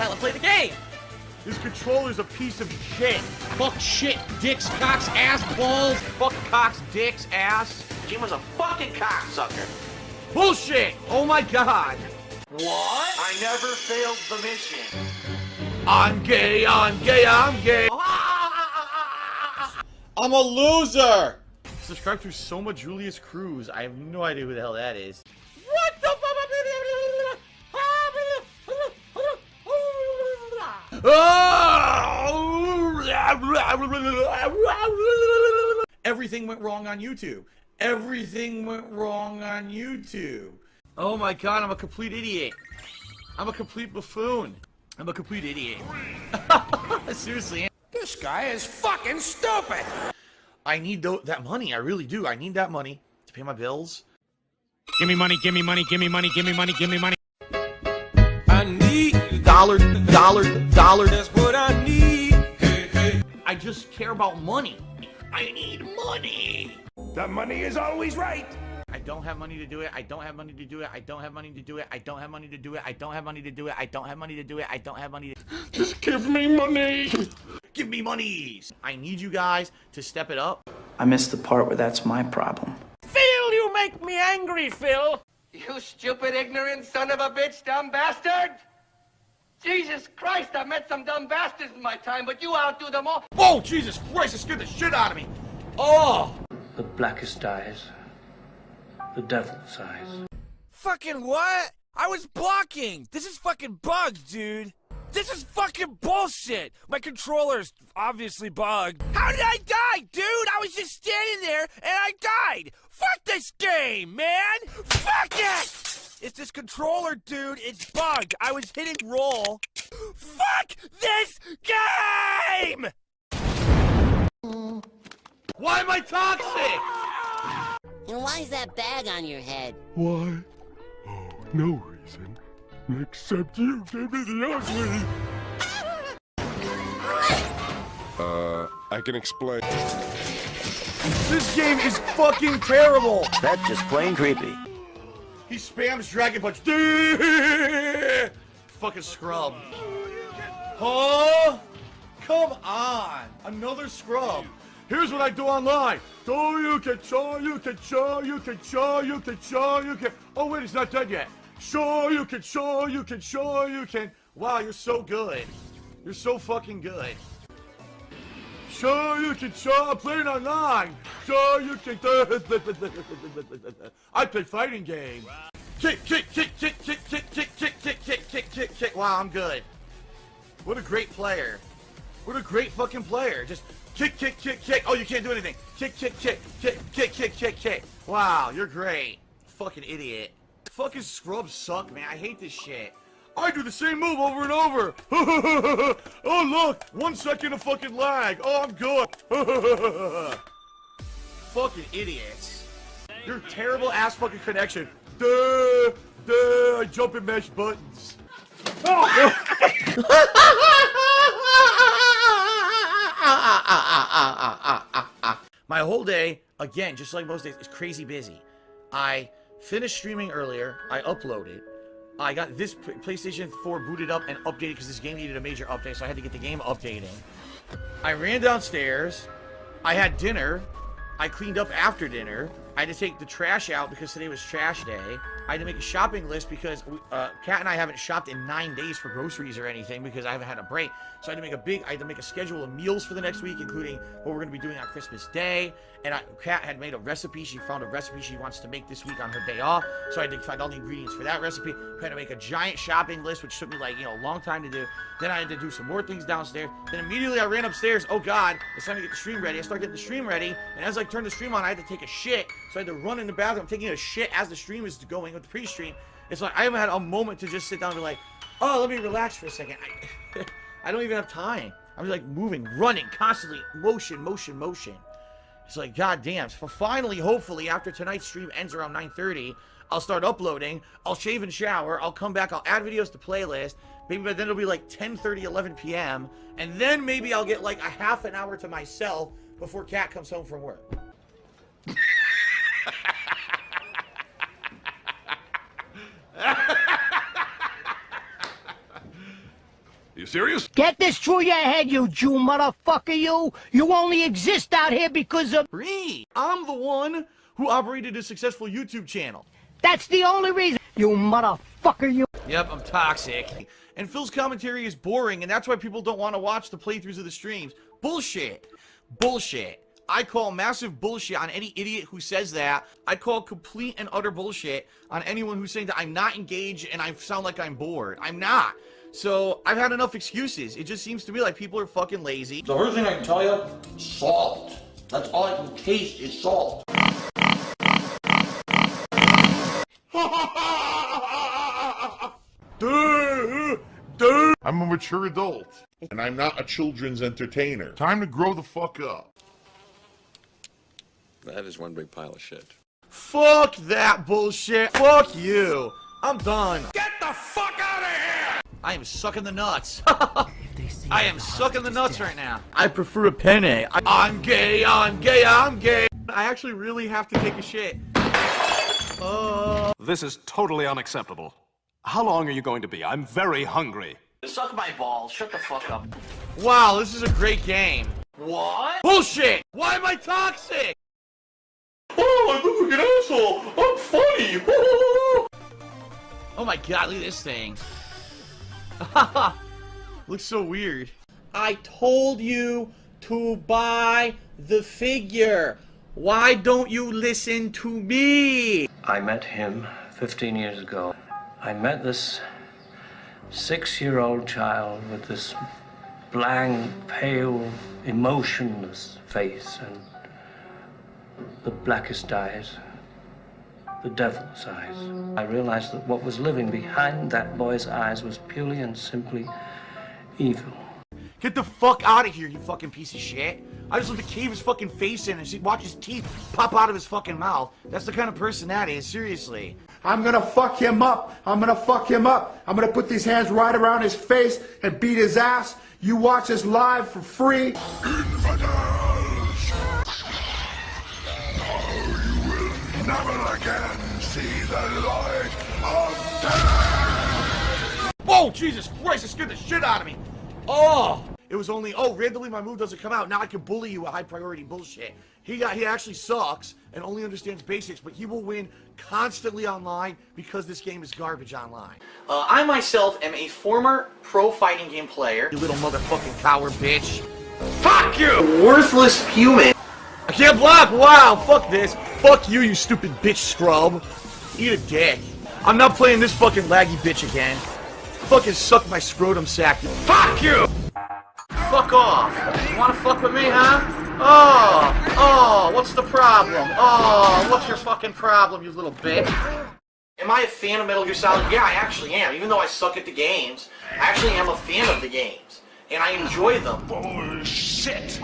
how to play the game. This controller's a piece of shit. Fuck shit, dicks, cocks, ass, balls. Fuck cocks, dicks, ass. Jim was a fucking cocksucker. Bullshit! Oh my god. What? I never failed the mission. I'm gay, I'm gay, I'm gay. I'm a loser. Subscribe to Soma Julius Cruz. I have no idea who the hell that is. What the fuck? Everything went wrong on YouTube. Everything went wrong on YouTube. Oh my god, I'm a complete idiot. I'm a complete buffoon. I'm a complete idiot. Seriously. This guy is fucking stupid. I need that money. I really do. I need that money to pay my bills. Give me money, give me money, give me money, give me money, give me money. I need dollar. That's what I need. Hey, hey. I just care about money. I need money. The money is always right. I don't have money to do it. I don't have money to do it. I don't have money to do it. I don't have money to do it. I don't have money to do it. I don't have money to do it. I don't have money to... Just give me money. Give me monies. I need you guys to step it up. I missed the part where that's my problem. Phil, you make me angry, Phil. You stupid, ignorant son of a bitch, dumb bastard! Jesus Christ, I've met some dumb bastards in my time, but you outdo them all. Whoa, Jesus Christ, it scared the shit out of me. Oh. The blackest eyes. The devil's eyes. Fucking what? I was blocking! This is fucking bugged, dude! This is fucking bullshit! My controller's obviously bugged. How did I die, dude? I was just standing there and I died! Fuck this game, man! Fuck it! It's this controller, dude. It's bugged. I was hitting roll. Fuck this game! Why am I toxic? And why is that bag on your head? Why? Oh, no reason. Except you gave me the ugly. I can explain. This game is fucking terrible. That's just plain creepy. He spams Dragon Punch. Fucking scrub. Huh? Come on. Another scrub. Here's what I do online. You can. Oh wait, it's not done yet. You can. Wow, you're so good. You're so fucking good. You can. I'm playing online. You can. I play fighting games. Kick. Wow, I'm good. What a great player. What a great fucking player. Just kick. Oh, you can't do anything. Kick. Wow, you're great. Fucking idiot. Fucking scrubs suck, man. I hate this shit. I do the same move over and over. Oh, look. 1 second of fucking lag. Oh, I'm good. Fucking idiots. You're terrible ass fucking connection. I jump and mash buttons. Oh. My whole day, again, just like most days, is crazy busy. I finished streaming earlier. I uploaded. I got this PlayStation 4 booted up and updated because this game needed a major update, so I had to get the game updating. I ran downstairs. I had dinner. I cleaned up after dinner. I had to take the trash out because today was trash day. I had to make a shopping list because Kat and I haven't shopped in 9 days for groceries or anything because I haven't had a break. So I had to make a schedule of meals for the next week, including what we're going to be doing on Christmas Day. And Kat had made a recipe. She found a recipe she wants to make this week on her day off. So I had to find all the ingredients for that recipe. I had to make a giant shopping list, which took me like, a long time to do. Then I had to do some more things downstairs. Then immediately I ran upstairs. Oh God, it's time to get the stream ready. I started getting the stream ready. And as I turned the stream on, I had to take a shit. So I had to run in the bathroom, taking a shit as the stream is going with the pre-stream. It's like I haven't had a moment to just sit down and be like, oh, let me relax for a second. I don't even have time. I'm like moving, running, constantly, motion. It's like, goddamn. So finally, hopefully, after tonight's stream ends around 9:30, I'll start uploading. I'll shave and shower. I'll come back. I'll add videos to playlist. Maybe by then it'll be like 10:30, 11 p.m. And then maybe I'll get like a half an hour to myself before Kat comes home from work. You serious? Get this through your head, you Jew motherfucker, you! You only exist out here because of... Me! I'm the one who operated a successful YouTube channel. That's the only reason, you motherfucker, you! Yep, I'm toxic. And Phil's commentary is boring, and that's why people don't want to watch the playthroughs of the streams. Bullshit. Bullshit. I call massive bullshit on any idiot who says that. I call complete and utter bullshit on anyone who's saying that I'm not engaged and I sound like I'm bored. I'm not. So, I've had enough excuses. It just seems to me like people are fucking lazy. The first thing I can tell you, salt. That's all I can taste is salt. Dude. I'm a mature adult. And I'm not a children's entertainer. Time to grow the fuck up. That is one big pile of shit. Fuck that bullshit. Fuck you. I'm done. Get the fuck out of here! I am sucking the nuts. I am sucking the nuts right now. I prefer a penne. I'm gay, I'm gay, I'm gay. I actually really have to take a shit. This is totally unacceptable. How long are you going to be? I'm very hungry. Suck my balls. Shut the fuck up. Wow, this is a great game. What? Bullshit! Why am I toxic? Oh, I'm a freaking asshole. I'm funny. Oh my god, look at this thing. Looks so weird. I told you to buy the figure. Why don't you listen to me? I met him 15 years ago. I met this 6-year-old child with this blank, pale, emotionless face and the blackest eyes, the devil's eyes. I realized that what was living behind that boy's eyes was purely and simply evil. Get the fuck out of here, you fucking piece of shit. I just want to cave his fucking face in and watch his teeth pop out of his fucking mouth. That's the kind of person that is, seriously. I'm gonna fuck him up. I'm gonna fuck him up. I'm gonna put these hands right around his face and beat his ass. You watch this live for free. Never again see the light of day. Whoa, Jesus Christ, it scared the shit out of me. Oh, it was only, randomly my move doesn't come out. Now I can bully you with high priority bullshit. He actually sucks and only understands basics, but he will win constantly online because this game is garbage online. I myself am a former pro fighting game player. You little motherfucking coward bitch. Fuck you! Worthless human. I can't block, wow, fuck this. Fuck you, you stupid bitch scrub. Eat a dick. I'm not playing this fucking laggy bitch again. Fucking suck my scrotum sack. Fuck you! Fuck off. You wanna fuck with me, huh? Oh, what's the problem? Oh, what's your fucking problem, you little bitch? Am I a fan of Metal Gear Solid? Yeah, I actually am. Even though I suck at the games, I actually am a fan of the games. And I enjoy them. Bullshit.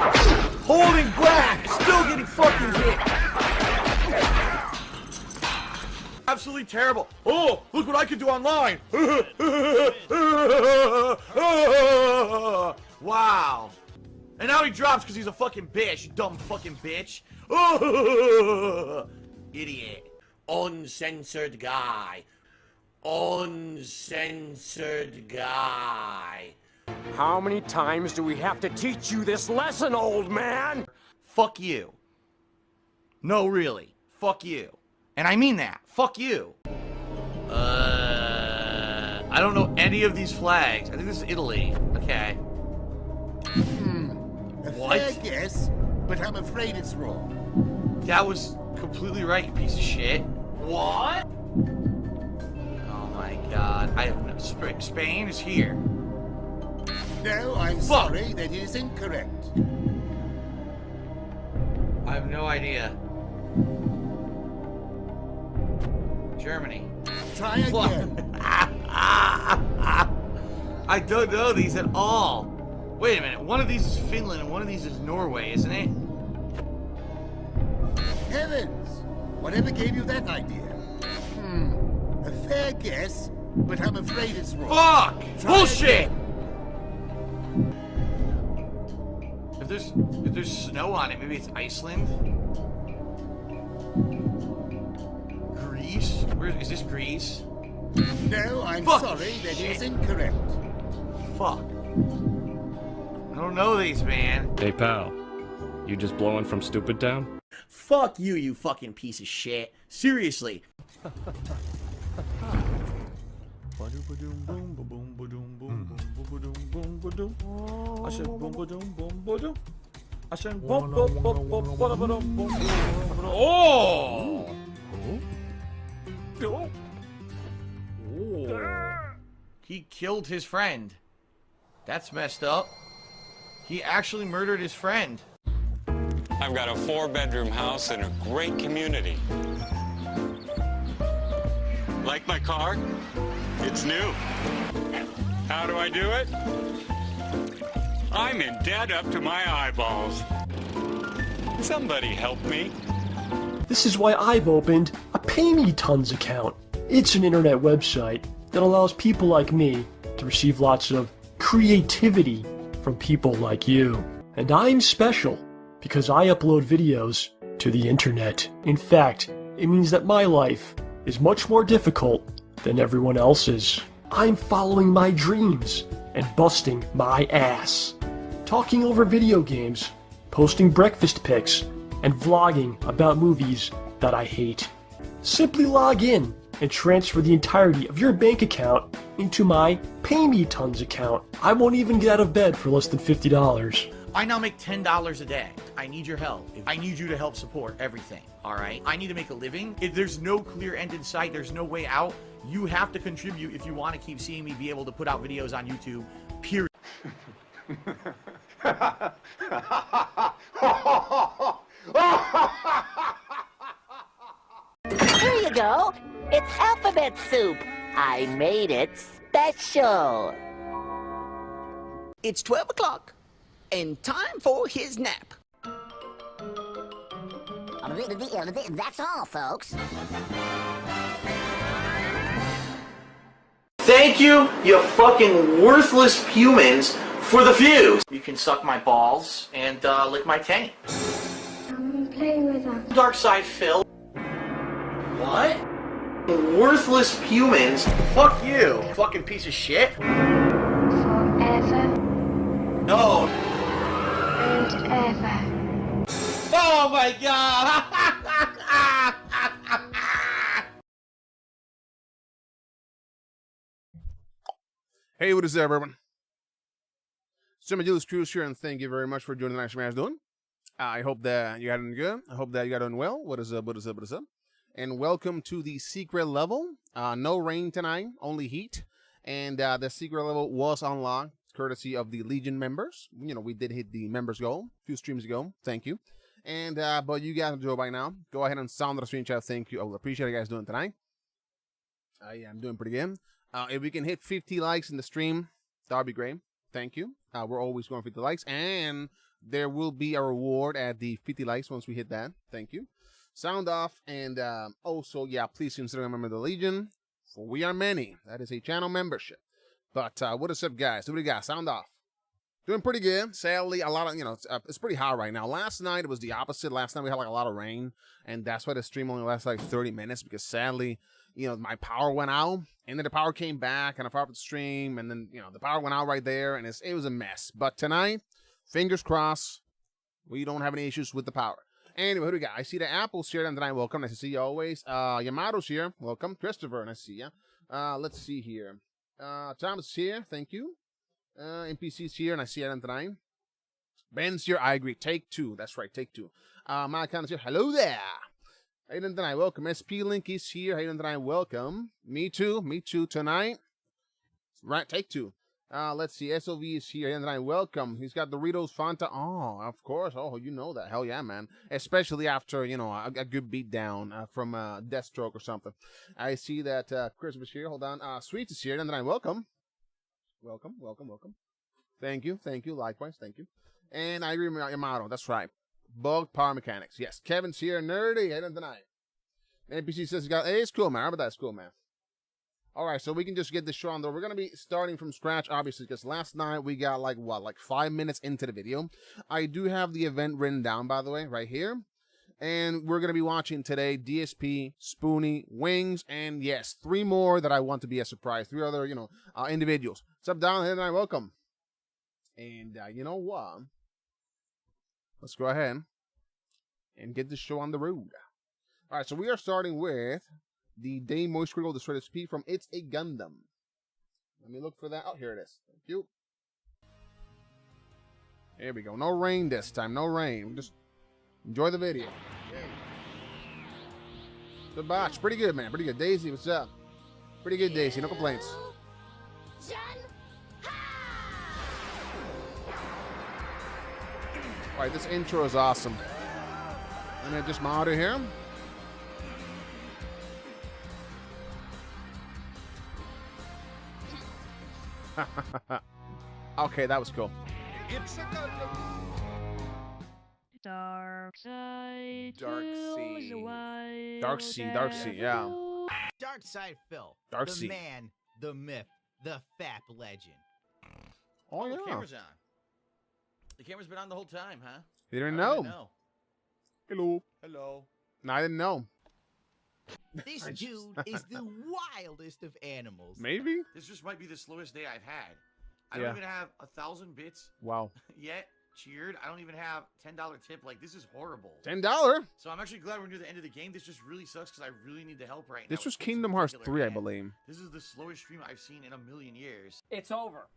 Holding back! Still getting fucking hit! Absolutely terrible. Oh, look what I can do online! Wow. And now he drops because he's a fucking bitch, you dumb fucking bitch. Idiot. Uncensored guy. Uncensored guy. How many times do we have to teach you this lesson, old man? Fuck you. No, really. Fuck you. And I mean that. Fuck you. I don't know any of these flags. I think this is Italy. Okay. What? Fair guess, but I'm afraid it's wrong. That was completely right, you piece of shit. What? Oh my god. I have no... Spain is here. No, I'm sorry, that is incorrect. I have no idea. Germany. Try again. I don't know these at all. Wait a minute, one of these is Finland and one of these is Norway, isn't it? Heavens! Whatever gave you that idea? A fair guess, but I'm afraid it's wrong. Fuck! Try Bullshit! again. If there's snow on it, maybe it's Iceland? Greece? Is this Greece? No, I'm Fuck. sorry, that Shit. is incorrect. Fuck. I don't know these, man. Hey, pal. You just blowing from Stupid Town? Fuck you, you fucking piece of shit. Seriously. I said boom ba doom boom ba doom. I said boom boom boom boom ba ba doom boom. Oh! He killed his friend. That's messed up. He actually murdered his friend. I've got a 4-bedroom house in a great community. Like my car? It's new. How do I do it? I'm in debt up to my eyeballs. Somebody help me. This is why I've opened a Pay Me Tons account. It's an internet website that allows people like me to receive lots of creativity from people like you. And I'm special because I upload videos to the internet. In fact, it means that my life is much more difficult than everyone else's. I'm following my dreams and busting my ass. Talking over video games, posting breakfast pics, and vlogging about movies that I hate. Simply log in and transfer the entirety of your bank account into my Pay Me Tons account. I won't even get out of bed for less than $50. I now make $10 a day. I need your help. I need you to help support everything, alright? I need to make a living. There's no clear end in sight. There's no way out. You have to contribute if you want to keep seeing me be able to put out videos on YouTube, period. Here you go. It's alphabet soup. I made it special. It's 12 o'clock and time for his nap. That's all, folks. Thank you, you fucking worthless humans, for the views. You can suck my balls and lick my taint. Play with them. Darksydephil. What? Worthless humans. Fuck you, fucking piece of shit. Forever No. and ever. Oh my god! Hey, what is up, everyone? Soma, Julius, Cruz here, and thank you very much for joining the nice man doing. I hope that you got doing good. I hope that you got doing well. What is up, what is up, what is up? And welcome to the secret level. No rain tonight, only heat. And the secret level was unlocked, courtesy of the Legion members. You know, we did hit the members goal a few streams ago. Thank you. And, but you guys enjoy by now. Go ahead and sound the stream chat. Thank you. I will appreciate you guys doing tonight. Yeah, I'm doing pretty good. If we can hit 50 likes in the stream, that would be great. Thank you. We're always going for 50 likes. And there will be a reward at the 50 likes once we hit that. Thank you. Sound off. And also, yeah, please consider a member of the Legion. For we are many. That is a channel membership. But what is up, guys? What do we got? Sound off. Doing pretty good. Sadly, a lot of, it's pretty hot right now. Last night, it was the opposite. Last night, we had like a lot of rain. And that's why the stream only lasted like 30 minutes. Because sadly, my power went out. And then the power came back. And I powered up the stream. And then, the power went out right there. And it was a mess. But tonight, fingers crossed, we don't have any issues with the power. Anyway, who do we got? I see the Apple's here tonight. Welcome. Nice to see you always. Yamato's here. Welcome. Christopher. Nice to see you. Let's see here. Thomas is here. Thank you. NPC's here, and I see Adam tonight. Ben's here. I agree. Take two. That's right. Take two. My account is here. Hello there. Hayden tonight. Welcome. SP Link is here. Hayden tonight. Welcome. Me too. Me too tonight. Right. Take two. Let's see. SOV is here. Hayden tonight. Welcome. He's got Doritos Fanta. Oh, of course. Oh, you know that. Hell yeah, man. Especially after, a good beat down from Deathstroke or something. I see that Chris is here. Hold on. Sweet is here. Hayden tonight. Welcome. Welcome, welcome, welcome. Thank you, likewise, thank you. And I agree with your motto, that's right. Bug Power Mechanics. Yes, Kevin's here, nerdy, heading tonight. NPC says, hey, it's cool, man. How about that? It's cool, man. All right, so we can just get this show on, though. We're going to be starting from scratch, obviously, because last night we got, like 5 minutes into the video. I do have the event written down, by the way, right here. And we're going to be watching today DSP, Spoony, Wings, and yes, 3 more that I want to be a surprise. 3 other, individuals. What's up, Don? Hey, tonight, welcome. And you know what? Let's go ahead and get this show on the road. All right, so we are starting with the Day Moist Squiggle Destroy DSP from It's a Gundam. Let me look for that. Oh, here it is. Thank you. There we go. No rain this time. No rain. Just enjoy the video. Good botch. Pretty good, man. Pretty good. Daisy, what's up? Pretty good, Daisy. No complaints. All right, this intro is awesome. Let me just mod it here. Okay, that was cool. It's a Gundam. Darksy, yeah. Darksydephil. Darksy. The man, the myth, the fap legend. Oh, yeah. The camera's on. The camera's been on the whole time, huh? You didn't I know. didn't Hello. Hello. No, I didn't know. This dude is the wildest of animals. Maybe? This just might be the slowest day I've had. I Yeah. don't even have 1,000 bits Wow. yet cheered. I don't even have $10 tip. Like, this is horrible. $10? So I'm actually glad we're near the end of the game. This just really sucks because I really need the help right now. This was It's Kingdom Hearts particular 3, I game. believe. This is the slowest stream I've seen in a million years. It's over.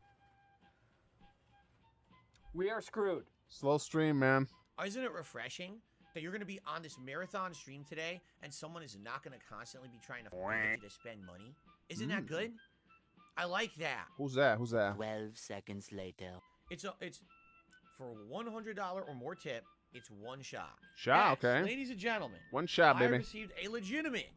We are screwed. Slow stream, man. Isn't it refreshing that you're going to be on this marathon stream today and someone is not going to constantly be trying to get you to spend money? Isn't that good? I like that. Who's that? Who's that? 12 seconds later. It's for $100 or more tip, it's one shot. Shot, Yes, okay. Ladies and gentlemen. One shot, I baby. received a legitimate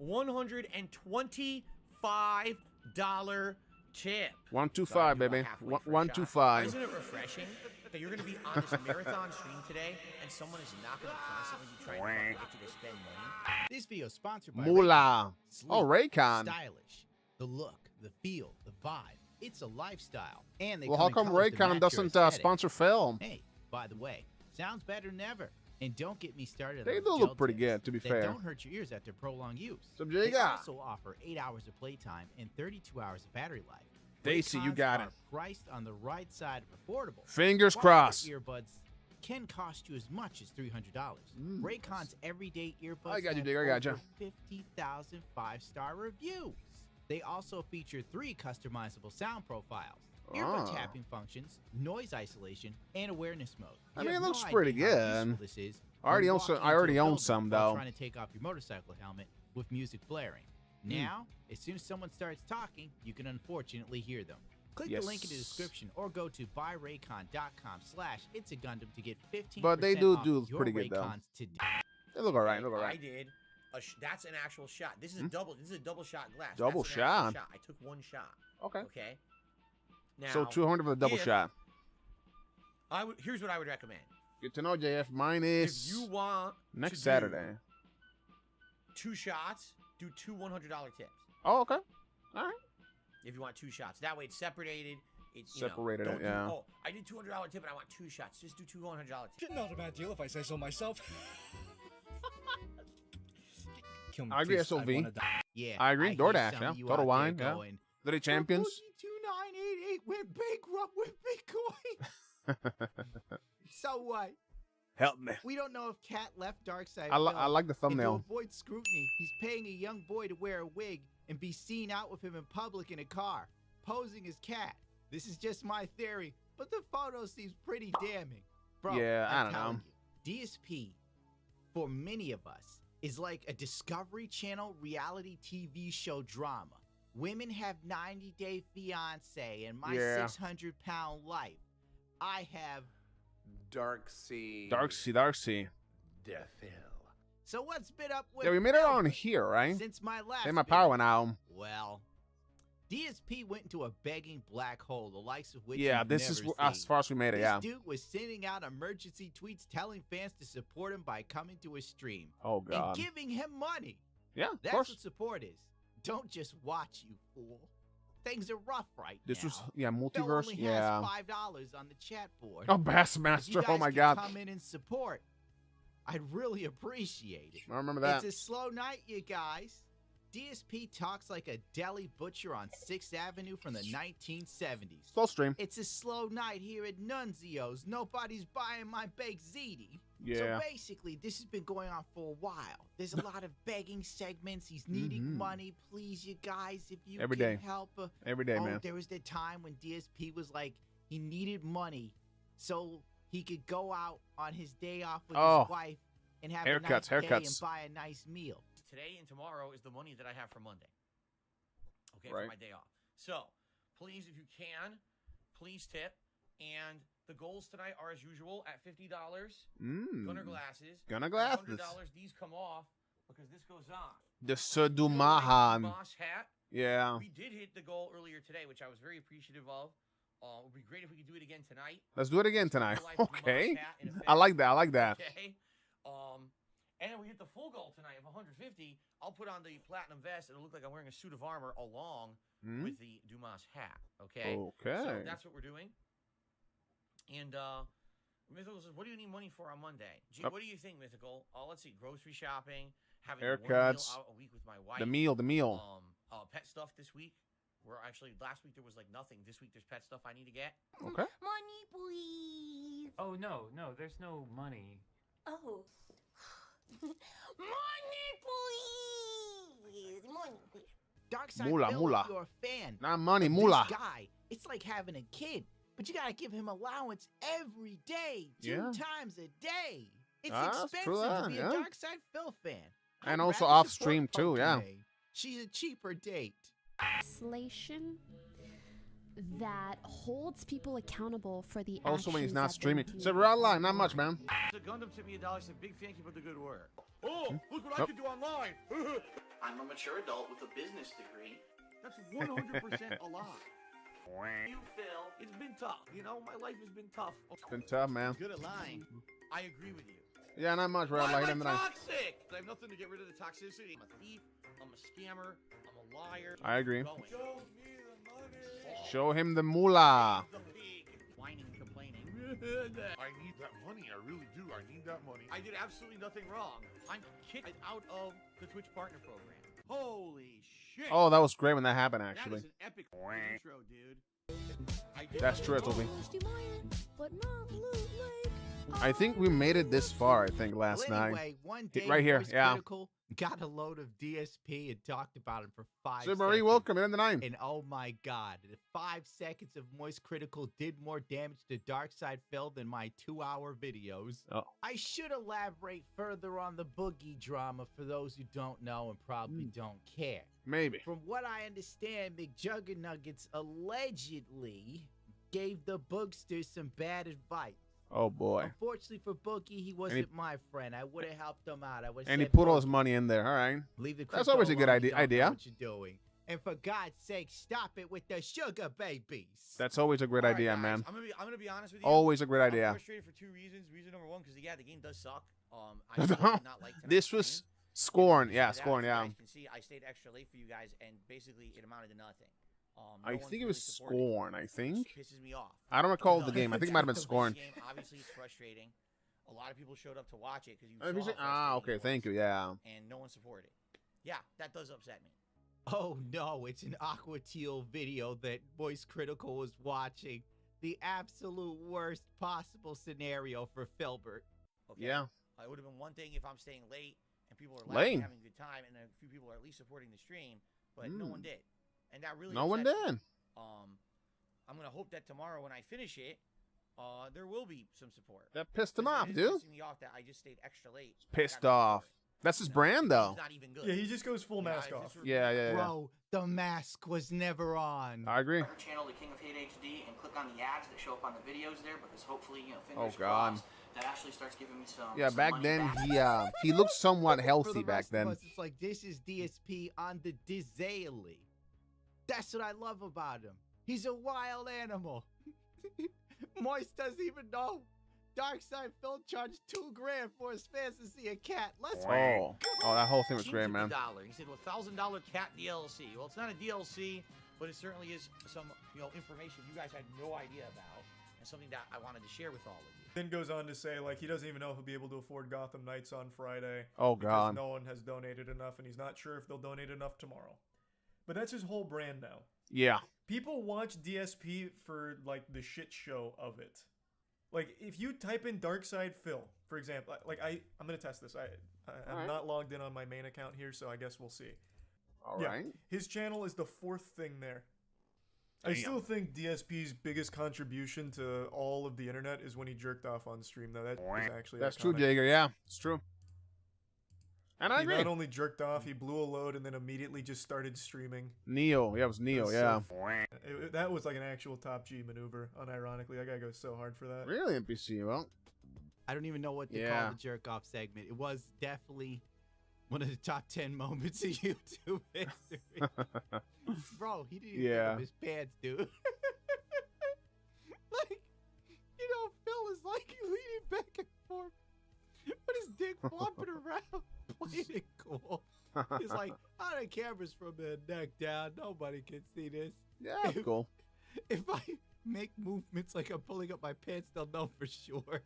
$125 tip. 125, baby. 125. Isn't it refreshing that you're going to be on this marathon stream today and someone is not going to constantly be trying to get you to spend money? This video is sponsored by Moolah. Sleek, Oh, Raycon. Stylish. The look, the feel, the vibe. It's a lifestyle. And they Well, come how in come colors to Raycon match doesn't your aesthetic. sponsor film? Hey, by the way, sounds better than ever. And don't get me started They on do those look gel pretty tips. good, to be They fair. don't hurt your ears after prolonged use. Some They Jigga. also offer 8 hours of playtime and 32 hours of battery life. Daisy, you Raycons got are it. priced on the right side of affordable. Fingers While crossed. Earbuds can cost you as much as $300. Raycon's everyday earbuds I got you, have Digger, I got you. over 50,000 5-star reviews. They also feature 3 customizable sound profiles, earbud Ah. tapping functions, noise isolation, and awareness mode. I You mean, have it looks no pretty idea how good. useful this is I already when own some. walking I already into a own building some while though. trying to take off your motorcycle helmet with music blaring. Now, as soon as someone starts talking, you can unfortunately hear them. Click the link in the Yes. description or go to buyraycon.com/itsagundam to get 15% But they do off do your pretty good, though. Raycons today. They look alright. Okay, Look I alright. did. That's an actual shot. This is a double. This is a double shot glass. Double That's an actual shot? I took one shot. Okay. Okay. Now, So 200 for the double if shot. Here's what I would recommend. Good to know, JF. Mine is If you want next to Saturday. do 2 shots, do 2 $100 tips. Oh, okay. All right. If you want 2 shots, that way it's separated. It's Separated don't it, do, yeah. Oh, I did $200 tip and I want 2 shots. Just do 2 $100 tips. Not a bad deal if I say so myself. Kill me, I agree, please. SOV. wanna die. Yeah, I agree. hear DoorDash, some yeah. of you Total out Wine, there yeah. going, Little Champions. 2988 went bankrupt with Bitcoin. So what? Help me. We don't know if Cat left Darkside. I like the And thumbnail. to avoid scrutiny, he's paying a young boy to wear a wig and be seen out with him in public in a car, posing as Cat. This is just my theory, but the photo seems pretty damning. Bro, Yeah, I I'm don't telling know. you, DSP, for many of us, is like a Discovery Channel reality TV show drama. Women have 90-day fiance and my Yeah. 600-pound life. I have Darksy. So what's been up with Yeah, we made it Phil on here, right? since my last Hey, my video? power went out. Well, DSP went into a begging black hole, the likes of which Yeah, you've this is never as seen. far as we made it, This yeah. dude was sending out emergency tweets telling fans to support him by coming to his stream. Oh, God. And giving him money. Yeah, of That's course. what support is. Don't just watch, you fool. Things are rough right This now. was, yeah, Phil multiverse, only yeah. has $5 on the chat board. Oh, Bassmaster, If you oh guys my could God. come in and support, I'd really appreciate it. I remember that. It's a slow night, you guys. DSP talks like a deli butcher on 6th Avenue from the 1970s. Slow stream. It's a slow night here at Nunzio's. Nobody's buying my baked ziti. Yeah. So basically, this has been going on for a while. There's a lot of begging segments. He's needing money. Please, you guys, if you Every can day. help. Every day, man. There was the time when DSP was like, he needed money so he could go out on his day off with his wife and have a nice day and buy a nice meal. Today and tomorrow is the money that I have for Monday. Okay, Right. for my day off. So, please, if you can, please tip. And the goals tonight are as usual at $50. Gunner glasses. Gunner glasses. $100. These come off because this goes on. The Sudumahan. Boss hat. Yeah. We did hit the goal earlier today, which I was very appreciative of. It would be great if we could do it again tonight. Let's do it again tonight. Okay. I like that. I like that. Okay. And then we hit the full goal tonight of 150. I'll put on the platinum vest. It'll look like I'm wearing a suit of armor along with the Dumas hat. Okay. Okay. So that's what we're doing. And Mythical says, "What do you need money for on Monday?" Gee, what do you think, Mythical? Let's see, grocery shopping, having haircuts, one meal out a week with my wife. the meal. Pet stuff this week. We're actually last week there was like nothing. This week there's pet stuff I need to get. Okay. Money, please. Oh no, there's no money. Oh. Money, please. Money, please. Darksydephil, you're a fan. Not money, But moolah. This guy, it's like having a kid, but you gotta give him allowance every day, two Yeah. times a day. It's That's expensive true, to be yeah. a Darksydephil fan. And I'd also rather off support stream too, yeah. Pokemon. She's a cheaper date. Legislation that holds people accountable for the Also when he's actions not that streaming. they do. So we're online, not much, man. The Gundam tipped me $1. Said, "Big fan, keep up the good work." Oh, look what I Nope. can do online. I'm a mature adult with a business degree. That's 100% a lie. You, Phil, it's been tough. You know, my life has been tough. It's been tough, man. Good at lying. I agree with you. Yeah, not much, bro. Why Like am him I tonight. toxic? I have nothing to get rid of the toxicity. I'm a thief. I'm a scammer. I'm a liar. I agree. Going. Show him the moolah. Whining, complaining. I need that money. I really do. I need that money. I did absolutely nothing wrong. I'm kicked out of the Twitch partner program. Holy shit. Oh, that was great when that happened, actually. That is an epic intro, dude. That's true, Toby. But not Loot Lake. I think we made it this far, I think, last Well, anyway, night. one day, Right here, Voice yeah. Critical got a load of DSP and talked about him for 5 So, seconds. Marie, welcome in the 9. And oh my god, the 5 seconds of Moist Critical did more damage to Darksydephil than my 2-hour videos. Oh. I should elaborate further on the boogie drama for those who don't know and probably don't care. Maybe. From what I understand, McJuggernuggets allegedly gave the boogsters some bad advice. Oh, boy. Unfortunately for Boogie, he wasn't my friend. I would have helped him out. I would. And he put all his money in there. All right. Leave the That's always a good crypto alone. You idea. don't know what you're doing. And for God's sake, stop it with the sugar babies. That's always a great All right, idea, guys, man. I'm gonna be honest with you. Always a great idea. I'm frustrated for 2 reasons. Reason number 1, because the game does suck. I did not like tonight's This was stream. Scorn. Yeah, As Scorn, you yeah. guys can see, I stayed extra late for you guys, and basically it amounted to nothing. I No one's think it really was supported, Scorn, I think. which pisses me off. I don't recall the No, game. I think it might have been this Scorn. game, obviously, it's frustrating. A lot of people showed up to watch it because you Oh, if you saw say- how frustrating okay, thank you, yeah. and no one supported. Yeah, that does upset me. Oh no, it's an Aqua Teal video that Voice Critical was watching. The absolute worst possible scenario for Filbert. Okay? Yeah. It would have been one thing if I'm staying late and people are Lame. laughing, having a good time, and a few people are at least supporting the stream, but no one did. And that really No one upsets me. did. I'm going to hope that tomorrow when I finish it, there will be some support. That pissed him Because off, it is dude. pissing me off that I just stayed extra late. Pissed off. That's his brand, though. It's not even good. Yeah, he just goes full mask off. Yeah, yeah, yeah. Bro, the mask was never on. I agree. Channel the King of Hate HD and click on the ads that show up on the videos there because hopefully, fingers Oh, God. crossed, that actually starts giving me some. Yeah, some back money then back. he looked somewhat For healthy the back rest of then. us, it's like, this is DSP on the Disraeli. That's what I love about him. He's a wild animal. Moist doesn't even know. Darksydephil charged $2,000 for his fans to see a cat. Let's Oh, that whole thing was great, man. He said, well, $1,000 cat DLC. Well, it's not a DLC, but it certainly is some, information you guys had no idea about. and something that I wanted to share with all of you. Then goes on to say, like, he doesn't even know if he'll be able to afford Gotham Knights on Friday. Oh, because God. no one has donated enough, and he's not sure if they'll donate enough tomorrow. But that's his whole brand now. Yeah. People watch DSP for, like, the shit show of it. Like, if you type in darksydephil, for example, like, I'm going to test this. I'm not logged in on my main account here, so I guess we'll see. All right. His channel is the 4th thing there. I Damn. still think DSP's biggest contribution to all of the internet is when he jerked off on stream, though. That is actually That's true, iconic. Jaeger. Yeah, it's true. And I He agree. not only jerked off, he blew a load and then immediately just started streaming. Neo. Yeah, it was Neo, It was yeah. so that was like an actual top G maneuver, unironically. That guy goes so hard for that. Really, NPC? Well, I don't even know what to call the jerk off segment. It was definitely one of the top 10 moments of YouTube history. Bro, he didn't even pick up his pants, dude. Like, you know, Phil is like leaning back and forth with his dick flopping around, playing it cool. He's like, oh, the camera's from the neck down. Nobody can see this. Yeah, that's cool. If I make movements like I'm pulling up my pants, they'll know for sure.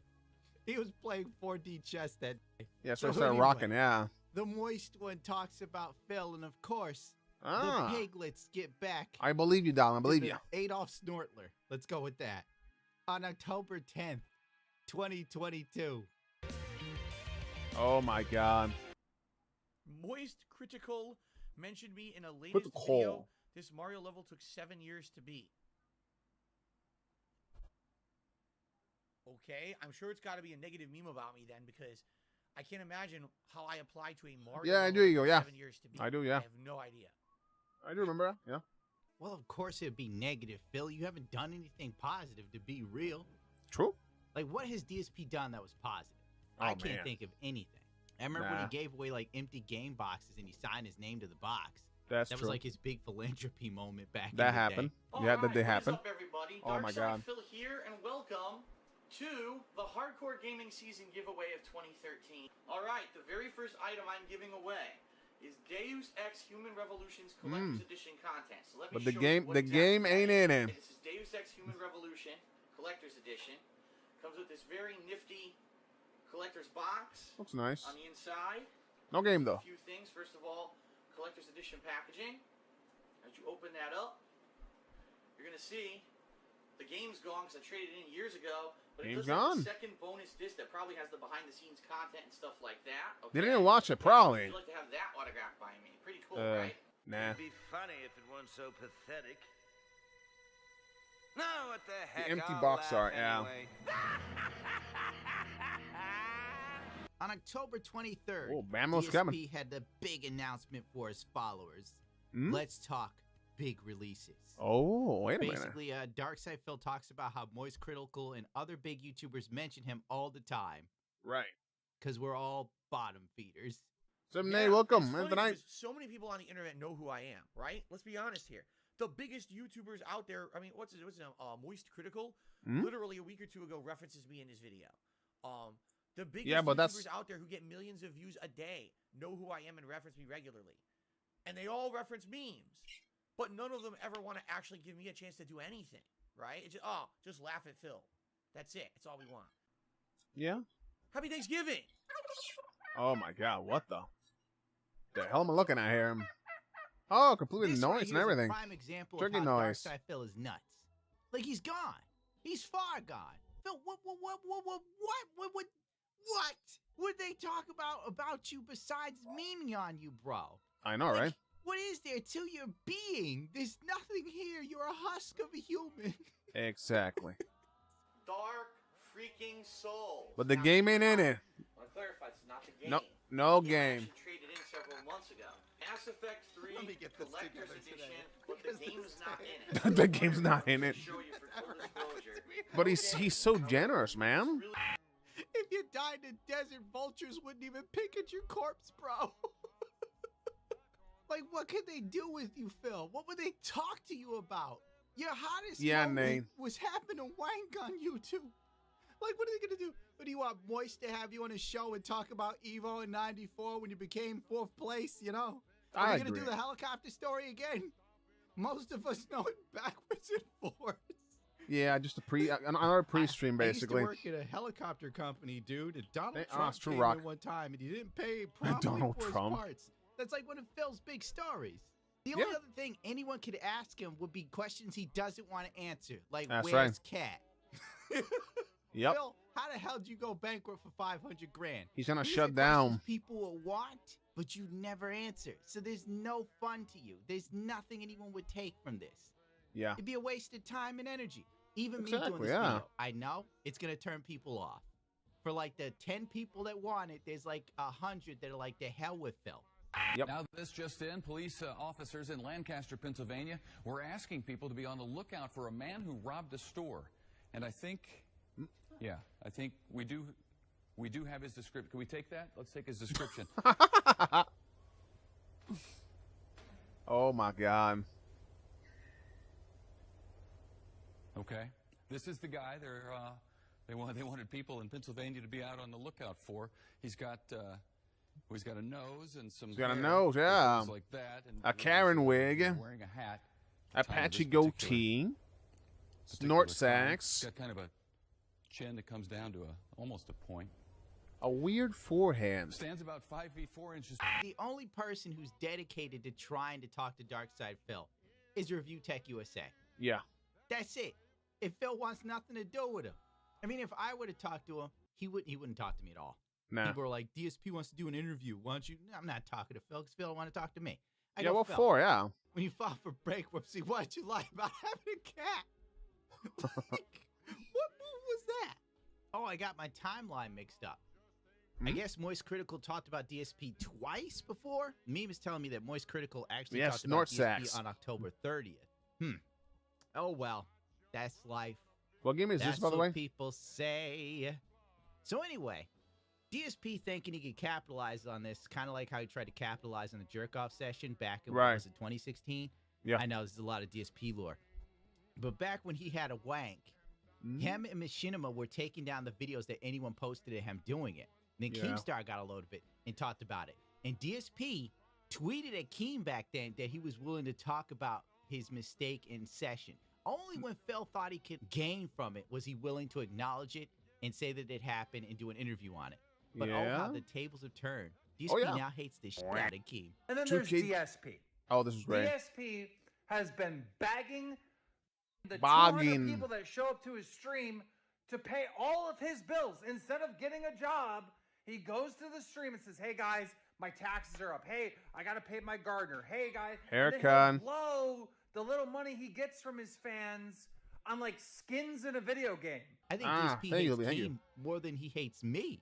He was playing 4D chess that day. Yeah, so I started rocking, yeah. The moist one talks about Phil, and of course, Ah. the piglets get back. I believe you, darling. I believe you. Adolf Snortler. Let's go with that. On October 10th, 2022. Oh, my God. Moist Critical mentioned me in a latest Critical. video. This Mario level took 7 years to beat. Okay, I'm sure it's got to be a negative meme about me then, because I can't imagine how I applied to a Mario Yeah, I level do. You go, took yeah. 7 years to beat. I do, yeah. I have no idea. I do remember that, yeah. Well, of course it'd be negative, Phil. You haven't done anything positive, to be real. True. Like, what has DSP done that was positive? Oh, I can't man. think of anything. I remember when Nah. he gave away, like, empty game boxes and he signed his name to the box. That's that true. was like his big philanthropy moment back in That the happened. day. Yeah, that did happen. What's up, everybody? Oh, my God. Phil here, and welcome to the Hardcore Gaming Season giveaway of 2013. All right, the very first item I'm giving away is Deus Ex Human Revolution's Collector's Edition content. So let me But the show game, you what the exactly game that ain't is. in it. This is Deus Ex Human Revolution Collector's Edition. Comes with this very nifty collector's box. Looks nice. On the inside. No game, A though. few things. First of all, collector's edition packaging. As you open that up, you're gonna see the game's gone because I traded it in years ago. But Game's it does have gone. the second bonus disc that probably has the behind-the-sines content and stuff like that. Okay? They didn't watch it, probably. I'd like to have that autographed by me. Pretty cool, Uh, right? nah. It'd be funny if it weren't so pathetic. No, what the heck? empty I'll box laugh art, yeah. anyway. On October 23rd, Oh, Bambo's DSP coming. had the big announcement for his followers. Hmm? Let's talk big releases. Oh, wait a minute. Basically, Darksydephil talks about how Moist Critical and other big YouTubers mention him all the time. Right. Because we're all bottom feeders. Someday, It's welcome. funny And tonight. because so many people on the internet know who I am, right? Let's be honest here. The biggest YouTubers out there, I mean, what's his name? Moist Critical, Hmm? literally a week or two ago references me in his video. The biggest Yeah, but YouTubers that's- out there who get millions of views a day know who I am and reference me regularly. And they all reference memes. But none of them ever want to actually give me a chance to do anything, right? It's just, just laugh at Phil. That's it. That's all we want. Yeah. Happy Thanksgiving! Oh, my God. What the hell am I looking at here? Oh, completely This noise right and here is everything. A prime example Turkey of how noise. Darksydephil is nuts. Like, he's gone. He's far gone. Phil, what would they talk about you besides memeing on you, bro? I know, right? What is there to your being? There's nothing here. You're a husk of a human. Exactly. Dark freaking soul. But the game ain't in it. I want to clarify, it's not the game. No The game. actually traded in several months ago. Mass Effect 3 Collector's Edition, but the game's not in it. The game's not in it. Show you for full disclosure. But he's so generous, man. If you died in desert, vultures wouldn't even pick at your corpse, bro. Like, what could they do with you, Phil? What would they talk to you about? Your hottest moment Nate. was having a wank on YouTube. Like, what are they gonna do? What do you want Moist to have you on a show and talk about Evo in '94 when you became 4th place? You know, are I we gonna agree. do the helicopter story again? Most of us know it backwards and forwards. Yeah, just another pre-stream basically. I used to work at a helicopter company, dude. And Donald Hey, Trump Oscar came Rock. in one time, and he didn't pay properly Donald for his Trump. parts. That's like one of Phil's big stories. The only other thing anyone could ask him would be questions he doesn't want to answer, like That's where's right. Cat? Yep. Phil, how the hell did you go bankrupt for $500 grand? He's gonna These shut are down. questions people will want, but you never answer. So there's no fun to you. There's nothing anyone would take from this. Yeah. It'd be a waste of time and energy. Even me doing Exactly, this yeah. video, I know it's gonna turn people off. For like the 10 people that want it, there's like 100 that are like, the hell with Phil. Yep. Now, this just in, police officers in Lancaster, Pennsylvania, were asking people to be on the lookout for a man who robbed a store. And I think, yeah, I think we do have his description. Can we take that? Let's take his description. Oh my God. Okay, this is the guy they wanted people in Pennsylvania to be out on the lookout for. He's got a nose and some. He's got a hair, nose, yeah. things like that, and A Karen wig. wearing a hat. Apache goatee. Snort sacks. Got kind of a chin that comes down to almost a point. A weird forehead. Stands about 5 feet 4 inches. The only person who's dedicated to trying to talk to Darkside Phil is Review Tech USA. Yeah. That's it. If Phil wants nothing to do with him. I mean, if I were to talk to him, he wouldn't talk to me at all. Nah. People are like, DSP wants to do an interview. Why don't you? I'm not talking to Phil because Phil don't want to talk to me. I Yeah, go, what Phil, for? Yeah. when you filed for bankruptcy, what did you lie about having a cat? Like, what move was that? Oh, I got my timeline mixed up. I guess Moist Critical talked about DSP twice before. Meme is telling me that Moist Critical actually talked about DSP sacks. on October 30th. Oh, well, that's life. What game is That's this, by the what way? people say. So anyway, DSP thinking he could capitalize on this, kind of like how he tried to capitalize on the jerk-off session back in, what was it, 2016? Yeah. I know, this is a lot of DSP lore. But back when he had a wank, him and Machinima were taking down the videos that anyone posted of him doing it. And then Yeah. Keemstar got a load of it and talked about it. And DSP tweeted at Keem back then that he was willing to talk about his mistake in session. Only when Phil thought he could gain from it was he willing to acknowledge it and say that it happened and do an interview on it. But oh, how Yeah. the tables have turned. DSP Oh, yeah. now hates the shit out of Keem. And then Two there's kid- DSP. Oh, this is great. DSP has been begging the Bogging. 200 people that show up to his stream to pay all of his bills. Instead of getting a job, he goes to the stream and says, hey guys, my taxes are up. Hey, I got to pay my gardener. Hey guys. And then Haircut. he'll blow the little money he gets from his fans on like skins in a video game. I think DSP thank you, hates thank you. Keem more than he hates me.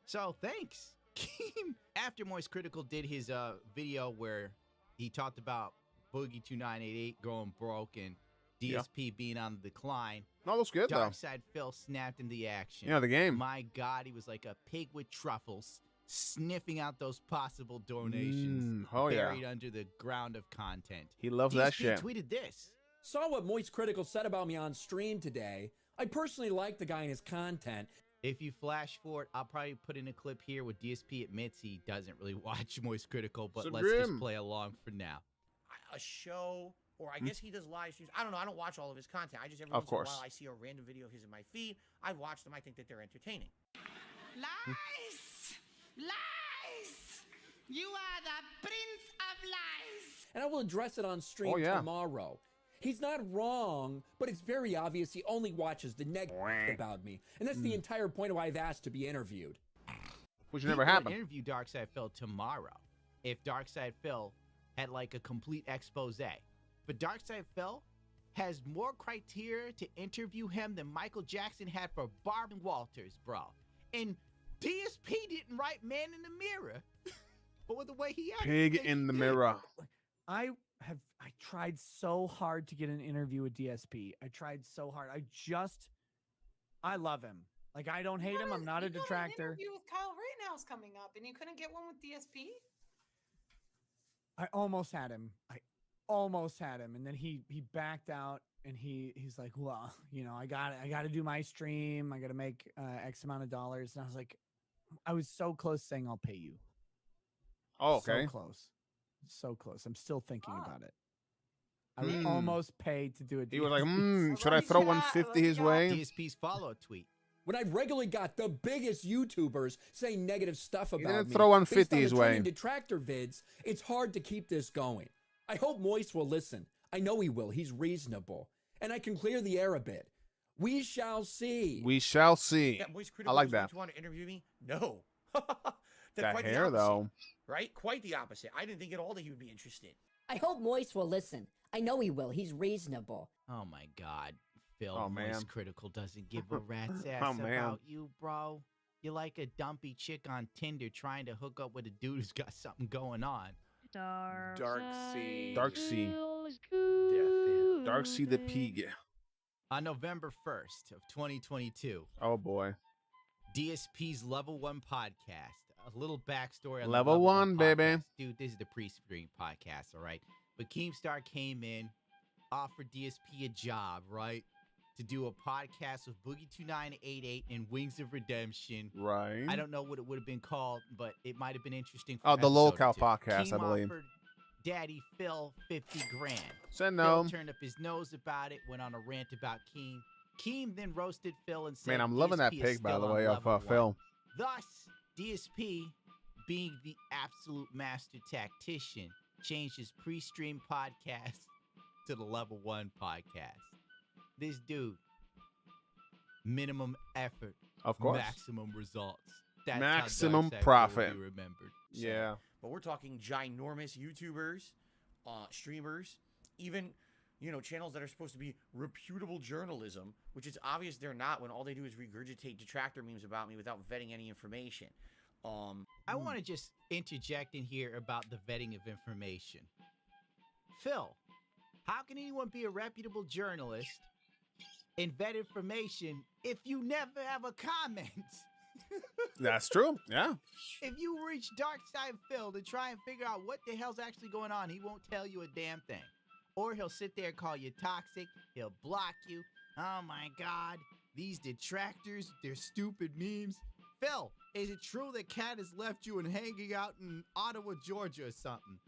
So thanks, Keem. After Moist Critical did his video where he talked about Boogie 2988 going broke and DSP being on the decline. No, looks good, though. Darkside Phil snapped in the action. Yeah, the game. My God, he was like a pig with truffles, sniffing out those possible donations Oh, yeah. buried under the ground of content. He loves that DSP shit. tweeted this. Saw what Moist Critical said about me on stream today. I personally like the guy and his content. If you flash forward, I'll probably put in a clip here where DSP admits he doesn't really watch Moist Critical, but So let's just grim. play along for now. A show, or I guess he does live streams. I don't know. I don't watch all of his content. I just every Of once in a course. while I see a random video of his in my feed. I watch them. I think that they're entertaining. Lies! Lies! You are the prince of lies! And I will address it on stream Oh, yeah. tomorrow. He's not wrong, but it's very obvious he only watches the negative about me. And that's the entire point of why I've asked to be interviewed. Which He never would happened. Interview Darkside Phil tomorrow if Darkside Phil had like a complete expose. But Darkside Phil has more criteria to interview him than Michael Jackson had for Barbara Walters, bro. And DSP didn't write Man in the Mirror. But with the way he acted, Pig in the mirror. I tried so hard to get an interview with DSP. I tried so hard. I love him. Like, I don't hate him. I'm not a detractor. Interview with Kyle Rittenhouse coming up, and you couldn't get one with DSP. I almost had him. And then he backed out, and he's like, well, you know, I got to do my stream. I got to make X amount of dollars. And I was like, I was so close saying I'll pay you. Oh, okay. So close. So close. I'm still thinking about it. I would almost pay to do a DSP. He was like, should I throw 150 his way? DSP's follow tweet. When I've regularly got the biggest YouTubers saying negative stuff about didn't me throw 150 based on his the way. trending detractor vids, it's hard to keep this going. I hope Moist will listen. I know he will. He's reasonable. And I can clear the air a bit. We shall see. We shall see. Yeah, Moist I Critical like was that. going to want to interview me? No. That quite the hair, opposite, though. Right? Quite the opposite. I didn't think at all that he would be interested. I hope Moist will listen. I know he will. He's reasonable. Oh my God, Phil. Oh, man. Moist Critical doesn't give a rat's ass Oh, man. about you, bro. You're like a dumpy chick on Tinder trying to hook up with a dude who's got something going on. Darksy the pig. On November 1st of 2022. Oh boy. DSP's Level 1 podcast. A little backstory on Level the 1, baby. podcast. Dude, this is the pre-screen podcast, all right? But Keemstar came in, offered DSP a job, right? To do a podcast with Boogie2988 and Wings of Redemption. Right. I don't know what it would have been called, but it might have been interesting for Oh, the episode Lolcow 2. podcast, Keem I believe. offered Daddy Phil 50 grand. Said Phil no. turned up his nose about it, went on a rant about Keem. Keem then roasted Phil and said, Man, I'm loving that DSP is pig, by still the on way, of level 1. Phil. Thus, DSP, being the absolute master tactician, changed his pre-stream podcast to the Level 1 podcast. This dude, minimum effort, Of course. maximum results. That's Maximum how Dark Side profit. will be remembered. Yeah. But we're talking ginormous YouTubers, streamers, even, channels that are supposed to be reputable journalism, which it's obvious they're not when all they do is regurgitate detractor memes about me without vetting any information. I want to just interject in here about the vetting of information. Phil, how can anyone be a reputable journalist and vet information if you never have a comment? That's true. Yeah. If you reach Darkside Phil to try and figure out what the hell's actually going on, he won't tell you a damn thing. Or he'll sit there and call you toxic. He'll block you. Oh my God, these detractors, they're stupid memes. Phil, is it true that Cat has left you and hanging out in Ottawa, Georgia or something?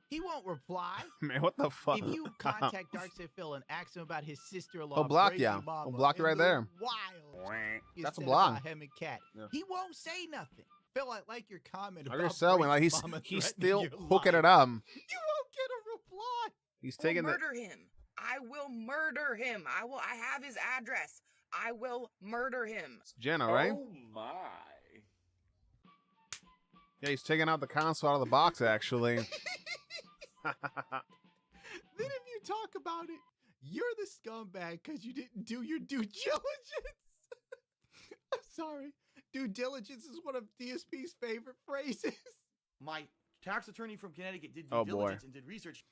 He won't reply. Man, what the fuck? If you contact Darkside Phil and ask him about his sister-in-law, He'll block Crazy ya. Mama, He'll block you in right the there. Wild. You That's a said block. about him and Cat. Yeah. He won't say nothing. Phil, I like your comment Like about you're selling, like Crazy he's Mama he's threatening still your hooking life. it up. You won't get a reply. He's taking the. Murder him. I will murder him. I have his address. I will murder him. It's Jenna, right? Oh my. Yeah, he's taking out the console out of the box, actually. Then if you talk about it, you're the scumbag because you didn't do your due diligence. I'm sorry. Due diligence is one of DSP's favorite phrases. My tax attorney from Connecticut did due Oh, boy. diligence and did research.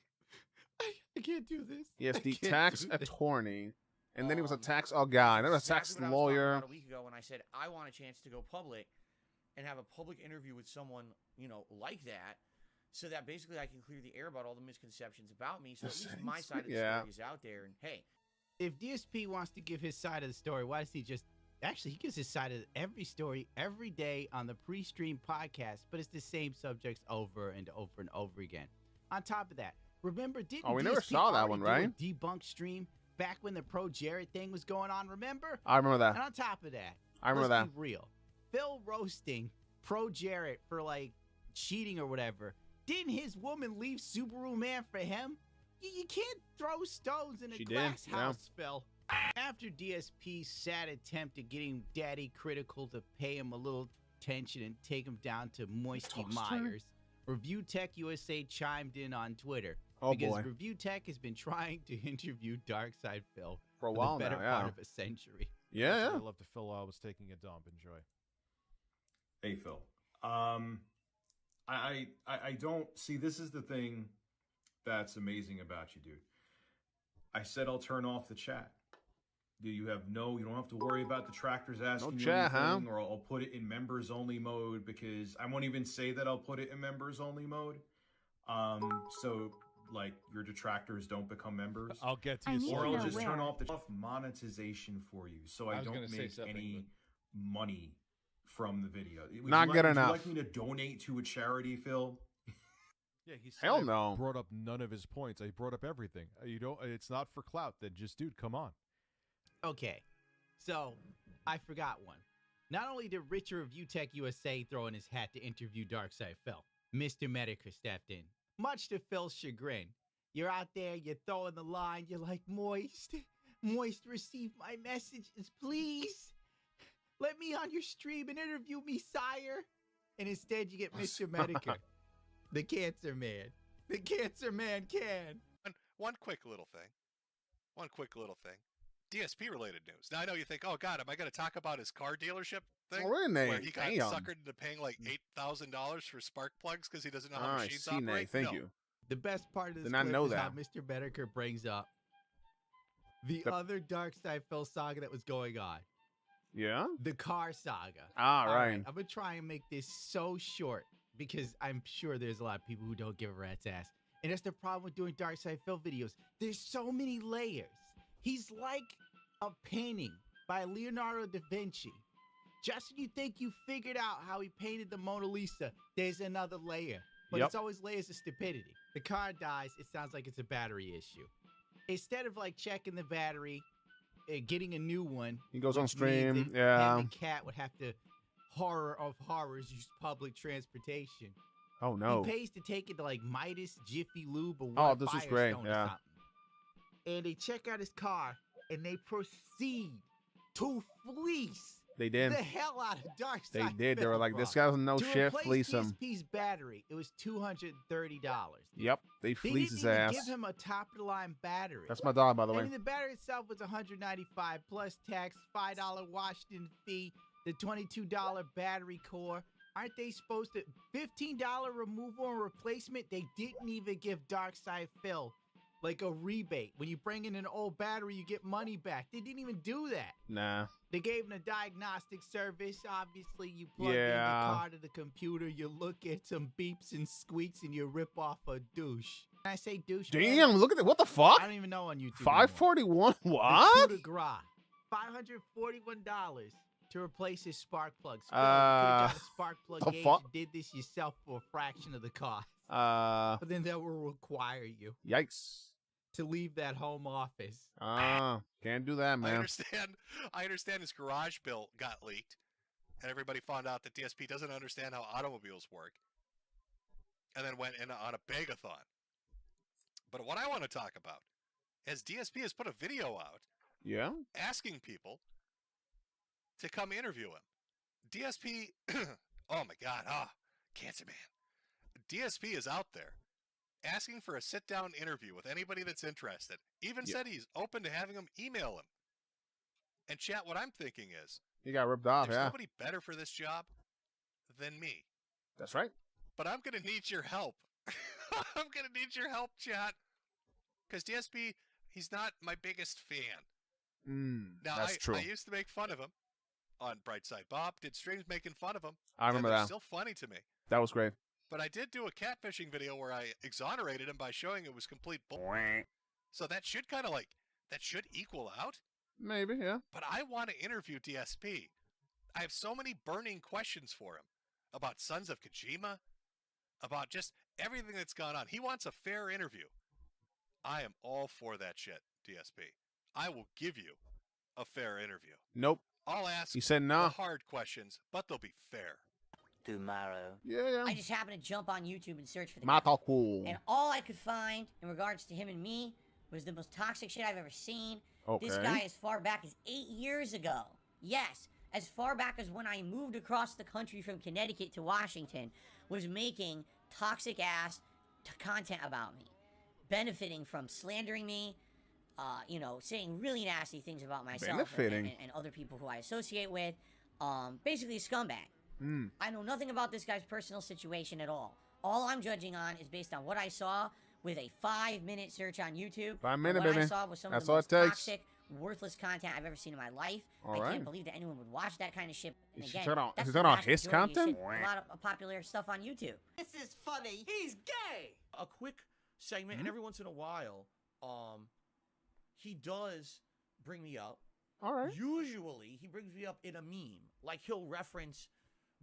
I can't do this. Yes, I the can't tax do this. attorney. And then he was a tax guy. Then a tax Exactly what I was talking lawyer. about a week ago when I said I want a chance to go public and have a public interview with someone, like that, so that basically I can clear the air about all the misconceptions about me, so at least my side of the Yeah. story is out there. And hey, If DSP wants to give his side of the story, why does he just... Actually, he gives his side of every story every day on the pre-stream podcast, but it's the same subjects over and over and over again. On top of that, remember, didn't Oh, we never DSP saw that already one, do right? a debunk stream back when the Pro Jared thing was going on, remember? I remember that. And on top of that, I remember let's that. be real. Phil roasting Pro Jared for, cheating or whatever. Didn't his woman leave Subaru Man for him? You can't throw stones in a She did, glass yeah. house, Phil. After DSP's sad attempt at getting Daddy Critical to pay him a little attention and take him down to Moisty Myers, Review Tech USA chimed in on Twitter. Oh, because boy. Review Tech has been trying to interview Darkside Phil For a while the better now, yeah. part of a century. Yeah. I love to Phil while I was taking a dump. Enjoy. Hey, Phil. I don't see, this is the thing that's amazing about you, dude. I said I'll turn off the chat. You don't have to worry about the tractors asking you chat, anything, huh? or I'll put it in members only mode, because I won't even say that I'll put it in members only mode. So your detractors don't become members. I'll get to you. Or I'll soon. just turn off the monetization for you, so I was don't gonna say make something, any money from the video. Not good Would enough. you like me to donate to a charity, Phil? Yeah, he said Hell I no. brought up none of his points. I brought up everything. You don't. It's not for clout. Then just, dude, come on. Okay, so I forgot one. Not only did Richard of UTech USA throw in his hat to interview DarksydePhil, Mr. Medica stepped in. Much to Phil's chagrin, you're out there, you're throwing the line, you're like, Moist, receive my messages, please. Let me on your stream and interview me, sire. And instead you get Mr. Medica, the cancer man. The cancer man can. One quick little thing. DSP related news. Now I know you think, oh God, am I going to talk about his car dealership thing? Oh, really? Where he got Damn. suckered into paying like $8,000 for spark plugs because he doesn't know how I machines see, Nate. operate? Thank No. you. The best part of this Did not clip know is how that. Mr. Medica brings up the other DarksydePhil saga that was going on. Yeah? The car saga. Ah, All right. I'm going to try and make this so short because I'm sure there's a lot of people who don't give a rat's ass. And that's the problem with doing DarksydePhil videos. There's so many layers. He's like a painting by Leonardo da Vinci. Just when you think you figured out how he painted the Mona Lisa, there's another layer. But it's always layers of stupidity. The car dies, it sounds like it's a battery issue. Instead of like checking the battery, getting a new one, He goes on which means stream. that Yeah. him and Cat would have to, horror of horrors, use public transportation. Oh, no. He pays to take it to like Midas, Jiffy Lube, or Oh, what, this is great. Firestone or Yeah. something. And they check out his car, and they proceed to fleece They did. the hell out of Darkseid. They did. They were like, this guy doesn't know to shit. replace Fleece him. DSP's battery, it was $230. Yep. They They fleece didn't his even ass. give him a top-of-the-line battery. That's my dog, by the I way. mean, the battery itself was $195 plus tax, $5 Washington fee, the $22 battery core. Aren't they supposed to $15 removal and replacement? They didn't even give DarksydePhil like a rebate. When you bring in an old battery, you get money back. They didn't even do that. Nah. They gave him a diagnostic service. Obviously, you plug in the Yeah. car to the computer, you look at some beeps and squeaks, and you rip off a douche. Can I say douche? man? Damn, look at that. What the fuck? I don't even know on YouTube. 541? The What? coup de grace. $541 to replace his spark plugs. You could have got a spark plug the gauge fuck? and did this yourself for a fraction of the cost. But then that will require you Yikes. to leave that home office. Can't do that, I man. understand his garage bill got leaked, and everybody found out that DSP doesn't understand how automobiles work, and then went in on a begathon. But what I want to talk about is DSP has put a video out Yeah? asking people to come interview him. DSP, oh my God, Cancer Man. DSP is out there asking for a sit-down interview with anybody that's interested. Even said he's open to having them email him. And chat, what I'm thinking is, He got ripped off, there's yeah. nobody better for this job than me. That's right. But I'm going to need your help. I'm going to need your help, chat. Because DSP, he's not my biggest fan. Now, That's true. I used to make fun of him on Brightside Bob, did streams making fun of him. I remember and they're that. Still funny to me. That was great. But I did do a catfishing video where I exonerated him by showing it was complete bull. So that should kind of that should equal out. Maybe, yeah. But I want to interview DSP. I have so many burning questions for him about Sons of Kojima, about just everything that's gone on. He wants a fair interview. I am all for that shit, DSP. I will give you a fair interview. Nope. I'll ask He said no. the hard questions, but they'll be fair. Tomorrow. Yeah. I just happened to jump on YouTube and search for the Mata guy. cool. And all I could find in regards to him and me was the most toxic shit I've ever seen. This Okay. guy as far back as 8 years ago. Yes, as far back as when I moved across the country from Connecticut to Washington, was making toxic ass content about me. Benefiting from slandering me, saying really nasty things about myself Benefiting. and other people who I associate with. Basically a scumbag. I know nothing about this guy's personal situation at all. All I'm judging on is based on what I saw with a 5-minute search on YouTube. 5 minutes, What I baby. saw was some That's of the all most it takes. toxic, worthless content I've ever seen in my life. All I right. can't believe that anyone would watch that kind of shit. And Is again, he talking about- that's is he the talking about vast his majority of content? shit, a lot of popular stuff on YouTube. This is funny. He's gay. A quick segment, and every once in a while, he does bring me up. All right. Usually, he brings me up in a meme. Like, he'll reference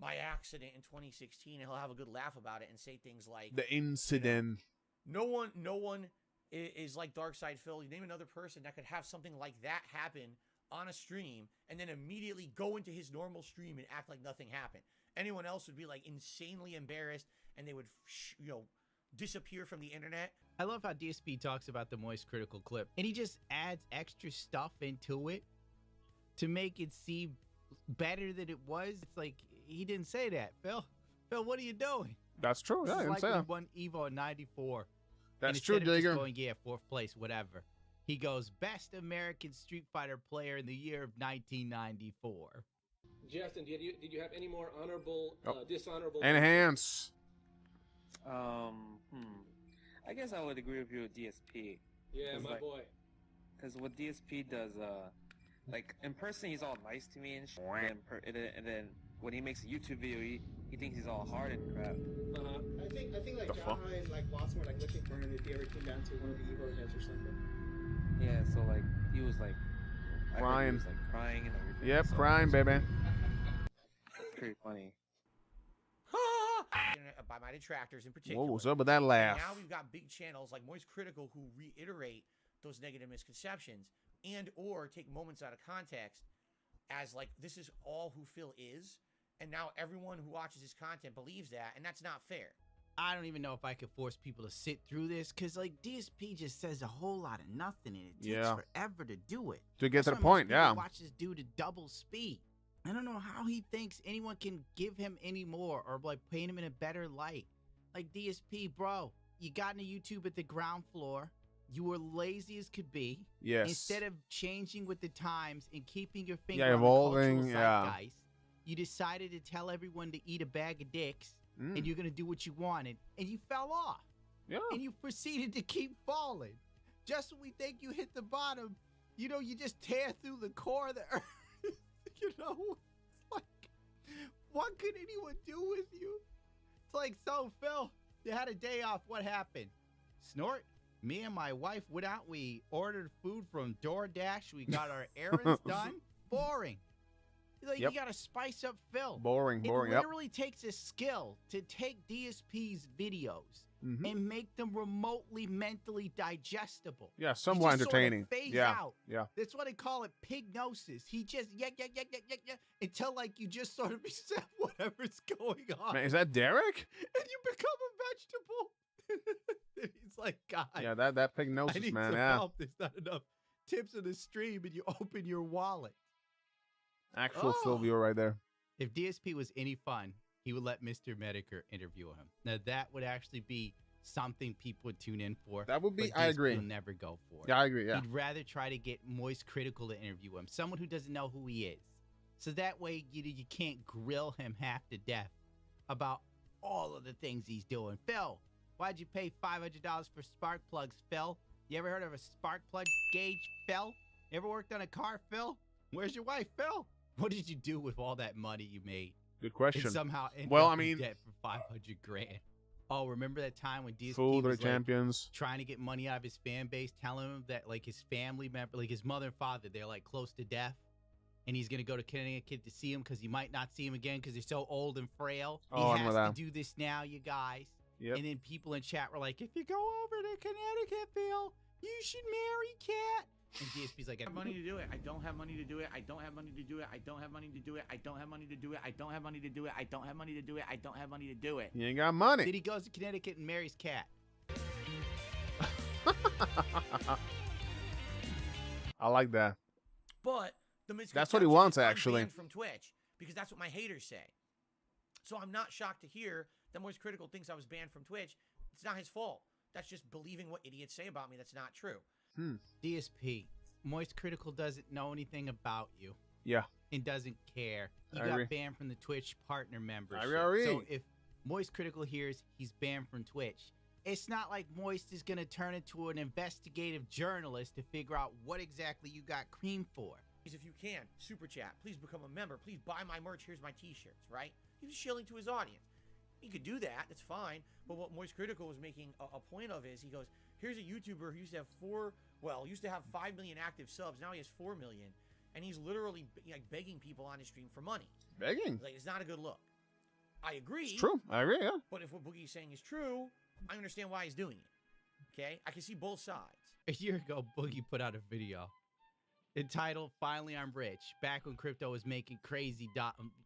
my accident in 2016, and he'll have a good laugh about it and say things like The incident. no one is like darksydephil. You name another person that could have something like that happen on a stream and then immediately go into his normal stream and act like nothing happened. Anyone else would be like insanely embarrassed and they would disappear from the internet. I love how DSP talks about the Moist Critical clip, and he just adds extra stuff into it to make it seem better than it was. It's like he didn't say that, Phil. Phil, what are you doing? That's true. This Yeah, I is didn't like say when he that. won Evo in '94. That's and true, instead of just Digger. going, yeah, 4th place, whatever. He goes, best American Street Fighter player in the year of 1994. Justin, did you have any more honorable, dishonorable? Enhance. I guess I would agree with you with DSP. Yeah, my boy. Because what DSP does, like in person he's all nice to me and shit, and then when he makes a YouTube video, he thinks he's all hard and crap. I think like Jaha and like Watson were like looking for him if he ever came down to one of the Evo events or something. Yeah, so like he was like I heard he Crying. was like crying and everything. Yep, so crying, baby. It's pretty funny. By my detractors in particular. Whoa, what's up with that And laugh? now we've got big channels like Moist Critical who reiterate those negative misconceptions and or take moments out of context as like this is all who Phil is, and now everyone who watches his content believes that, and that's not fair. I don't even know if I could force people to sit through this because like DSP just says a whole lot of nothing and it takes Yeah. forever to do it. To get to That's the why most point, people yeah. Watch this dude at double speed. I don't know how he thinks anyone can give him any more or like paint him in a better light. Like DSP, bro, you got into YouTube at the ground floor. You were lazy as could be. Yes. Instead of changing with the times and keeping your finger Yeah, on the evolving, cultural yeah. zeitgeist, you decided to tell everyone to eat a bag of dicks Mm. and you're going to do what you wanted, and you fell off. Yeah. And you proceeded to keep falling. Just when we think you hit the bottom, you know, you just tear through the core of the earth. You know? It's like, what could anyone do with you? It's like, so, Phil, you had a day off. What happened? Snort? Me and my wife went out. We ordered food from DoorDash. We got our errands done. Boring. Like, Yep. you got to spice up Phil. Boring, boring, It yep. literally takes a skill to take DSP's videos Mhm. and make them remotely mentally digestible. Yeah, You somewhat just sorta entertaining. phase Yeah, out. yeah. That's why they call it pignosis. He just yeah until like you just sort of accept whatever's going on. Man, is that Derek? And you become a vegetable. And he's like, God. Yeah, that I pignosis, need man. some Yeah. help. There's not enough tips in the stream, and you open your wallet. Actual Oh. Phil viewer right there. If DSP was any fun, he would let Mr. Medicare interview him. Now that would actually be something people would tune in for. That would be- but I DSP agree. will never go for it. Yeah, I agree, yeah. He'd rather try to get Moist Critical to interview him, someone who doesn't know who he is. So that way, you can't grill him half to death about all of the things he's doing. Phil, why'd you pay $500 for spark plugs, Phil? You ever heard of a spark plug gauge, Phil? You ever worked on a car, Phil? Where's your wife, Phil? What did you do with all that money you made? Good question. And somehow ended Well, up I in mean- debt for 500 grand. Oh, remember that time when DSP Fool, they're was like, champions. trying to get money out of his fan base, telling him that like his family member, like his mother and father, they're like close to death, and he's gonna go to Connecticut to see him because he might not see him again because they're so old and frail. Oh, I he remember has to that. do this now, you guys. Yep. And then people in chat were like, if you go over to Connecticut, Phil, you should marry Kat. And DSP's like, I have money to do it. I don't have money to do it. I don't have money to do it. I don't have money to do it. I don't have money to do it. I don't have money to do it. I don't have money to do it. I don't have money to do it. You ain't got money. Then he goes to Connecticut and marries Kat. I like that. But the That's what he misconception wants, is I'm actually. banned from Twitch because that's what my haters say. So I'm not shocked to hear that Moist Critical thinks I was banned from Twitch. It's not his fault. That's just believing what idiots say about me. That's not true. DSP, Moist Critical doesn't know anything about you. Yeah. And doesn't care. You I got agree. banned from the Twitch partner membership. agree. So if Moist Critical hears he's banned from Twitch, it's not like Moist is going to turn into an investigative journalist to figure out what exactly you got cream for. Please, if you can, super chat. Please become a member. Please buy my merch. Here's my t-shirts, right? He was shilling to his audience. He could do that. That's fine. But what Moist Critical was making a point of is he goes, here's a YouTuber who used to have 5 million active subs. Now he has 4 million. And he's literally like begging people on his stream for money. Begging? Like, it's not a good look. I agree. It's true. I agree, yeah. But if what Boogie's saying is true, I understand why he's doing it. Okay? I can see both sides. A year ago, Boogie put out a video entitled "Finally I'm Rich." Back when crypto was making crazy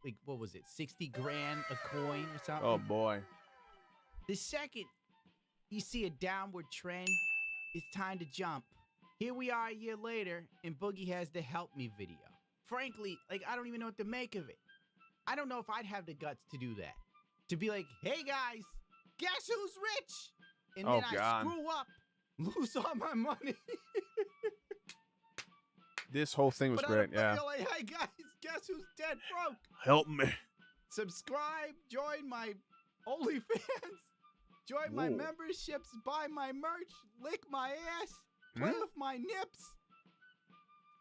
like what was it, 60 grand a coin or something? Oh boy. The second you see a downward trend, it's time to jump. Here we are a year later, and Boogie has the "Help Me" video. Frankly, like I don't even know what to make of it. I don't know if I'd have the guts to do that. To be like, hey guys, guess who's rich? And then I screw up, lose all my money. This whole thing was great, yeah. You're like, hey guys, guess who's dead broke? Help me. Subscribe, join my OnlyFans, join my memberships, buy my merch, lick my ass, play with my nips.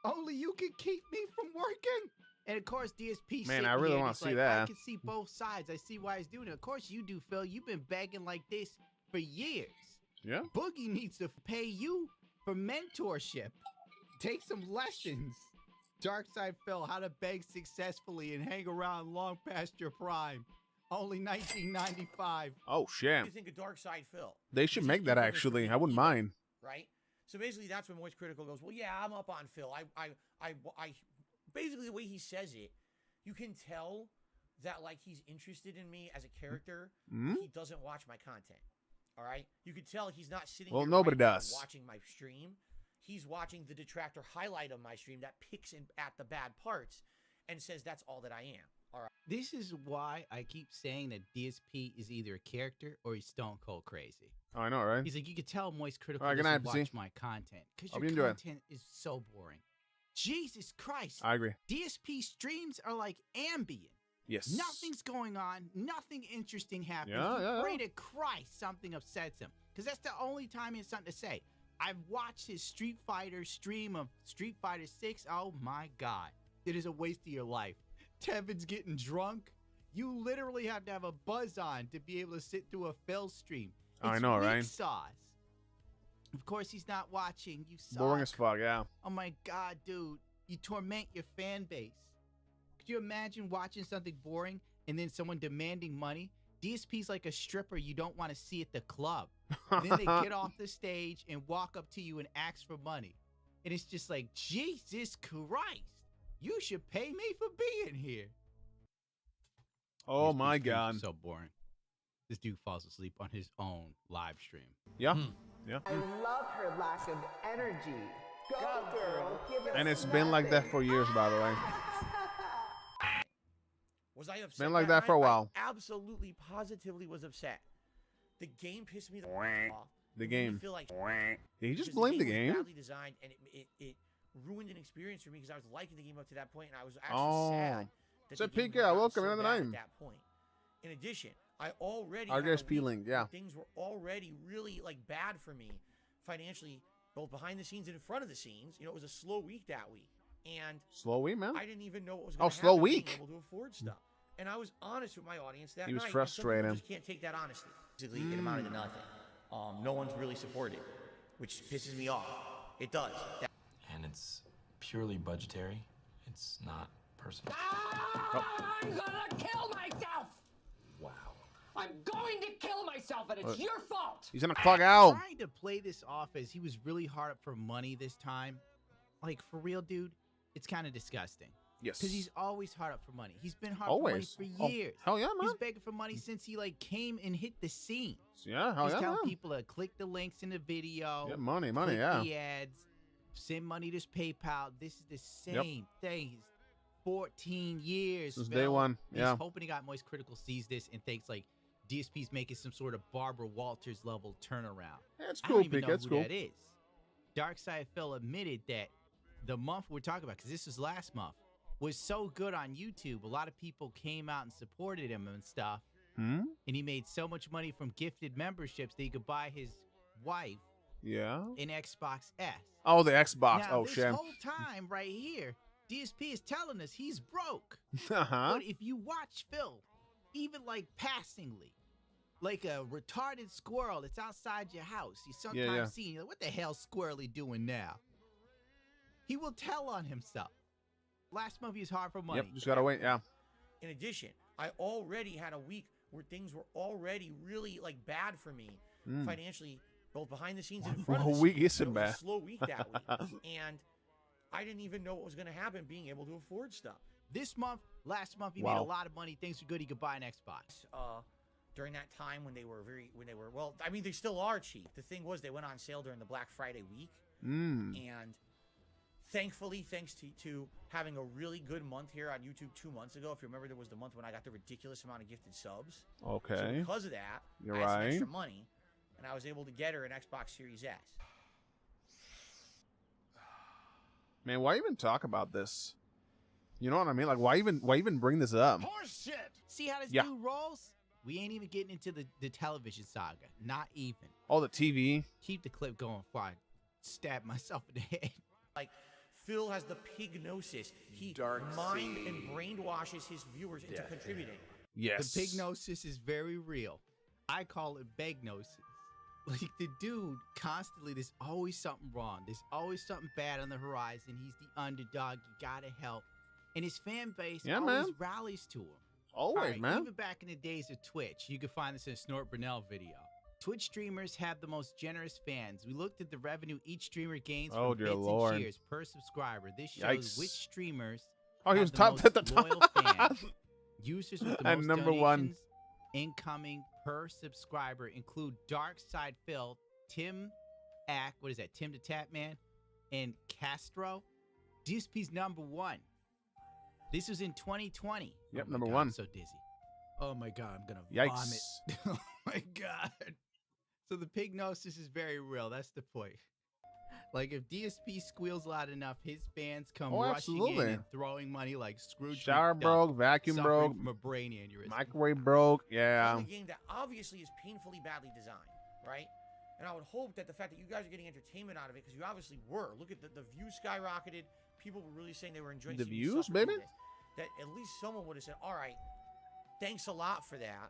Only you can keep me from working. And of course, DSP. Man, I really want to see that. I can see both sides. I see why he's doing it. Of course, you do, Phil. You've been begging like this for years. Yeah. Boogie needs to pay you for mentorship. Take some lessons. Darksydephil, how to beg successfully and hang around long past your prime. Only $19.95. Oh shit. What do you think of Darksydephil? They should make that actually. I wouldn't mind. Right? So basically, that's when Moist Critical goes, well, yeah, I'm up on Phil. I basically, the way he says it, you can tell that, like, he's interested in me as a character. He doesn't watch my content. All right? You can tell he's not sitting here nobody right now does. watching my stream. He's watching the detractor highlight of my stream that picks at the bad parts and says that's all that I am. All right. This is why I keep saying that DSP is either a character or he's stone cold crazy. Oh, I know, right? He's like, you could tell Moist Critical All right, doesn't watch my content because your content is so boring. Jesus Christ. I agree. DSP streams are like ambient. Yes. Nothing's going on. Nothing interesting happens. Yeah. Pray to Christ something upsets him because that's the only time he has something to say. I've watched his Street Fighter stream of Street Fighter 6. Oh, my God. It is a waste of your life. Tevin's getting drunk. You literally have to have a buzz on to be able to sit through a Phil stream. It's I know, weak right? Sauce. Of course, he's not watching. You suck. Boring as fuck, yeah. Oh my God, dude. You torment your fan base. Could you imagine watching something boring and then someone demanding money? DSP's like a stripper you don't want to see at the club. Then they get off the stage and walk up to you and ask for money. And it's just like, Jesus Christ. You should pay me for being here. Oh my God. So boring. This dude falls asleep on his own live stream. Yeah. Yeah. I love her lack of energy. Go, girl. Give it And it's been like that for years, by the way. Was I upset? It's been like that for a while. I absolutely, positively was upset. The game pissed me the off. The It made me game. feel like Did he just because blame the was game? badly designed, and it ruined an experience for me because I was liking the game up to that point, and I was actually sad. That So the game Pika, had gotten welcome, so another bad name. At that point. In addition, I already Our had a guys week peeling, yeah. where things were already really like bad for me financially, both behind the scenes and in front of the scenes. You know, it was a slow week that week, and Slow week, man. I didn't even know what was Oh, going to slow happen. Being week. able to afford stuff, and I was honest with my audience that He was night. and some people frustrated. just can't take that honesty. Basically, it amounted to nothing. No one's really supported, which pisses me off. It does. And it's purely budgetary. It's not personal. I'm gonna kill myself! Wow. I'm going to kill myself, and it's What? your fault! He's gonna clock out. Trying to play this off as he was really hard up for money this time. Like, for real, dude, it's kind of disgusting. Yes. Because he's always hard up for money. He's been hard Always. for money Oh, for years. hell yeah, man. He's begging for money since he, like, came and hit the scene. Yeah, hell He's yeah, telling man. people to click the links in the video. Yeah, money, click yeah. the ads. Send money to his PayPal. This is the same thing. He's 14 years. Since Phil. day one, yeah. He's hoping he got Moist Critical sees this and thinks, like, DSP's making some sort of Barbara Walters level turnaround. That's I cool, don't even Pika, know that's who cool. that is. Darksydephil admitted that the month we're talking about, because this was last month, was so good on YouTube. A lot of people came out and supported him and stuff. Hmm? And he made so much money from gifted memberships that he could buy his wife Yeah. an Xbox S. Oh, the Xbox. Now, Oh, this shit. whole time right here, DSP is telling us he's broke. Uh-huh. But if you watch Phil, even like passingly, like a retarded squirrel that's outside your house, you sometimes see, you're like, what the hell's Squirrely doing now? He will tell on himself. Last month he was hard for money. Yep, just gotta wait, yeah. In addition, I already had a week where things were already really like bad for me financially, both behind the scenes and in front of the week scenes. isn't It was bad. a slow week that week, and I didn't even know what was going to happen being able to afford stuff. This month, last month, you made a lot of money. Things are good. You could buy an Xbox. During that time when they were well, I mean, they still are cheap. The thing was, they went on sale during the Black Friday week, and thankfully, thanks to having a really good month here on YouTube 2 months ago. If you remember, there was the month when I got the ridiculous amount of gifted subs. Okay. So because of that, You're I had some right. extra money, and I was able to get her an Xbox Series S. Man, why even talk about this? You know what I mean? Like, why even bring this up? Horseshit! See how this dude rolls? We ain't even getting into the television saga. Not even. All the TV. Keep the clip going before I stab myself in the head. Like, Phil has the pignosis. He mind and brainwashes his viewers into contributing. Yes. The pignosis is very real. I call it begnosis. Like, the dude constantly, there's always something wrong. There's always something bad on the horizon. He's the underdog. You gotta help. And his fan base always rallies to him. Always, man. Even back in the days of Twitch, you can find this in a Snort Brunel video. Twitch streamers have the most generous fans. We looked at the revenue each streamer gains from dear bits Lord. and cheers per subscriber. This shows which streamers Oh, he have was the top most at the top. loyal fans. Users with the And most number donations one. incoming per subscriber include darksydephil, Tim Ack, what is that? Tim the Tap Man, and Castro. DSP's number one. This was in 2020. Yep, Oh my number God, one. I'm so dizzy. Oh my God, I'm gonna Yikes. vomit. Oh my God. So the pignosis is very real. That's the point. Like, if DSP squeals loud enough, his fans come rushing absolutely. in and throwing money like Scrooge. Shower McDuck, broke, vacuum suffering broke, from a brain aneurysm. microwave broke. Yeah. Playing a game that obviously is painfully badly designed, right? And I would hope that the fact that you guys are getting entertainment out of it, because you obviously were. Look at the views skyrocketed. People were really saying they were enjoying The seeing me views, suffer through baby? this. That at least someone would have said, all right, thanks a lot for that.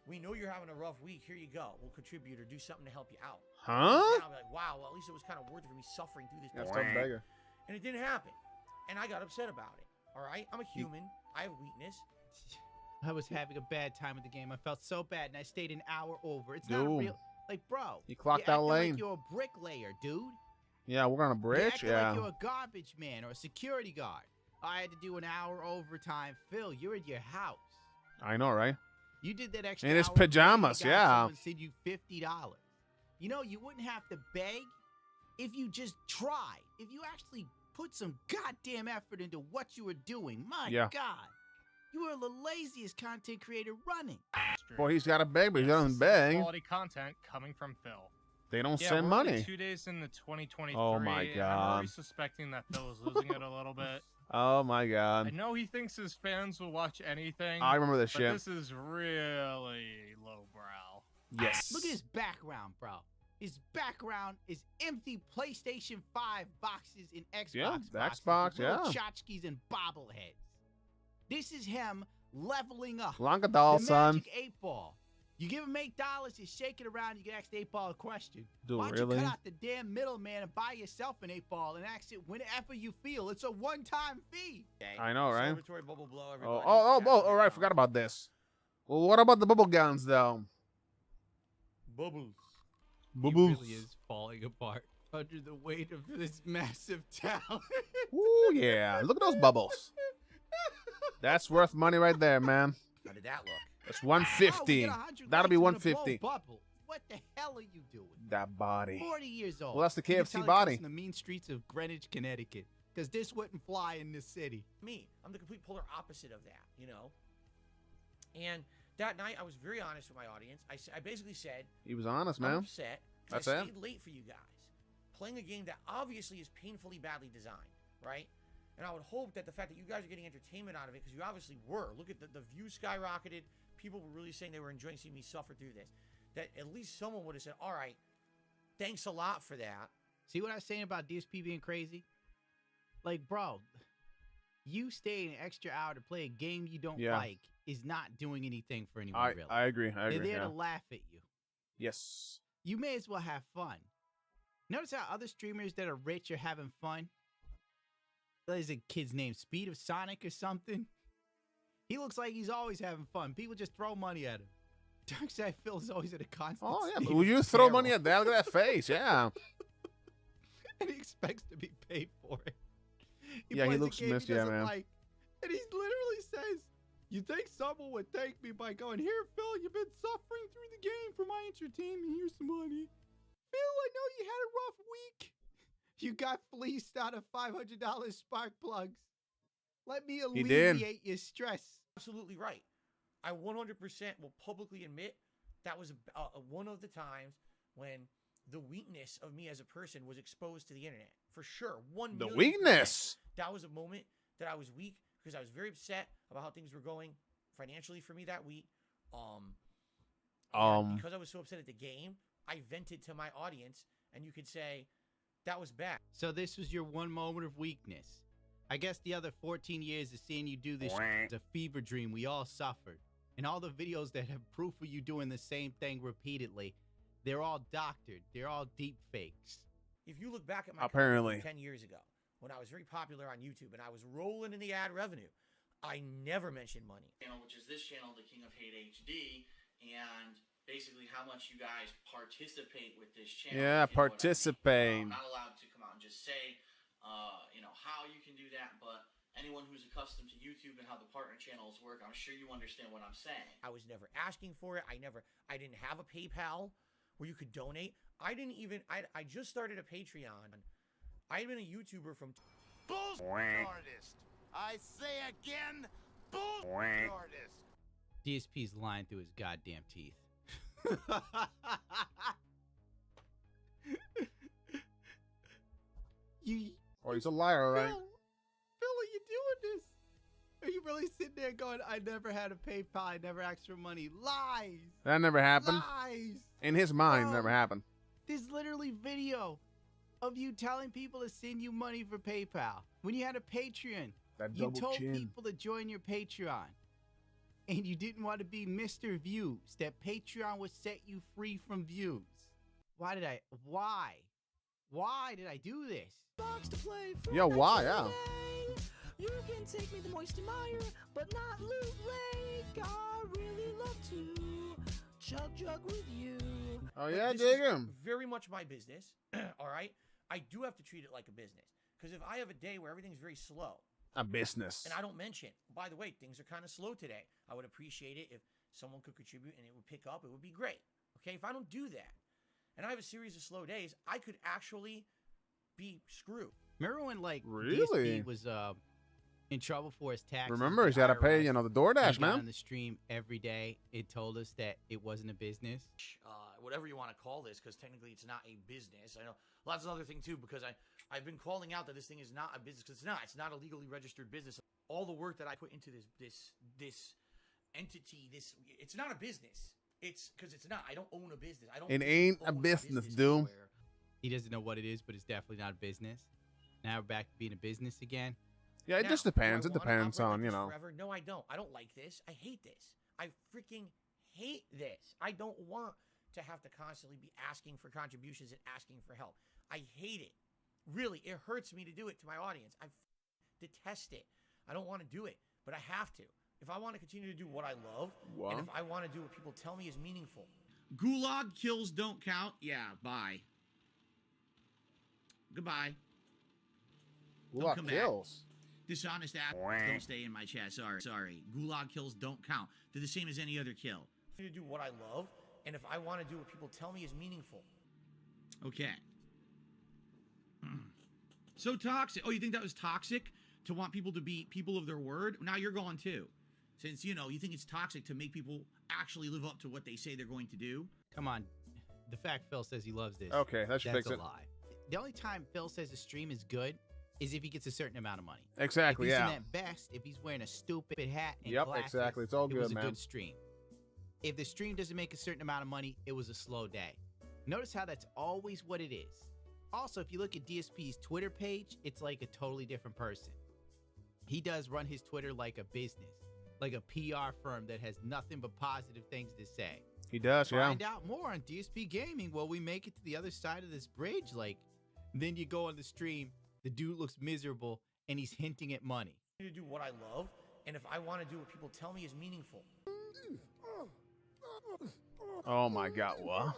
We know you're having a rough week. Here you go. We'll contribute or do something to help you out. Huh? And I'll be like, wow, well, at least it was kind of worth it for me suffering through this. That's bullshit. tough beggar. And it didn't happen. And I got upset about it. All right? I'm a human. I have weakness. I was having a bad time with the game. I felt so bad, and I stayed an hour over. It's not Dude. real. Like, bro, You clocked you're out acting lane. Like you're a bricklayer, dude. Yeah, we're on a You're bridge. acting Yeah. like you're a garbage man or a security guard. I had to do an hour overtime. Phil, you're in your house. I know, right? You did that extra In his hour because pajamas, you got yeah. Someone sent you $50. You know, you wouldn't have to beg if you just tried. If you actually put some goddamn effort into what you were doing. My Yeah. God. You were the laziest content creator running. Boy, he's got a beg, but he doesn't beg. Quality content coming from Phil. They don't Yeah, send we're only money. 2 days into 2023. Oh my and I'm God. already suspecting that Phil is losing it a little bit. Oh my I God. know he thinks his fans will watch anything. I remember this but shit. This is really lowbrow. Yes. Look at his background, bro. His background is empty PlayStation 5 boxes and Xbox Yeah, the boxes Xbox, with little yeah. tchotchkes and bobbleheads. This is him leveling up. Blanca doll, the son. Magic 8 Ball. You give him $8, you shake it around, you can ask the 8 Ball a question. Dude, Why don't really? you cut out the damn middleman and buy yourself an 8 Ball and ask it whenever you feel? It's a one-time fee. I know, right? Celebratory bubble blow, Oh, everybody. all right. Forgot about this. Well, what about the bubble guns, though? Bubbles. He Bubbles. really is falling apart under the weight of this massive talent. Ooh, yeah. Look at those bubbles. That's worth money right there, man. How did that look? That's 150. That'll be 150. What the hell are you doing? That body. 40 years old. Well, that's the You can KFC tell he body. comes from the mean streets of Greenwich, Connecticut. Because this wouldn't fly in this city. Me. I'm the complete polar opposite of that, you know? And that night, I was very honest with my audience. I basically said, He was honest, I'm man. upset. That's I it. stayed late for you guys. Playing a game that obviously is painfully badly designed, right? And I would hope that the fact that you guys are getting entertainment out of it, because you obviously were. Look at the views skyrocketed. People were really saying they were enjoying seeing me suffer through this. That at least someone would have said, all right, thanks a lot for that. See what I was saying about DSP being crazy? Like, bro, you staying an extra hour to play a game you don't Yeah. like is not doing anything for anyone, really. I agree. I They're agree. there Yeah. to laugh at you. Yes. You may as well have fun. Notice how other streamers that are rich are having fun? There's a kid's name, Speed of Sonic or something. He looks like he's always having fun. People just throw money at him. Darksydephil is always in a constant Oh, yeah. state But would you of throw peril. money at that? Look at that face. Yeah. And he expects to be paid for it. Yeah, he plays a looks game missed, he yeah, doesn't man. like, and he literally says, "You think someone would thank me by going, here, Phil, you've been suffering through the game for my entertainment. Here's some money. Phil, I know you had a rough week. You got fleeced out of $500 spark plugs. Let me He did. alleviate your stress." Absolutely right. I 100% will publicly admit that was one of the times when the weakness of me as a person was exposed to the internet. For sure. The weakness. That was a moment that I was weak because I was very upset about how things were going financially for me that week. And because I was so upset at the game, I vented to my audience, and you could say that was bad. So this was your one moment of weakness. I guess the other 14 years of seeing you do this is a fever dream we all suffered. And all the videos that have proof of you doing the same thing repeatedly, they're all doctored. They're all deep fakes. If you look back at my Apparently. content 10 years ago, when I was very popular on YouTube and I was rolling in the ad revenue, I never mentioned money. Which is this channel, The King of Hate HD, and basically how much you guys participate with this channel. Yeah, if you know what I mean. participate. I'm not allowed to come out and just say, how you can do that, but anyone who's accustomed to YouTube and how the partner channels work, I'm sure you understand what I'm saying. I was never asking for it. I didn't have a PayPal where you could donate. I just started a Patreon. I'd been a YouTuber from Bullshit artist. I say again, bullshit artist. DSP's lying through his goddamn teeth. Oh, he's a liar, right? Phil, are you doing this? Are you really sitting there going, I never had a PayPal, I never asked for money? Lies! That never happened. Lies! In his mind, never happened. There's literally video of you telling people to send you money for PayPal. When you had a Patreon, That you double told chin. people to join your Patreon. And you didn't want to be Mr. Views, that Patreon would set you free from views. Why did I do this? Yeah, why? Yeah. You can take me the Moisty Mire, but not Loot Lake. I really love to jug with you. Oh, yeah, This dig is him. very much my business. All right. I do have to treat it like a business because if I have a day where everything's very slow, A business. and I don't mention, by the way, things are kind of slow today. I would appreciate it if someone could contribute and it would pick up. It would be great. Okay, if I don't do that, and I have a series of slow days, I could actually be screwed. Remember when Really? DSP was in trouble for his taxes? Remember, he's with got to pay, IRS? the DoorDash, He got man. on the stream every day. It told us that it wasn't a business. Whatever you want to call this, because technically it's not a business. I know. Well, that's another thing too, because I've been calling out that this thing is not a business because it's not. It's not a legally registered business. All the work that I put into this entity, it's not a business. It's because it's not. I don't own a business. I don't. It ain't a business, dude. He doesn't know what it is, but it's definitely not a business. Now we're back to being a business again. Yeah, it Now, just do I depends. It wanna depends operate on, like this forever? No, I don't. I don't like this. I hate this. I freaking hate this. I don't want to have to constantly be asking for contributions and asking for help. I hate it. Really, it hurts me to do it to my audience. I detest it. I don't want to do it, but I have to. If I want to continue to do what I love, and if I want to do what people tell me is meaningful. Gulag kills don't count. Yeah, bye. Goodbye. Gulag come kills. Back. Dishonest ass don't stay in my chat. Sorry. Gulag kills don't count. They're the same as any other kill. I need to do what I love, and if I want to do what people tell me is meaningful. Okay. So toxic. Oh, you think that was toxic to want people to be people of their word? Now you're gone too. Since, you think it's toxic to make people actually live up to what they say they're going to do. Come on. The fact Phil says he loves this. Okay, that should that's fix a it. lie. The only time Phil says a stream is good is if he gets a certain amount of money. Exactly, if he's yeah. in that vest, if he's wearing a stupid hat and Yep, glasses, exactly. It's all it good, was a man. good stream. If the stream doesn't make a certain amount of money, it was a slow day. Notice how that's always what it is. Also, if you look at DSP's Twitter page, it's like a totally different person. He does run his Twitter like a business, like a PR firm that has nothing but positive things to say. He does, yeah. Find out more on DSP Gaming while we make it to the other side of this bridge. Then you go on the stream, the dude looks miserable, and he's hinting at money. To do what I love, And if I want to do what people tell me is meaningful. Oh my God, what?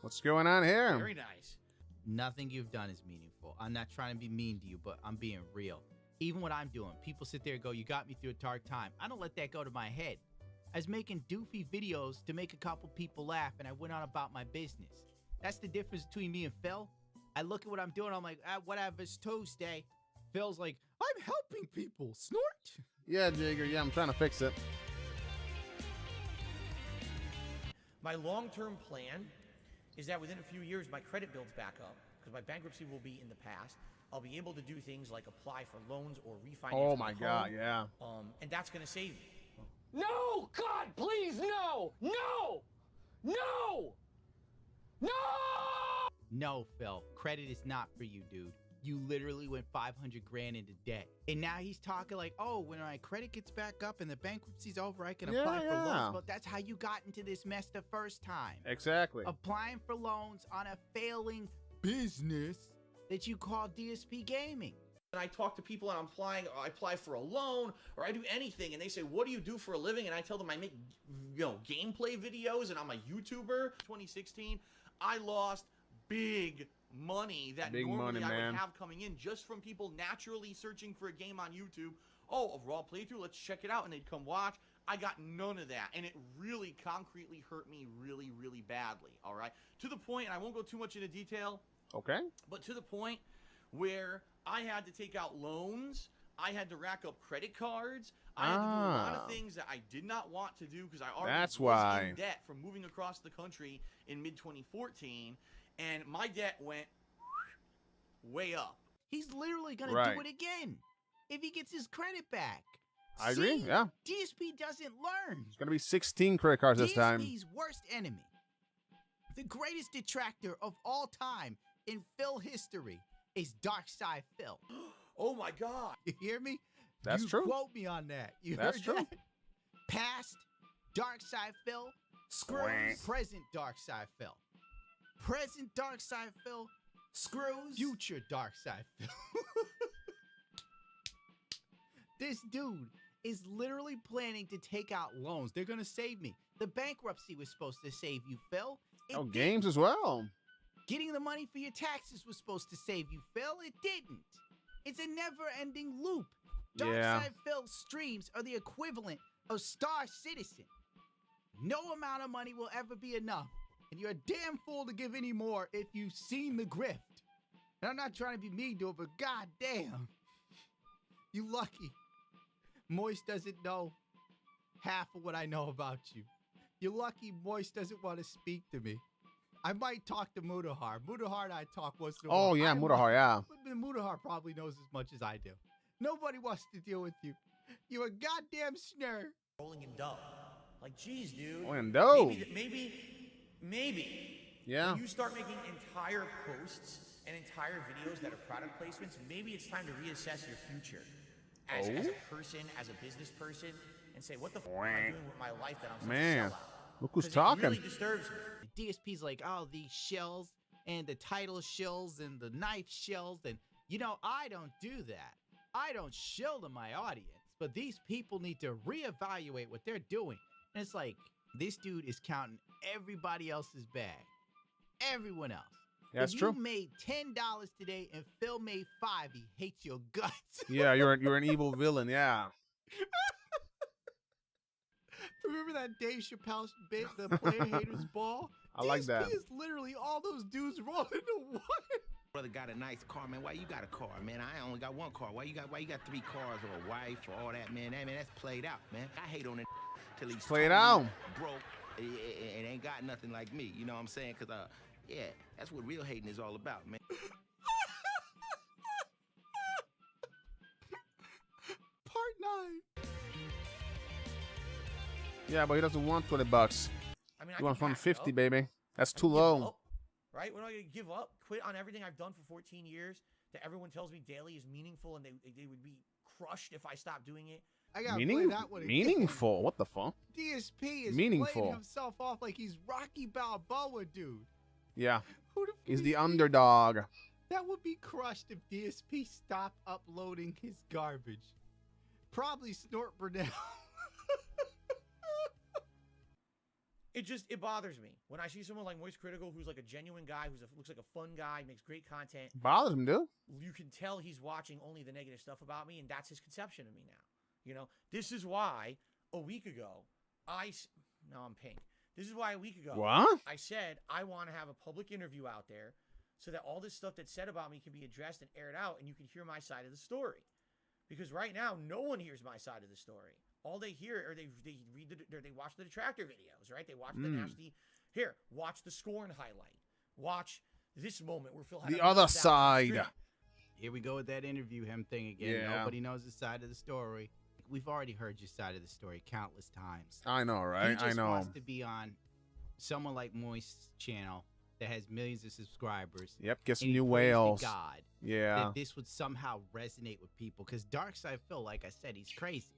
What's going on here? Very nice. Nothing you've done is meaningful. I'm not trying to be mean to you, but I'm being real. Even what I'm doing, people sit there and go, you got me through a dark time. I don't let that go to my head. I was making doofy videos to make a couple people laugh, and I went on about my business. That's the difference between me and Phil. I look at what I'm doing, I'm like, whatever, it's Tuesday. Phil's like, I'm helping people. Snort. Yeah, Jigger, yeah, I'm trying to fix it. My long-term plan is that within a few years, my credit builds back up, because my bankruptcy will be in the past. I'll be able to do things like apply for loans or refinance. Oh my home, God, yeah. And that's going to save me. No! God, please, no! No! No! No! No, Phil, credit is not for you, dude. You literally went 500 grand into debt. And now he's talking like, oh, when my credit gets back up and the bankruptcy's over, I can apply for loans. But that's how you got into this mess the first time. Exactly. Applying for loans on a failing business that you call DSP Gaming. And I talk to people and I'm applying, or I apply for a loan, or I do anything, and they say, what do you do for a living? And I tell them I make, gameplay videos, and I'm a YouTuber. 2016, I lost big money that normally I would have coming in just from people naturally searching for a game on YouTube. Oh, a raw playthrough, let's check it out, and they'd come watch. I got none of that, and it really concretely hurt me really, really badly, all right? To the point, and I won't go too much into detail, okay, but to the point where I had to take out loans, I had to rack up credit cards, I had to do a lot of things that I did not want to do because I already was in debt from moving across the country in mid-2014, and my debt went way up. He's literally going to do it again if he gets his credit back. I agree, yeah. DSP doesn't learn. It's going to be 16 credit cards this time. DSP's worst enemy, the greatest detractor of all time in Phil history, is Darksydephil. Oh my God. You hear me? That's true. Quote me on that. That's heard true. That? Past Darksydephil, screws present Darksydephil. Present Darksydephil, screws future Darksydephil. This dude is literally planning to take out loans. They're going to save me. The bankruptcy was supposed to save you, Phil. Games as well. Getting the money for your taxes was supposed to save you, Phil. It didn't. It's a never-ending loop. Darksydephil streams are the equivalent of Star Citizen. No amount of money will ever be enough, and you're a damn fool to give any more if you've seen the grift. And I'm not trying to be mean to it, but goddamn, you lucky. Moist doesn't know half of what I know about you. You're lucky Moist doesn't want to speak to me. I might talk to Mudahar. Mudahar and I talk once in a while. Oh, yeah, Mudahar, yeah. But Mudahar probably knows as much as I do. Nobody wants to deal with you. You're a goddamn snare. Rolling in dough. Like, geez, dude. Rolling dough. Maybe. Yeah. When you start making entire posts and entire videos that are product placements, maybe it's time to reassess your future as a person, as a business person, and say, what the f am I doing with my life that I'm such a sellout? Look who's talking. It really disturbs me. The DSP's like, oh, these shells and the title shills and the knife shills. And, I don't do that. I don't shill to my audience. But these people need to reevaluate what they're doing. And it's like, this dude is counting everybody else's bag. Everyone else. That's if true. You made $10 today and Phil made $5. He hates your guts. Yeah, you're an evil villain, yeah. Remember that Dave Chappelle bit, the player haters ball? I like that. DSP is literally all those dudes rolling into one. Brother got a nice car, man. Why you got a car, man? I only got one car. Why you got 3 cars or a wife or all that, man? That's played out, man. I hate on it till he's played out. Broke. It ain't got nothing like me. You know what I'm saying? Cause yeah, that's what real hating is all about, man. Part 9. Yeah, but he doesn't want $20. I mean, He wants 150, up. baby. That's too give low. up, right? When am I going to give up? Quit on everything I've done for 14 years that everyone tells me daily is meaningful, and they would be crushed if I stopped doing it. I gotta play that one again. Meaningful? What the fuck? DSP is Meaningful. playing himself off like he's Rocky Balboa, dude. Yeah. Who the He's the underdog. That would be crushed if DSP stopped uploading his garbage. Probably snort Brunel. It bothers me when I see someone like Moist Critical, who's like a genuine guy, looks like a fun guy, makes great content. Bothers him, dude. You can tell he's watching only the negative stuff about me, and that's his conception of me now. You know, this is why a week ago now I'm pink. This is why a week ago I said I want to have a public interview out there so that all this stuff that's said about me can be addressed and aired out, and you can hear my side of the story. Because right now, no one hears my side of the story. All they hear, or they watch the detractor videos, right? They watch the nasty. Here, watch the Scorn highlight. Watch this moment where Phil had the other side. Here we go with that interview him thing again. Yeah. Nobody knows the side of the story. We've already heard your side of the story countless times. I know, right? He just I know. wants to be on someone like Moist's channel that has millions of subscribers. Yep, get some and he new prays to whales. God Yeah. that this would somehow resonate with people. Because Darksydephil, like I said, he's crazy.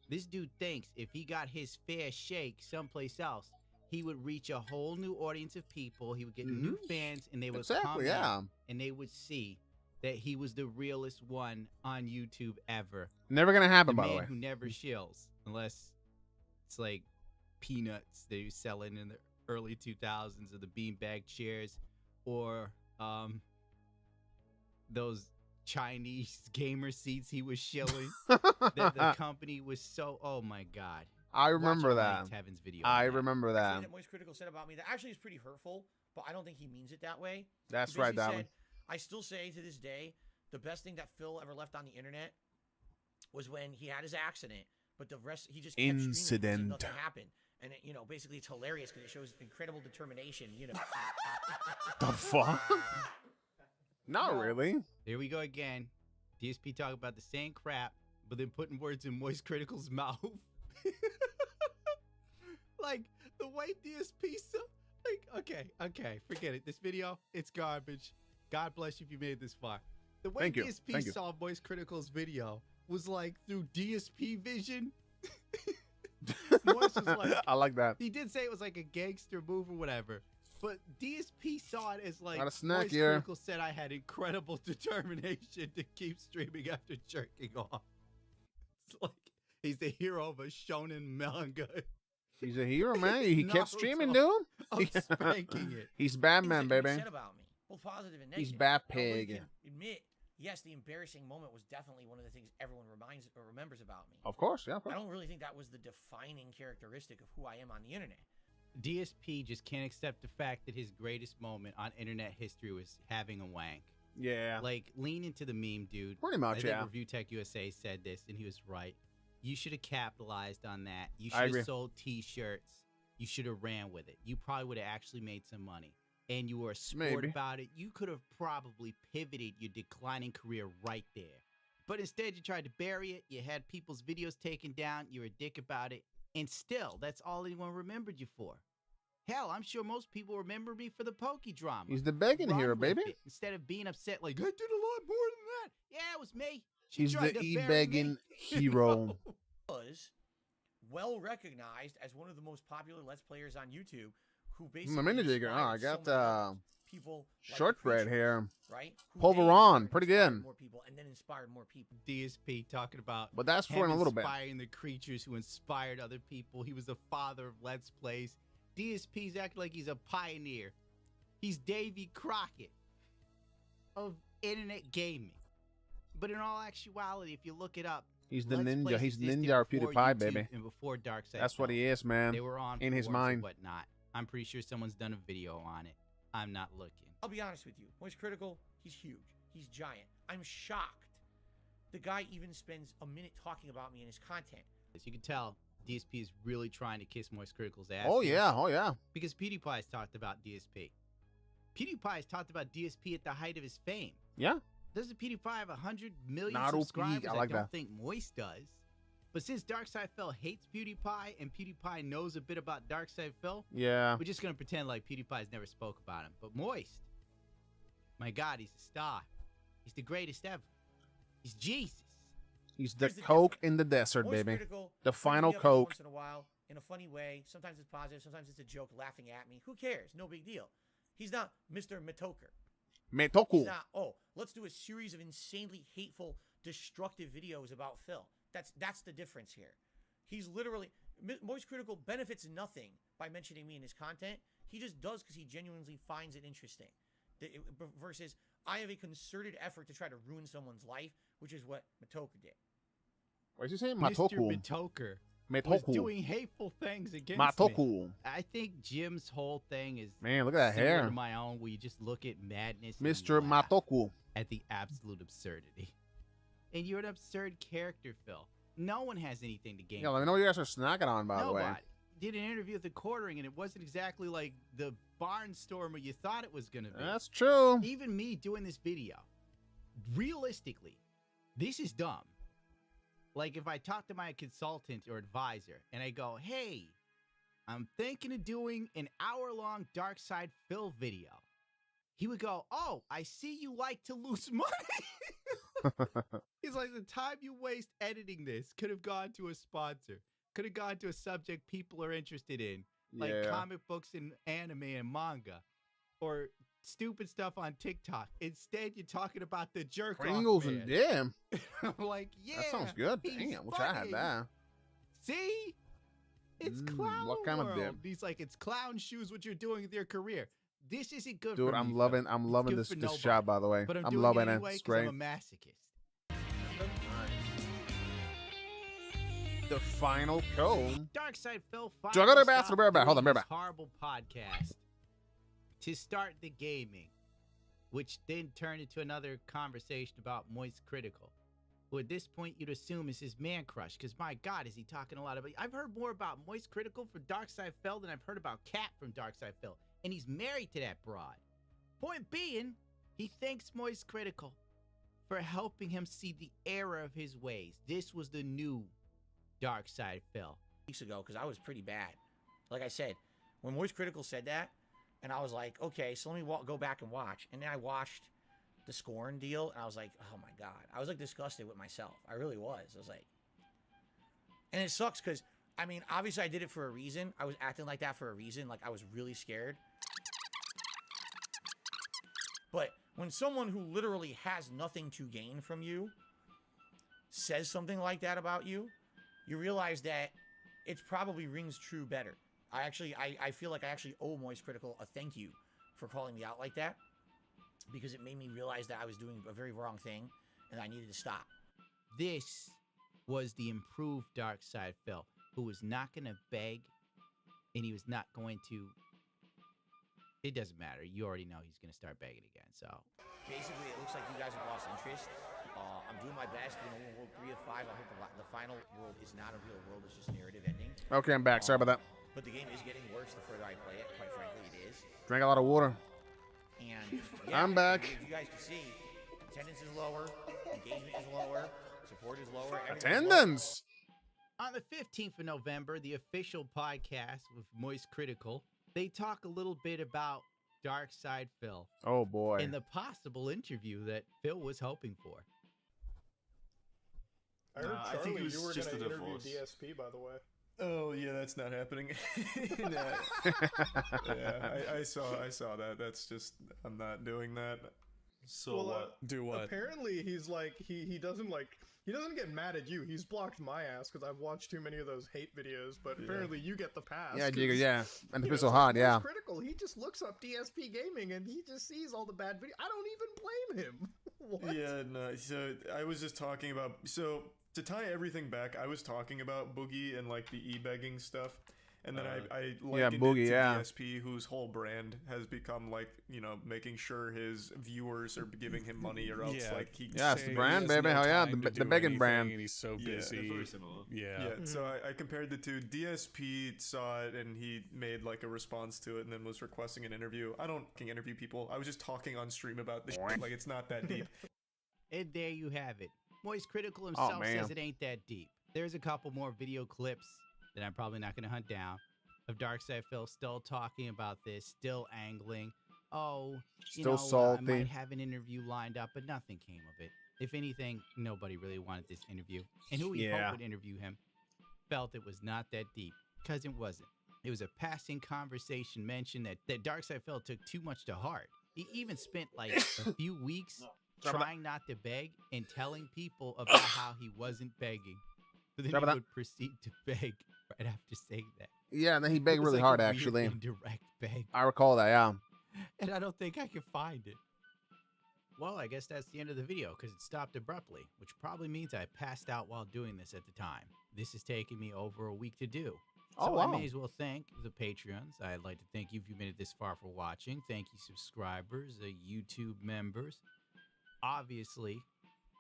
This dude thinks if he got his fair shake someplace else, he would reach a whole new audience of people. He would get new fans, and they would come out, and they would see that he was the realest one on YouTube ever. Never gonna happen, by the man way. who never shills, unless it's like peanuts that he was selling in the early 2000s, or the beanbag chairs, or those Chinese gamer seats he was shilling. That the company was so, oh my God. I remember that. Heaven's video I remember that. That Moist Critical said about me that actually is pretty hurtful, but I don't think he means it that way. That's He right, basically Darwin. said, I still say to this day, the best thing that Phil ever left on the internet was when he had his accident, but the rest, he just kept streaming as if nothing happened. And, you know, basically it's hilarious because it shows incredible determination, you know. The fuck? Not really. Here we go again. DSP talking about the same crap, but then putting words in Moist Critical's mouth. Like, the way DSP okay, forget it. This video, it's garbage. God bless you if you made it this far. The way DSP saw Moist Critical's video was like through DSP vision. Moist was like, I like that. He did say it was like a gangster move or whatever. But DSP saw it as like, Got a snack Moist here. Critical said I had incredible determination to keep streaming after jerking off. It's like he's the hero of a shonen manga. He's a hero, man. He kept streaming, dude. I'm spanking it. He's Batman, Things that baby. he said about me, both positive and negative. He's Bat Now, one Pig. can admit, yes, the embarrassing moment was definitely one of the things everyone remembers about me. Of course, yeah. Of course. I don't really think that was the defining characteristic of who I am on the internet. DSP just can't accept the fact that his greatest moment on internet history was having a wank. Yeah. Like, lean into the meme, dude. Pretty much, I think yeah. Review Tech USA said this, and he was right. You should have capitalized on that. You I should agree. have sold T-shirts. You should have ran with it. You probably would have actually made some money. And you were a sport Maybe. about it. You could have probably pivoted your declining career right there. But instead, you tried to bury it. You had people's videos taken down. You were a dick about it. And still, that's all anyone remembered you for. Hell, I'm sure most people remember me for the Pokey drama. He's the begging Run hero, with baby. it, instead of being upset like, I did a lot more than that. Yeah, it was me. She He's tried the to bury e-begging me. hero. Was well recognized as one of the most popular Let's Players on YouTube, who basically I'm a mini digger. Oh, I inspired got so many others. People like shortbread the here. right? Who Pulveron, they pretty inspired good. More people, and then inspired more people. DSP talking about, But that's for in him a little bit. inspiring the creatures who inspired other people. He was the father of Let's Plays. DSP's acting like he's a pioneer. He's Davy Crockett of internet gaming. But in all actuality, if you look it up, He's the Let's ninja. Plays He's existed Ninja before PewDiePie, YouTube baby. and before Darkseid. That's what he is, man. They were on in his forums mind. and whatnot. I'm pretty sure someone's done a video on it. I'm not looking. I'll be honest with you. Moist Critical, he's huge. He's giant. I'm shocked. The guy even spends a minute talking about me in his content. As you can tell, DSP is really trying to kiss Moist Critical's ass. Oh, here. yeah. Oh, yeah. Because PewDiePie's talked about DSP. PewDiePie's talked about DSP at the height of his fame. Yeah. Doesn't PewDiePie have 100 million Not OP. subscribers? I like don't that. think Moist does. But since DarksydePhil hates PewDiePie and PewDiePie knows a bit about DarksydePhil, Yeah. we're just going to pretend like PewDiePie's never spoke about him. But Moist, my God, he's a star. He's the greatest ever. He's Jesus. He's the Here's the Coke in the desert, Moist baby. Critical, The brings me final up every Coke. Once in a while, in a funny way. Sometimes it's positive. Sometimes it's a joke laughing at me. Who cares? No big deal. He's not Mr. Metoker. Metoku. He's not, oh, let's do a series of insanely hateful, destructive videos about Phil. That's the difference here. He's literally Moist Critical benefits nothing by mentioning me in his content. He just does because he genuinely finds it interesting. Versus I have a concerted effort to try to ruin someone's life, which is what Matoka did. What did you say? Mr. Matoku. Matoker Matoku. was doing hateful things against Matoku. me. I think Jim's whole thing is Man, look at that similar hair. to my own, where you just look at madness, and Mr. you laugh Matoku. at the absolute absurdity. And you're an absurd character, Phil. No one has anything to gain. Yeah, let me know what you guys are snacking on, by the way. Nobody. Did an interview at the Quartering, and it wasn't exactly like the barnstormer you thought it was going to be. That's true. Even me doing this video, realistically, this is dumb. Like if I talk to my consultant or advisor and I go, hey, I'm thinking of doing an hour-long Darksydephil video. He would go, oh, I see you like to lose money. He's like, the time you waste editing this could have gone to a sponsor. Could have gone to a subject people are interested in. Like Yeah. comic books and anime and manga. Or stupid stuff on TikTok. Instead, you're talking about the jerk Pringles and damn. I'm like, yeah. That sounds good. he's Dang, I wish I had funny. that. See? It's clown what kind of world. dip? He's like, it's clown shoes what you're doing with your career. This isn't good Dude, for me. I'm Phil. loving It's loving good this for this nobody. job, by the way. But I'm I'm doing loving it anyway It's 'cause great. I'm a masochist. The final code. Darksydephil Do I go to the bathroom? Be right back. Hold on, be right back. Horrible podcast to start the gaming, which then turned into another conversation about Moist Critical, who at this point you'd assume is his man crush, because my God, is he talking a lot about... I've heard more about Moist Critical from Darksydephil than I've heard about Cat from Darksydephil, and he's married to that broad. Point being, he thanks Moist Critical for helping him see the error of his ways. This was the new Darksydephil. Weeks ago, because I was pretty bad. Like I said, when Moist Critical said that, and I was like, okay, so let me go back and watch. And then I watched the Scorn deal, and I was like, oh my God. I was like disgusted with myself. I really was. I was like, and it sucks because, I mean, obviously I did it for a reason. I was acting like that for a reason. Like I was really scared. But when someone who literally has nothing to gain from you says something like that about you, you realize that it probably rings true better. I feel like I actually owe Moist Critical a thank you for calling me out like that, because it made me realize that I was doing a very wrong thing and I needed to stop. This was the improved Darksydephil, who was not going to beg, and he was not going to... It doesn't matter. You already know he's going to start begging again, so... Basically, it looks like you guys have lost interest. I'm doing my best. You know, World 3 of 5. I hope the final world is not a real world. It's just narrative ending. Okay, I'm back. Sorry about that. But the game is getting worse the further I play it. Quite frankly, it is. Drank a lot of water. And yeah, I'm back. As you guys can see, attendance is lower, engagement is lower, support is lower. Attendance. On the 15th of November, the official podcast with Moist Critical, they talk a little bit about Darksydephil. Oh boy. And the possible interview that Phil was hoping for. I heard I Charlie, think it was you were just going to the interview divorce. DSP, by the way. Oh yeah, that's not happening. I saw that. That's just I'm not doing that. So Well, what? Do what? Apparently, he's like he doesn't get mad at you. He's blocked my ass because I've watched too many of those hate videos. But apparently, you get the pass. Yeah, 'cause, Jigga, yeah. And you it's know, so hot, it's yeah. critical. He just looks up DSP gaming and he just sees all the bad videos. I don't even blame him. What? Yeah, no. So I was just talking about. So to tie everything back, I was talking about Boogie and like the e-begging stuff. And then I likened Boogie, it to yeah. DSP, whose whole brand has become like, you know, making sure his viewers are giving him money, or else like he. Yeah, it's the brand, baby. Hell yeah, the begging brand. And he's so busy. Yeah. So I compared the two. DSP saw it and he made like a response to it, and then was requesting an interview. I don't interview people. I was just talking on stream about this. Like it's not that deep. And there you have it. Moist Critical himself man. says it ain't that deep. There's a couple more video clips that I'm probably not going to hunt down of Darksydephil still talking about this, still angling. Oh, you Still know, salty. I might have an interview lined up, but nothing came of it. If anything, nobody really wanted this interview. And who he Yeah. hoped would interview him felt it was not that deep, because it wasn't. It was a passing conversation mention that Darksydephil took too much to heart. He even spent like a few weeks trying not to beg and telling people about how he wasn't begging. But then Sorry he about would proceed to beg right after saying that. Yeah, and then he It begged was really like hard, a weird actually. indirect beg. I recall that, yeah. And I don't think I can find it. Well, I guess that's the end of the video because it stopped abruptly, which probably means I passed out while doing this at the time. This is taking me over a week to do. Oh, So wow. I may as well thank the Patreons. I'd like to thank you if you made it this far for watching. Thank you, subscribers, YouTube members. Obviously,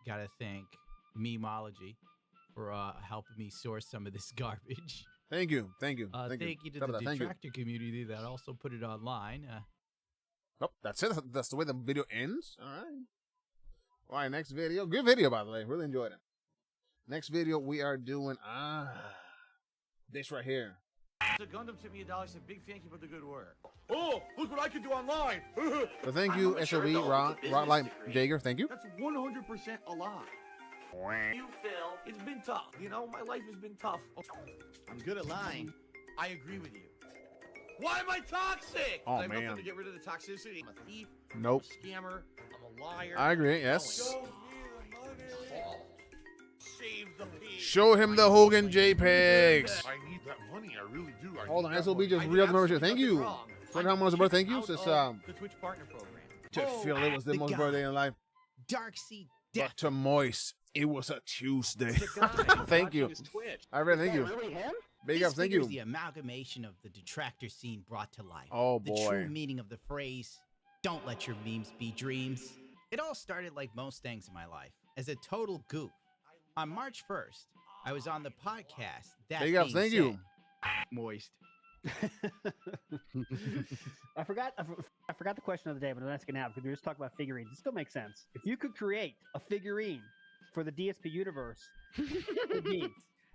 gotta thank Memeology for helping me source some of this garbage. Thank you. Thank you. Thank you to Sorry the about that. Thank you. detractor community that also put it online. Oh, that's it. That's the way the video ends. All right. All right, next video. Good video, by the way. Really enjoyed it. Next video, we are doing this right here. So Gundam tipped me $1. Said big thank you for the good work. Oh, look what I can do online. So thank you, SOB, Rock Light Jager. Thank you. That's 100% a lie. You, Phil. It's been tough. You know, my life has been tough. I'm good at lying. I agree with you. Why am I toxic? Oh, I have nothing man. to get rid of the toxicity. I'm a thief. Nope. I'm a scammer. I'm a liar. I agree, yes. Save the pig. Show him the Hogan JPEGs. I need that money. I really do. I Hold need on, that SOB money. just real the membership. Thank you. For how much birthday? Thank you. Since The Twitch partner program. to Phil, it was the most birthday in life. Darkseid But to Moist, it was a Tuesday. Thank you. I really thank you. Really him? Big This ups, thank figure you. is the amalgamation of the detractor scene brought to life. Oh, The boy. true meaning of the phrase, don't let your memes be dreams. It all started like most things in my life, as a total goof. On March 1st, I was on the podcast. That Big ups, being thank said, you. Moist. I forgot the question of the day, but I'm asking now because we were just talking about figurines. It still makes sense. If you could create a figurine for the DSP universe, it'd be,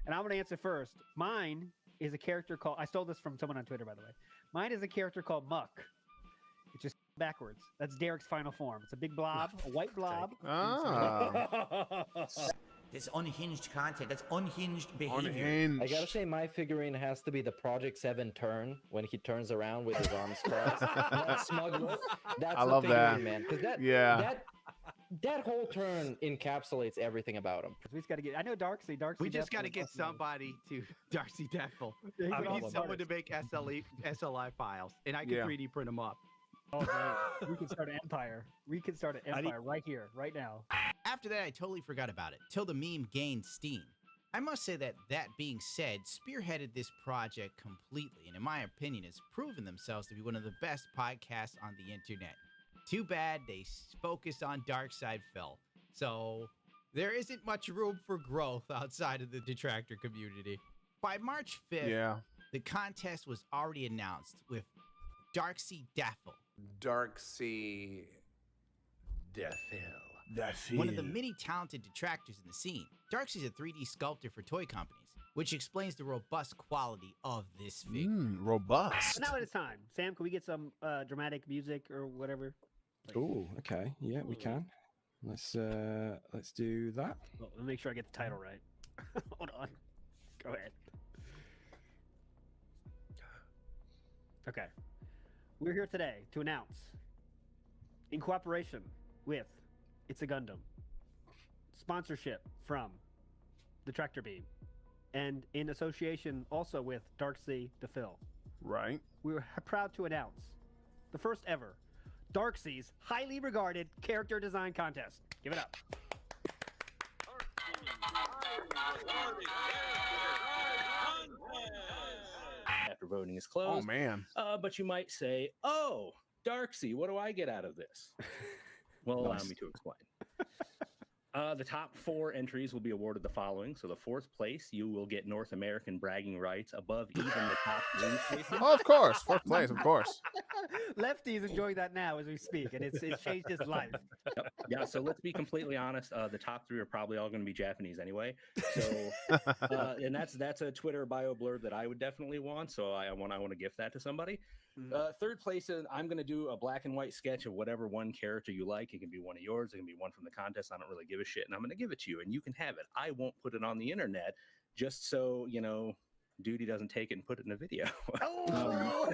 and I'm going to answer first. Mine is a character called, I stole this from someone on Twitter, by the way. Mine is a character called Muck. It's just backwards. That's Derek's final form. It's a big blob, a white blob. This unhinged content. That's unhinged behavior. I gotta say, my figurine has to be the Project 7 turn when he turns around with his arms crossed. That smug look. That's I the love that. figurine, man. Because that whole turn encapsulates everything about him. We just got to get. I know Darkseid. We just got to get somebody to Darksydephil. We need someone to make SLI files, and I can 3D print them up. Oh, man. We can start an empire. We can start an empire right here, right now. After that, I totally forgot about it, till the meme gained steam. I must say that being said, spearheaded this project completely, and in my opinion, has proven themselves to be one of the best podcasts on the internet. Too bad they focused on Darksydephil, so there isn't much room for growth outside of the detractor community. By March 5th, the contest was already announced with darksydephil. Darksydephil. One of the many talented detractors in the scene. Darksy's a 3D sculptor for toy companies, which explains the robust quality of this figure. Robust. But now it's time. Sam, can we get some dramatic music or whatever? Oh, okay. Yeah, we can. Let's do that. Oh, let me make sure I get the title right. Hold on. Go ahead. Okay. We're here today to announce, in cooperation with It's a Gundam, sponsorship from the Tractor Beam, and in association also with darksydephil. Right. We're proud to announce the first ever Darksy's highly regarded character design contest. Give it up. After voting is closed. Oh, man. But you might say, "Oh, Darksy, what do I get out of this?" Well, allow me to explain. The top 4 entries will be awarded the following. So the 4th place, you will get North American bragging rights above even the top 3 places. Oh, of course. 4th place, of course. Lefty's enjoying that now as we speak, and it's changed his life. Yep. Yeah, so let's be completely honest. The top 3 are probably all going to be Japanese anyway. So, and that's a Twitter bio blurb that I would definitely want. So I want to gift that to somebody. 3rd place is I'm going to do a black and white sketch of whatever one character you like. It can be one of yours. It can be one from the contest. I don't really give a shit, and I'm going to give it to you, and you can have it. I won't put it on the internet just so Duty doesn't take it and put it in a video. Oh!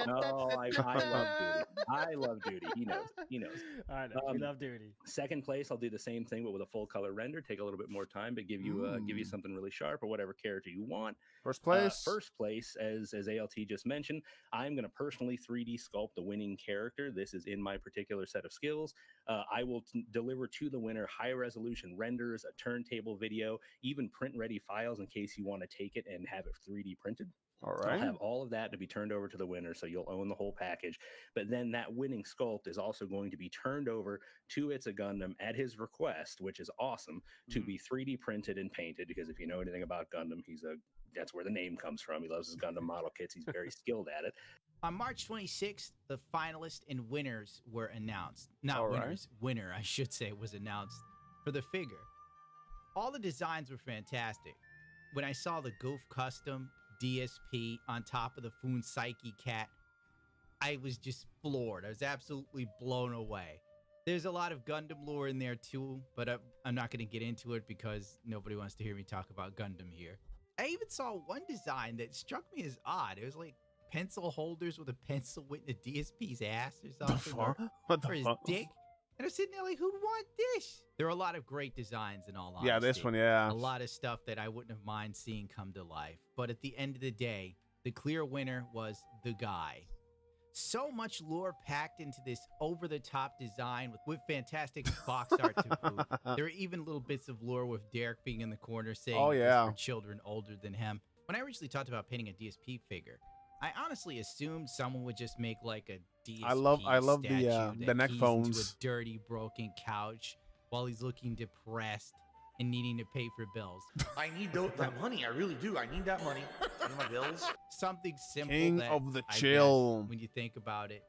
No, I love Duty. I love Duty. He knows. He knows. I know. We love Duty. Second place, I'll do the same thing, but with a full color render. Take a little bit more time, but give you something really sharp or whatever character you want. First place. First place, as ALT just mentioned, I'm going to personally 3D sculpt the winning character. This is in my particular set of skills. I will deliver to the winner high resolution renders, a turntable video, even print ready files in case you want to take it and have it 3D printed. All right. I'll have all of that to be turned over to the winner, so you'll own the whole package. But then that winning sculpt is also going to be turned over to It's a Gundam at his request, which is awesome, to be 3D printed and painted. Because if you know anything about Gundam, that's where the name comes from. He loves his Gundam model kits. He's very skilled at it. On March 26th, the finalists and winners were announced. Not winners, winner, I should say, was announced for the figure. All the designs were fantastic. When I saw the Goof Custom DSP on top of the Foon Psyche cat, I was just floored. I was absolutely blown away. There's a lot of Gundam lore in there too, but I'm not going to get into it because nobody wants to hear me talk about Gundam here. I even saw one design that struck me as odd. It was like pencil holders with a pencil went in the DSP's ass or something. Or his dick. And I'm sitting there like, who'd want this? There are a lot of great designs in all honesty. Yeah, this one, yeah. A lot of stuff that I wouldn't have mind seeing come to life. But at the end of the day, the clear winner was the guy. So much lore packed into this over-the-top design with fantastic box art to boot. There are even little bits of lore with Derek being in the corner saying it's for children older than him. When I originally talked about painting a DSP figure, I honestly assumed someone would just make like a DSP I love the neck phones. Into a dirty, broken couch while he's looking depressed and needing to pay for bills. I need that money. I really do. I need that money. I need my bills. Something simple. King that of the I chill. guess, when you think about it,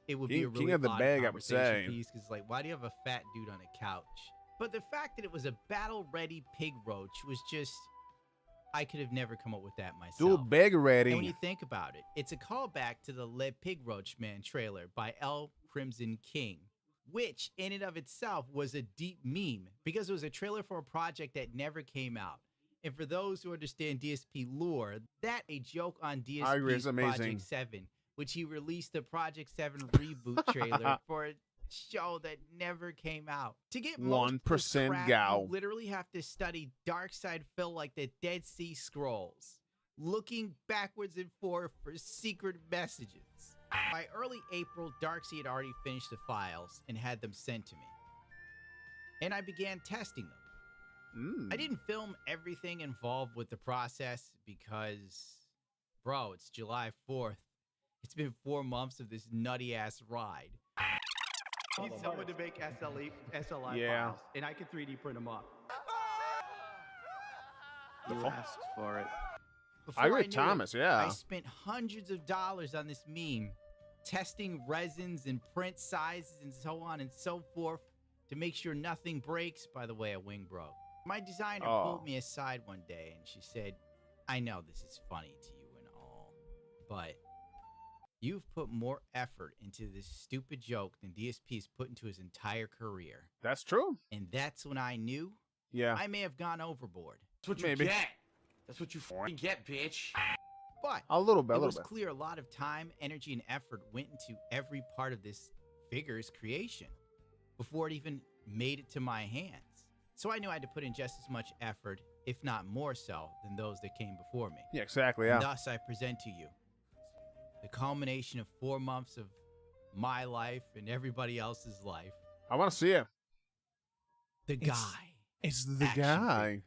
it would be a really king of the odd bag, I would say. conversation piece because, like, why do you have a fat dude on a couch? But the fact that it was a battle-ready pig roach was just, I could have never come up with that myself. Dude, bag ready. And when you think about it, it's a callback to the Le Pig Roach Man trailer by L. Crimson King, which in and of itself was a deep meme because it was a trailer for a project that never came out. And for those who understand DSP lore, that a joke on DSP's Project 7, which he released the Project 7 reboot trailer for a show that never came out. To get 1% gal. you literally have to study Darksydephil like the Dead Sea Scrolls, looking backwards and forth for secret messages. By early April, Darksy had already finished the files and had them sent to me. And I began testing them. I didn't film everything involved with the process because, bro, it's July 4th. It's been 4 months of this nutty-ass ride. I need someone to make SLI files, and I can 3D print them up. You asked for it. I agree with Thomas, I spent hundreds of dollars on this meme, testing resins and print sizes and so on and so forth to make sure nothing breaks. By the way, a wing broke. My designer pulled me aside one day and she said, I know this is funny to you and all, but you've put more effort into this stupid joke than DSP's put into his entire career. That's true. And that's when I knew I may have gone overboard. That's what you get. That's what you fucking get, bitch. But a little bit, it was clear a lot of time, energy, and effort went into every part of this figure's creation before it even made it to my hands. So I knew I had to put in just as much effort, if not more so, than those that came before me. Yeah, exactly, And thus I present to you the culmination of 4 months of my life and everybody else's life. I want to see it. The guy. It's the guy.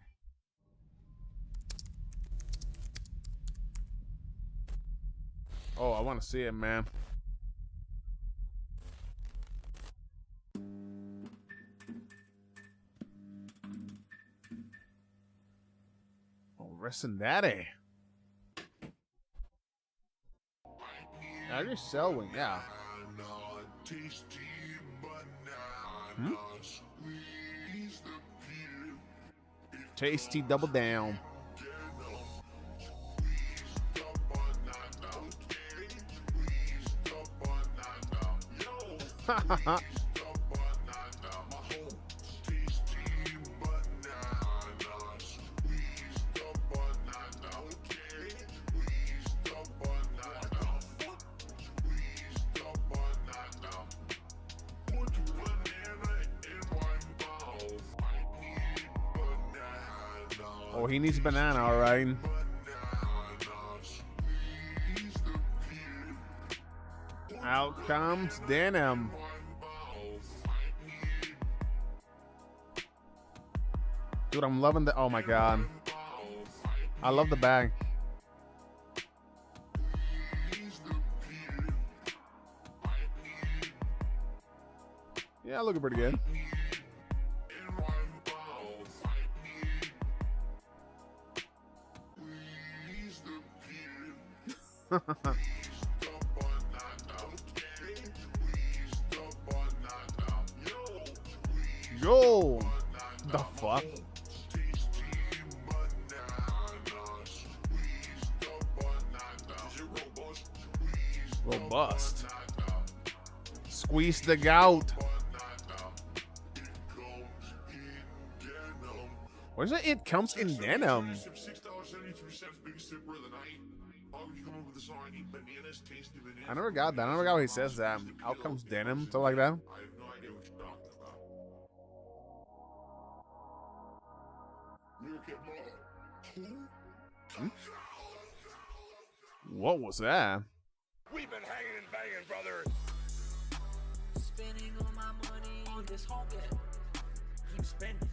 Oh, I want to see it, man. Oh, Restin' Daddy. I just sell one, yeah. Tasty double down. Oh, he needs banana, all right. Out comes Denim. Dude, I'm loving the. Oh my god. I love the bag. Yeah, looking pretty good. Yo, the fuck? Robust. Squeeze the gout. Where's it? It comes in denim. I never got that. I never got what he says that. Out comes denim, something like that. Hmm? What was that? We've been hanging and banging, brother. Spending all my money on this whole game. Keep spending.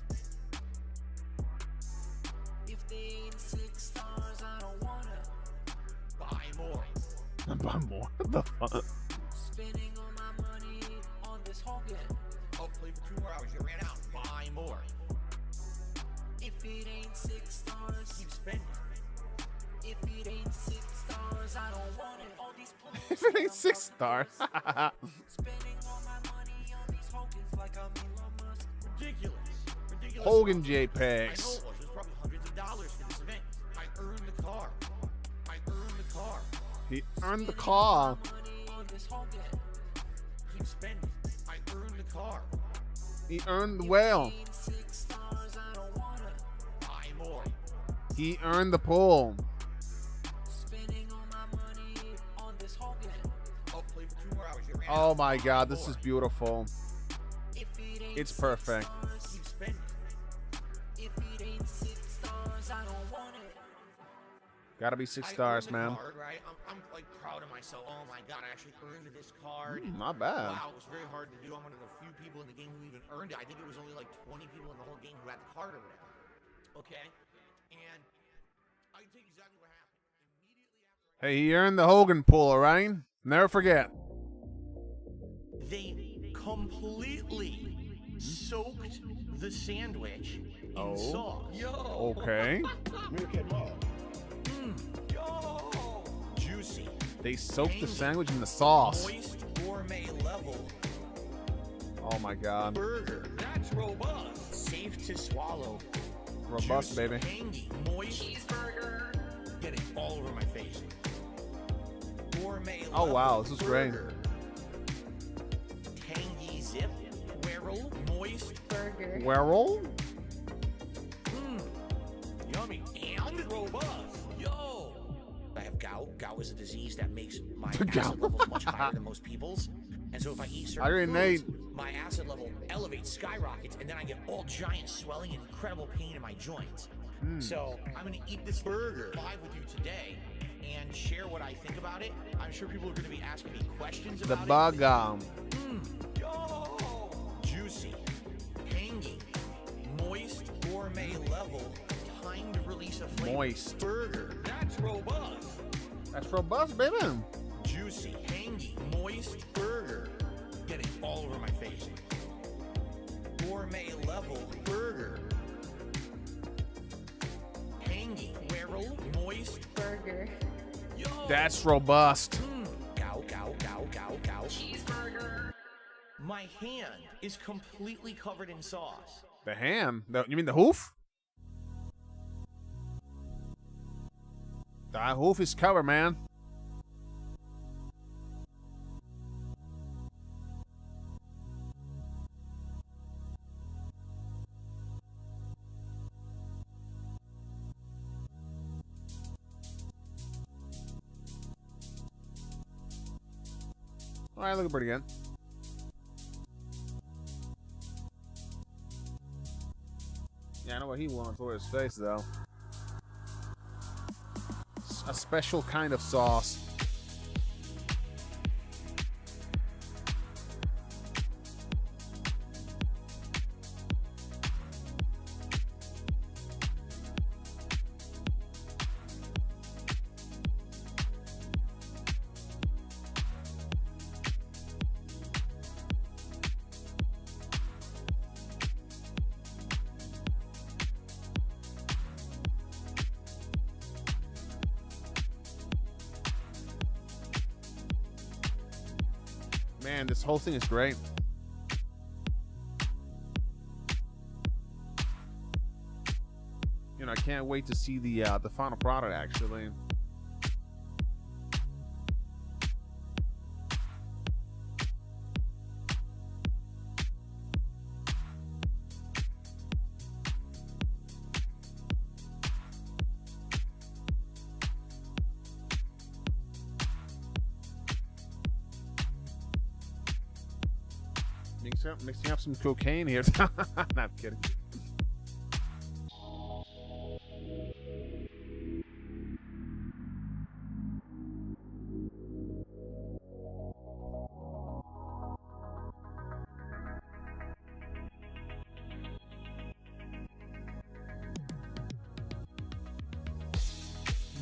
If they ain't 6 stars, I don't wanna buy more. Buy more? What the fuck? Spending all my money on this whole game. Oh, play for 2 more hours. You ran out. Buy more. If it ain't 6 stars, keep spending. If it ain't 6 stars, I don't want it. All these If it ain't 6 stars. spending all my money on these Hogans like I'm Elon Musk. Ridiculous. Ridiculous. Hogan I know JPEGs. it was. There's probably hundreds of dollars for this event. I earned the car. I earned the car. He earned the car. Keep spending. I earned the car. He earned the whale. Buy more. He earned the pool. Spending all my money on this Hogan. Oh, play for 2 more hours. You ran Oh out. my Buy god, this more. is beautiful. It's perfect. Keep spending. If it ain't 6 stars, I don't want it. Gotta be 6 I stars, earned the man. card, right? I'm like proud of myself. Oh my god, I actually earned this card. Not bad. Wow, it was very hard to do. I'm one of the few people in the game who even earned it. I think it was only like 20 people in the whole game who had the card or whatever. Okay? And I think exactly what happened. Hey, he earned the Hogan pool, alright? Never forget. They completely soaked the sandwich in sauce. Yo. Okay. Yo. Juicy. They soaked the sandwich in the sauce. Moist gourmet level Oh my god. burger. That's robust. Safe to swallow. Robust, Juicy, baby. Tangy, moist cheeseburger. Getting all over my face. Gourmet Oh wow, level this is great. burger. Tangy zip. Whirl. Moist burger. Werrol? Yummy and robust. Yo. I have gout. Gout is a disease that makes my Gout. acid levels much higher than most people's. And so if I eat I certain already foods, my acid level elevates, skyrockets, and then I get all giant swelling and incredible pain in my joints. So I'm gonna eat this burger live with you today and share what I think about it. I'm sure people are gonna be asking me questions The about bug. Yo! Juicy, tangy, moist, gourmet level, timed release of flavor. Moist. Burger. That's robust. That's robust, baby. Juicy, tangy, moist burger. Getting all over my face. Gourmet level burger. Tangy, whirl, moist burger. Yo! That's robust. Gow, gow, gow, gow, gow. Cheeseburger. My hand is completely covered in sauce. The ham? You mean the hoof? The hoof is covered, man. Alright, looking pretty good. Yeah, I know what he wants for his face, though. a special kind of sauce. Man, this whole thing is great. You know, I can't wait to see the final product actually. Mixing up some cocaine here. Not kidding.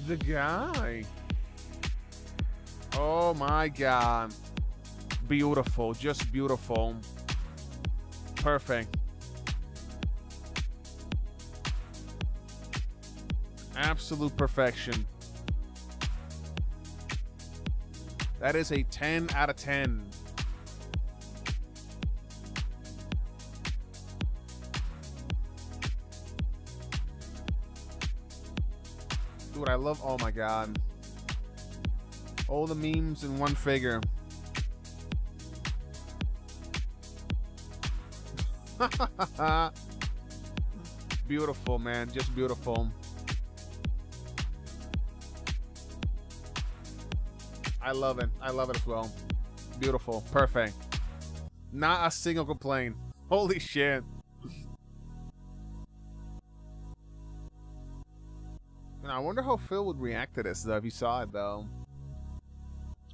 The guy. Oh my God. Beautiful. Just beautiful. Perfect. Absolute perfection. That is a 10 out of 10. Dude, I love, oh my God. All the memes in one figure. Beautiful, man. Just beautiful. I love it. I love it as well. Beautiful. Perfect. Not a single complaint. Holy shit. I wonder how Phil would react to this, though, if he saw it, though.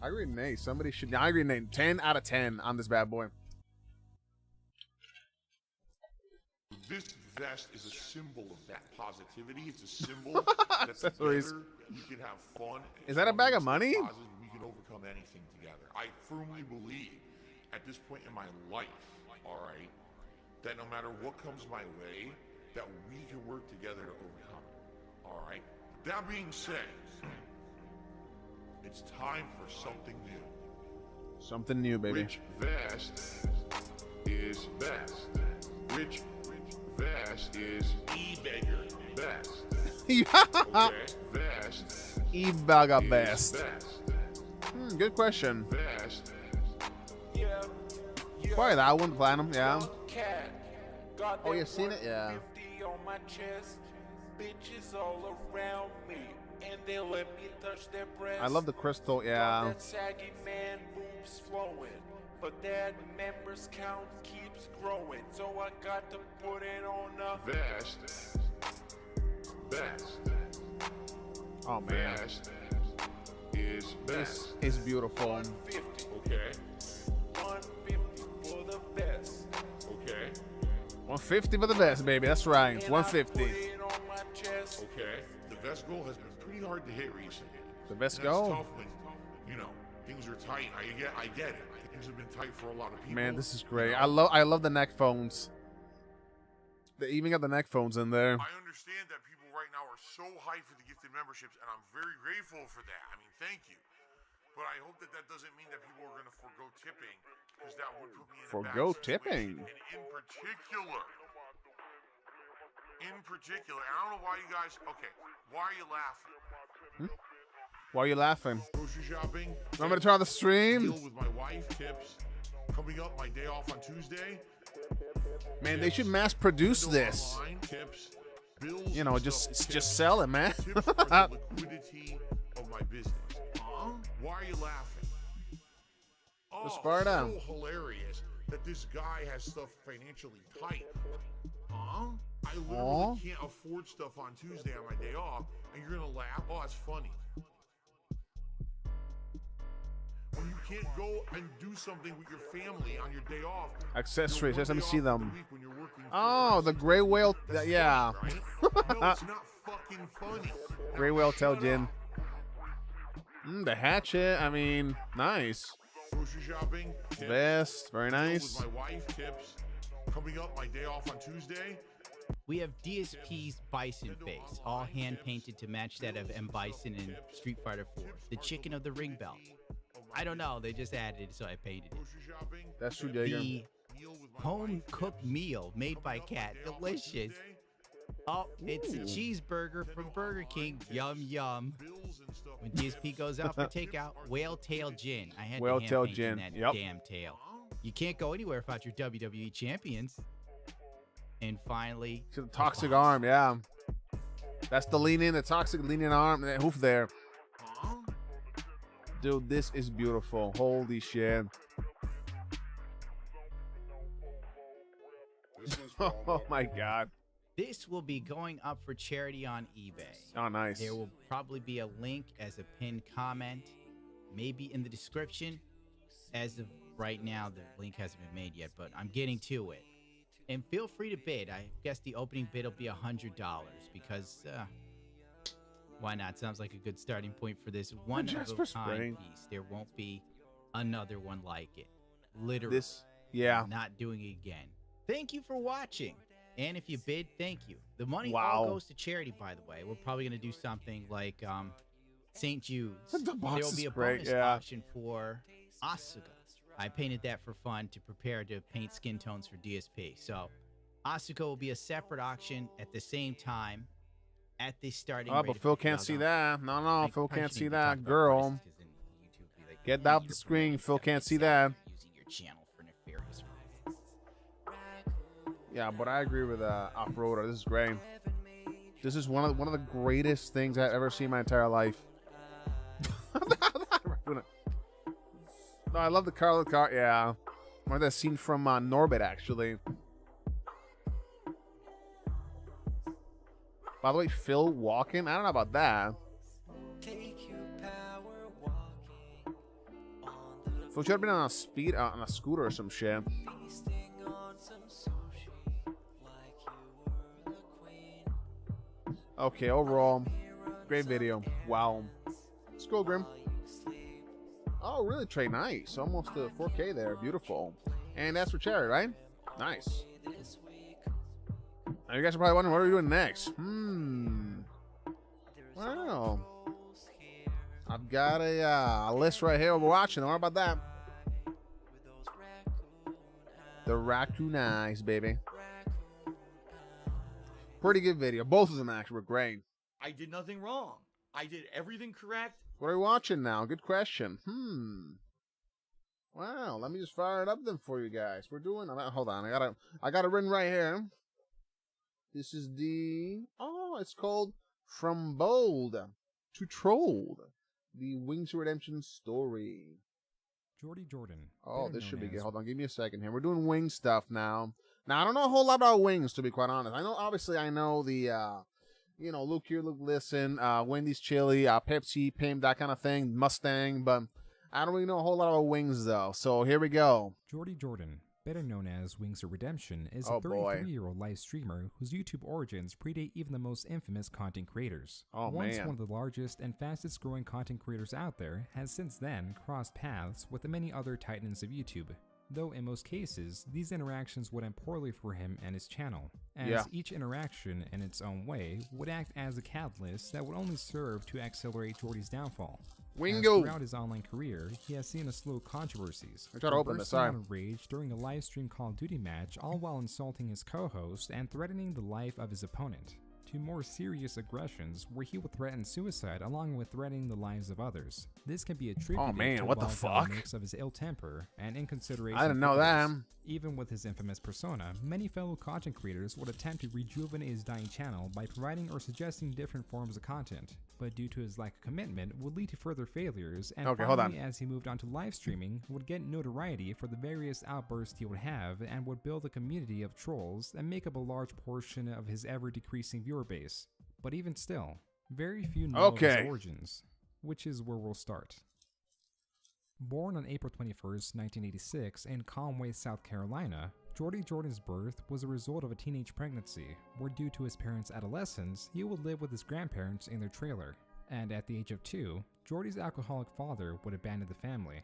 I agree, Nate. Somebody should. I agree, Nate. 10 out of 10 on this bad boy. This vest is a symbol of that positivity. It's a symbol that together we can have fun. Is that a bag of money? We can overcome anything together. I firmly believe at this point in my life, all right, that no matter what comes my way, that we can work together to overcome it. All right. That being said, it's time for something new. Something new, baby. Rich vest is best. Rich vest is e-beggar best. Okay, vest. E-beggar best. Good question. Vest. Probably that one, platinum, yeah. Got Oh, you've seen it? Yeah. 50 on my chest. Bitches all around me, and they let me touch their breasts. I love the crystal, Got yeah. that saggy man boobs flowing, but that members count keeps growing, so I got to put it on a vest. Best. Oh man. Best is best. This is beautiful. 150. Okay. 150 for the best. Okay. 150 for the best, baby. That's right. It's 150. Okay. The vest goal has been pretty hard to hit recently. The vest That's goal? tough when, you know, things are tight. I get it. Things have been tight for a lot of people. Man, this is great. I love the neck phones. They even got the neck phones in there. I understand that people right now are so hyped for the gifted memberships, and I'm very grateful for that. I mean, thank you. But I hope that that doesn't mean that people are going to forgo tipping, because that would put me in a Forgo bad tipping? situation. And in particular, I don't know why you guys. Okay, why are you laughing? Why are you laughing? Grocery shopping. Want me to try the stream? Deal with my wife. Tips. Coming up, my day off on Tuesday. Man, they should mass produce this. Online, tips, bills, You know, and just stuff. sell it, man. Tips are the liquidity of my business. Why are you laughing? Oh, Sparta. so hilarious that this guy has stuff financially tight. I literally Aw. can't afford stuff on Tuesday on my day off, and you're gonna laugh. Oh, that's funny. When you can't go and do something with your family on your day off. Accessories. Let me see them. When you're working Oh, the gray whale. Yeah. no, it's not fucking funny. Gray whale tail gin. The hatchet. I mean, nice. Grocery shopping. Tips. Vest. Very Meal nice. With my wife. Tips. Coming up, my day off on Tuesday. We have DSP's Bison face, all hand painted to match that of M. Bison in Street Fighter 4, the chicken of the ring belt. I don't know, they just added it, so I painted it. That's true, Jaeger. The home cooked meal made by Cat, delicious. Oh, it's a cheeseburger from Burger King. Yum, yum. When DSP goes out for takeout, whale tail gin. I had Whale to tail hand paint gin, that yep. damn tail. You can't go anywhere without your WWE champions. And finally, The toxic arm, yeah. That's the lean in, the toxic lean in arm, and that hoof there. Dude, this is beautiful. Holy shit. Oh my god. This will be going up for charity on eBay. Oh, nice. There will probably be a link as a pinned comment, maybe in the description. As of right now, the link hasn't been made yet, but I'm getting to it. And feel free to bid. I guess the opening bid will be $100 because why not? Sounds like a good starting point for this one Just of for a kind spring. piece. There won't be another one like it. Literally. This, yeah. Not doing it again. Thank you for watching. And if you bid, thank you. The money Wow. all goes to charity, by the way. We're probably going to do something like St. Jude's. The box There will is be a great, bonus yeah. auction for Asuka. I painted that for fun to prepare to paint skin tones for DSP. So Asuka will be a separate auction at the same time at the starting Oh, rate but of Phil can't $50. see that. No, no, I Phil probably can't shouldn't see even talk that. about Girl. prices, 'cause then YouTube will be like, Get "Hey, out you're the screen. promoting Phil stuff can't see that's that. using your channel for nefarious reasons." Yeah, but I agree with Off-Roader. This is great. This is one of the greatest things I've ever seen in my entire life. No, I love the car. Yeah. I love that scene from Norbit, actually. By the way, Phil walking. I don't know about that. Phil should have been on a scooter or some shit. Okay, overall, great video. Wow. Let's go, Grim. Oh, really, Trey? Nice. Almost to 4K there. Beautiful. And that's for charity, right? Nice. Now, you guys are probably wondering, what are we doing next? Well, I've got a list right here we're watching. Don't worry about that. The Raccoon Eyes, baby. Pretty good video. Both of them actually were great. I did nothing wrong. I did everything correct. What are we watching now? Good question. Wow, let me just fire it up then for you guys. We're doing. Hold on, I got it written right here. This is it's called From Bold to Trolled, the Wings of Redemption story. Jordan. Oh, better this should known be good. as- Hold on, give me a second here. We're doing wing stuff now. Now, I don't know a whole lot about wings, to be quite honest. I know, obviously, I know the, Luke here, Luke listen, Wendy's Chili, Pepsi, Pim, that kind of thing, Mustang, but I don't really know a whole lot about wings, though. So here we go. Jordan, better known as Wings of Redemption, is Oh, a boy. 33-year-old live streamer whose YouTube origins predate even the most infamous content creators. Oh, Once man. one of the largest and fastest growing content creators out there, has since then crossed paths with the many other titans of YouTube. Though in most cases, these interactions would end poorly for him and his channel, as Yeah. each interaction in its own way would act as a catalyst that would only serve to accelerate Jordy's downfall. Wingo! As throughout his online career, he has seen a slew of controversies. I tried to open this, bursting sorry. out of rage during a live stream Call of Duty match, all while insulting his co-host and threatening the life of his opponent. to more serious aggressions where he would threaten suicide along with threatening the lives of others. This can be attributed to what the a fuck? mix of his ill temper and inconsideration. I didn't know for that. others. Even with his infamous persona, many fellow content creators would attempt to rejuvenate his dying channel by providing or suggesting different forms of content, but due to his lack of commitment would lead to further failures, and finally, as he moved on to live streaming, would get notoriety for the various outbursts he would have and would build a community of trolls that make up a large portion of his ever-decreasing viewer base. But even still, very few know of his origins, which is where we'll start. Born on April 21st, 1986 in Conway, South Carolina, Jordy Jordan's birth was a result of a teenage pregnancy, where due to his parents' adolescence, he would live with his grandparents in their trailer. And at the age of 2, Jordy's alcoholic father would abandon the family.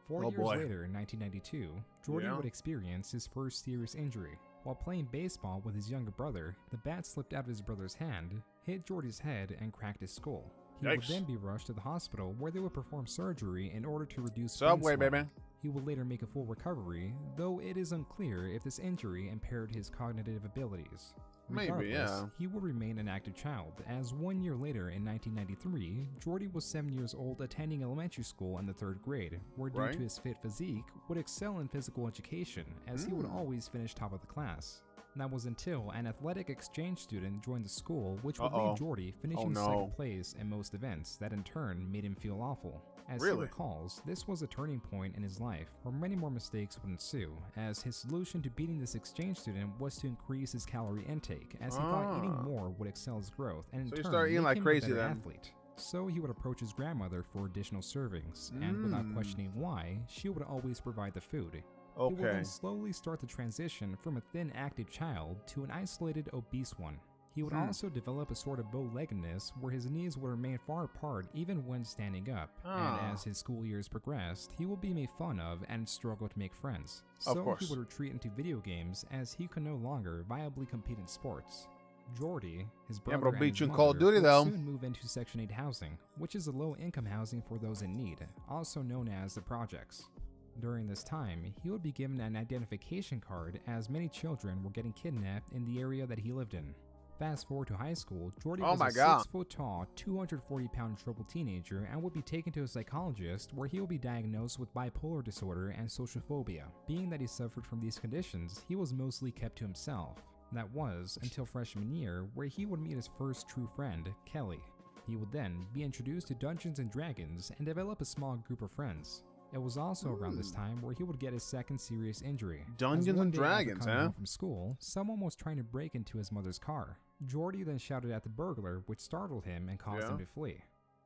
4 years later, in 1992, Jordy would experience his first serious injury. While playing baseball with his younger brother, the bat slipped out of his brother's hand, hit Jordy's head, and cracked his skull. He would then be rushed to the hospital where they would perform surgery in order to reduce pain swelling. He would later make a full recovery, though it is unclear if this injury impaired his cognitive abilities. Regardless, he would remain an active child, as 1 year later in 1993, Jordy was 7 years old attending elementary school in the 3rd grade, where due to his fit physique, would excel in physical education, as he would always finish top of the class. That was until an athletic exchange student joined the school, which would leave Jordy finishing second place in most events, that in turn made him feel awful. As he recalls, this was a turning point in his life, where many more mistakes would ensue, as his solution to beating this exchange student was to increase his calorie intake, as he thought eating more would excel his growth, and in turn make him a better athlete. So he would approach his grandmother for additional servings, and without questioning why, she would always provide the food. He will then slowly start the transition from a thin, active child to an isolated, obese one. He would also develop a sort of bow-leggedness where his knees would remain far apart even when standing up, and as his school years progressed, he will be made fun of and struggle to make friends. So he would retreat into video games as he could no longer viably compete in sports. Jordy, his brother and his mother, would soon move into Section 8 housing, which is a low-income housing for those in need, also known as the projects. During this time, he would be given an identification card as many children were getting kidnapped in the area that he lived in. Fast forward to high school, Jordy was a 6-foot-tall, 240-pound troubled teenager and would be taken to a psychologist where he will be diagnosed with bipolar disorder and social phobia. Being that he suffered from these conditions, he was mostly kept to himself. That was until freshman year, where he would meet his first true friend, Kelly. He would then be introduced to Dungeons & Dragons and develop a small group of friends. It was also around this time where he would get his second serious injury. Dungeons and Dragons, coming home from school, someone was trying to break into his mother's car. Jordy then shouted at the burglar, which startled him and caused him to flee.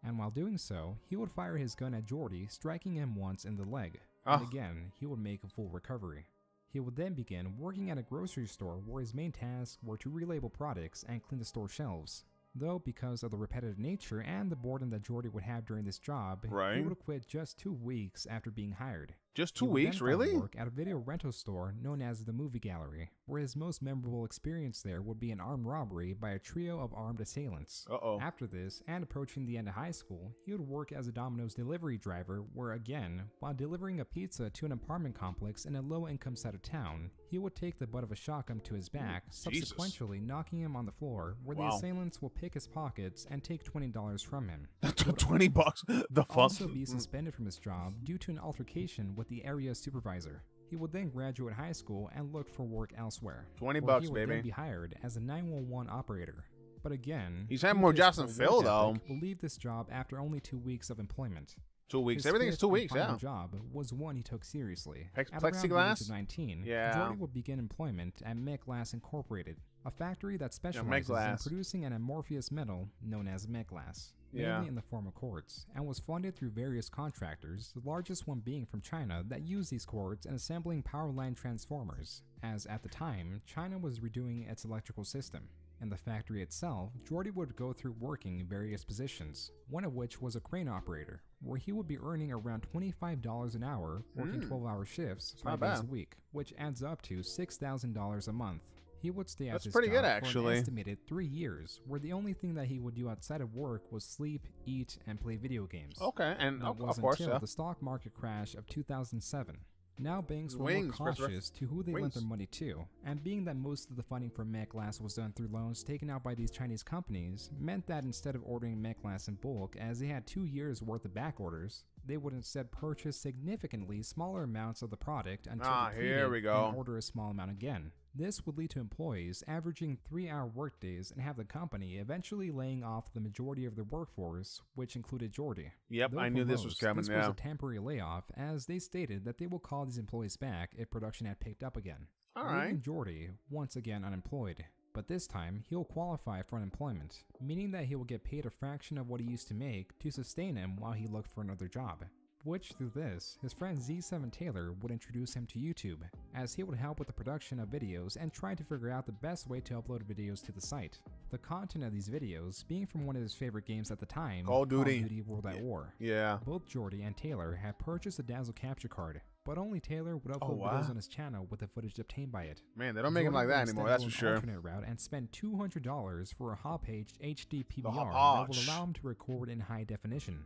And while doing so, he would fire his gun at Jordy, striking him once in the leg. And again, he would make a full recovery. He would then begin working at a grocery store where his main tasks were to relabel products and clean the store shelves. Though because of the repetitive nature and the boredom that Jordy would have during this job, he would quit just 2 weeks after being hired. Just 2 weeks, really? Work at a video rental store known as the Movie Gallery, where his most memorable experience there would be an armed robbery by a trio of armed assailants. After this, and approaching the end of high school, he would work as a Domino's delivery driver, where again, while delivering a pizza to an apartment complex in a low-income side of town, he would take the butt of a shotgun to his back, subsequently knocking him on the floor, where the assailants will pick his pockets and take $20 from him. $20? The fuck? Also be suspended from his job due to an altercation with the area supervisor. He would then graduate high school and look for work elsewhere. $20, he would then be hired as a 911 operator. But again, he's had more jobs than Phil, though. Will leave this job after only 2 weeks of employment. 2 weeks. His Everything is 2 weeks, final job was one he took seriously. Plexiglass? At around the age of 19, Jordy would begin employment at Meglass Incorporated, a factory that specializes in producing an amorphous metal known as Meglass, mainly in the form of quartz, and was funded through various contractors, the largest one being from China that used these quartz in assembling power line transformers, as at the time, China was redoing its electrical system. In the factory itself, Jordy would go through working various positions, one of which was a crane operator, where he would be earning around $25 an hour, working 12-hour shifts 5 days a week, which adds up to $6,000 a month. He would stay at this job for an estimated 3 years, where the only thing that he would do outside of work was sleep, eat, and play video games. And that was of course, until the stock market crash of 2007. Now banks were Wings, more cautious to who they lent Wings. their money to, and being that most of the funding for MechGlass was done through loans taken out by these Chinese companies, meant that instead of ordering MechGlass in bulk, as they had 2 years worth of back orders, they would instead purchase significantly smaller amounts of the product until depleted, here we go. and order a small amount again. This would lead to employees averaging 3-hour workdays and have the company eventually laying off the majority of their workforce, which included Jordy. Yep, Though I for knew this was most, coming, This yeah. was a temporary layoff, as they stated that they will call these employees back if production had picked up again. All Leaving right. Jordy, once again unemployed. But this time, he'll qualify for unemployment, meaning that he will get paid a fraction of what he used to make to sustain him while he looked for another job. Which, through this, his friend Z7 Taylor would introduce him to YouTube, as he would help with the production of videos and try to figure out the best way to upload videos to the site. The content of these videos being from one of his favorite games at the time, Call of Duty. World at War. Yeah. Both Jordy and Taylor had purchased a Dazzle capture card, but only Taylor would upload wow. videos on his channel with the footage obtained by it. Man, they don't make him like Jordy that would anymore, instead that's go for an sure. alternate route and spend $200 for a hop-aged HD PVR that hop-age. will allow him to record in high definition.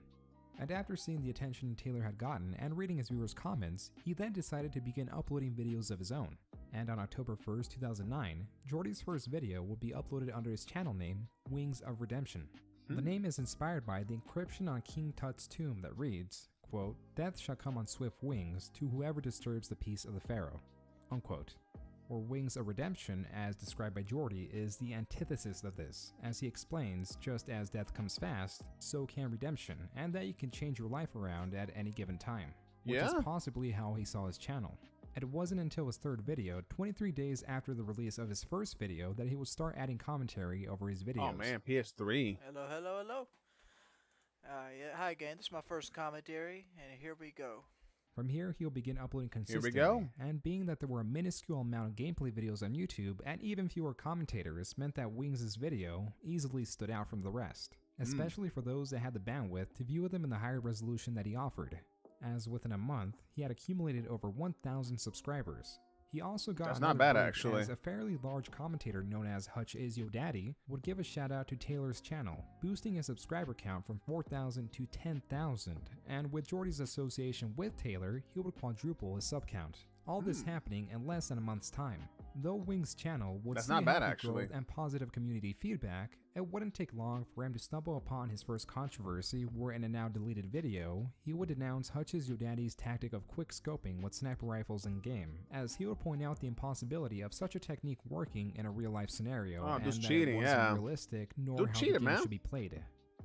And after seeing the attention Taylor had gotten and reading his viewers' comments, he then decided to begin uploading videos of his own. And on October 1st, 2009, Jordy's first video would be uploaded under his channel name, Wings of Redemption. The name is inspired by the encryption on King Tut's tomb that reads, quote, "Death shall come on swift wings to whoever disturbs the peace of the Pharaoh," unquote. Or Wings of Redemption, as described by Jordy, is the antithesis of this, as he explains, just as death comes fast, so can redemption, and that you can change your life around at any given time, which is Yeah. possibly how he saw his channel. It wasn't until his third video, 23 days after the release of his first video, that he would start adding commentary over his videos. Oh man, PS3. Hello, hello, hello. Yeah, hi again. This is my first commentary, and here we go. From here, he'll begin uploading Here we consistently. go. And being that there were a minuscule amount of gameplay videos on YouTube and even fewer commentators meant that Wings' video easily stood out from the rest, especially for those that had the bandwidth to view them in the higher resolution that he offered, as within a month, he had accumulated over 1,000 subscribers. He also got That's not another bad, break, actually. as a fairly large commentator known as Hutch Is Yo Daddy would give a shout out to Taylor's channel, boosting his subscriber count from 4,000 to 10,000, and with Jordy's association with Taylor, he would quadruple his sub count. All this happening in less than a month's time. Though Wing's channel would That's see not bad, healthy actually. growth and positive community feedback, it wouldn't take long for him to stumble upon his first controversy where in a now deleted video, he would denounce Hutch's Yo Daddy's tactic of quick scoping with sniper rifles in game, as he would point out the impossibility of such a technique working in a real life scenario, Oh, and just that cheating, it wasn't yeah. realistic nor Don't how cheat the it, game man. should be played.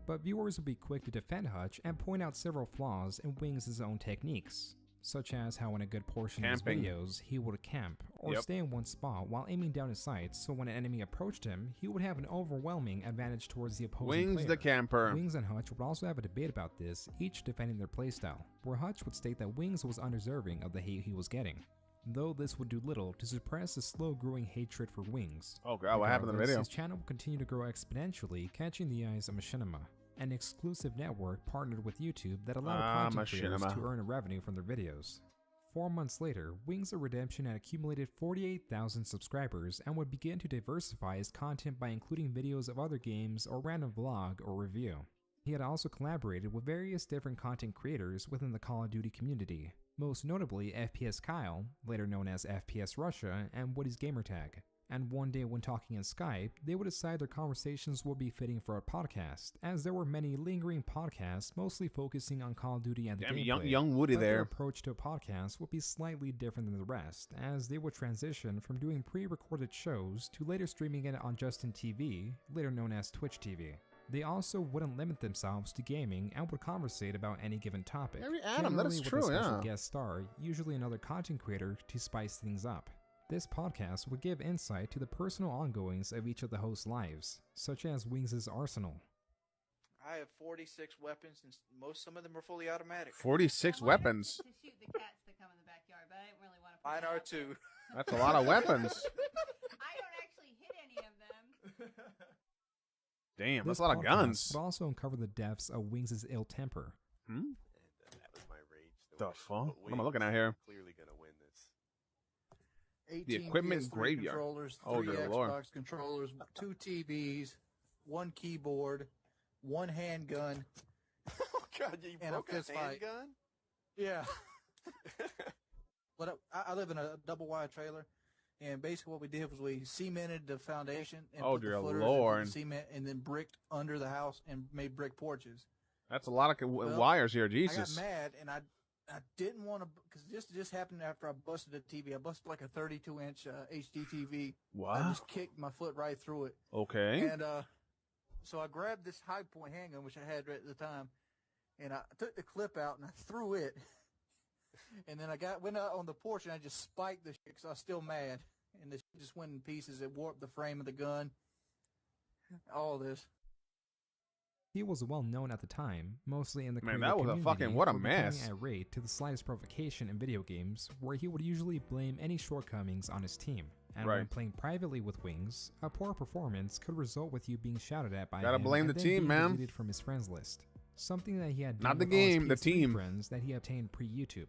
But viewers would be quick to defend Hutch and point out several flaws in Wings' own techniques, such as how in a good portion Camping. of his videos he would camp or Yep. stay in one spot while aiming down his sights, so when an enemy approached him, he would have an overwhelming advantage towards the opposing Wings player. the camper. Wings and Hutch would also have a debate about this, each defending their playstyle, where Hutch would state that Wings was undeserving of the hate he was getting, though this would do little to suppress the slow-growing hatred for Wings. Oh god, what happened in the Regardless, video? His channel will continue to grow exponentially, catching the eyes of Machinima, an exclusive network partnered with YouTube that allowed content creators Machinima. to earn revenue from their videos. 4 months later, Wings of Redemption had accumulated 48,000 subscribers and would begin to diversify his content by including videos of other games or random vlog or review. He had also collaborated with various different content creators within the Call of Duty community, most notably FPS Kyle, later known as FPS Russia, and Woody's Gamertag. And one day when talking in Skype, they would decide their conversations would be fitting for a podcast, as there were many lingering podcasts mostly focusing on Call of Duty and the Damn, gameplay. young Woody but there. Their approach to a podcast would be slightly different than the rest, as they would transition from doing pre-recorded shows to later streaming it on Justin TV, later known as Twitch TV. They also wouldn't limit themselves to gaming and would conversate about any given topic. Adam, that is generally with true, a special yeah. guest star, usually another content creator, to spice things up. This podcast would give insight to the personal ongoings of each of the hosts' lives, such as Wings' arsenal. I have 46 weapons, and some of them are fully automatic. 46 weapons. To shoot the cats that come in the backyard, but I didn't really want to. Mine are too. That's a lot of weapons. I don't actually hit any of them. Damn, This that's a lot of podcast guns. would also uncover the depths of Wings' ill temper. Hmm? That was my rage. The fuck? But What am I looking at here? Clearly gonna win this. 18 equipment PS3 graveyard. controllers, Oh, 3 good Xbox lord. controllers, 2 TVs, 1 keyboard, 1 handgun, Oh god, you and a broke a fist fight. handgun? Yeah. I live in a double wide trailer, and basically what we did was we cemented the foundation and Oh, put the dear footers Lord. into the cement, and then bricked under the house and made brick porches. That's a lot of Well, wires here, I Jesus. got mad, and I didn't want to, because this just happened after I busted a TV. I busted like a 32-inch HD TV. What? I just kicked my foot right through it. Okay. And so I grabbed this high point handgun, which I had right at the time, and I took the clip out and I threw it. And then went out on the porch and I just spiked the shit because I was still mad. And the shit just went in pieces. It warped the frame of the gun. All this. He was well known at the time, mostly in the Man, creator that was a community fucking what a for becoming mess. irate to the slightest provocation in video games, where he would usually blame any shortcomings on his team. And when Right. playing privately with Wings, a poor performance could result with you being shouted at by Gotta him blame and the then team, being man. deleted from his friends list. Something that he had Not done the with all his game, the PS3 team. friends that he obtained pre-YouTube.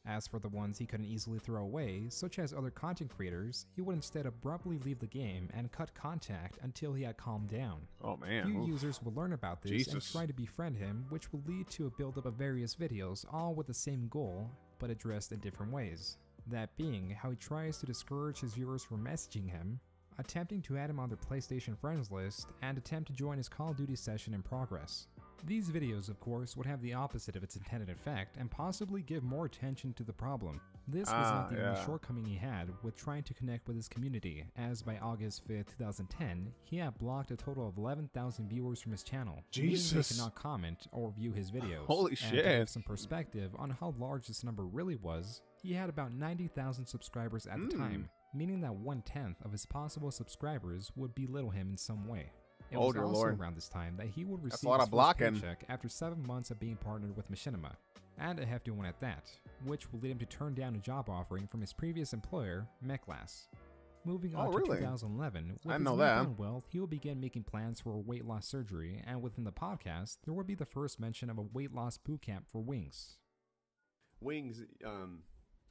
As for the ones he couldn't easily throw away, such as other content creators, he would instead abruptly leave the game and cut contact until he had calmed down. Oh man. Few Oof. users will learn about this and Jesus. try to befriend him, which will lead to a buildup of various videos, all with the same goal, but addressed in different ways. That being how he tries to discourage his viewers from messaging him, attempting to add him on their PlayStation friends list, and attempt to join his Call of Duty session in progress. These videos, of course, would have the opposite of its intended effect and possibly give more attention to the problem. This was not the only shortcoming he had with trying to connect with his community, as by August 5th, 2010, he had blocked a total of 11,000 viewers from his channel. meaning Jesus. They could not comment or view his videos. Holy And shit. to give some perspective on how large this number really was, he had about 90,000 subscribers at the time, meaning that 1/10 of his possible subscribers would belittle him in some way. It Oh, was dear also Lord. around this time that he would That's a receive lot his of first blocking. paycheck after 7 months of being partnered with Machinima, and a hefty one at that, which would lead him to turn down a job offering from his previous employer, Mechlas. Moving on Oh, to really? 2011, with I didn't his know that. newfound wealth, he will begin making plans for weight loss surgery, and within the podcast, there would be the first mention of a weight loss boot camp for Wings. Wings,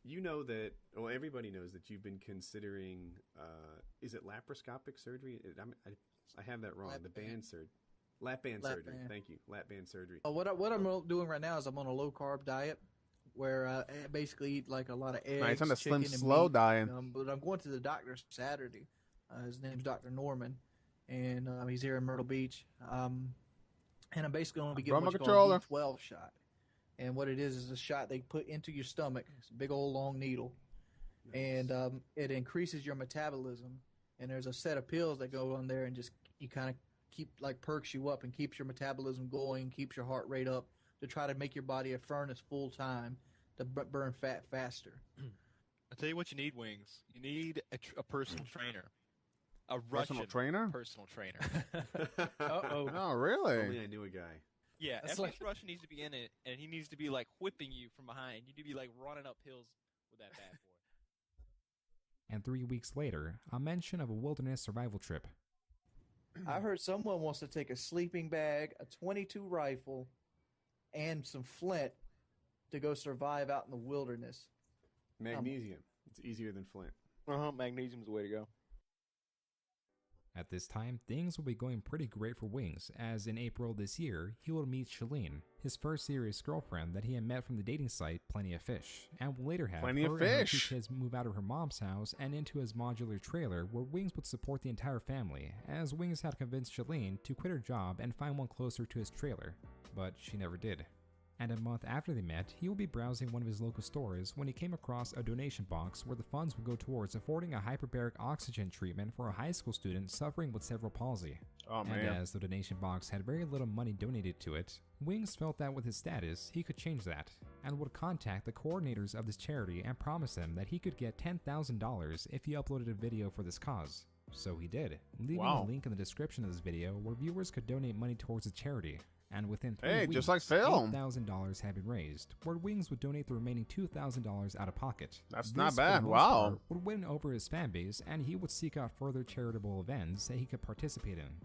you know that, well, everybody knows that you've been considering, is it laparoscopic surgery? I have that wrong. The band surgery. Lap band surgery. band. Thank you. Lap band surgery. What I'm doing right now is I'm on a low carb diet where I basically eat like a lot of eggs. Nice, on the slim, chicken, and slow meat. diet. But I'm going to the doctor Saturday. His name's Dr. Norman, and he's here in Myrtle Beach. And I'm basically going to be getting From what's a called a controller. B12 shot. And what it is a shot they put into your stomach. It's a big old long needle. And it increases your metabolism. And there's a set of pills that go on there and just you kind of keep like perks you up and keeps your metabolism going, keeps your heart rate up to try to make your body a furnace full time to burn fat faster. I'll tell you what you need, Wings. You need a personal trainer. A Personal Russian trainer? personal trainer. Uh-oh. Oh, really? Only I knew a guy. Yeah, That's every Russian needs to be in it, and he needs to be like whipping you from behind. You need to be like running up hills with that bad boy. And 3 weeks later, a mention of a wilderness survival trip. I heard someone wants to take a sleeping bag, a .22 rifle, and some flint to go survive out in the wilderness. Magnesium. It's easier than flint. Magnesium's the way to go. At this time, things will be going pretty great for Wings, as in April this year, he will meet Shalene, his first serious girlfriend that he had met from the dating site Plenty of Fish, and will later have Plenty of her and her two Fish. kids move out of her mom's house and into his modular trailer where Wings would support the entire family, as Wings had convinced Shalene to quit her job and find one closer to his trailer, but she never did. And a month after they met, he will be browsing one of his local stores when he came across a donation box where the funds would go towards affording a hyperbaric oxygen treatment for a high school student suffering with cerebral palsy. Oh, And man. as the donation box had very little money donated to it, Wings felt that with his status, he could change that, and would contact the coordinators of this charity and promise them that he could get $10,000 if he uploaded a video for this cause. So he did, leaving Wow. a link in the description of this video where viewers could donate money towards the charity. And within 3 Hey, weeks, just like Phil. $8,000 had been raised, where Wings would donate the remaining $2,000 out of pocket. That's This, not for the bad. most Wow. part, would win over his fan base, and he would seek out further charitable events that he could participate in.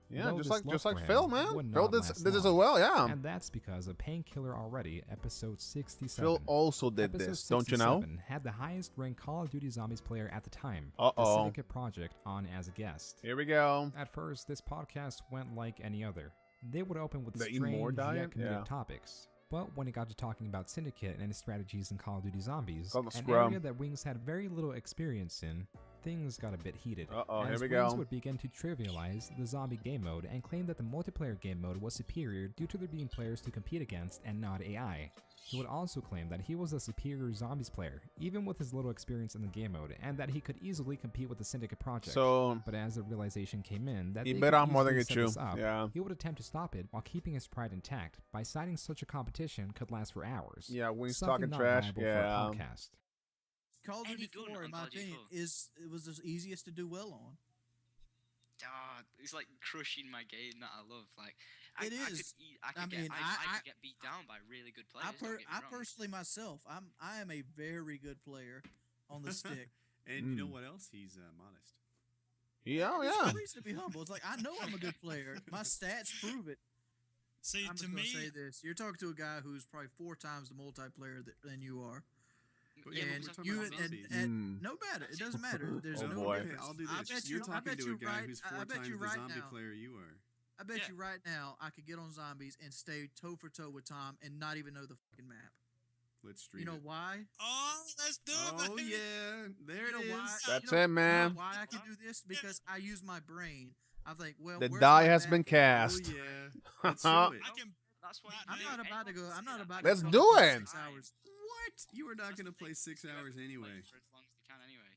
Yeah, Though just this like love for Phil, him man. would Phil not did last this as long. well, yeah. And that's because of Painkiller Already, episode 67. Phil also did Episode this, don't you know? 67 had the highest ranked Call of Duty Zombies player at the time, Uh-oh. the Syndicate Project, on as a guest. Here we go. At first, this podcast went like any other. They would open with The strange More yet diet? comedic Yeah. topics, But when it got to talking about Syndicate and its strategies in Call of Duty Zombies, Call the an scrum. area that Wings had very little experience in, things got a bit heated. Uh-oh, here as we Wings go. would begin to trivialize the zombie game mode and claim that the multiplayer game mode was superior due to there being players to compete against and not AI. He would also claim that he was a superior zombies player, even with his little experience in the game mode, and that he could easily compete with the Syndicate project. So, but as the realization came in that he they bit could off more than easily could set chew. this up, Yeah. he would attempt to stop it while keeping his pride intact by citing such a competition could last for hours. Yeah, Wings Something talking not trash. viable for a Yeah. podcast. Call of Duty 4, in my opinion, it was the easiest to do well on. It's like crushing my game that I love. Like It I is. could get beat down by really good players. don't get me I wrong. personally myself, I am a very good player on the stick. And you know what else? He's modest. Yeah, There's yeah. no reason to be humble. It's like I know I'm a good player. My stats prove it. See, I'm to just gonna me, say this: you're talking to a guy who's probably 4 times the multiplayer than you are. Yeah, but And we're talking you about zombies. no matter. It doesn't matter. There's Oh, no boy. difference. I'll do I this. bet You're you. I talking bet to you a guy right. who's I 4 bet times you the right zombie now. player you are. I bet you right now I could get on zombies and stay toe for toe with Tom and not even know the fucking map. Let's stream You know it. why? oh, let's do it. Oh baby. yeah, there You it know why? is. That's you know, it, man. You know why I can do this? Because I use my brain. I think, well, The where's die my has map? been cast. Oh yeah. Let's show it. That's why I'm not about to go. I'm not about. Let's to go do for it. 6 hours. What? You are not going to play 6 hours anyway. For as long as they can anyway.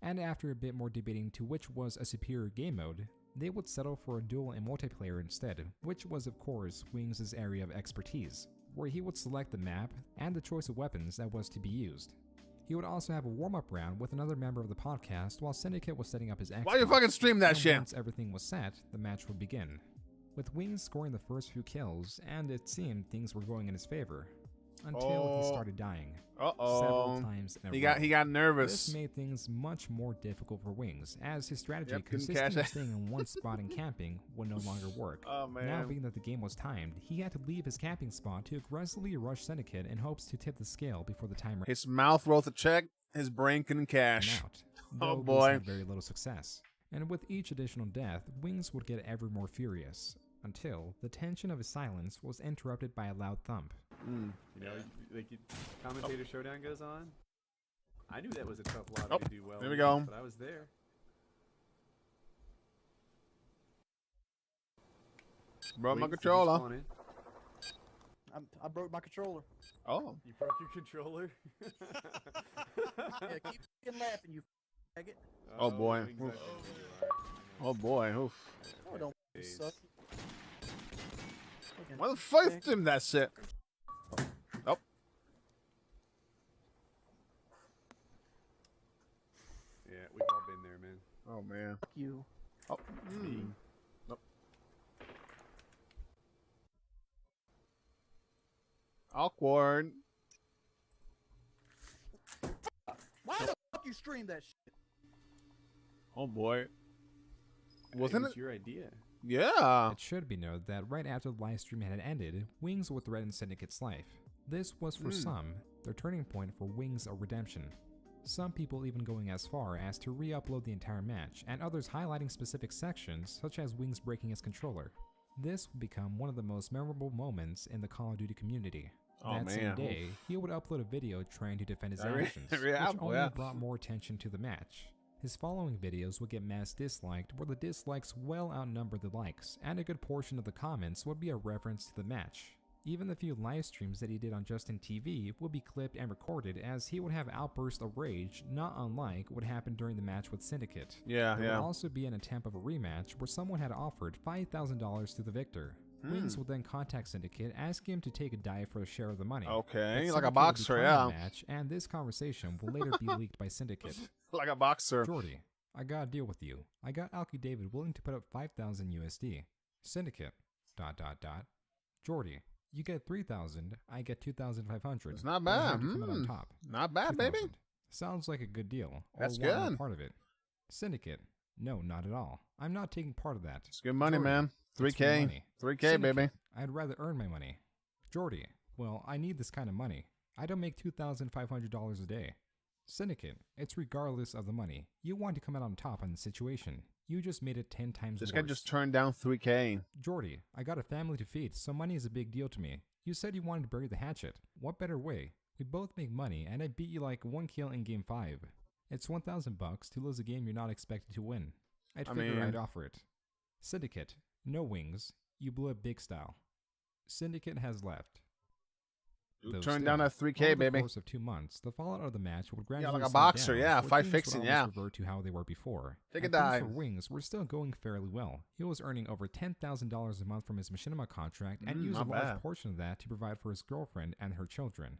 And after a bit more debating to which was a superior game mode, they would settle for a duel and multiplayer instead, which was of course Wings' area of expertise, where he would select the map and the choice of weapons that was to be used. He would also have a warm-up round with another member of the podcast while Syndicate was setting up his Xbox. Why you fucking stream that And shit? Once everything was set, the match would begin, with Wings scoring the first few kills, and it seemed things were going in his favor, until he started dying. Several times in a row. He got nervous. This made things much more difficult for Wings, as his strategy Yep, couldn't consisting catch of it. staying in one spot and camping would no longer work. Oh, man. Now being that the game was timed, he had to leave his camping spot to aggressively rush Syndicate in hopes to tip the scale before the timer His mouth wrote the check. His brain couldn't cash. out. Oh Though Wings boy. had very little success. And with each additional death, Wings would get ever more furious, until the tension of his silence was interrupted by a loud thump. Mm. You know, like commentator showdown goes on. I knew that was a tough lobby Oh, to do well. there we in, go. But I was there. Brought my Wings, did you controller. spawn in? I broke my controller. Oh. You broke your controller? Yeah, keep fucking laughing, you faggot. Oh boy. exactly. Oof. Oh boy. Oof. Oh, don't suck. Why the fuck is him that shit? Oh. Yeah, we've all been there, man. Oh man. Fuck you. Oh. Mm. Nope. Awkward. Why the fuck you stream that shit? Oh boy. It Wasn't was it? your idea. Yeah. It should be noted that right after the live stream had ended, Wings would threaten Syndicate's life. This was for some their turning point for Wings of redemption. Some people even going as far as to re-upload the entire match, and others highlighting specific sections, such as Wings breaking his controller. This would become one of the most memorable moments in the Call of Duty community. Oh, That same man. day, he would upload a video trying to defend his Every- actions, every which apple, only yeah. brought more attention to the match. His following videos would get mass disliked, where the dislikes well outnumbered the likes, and a good portion of the comments would be a reference to the match. Even the few live streams that he did on Justin TV would be clipped and recorded, as he would have outbursts of rage, not unlike what happened during the match with Syndicate. Yeah, There yeah. would also be an attempt of a rematch where someone had offered $5,000 to the victor. Wings would then contact Syndicate, asking him to take a dive for a share of the money. Okay, But like a Syndicate would boxer, decline the yeah. Match, and this conversation will later be leaked by Syndicate. Like a boxer. Jordy, I got a deal with you. I got Alki David willing to put up 5,000 USD. Syndicate. ... Jordy, you get 3,000. I get 2,500. It's not And I bad. have to come out on top. Not bad, baby. 2,000. Sounds like a good deal. That's or one good. Part of it. Syndicate. No, not at all. I'm not taking part of that. It's good money, Jordy, man. it's free 3K. money. 3K, Syndicate, baby. I'd rather earn my money. Jordy, well, I need this kind of money. I don't make $2,500 a day. Syndicate, it's regardless of the money. You want to come out on top in the situation. You just made it 10 times This worse. guy just turned down 3K. Jordy, I got a family to feed, so money is a big deal to me. You said you wanted to bury the hatchet. What better way? We both make money, and I beat you like 1 kill in game 5. It's $1,000 to lose a game you're not expected to win. I'd figure I'd offer it. Syndicate, no wings. You blew up big style. Syndicate has left. Turn down that 3K, over baby. the course of 2 months, the fallout of the match would gradually like a slow boxer, down, yeah, where fight things fixing, would yeah. almost revert to how they were before. Take a And things dive. for Wings were still going fairly well. He was earning over $10,000 a month from his machinima contract and used a not large bad. portion of that to provide for his girlfriend and her children.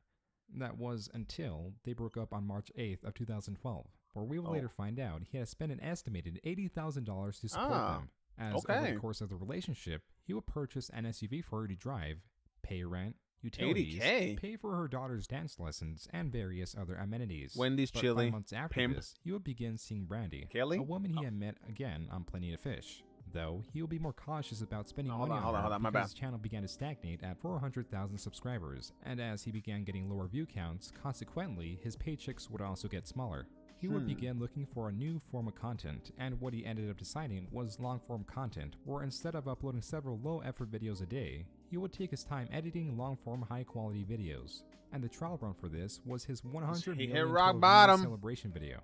That was until they broke up on March 8th of 2012, where we would later find out he had spent an estimated $80,000 to support them. As over the course of the relationship, he would purchase an SUV for her to drive, pay rent, utilities, 80K? pay for her daughter's dance lessons, and various other amenities. Wendy's But chili, 5 months after pimp. this, he would begin seeing Brandy, Kelly? a woman he had met again on Plenty of Fish. Though, he will be more cautious about spending Hold money on, hold on on, her hold on, my because bad. his channel began to stagnate at 400,000 subscribers, and as he began getting lower view counts, consequently, his paychecks would also get smaller. He would begin looking for a new form of content, and what he ended up deciding was long-form content, where instead of uploading several low-effort videos a day, he would take his time editing long-form high-quality videos. And the trial run for this was his 100 He hit million rock total views bottom. celebration video.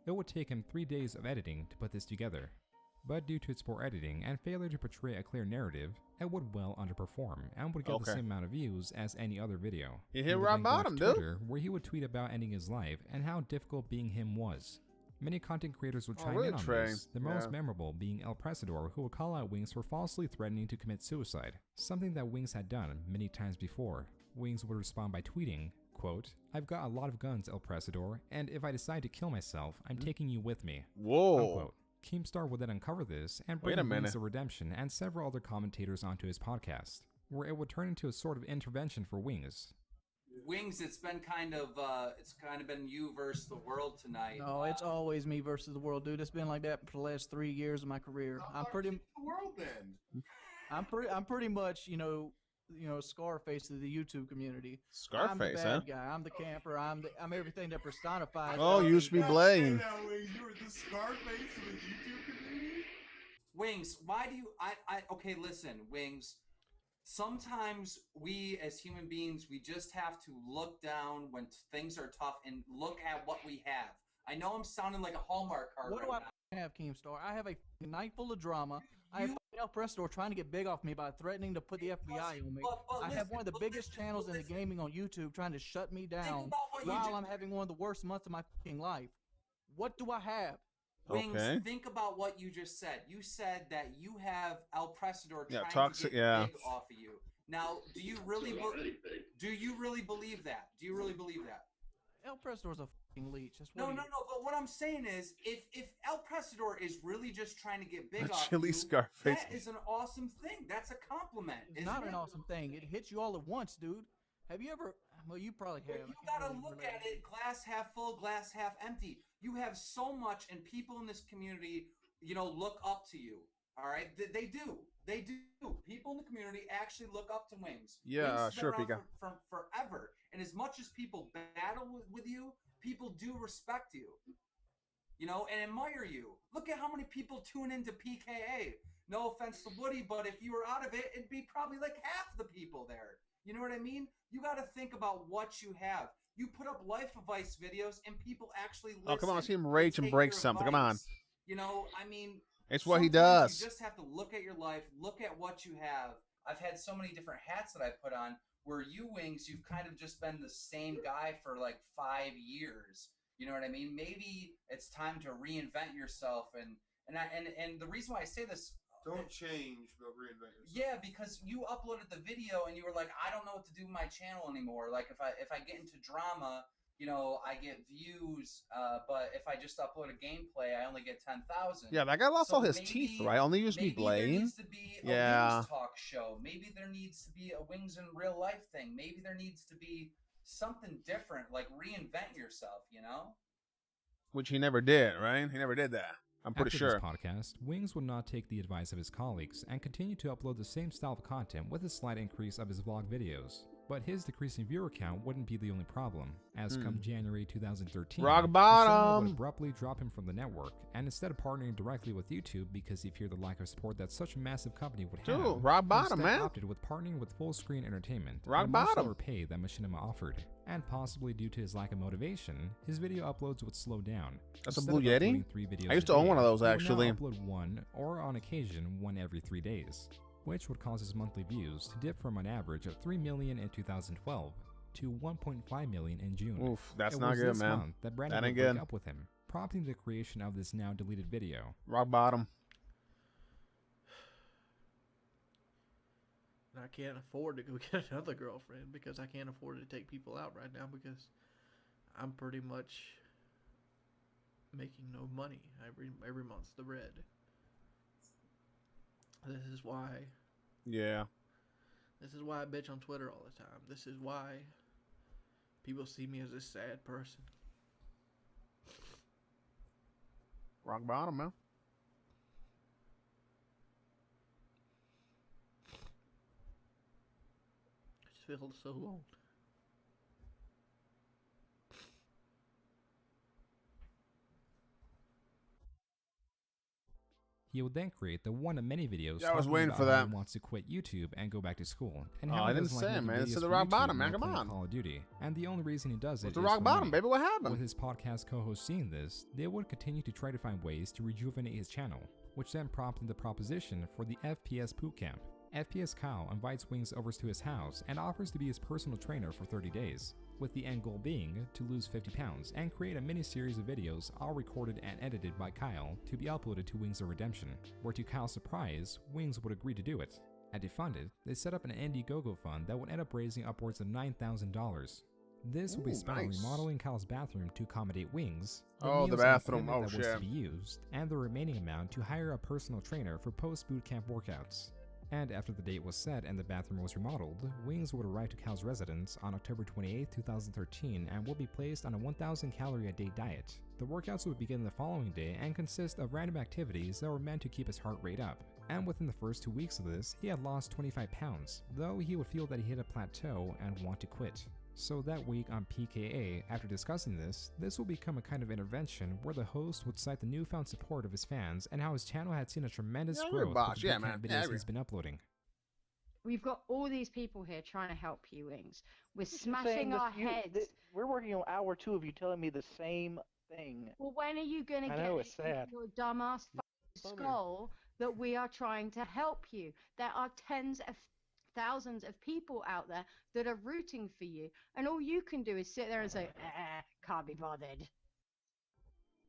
It would take him 3 days of editing to put this together. But due to its poor editing and failure to portray a clear narrative, it would well underperform and would get the Okay. same amount of views as any other video. He hit would rock then go to bottom, dude. Twitter, where he would tweet about ending his life and how difficult being him was. Many content creators would chime really, in on Trey? this, the most Yeah. memorable being El Presador, who would call out Wings for falsely threatening to commit suicide, something that Wings had done many times before. Wings would respond by tweeting, quote, "I've got a lot of guns, El Presador, and if I decide to kill myself, I'm taking you with me." Whoa. Unquote. Keemstar would then uncover this and bring Wait a Wings minute. the Redemption and several other commentators onto his podcast, where it would turn into a sort of intervention for Wings. Wings, it's been kind of been you versus the world tonight. No, it's always me versus the world, dude. It's been like that for the last 3 years of my career. I'm pretty The world then. I'm pretty much, Scarface of the YouTube community. I'm the Scarface, bad huh? guy. I'm the camper. I'm everything that personifies. Oh, you used to be Blaine. You were the Scarface of the YouTube community? Wings, why do you okay, listen, Wings. Sometimes we as human beings, we just have to look down when things are tough and look at what we have. I know I'm sounding like a Hallmark card What right do now. I have, Keemstar? I have a night full of drama. I have El Presador trying to get big off me by threatening to put the FBI on me. I have one of the biggest channels in the gaming on YouTube trying to shut me down while I'm having one of the worst months of my fucking life. What do I have? Wings, Okay. think about what you just said. You said that you have El Presador Yeah, trying toxic, to get yeah. big off of you. Now, do you really believe that? Do you really believe that? El Presador's a fucking leech. That's what No, he no, is. no. But what I'm saying is, if El Presador is really just trying to get big off Chili you, Scarface. that is an awesome thing. That's a compliment. It's not an awesome thing. It hits you all at once, dude. Have you ever? Well, you probably have. You gotta look at it glass half full, glass half empty. You have so much, and people in this community, look up to you. All right, they do. They do. People in the community actually look up to Wings. Yeah, Wings has been sure, around Pika. From forever, and as much as people battle with you, people do respect you. And admire you. Look at how many people tune into PKA. No offense to Woody, but if you were out of it, it'd be probably like half the people there. You know what I mean? You got to think about what you have. You put up life advice videos, and people actually listen. Oh, come on, let's see him rage and take break your something. Come on. advice. It's what he sometimes does. You just have to look at your life, look at what you have. I've had so many different hats that I put on, where you, Wings, you've kind of just been the same guy for like 5 years. You know what I mean? Maybe it's time to reinvent yourself, and the reason why I say this. Don't change, but reinvent yourself. Yeah, because you uploaded the video and you were like, I don't know what to do with my channel anymore. Like if I get into drama, I get views, but if I just upload a gameplay, I only get 10,000. Yeah, that guy lost all his teeth, right? Only used me Maybe there Blaine. needs to be a Yeah. Wings talk show. Maybe there needs to be a Wings in real life thing. Maybe there needs to be something different, like reinvent yourself. Which he never did, right? He never did that. I'm pretty After sure. this podcast, Wings would not take the advice of his colleagues and continue to upload the same style of content with a slight increase of his vlog videos. But his decreasing viewer count wouldn't be the only problem, as come January 2013, Rock Soma bottom. would abruptly drop him from the network, and instead of partnering directly with YouTube because he feared the lack of support that such a massive company would have, Dude, rock bottom, instead man. opted with partnering with Full Screen Entertainment, Rock at a much bottom. lower pay than Machinima offered, and possibly due to his lack of motivation, his video uploads would slow down. That's a Instead Blue of Yeti? uploading 3 videos I used a to own day, one of those, he would now actually. upload one, or on occasion, one every 3 days, which would cause his monthly views to dip from an average of 3 million in 2012 to 1.5 million in June. Oof, that's It not was good, this man. month that Brandon That would ain't break good. up with him, prompting the creation of this now deleted video. Rock bottom. And I can't afford to go get another girlfriend because I can't afford to take people out right now because I'm pretty much making no money every month's the red. This is why. Yeah. This is why I bitch on Twitter all the time. This is why people see me as a sad person. Rock bottom, man. I just feel so alone. He would then create the one of many videos Yeah, I was talking waiting about for how that. he wants to quit YouTube and go back to school. And Oh, how I he didn't doesn't say like it, making man. It's videos to the for rock YouTube bottom, man. nor Come playing on. Call of Duty. And the only reason he does it What's is the rock for bottom, money. baby? What happened? With his podcast co-host seeing this, they would continue to try to find ways to rejuvenate his channel, which then prompted the proposition for the FPS Boot Camp. FPS Kyle invites Wings over to his house and offers to be his personal trainer for 30 days, with the end goal being to lose 50 pounds and create a mini-series of videos all recorded and edited by Kyle to be uploaded to Wings of Redemption, where to Kyle's surprise, Wings would agree to do it. And to fund it, they set up an Indiegogo fund that would end up raising upwards of $9,000. This would be Ooh, spent on nice. remodeling Kyle's bathroom to accommodate Wings, Oh, the meals and bathroom. equipment Oh, that was shit. to be used, and the remaining amount to hire a personal trainer for post-boot camp workouts. And after the date was set and the bathroom was remodeled, Wings would arrive to Kyle's residence on October 28, 2013 and would be placed on a 1,000 calorie a day diet. The workouts would begin the following day and consist of random activities that were meant to keep his heart rate up. And within the first 2 weeks of this, he had lost 25 pounds, though he would feel that he hit a plateau and want to quit. So that week on PKA, after discussing this will become a kind of intervention where the host would cite the newfound support of his fans and how his channel had seen a tremendous Yeah, you're a growth boss. with the Yeah, bootcamp man. videos Yeah, I agree. he's been uploading. We've got all these people here trying to help you, Wings. We're Saying smashing this- our you- heads. we're working on hour 2 of you telling me the same thing. Well, when are you going to I get know, it it's sad. into your dumbass skull that we are trying to help you? There are tens of thousands of people out there that are rooting for you, and all you can do is sit there and say, can't be bothered.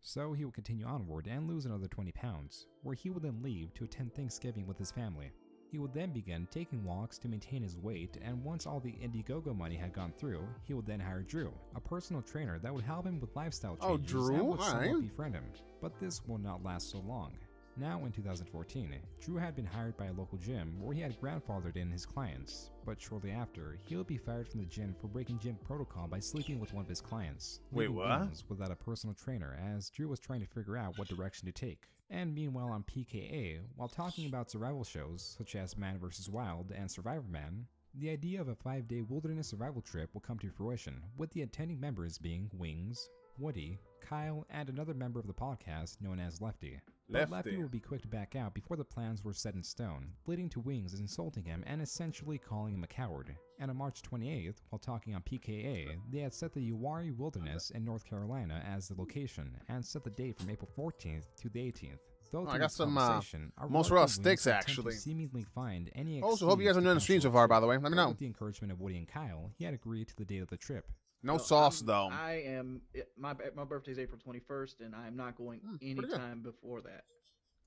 So he would continue onward and lose another 20 pounds, where he would then leave to attend Thanksgiving with his family. He would then begin taking walks to maintain his weight, and once all the Indiegogo money had gone through, he would then hire Drew, a personal trainer that would help him with lifestyle Oh, changes Drew? and would somewhat Alright. befriend him. But this will not last so long. Now in 2014, Drew had been hired by a local gym where he had grandfathered in his clients, but shortly after, he would be fired from the gym for breaking gym protocol by sleeping with one of his clients. Wait, leaving what? Wings without a personal trainer as Drew was trying to figure out what direction to take. And meanwhile on PKA, while talking about survival shows such as Man vs. Wild and Survivor Man, the idea of a 5-day wilderness survival trip will come to fruition, with the attending members being Wings, Woody, Kyle, and another member of the podcast known as Lefty. But Lefty Lefty. would be quick to back out before the plans were set in stone, leading to Wings insulting him and essentially calling him a coward. And on March 28th, while talking on PKA, they had set the Uwharrie Wilderness in North Carolina as the location, and set the date from April 14th to the 18th. Though I through got this some, conversation, a mozzarella reluctant sticks, Wings would attempt to actually. seemingly find any Also, hope you guys excuse are to enjoying the stream cancel so far, the by trip, the way. Let me but know. With the encouragement of Woody and Kyle, he had agreed to the date of the trip. No sauce, I'm- though. I am. My birthday's April 21st, and I am not going pretty good. anytime before that.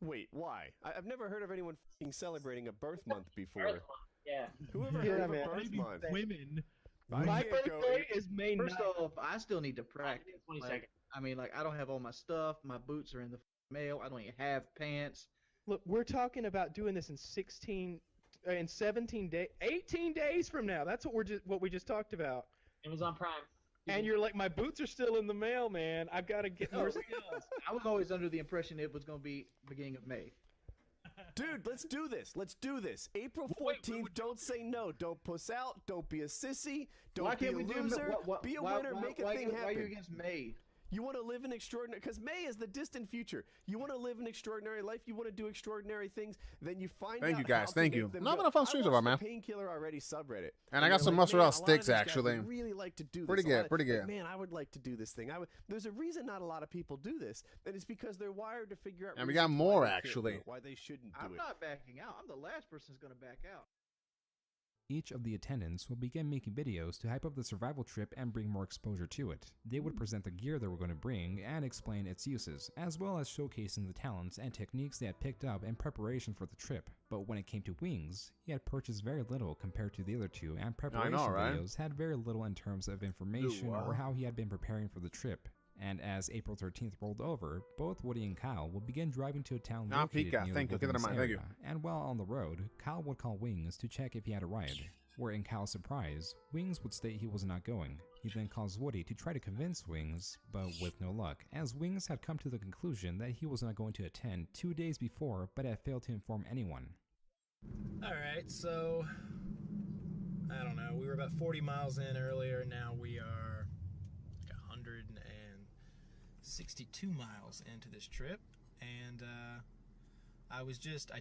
Wait, why? I've never heard of anyone f***ing celebrating a birth month before. Yeah. Whoever Yeah, heard of a man. birth month? Women. I My can't go birthday in- is May 9th. First First off, I still need to practice. 22nd. Like, I mean, like, I don't have all my stuff. My boots are in the mail. I don't even have pants. Look, we're talking about doing this in 17 days, 18 days from now. That's what we just talked about. Amazon Prime. And you're like, my boots are still in the mail, man. I've got to get more skills. I was always under the impression it was going to be beginning of May. Dude, let's do this. Let's do this. April 14th, don't say no. Don't puss out. Don't be a sissy. Don't Why be can't a we do loser. what, Be a why, winner. why, Make a why, thing why happen. are you against May? You want to live an extraordinary, because May is the distant future. You want to live an extraordinary life. You want to do extraordinary things. Then you find out. Thank you, guys. how to Thank make you. them Not go. been a fun stream so far, man. Painkiller already subreddit. And I got they're some like, mozzarella "Man, a lot of sticks, these guys actually. would really like to do Pretty this. good, pretty good. Man, I would like to do this thing. There's a reason not a lot of people do this, and it's because they're wired to figure out. And we got reasons more, why they can't actually. do it, why they shouldn't do I'm it. not backing out. I'm the last person who's gonna back out. Each of the attendants will begin making videos to hype up the survival trip and bring more exposure to it. They would present the gear they were going to bring and explain its uses, as well as showcasing the talents and techniques they had picked up in preparation for the trip. But when it came to Wings, he had purchased very little compared to the other two, and preparation right? videos had very little in terms of information or how he had been preparing for the trip. And as April 13th rolled over, both Woody and Kyle would begin driving to a town located Pika. near Thank the you. Keep that in wilderness mind. Thank you. area. And while on the road, Kyle would call Wings to check if he had arrived. Where in Kyle's surprise, Wings would state he was not going. He then calls Woody to try to convince Wings, but with no luck, as Wings had come to the conclusion that he was not going to attend 2 days before, but had failed to inform anyone. Alright, so I don't know, we were about 40 miles in earlier, now we are like 162 miles into this trip, and I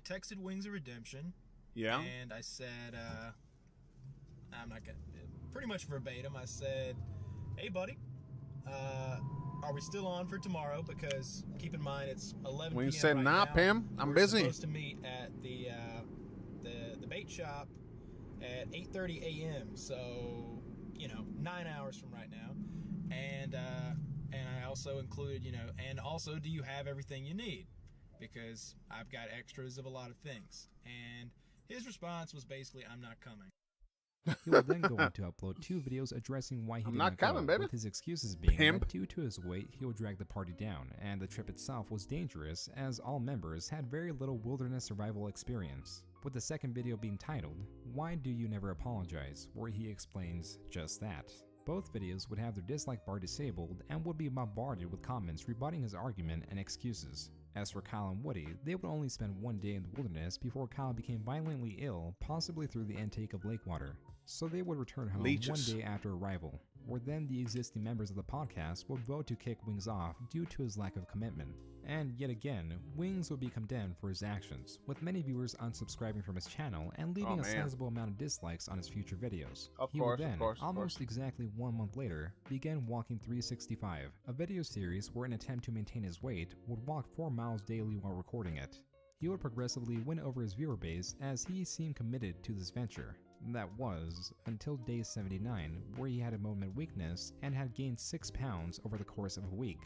texted Wings of Redemption. Yeah. And I said, I'm not gonna, pretty much verbatim, I said, hey buddy, are we still on for tomorrow? Because keep in mind it's 11 Wings p.m. said, right nah, now. Pam, I'm We're busy. supposed to meet at the bait shop at 8:30 a.m. So, 9 hours from right now. And I also included, and also, do you have everything you need? Because I've got extras of a lot of things. And his response was basically, I'm not coming. He would then go on to upload 2 videos addressing why he did not coming, go, baby. with his excuses being Pimp. that due to his weight, he would drag the party down, and the trip itself was dangerous as all members had very little wilderness survival experience. With the second video being titled, Why Do You Never Apologize?, where he explains just that. Both videos would have their dislike bar disabled and would be bombarded with comments rebutting his argument and excuses. As for Kyle and Woody, they would only spend 1 day in the wilderness before Kyle became violently ill, possibly through the intake of lake water. So they would return home Leeches. 1 day after arrival, where then the existing members of the podcast would vote to kick Wings off due to his lack of commitment. And yet again, Wings would be condemned for his actions, with many viewers unsubscribing from his channel and leaving a sizable amount of dislikes on his future videos. He would then, almost exactly 1 month later, begin Walking 365, a video series where in an attempt to maintain his weight, would walk 4 miles daily while recording it. He would progressively win over his viewer base as he seemed committed to this venture. That was, until day 79, where he had a moment weakness and had gained 6 pounds over the course of a week.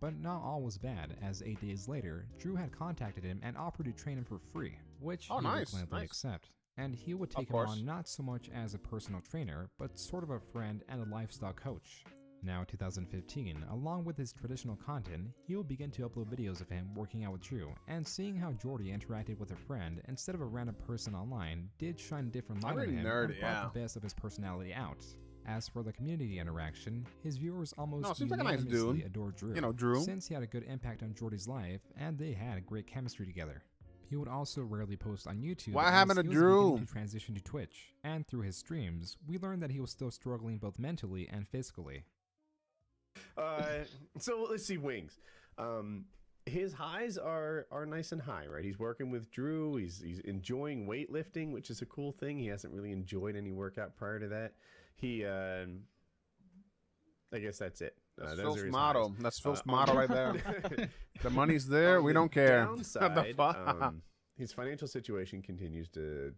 But not all was bad, as 8 days later, Drew had contacted him and offered to train him for free, which he would gladly accept. And he would take him on not so much as a personal trainer, but sort of a friend and a lifestyle coach. Now 2015, along with his traditional content, he will begin to upload videos of him working out with Drew, and seeing how Jordy interacted with a friend instead of a random person online did shine a different light on him and brought the best of his personality out. As for the community interaction, his viewers almost seems like a nice unanimously dude. adored Drew, Drew. since he had a good impact on Jordy's life and they had great chemistry together. He would also rarely post on YouTube. What as happened to he was Drew? beginning to transition to Twitch, and through his streams, we learned that he was still struggling both mentally and physically. So let's see, Wings. His highs are nice and high, right? He's working with Drew. He's enjoying weightlifting, which is a cool thing. He hasn't really enjoyed any workout prior to that. He, I guess that's it. That's those Phil's are his motto. highs. That's Phil's motto right there. The money's there. We don't care. Downside, The fuck? His financial situation continues to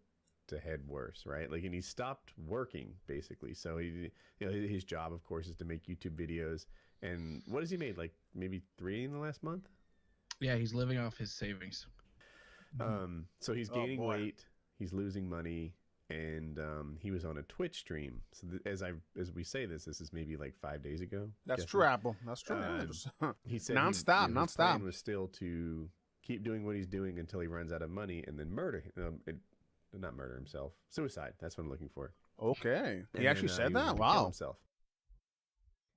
head worse, right? Like, and he stopped working basically. So he, his job, of course, is to make YouTube videos. And what has he made? Like maybe 3 in the last month. Yeah, he's living off his savings. So he's gaining weight. He's losing money. And he was on a Twitch stream. So as we say this is maybe like 5 days ago. That's true, Apple. That's true. He said nonstop, his nonstop. plan was still to keep doing what he's doing until he runs out of money, and then not murder himself, suicide. That's what I'm looking for. Okay, And he actually then, said was that. gonna kill Wow. himself.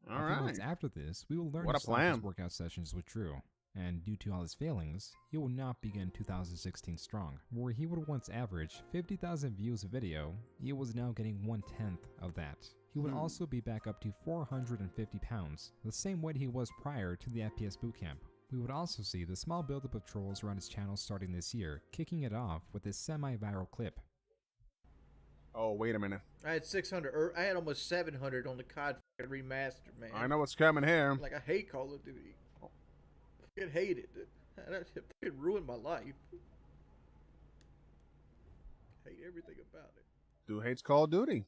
A few months after this, we will learn What to a stop his plan. workout sessions with Drew. And due to all his failings, he will not begin 2016 strong. Where he would once average 50,000 views a video, he was now getting 1/10 of that. He would also be back up to 450 pounds, the same weight he was prior to the FPS bootcamp. We would also see the small buildup of trolls around his channel starting this year, kicking it off with this semi-viral clip. Oh, wait a minute. I had 600, or I had almost 700 on the COD remaster, man. I know what's coming here. Like, I hate Call of Duty. I hate it. It ruined my life. I hate everything about it. Dude hates Call of Duty.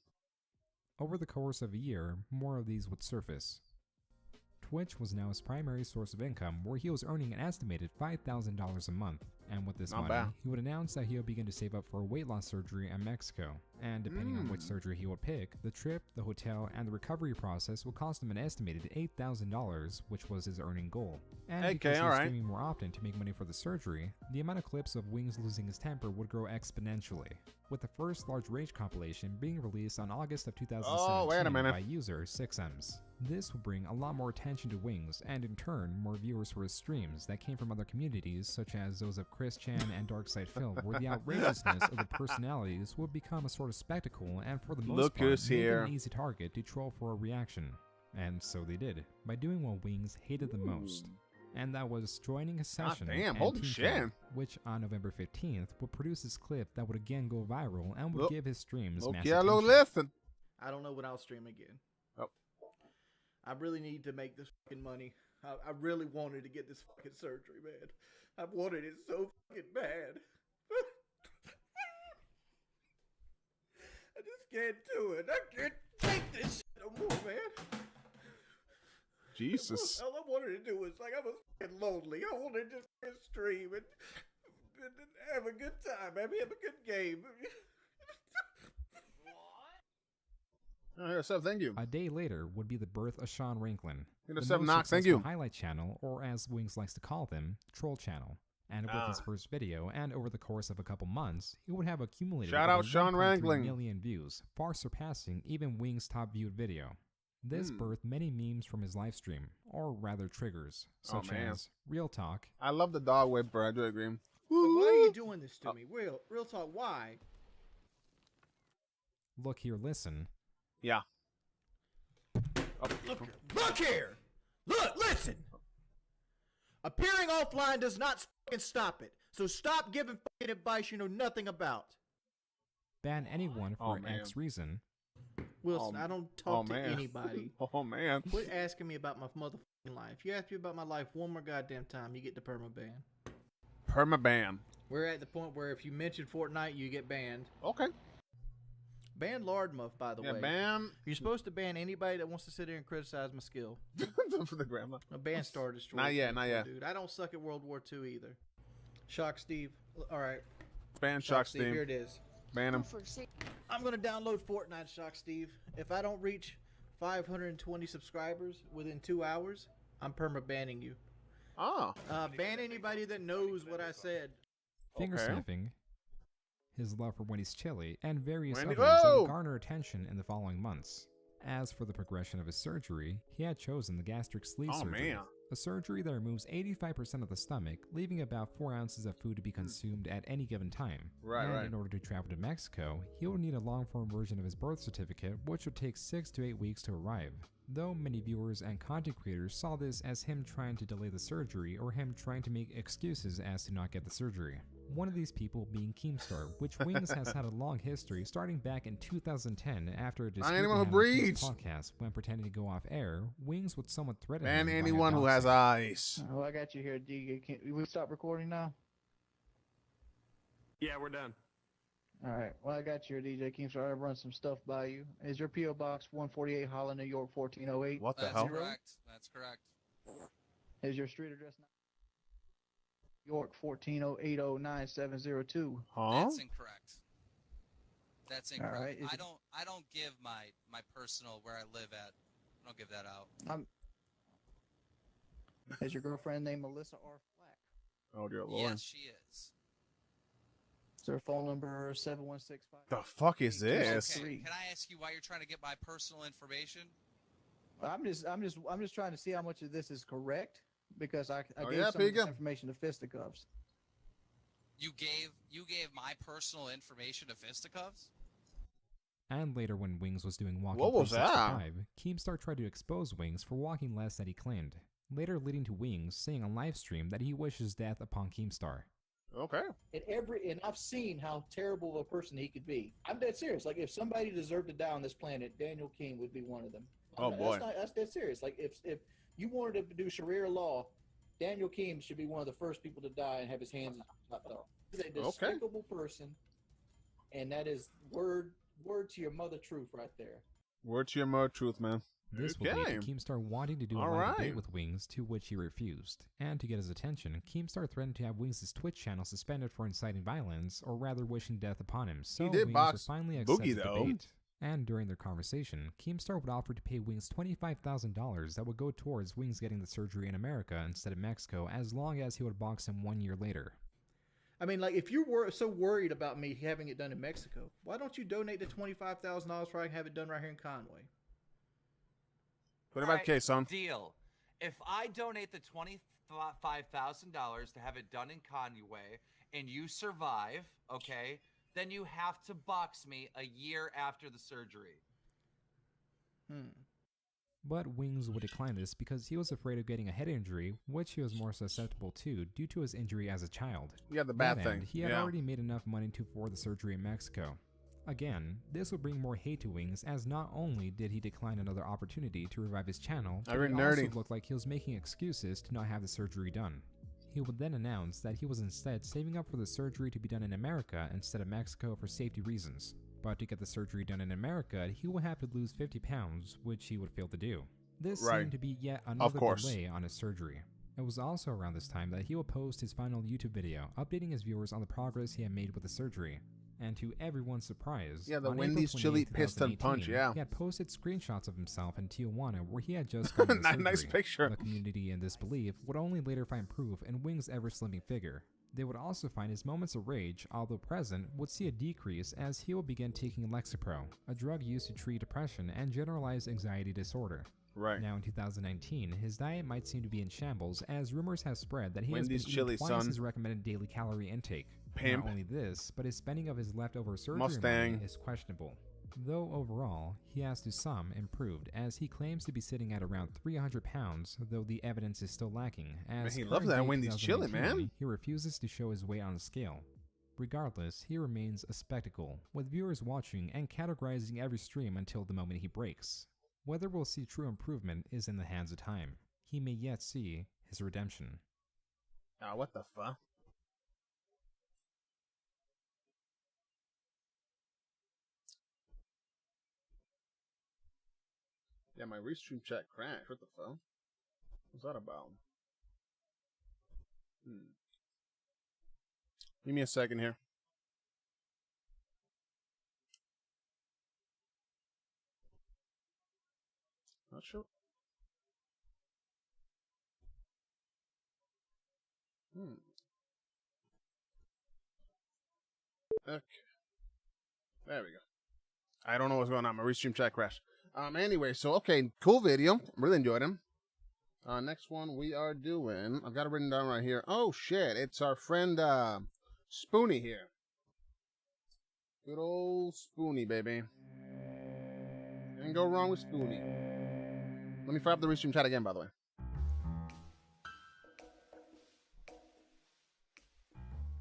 Over the course of a year, more of these would surface. Twitch was now his primary source of income, where he was earning an estimated $5,000 a month. And with this Not money, bad. he would announce that he'll begin to save up for a weight loss surgery in Mexico. And depending on which surgery he would pick, the trip, the hotel, and the recovery process would cost him an estimated $8,000, which was his earning goal. And because he was streaming more often to make money for the surgery, the amount of clips of Wings losing his temper would grow exponentially, with the first large rage compilation being released on August of 2017 by user 6Ms. This would bring a lot more attention to Wings, and in turn, more viewers for his streams that came from other communities, such as those of Chris Chan and darksydephil, where the outrageousness of the personalities would become a sort of spectacle, and for the most part, made them an easy target to troll for a reaction. And so they did, by doing what Wings hated the most. And that was joining his session and holy Team shit. Talk, which on November 15th would produce this clip that would again go viral and would give his streams massive attention. I don't know when I'll stream again. Oh. I really need to make this fucking money. I really wanted to get this fucking surgery, man. I've wanted it so fucking bad. I just can't do it. I can't take this shit no more, man. Jesus. All I wanted to do was, like, I was fucking lonely. I wanted to just stream and have a good time. Have a good game. Thank you. A day later would be the birth of Sean Ranklin, the most Knox, thank successful you. highlight channel, or as Wings likes to call them, troll channel. And with his first video, and over the course of a couple months, he would have accumulated Shout out Sean 1.3 Ranklin. million views, far surpassing even Wings' top viewed video. This birthed many memes from his live stream, or rather triggers, such as Real Talk. I love the dog whipper. I do agree. Like, why are you doing this to me? Real talk, why? Look Here, Listen. Yeah. Look here! Look, listen! Appearing offline does not fucking stop it. So stop giving fucking advice you know nothing about. Ban anyone for X reason. Wilson, I don't talk to anybody. Oh, man. Quit asking me about my motherfucking life. If you ask me about my life one more goddamn time, you get the permaban. Permaban. We're at the point where if you mention Fortnite, you get banned. Okay. Ban Lardmuff, by the way. Ban. You're supposed to ban anybody that wants to sit here and criticize my skill. For the grandma. A ban Star Destroyer. Not yet, not yet. Dude, I don't suck at World War II either. Shock Steve. All right. Ban Shock Steve. Here it is. Ban him. I'm going to download Fortnite, Shock Steve. If I don't reach 520 subscribers within 2 hours, I'm perma-banning you. Oh. Ban anybody that knows what I said. Finger snapping, his love for Wendy's chili, and various Wendy- others that Whoa! would garner attention in the following months. As for the progression of his surgery, he had chosen the gastric sleeve surgery, a surgery that removes 85% of the stomach, leaving about 4 ounces of food to be consumed at any given time. And in order to travel to Mexico, he will need a long-form version of his birth certificate, which would take 6 to 8 weeks to arrive. Though many viewers and content creators saw this as him trying to delay the surgery or him trying to make excuses as to not get the surgery. One of these people being Keemstar, which Wings has had a long history starting back in 2010 after a dispute anyone who on his breathes. podcast when pretending to go off air. Wings would somewhat threaten Ban him via anyone who has doxing. eyes. Oh, I got you here, D. We stop recording now? Yeah, we're done. All right. Well, I got you here, DJ Keemstar. I'll run some stuff by you. Is your P.O. Box 148 Holland, New York, 1408? What the That's hell? correct. That's correct. Is your street address York 140809702? Huh? That's incorrect. That's incorrect. All right. I don't give my personal where I live at. I don't give that out. Is your girlfriend named Melissa R. Flack? Oh, dear Lord. Yes, she is. Is her phone number 7165? The fuck is this? Okay, can I ask you why you're trying to get my personal information? I'm just trying to see how much of this is correct because I Oh, gave yeah, some of this Pika? information to Fisticuffs. You gave my personal information to Fisticuffs? And later, when Wings was doing Walking What was that? 365, Keemstar tried to expose Wings for walking less than he claimed, later leading to Wings saying on livestream that he wishes death upon Keemstar. Okay. And I've seen how terrible of a person he could be. I'm dead serious. Like, if somebody deserved to die on this planet, Daniel King would be one of them. Oh, boy. That's dead serious. Like, if you wanted to do Sharia law, Daniel King should be one of the first people to die and have his hands chopped off. He's a despicable person, and that is word to your mother truth right there. Word to your mother truth, man. This would lead to Keemstar wanting to do a live debate with Wings, to which he refused. And to get his attention, Keemstar threatened to have Wings' Twitch channel suspended for inciting violence, or rather wishing death upon him. So did Wings box would finally accept Boogie, the though. debate. And during their conversation, Keemstar would offer to pay Wings $25,000 that would go towards Wings getting the surgery in America instead of Mexico, as long as he would box him 1 year later. I mean, like, if you're so worried about me having it done in Mexico, why don't you donate the $25,000 so I can have it done right here in Conway? What about case, son? Deal. If I donate the $25,000 to have it done in Conway and you survive, okay, then you have to box me a year after the surgery. But Wings would decline this because he was afraid of getting a head injury, which he was more susceptible to due to his injury as a child. Yeah, the bad That thing. end, he had already made enough money to afford the surgery in Mexico. Again, this would bring more hate to Wings, as not only did he decline another opportunity to revive his channel, but it also looked like he was making excuses to not have the surgery done. He would then announce that he was instead saving up for the surgery to be done in America instead of Mexico for safety reasons. But to get the surgery done in America, he would have to lose 50 pounds, which he would fail to do. This seemed to be yet another delay on his surgery. It was also around this time that he would post his final YouTube video, updating his viewers on the progress he had made with the surgery. And to everyone's surprise, Yeah, the on Wendy's April chili 28, piston punch, 2018, he had posted screenshots of himself in Tijuana where he had just gotten the surgery. Nice picture. The community in disbelief would only later find proof in Wings' ever-slimming figure. They would also find his moments of rage, although present, would see a decrease as he would begin taking Lexapro, a drug used to treat depression and generalized anxiety disorder. Right. Now in 2019, his diet might seem to be in shambles, as rumors have spread that he has Wendy's been chili, eating twice son. his recommended daily calorie intake. Pimp. Not only this, but his spending of his leftover surgery Mustang. money is questionable. Though overall, he has to some improved, as he claims to be sitting at around 300 pounds, though the evidence is still lacking, as he loves current that date Wendy's chili, 2019, man. he refuses to show his weight on a scale. Regardless, he remains a spectacle, with viewers watching and categorizing every stream until the moment he breaks. Whether we'll see true improvement is in the hands of time. He may yet see his redemption. Ah, what the fuck? Yeah, my restream chat crashed. What the fuck? What's that about? Give me a second here. Not sure. Okay. There we go. I don't know what's going on. My restream chat crashed. Anyway, so okay, cool video. Really enjoyed him. Next one we are doing. I've got it written down right here. Oh shit! It's our friend Spoony here. Good old Spoony, baby. Can't go wrong with Spoony. Let me fire up the restream chat again, by the way.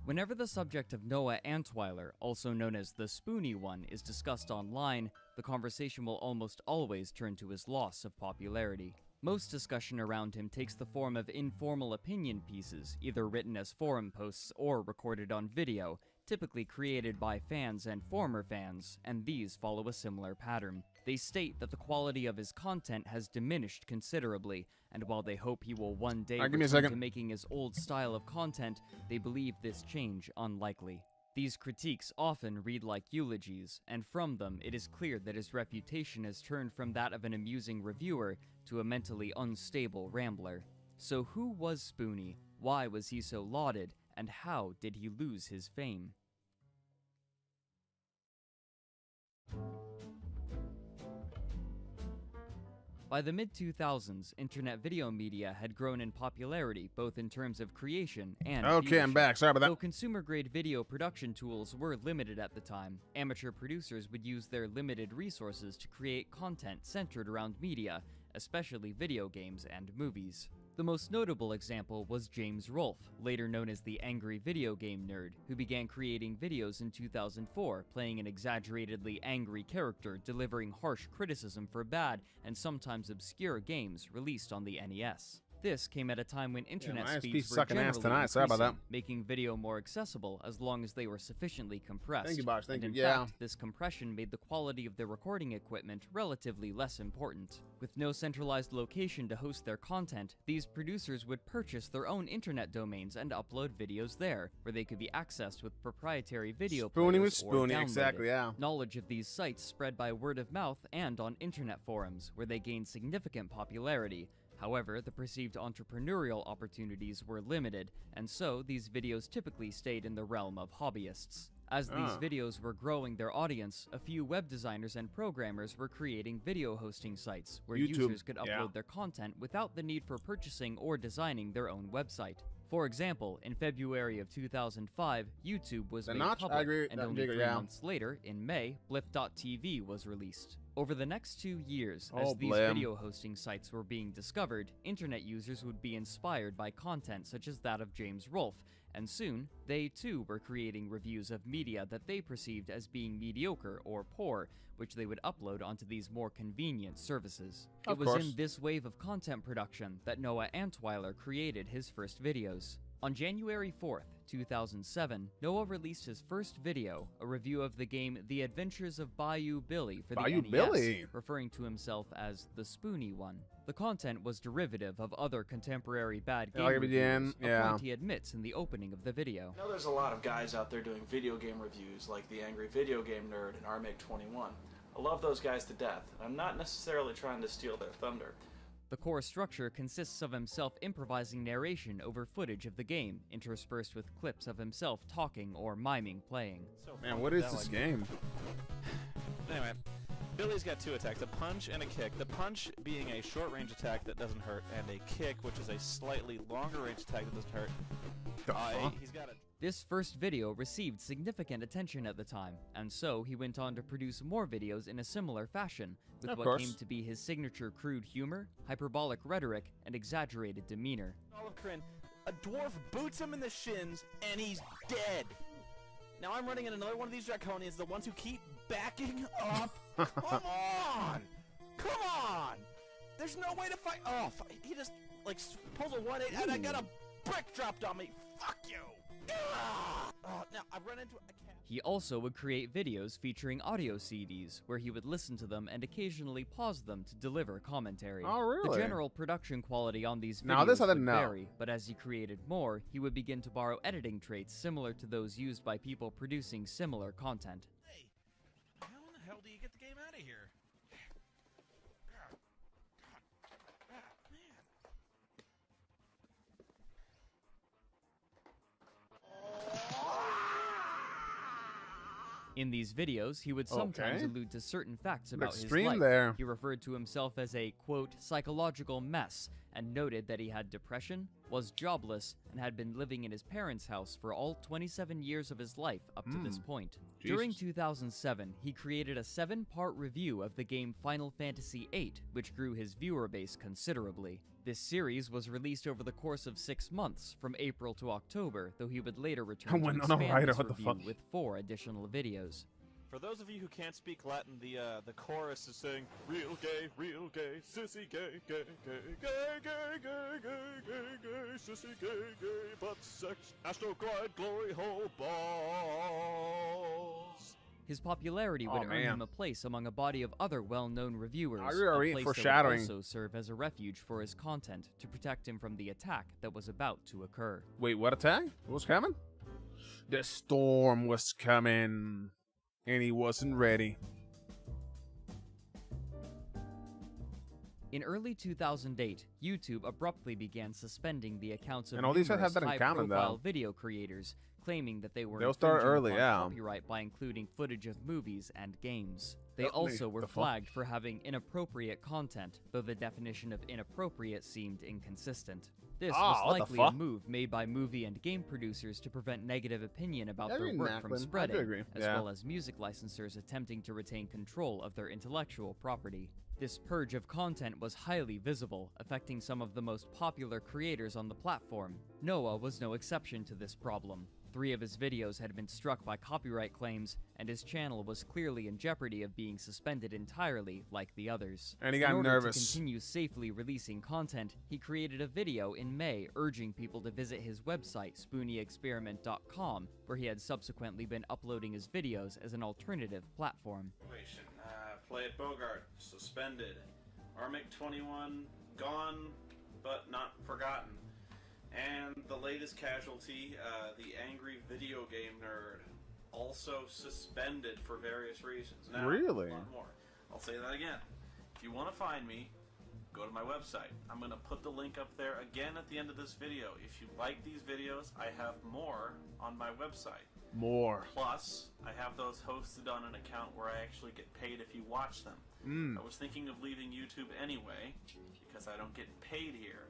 Whenever the subject of Noah Antweiler, also known as the Spoony One, is discussed online, the conversation will almost always turn to his loss of popularity. Most discussion around him takes the form of informal opinion pieces, either written as forum posts or recorded on video, typically created by fans and former fans, and these follow a similar pattern. They state that the quality of his content has diminished considerably, and while they hope he will one day give me a return to second. making his old style of content, they believe this change unlikely. These critiques often read like eulogies, and from them it is clear that his reputation has turned from that of an amusing reviewer to a mentally unstable rambler. So who was Spoony? Why was he so lauded? And how did he lose his fame? By the mid-2000s, internet video media had grown in popularity both in terms of creation and Okay, I'm viewership. back. Sorry about that. Though consumer-grade video production tools were limited at the time, amateur producers would use their limited resources to create content centered around media, especially video games and movies. The most notable example was James Rolfe, later known as the Angry Video Game Nerd, who began creating videos in 2004, playing an exaggeratedly angry character delivering harsh criticism for bad and sometimes obscure games released on the NES. This came at a time when internet my speeds ISP's were sucking ass generally tonight. Sorry about increasing, that. making video more accessible as long as they were sufficiently compressed. Thank you, Bosh. Thank And you. in Yeah. fact, this compression made the quality of the recording equipment relatively less important. With no centralized location to host their content, these producers would purchase their own internet domains and upload videos there, where they could be accessed with proprietary video Spoony players with or Spoony, downloaded. exactly, yeah. Knowledge of these sites spread by word of mouth and on internet forums, where they gained significant popularity. However, the perceived entrepreneurial opportunities were limited, and so these videos typically stayed in the realm of hobbyists. As these videos were growing their audience, a few web designers and programmers were creating video hosting sites where YouTube, users could upload yeah. their content without the need for purchasing or designing their own website. For example, in February of 2005, YouTube was The made notch? I public, agree, and that only bigger, 3 yeah. months later, in May, Blip.tv was released. Over the next 2 years, Oh, as these blim. video hosting sites were being discovered, internet users would be inspired by content such as that of James Rolfe, and soon, they too were creating reviews of media that they perceived as being mediocre or poor, which they would upload onto these more convenient services. Of It was course. in this wave of content production that Noah Antweiler created his first videos. On January 4th, 2007, Noah released his first video, a review of the game The Adventures of Bayou Billy for the Bayou NES, Billy. referring to himself as the Spoony one. The content was derivative of other contemporary bad game I'll give it reviews, in, yeah. a point he admits in the opening of the video. I know there's a lot of guys out there doing video game reviews like the Angry Video Game Nerd and RMake21. I love those guys to death, and I'm not necessarily trying to steal their thunder. The core structure consists of himself improvising narration over footage of the game, interspersed with clips of himself talking or miming playing. Man, what is this game? Anyway, Billy's got 2 attacks, a punch and a kick. The punch being a short-range attack that doesn't hurt, and a kick, which is a slightly longer-range attack that doesn't hurt. He's got a... This first video received significant attention at the time, and so he went on to produce more videos in a similar fashion, with Of what course. came to be his signature crude humor, hyperbolic rhetoric, and exaggerated demeanor. Olive Kryn, a dwarf boots him in the shins, and he's dead. Now I'm running in another one of these draconians, the ones who keep backing up. Come on! Come on! There's no way to fight. Oh, he just, like, pulls a 1-8, and I got a brick dropped on me. Fuck you! Now, I've run into a cat. He also would create videos featuring audio CDs, where he would listen to them and occasionally pause them to deliver commentary. Oh, really? The general production quality on these videos Now, this I would didn't know. vary, but as he created more, he would begin to borrow editing traits similar to those used by people producing similar content. Hey, how in the hell do you get the game out of here? In these videos, he would sometimes Okay. allude to certain facts about his Extreme life. there. He referred to himself as a, quote, psychological mess, and noted that he had depression, was jobless, and had been living in his parents' house for all 27 years of his life up to this point. During 2007, he created a 7-part review of the game Final Fantasy VIII, which grew his viewer base considerably. This series was released over the course of 6 months, from April to October, though he would later return to went on a expand writer, this what the review fuck? with 4 additional videos. For those of you who can't speak Latin, the chorus is saying, real gay, sissy gay, gay, gay, gay, gay, gay, gay, gay, gay, sissy gay, gay, butt sex, astroglide, glory hole balls. His popularity would earn him a place among a body of other well-known reviewers, I a already place foreshadowing. that would also serve as a refuge for his content to protect him from the attack that was about to occur. Wait, what attack? What was coming? The storm was coming, and he wasn't ready. In early 2008, YouTube abruptly began suspending the accounts of And all these have numerous that in common, high-profile though. video creators, claiming that they were They'll start infringing early, upon yeah. copyright by including footage of movies and games. They also were the fuck? flagged for having inappropriate content, though the definition of inappropriate seemed inconsistent. This was what the likely a fuck? move made by movie and game producers to prevent negative opinion about I their agree, work from Macklin. I do spreading, agree. as Yeah. well as music licensors attempting to retain control of their intellectual property. This purge of content was highly visible, affecting some of the most popular creators on the platform. Noah was no exception to this problem. 3 of his videos had been struck by copyright claims, and his channel was clearly in jeopardy of being suspended entirely, like the others. And he got in order nervous. to continue safely releasing content, he created a video in May urging people to visit his website, SpoonyExperiment.com, where he had subsequently been uploading his videos as an alternative platform. Play it Bogart, suspended. Armic 21, gone, but not forgotten. And the latest casualty, the angry video game nerd, also suspended for various reasons. Now, Really? A lot more. I'll say that again. If you want to find me, go to my website. I'm going to put the link up there again at the end of this video. If you like these videos, I have more on my website. More. Plus, I have those hosted on an account where I actually get paid if you watch them. I was thinking of leaving YouTube anyway, because I don't get paid here.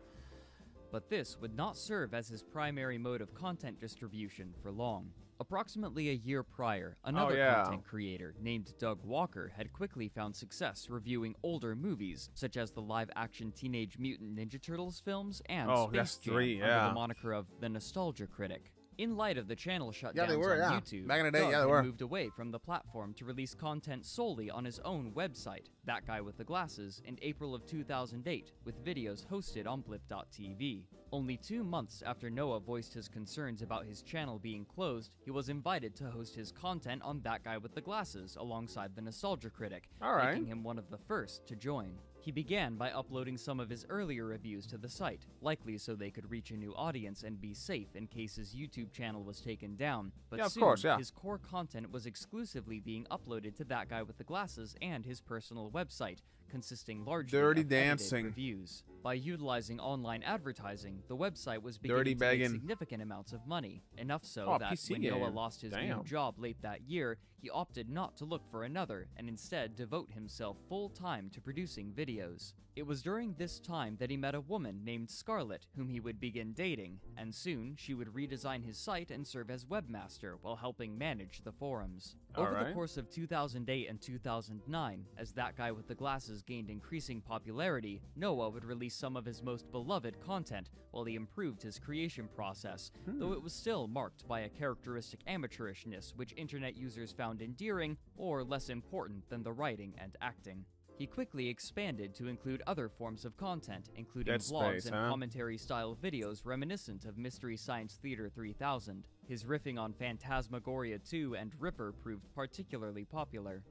But this would not serve as his primary mode of content distribution for long. Approximately a year prior, another content creator named Doug Walker had quickly found success reviewing older movies, such as the live-action Teenage Mutant Ninja Turtles films and Space Jam, under the moniker of the Nostalgia Critic. In light of the channel shutdowns on YouTube, Back in the day, Doug they had were. moved away from the platform to release content solely on his own website, That Guy with the Glasses, in April of 2008, with videos hosted on blip.tv. Only 2 months after Noah voiced his concerns about his channel being closed, he was invited to host his content on That Guy with the Glasses alongside the Nostalgia Critic, making him one of the first to join. He began by uploading some of his earlier reviews to the site, likely so they could reach a new audience and be safe in case his YouTube channel was taken down. But soon, his core content was exclusively being uploaded to That Guy with the Glasses and his personal website, consisting largely of edited reviews. By utilizing online advertising, the website was beginning to make significant amounts of money, enough so that when Noah lost his new job late that year, he opted not to look for another and instead devote himself full-time to producing videos. It was during this time that he met a woman named Scarlett, whom he would begin dating, and soon she would redesign his site and serve as webmaster while helping manage the forums. Over the course of 2008 and 2009, as That Guy with the Glasses gained increasing popularity, Noah would release some of his most beloved content while he improved his creation process, though it was still marked by a characteristic amateurishness which internet users found endearing or less important than the writing and acting. He quickly expanded to include other forms of content, including vlogs and commentary-style videos reminiscent of Mystery Science Theater 3000. His riffing on Phantasmagoria 2 and Ripper proved particularly popular.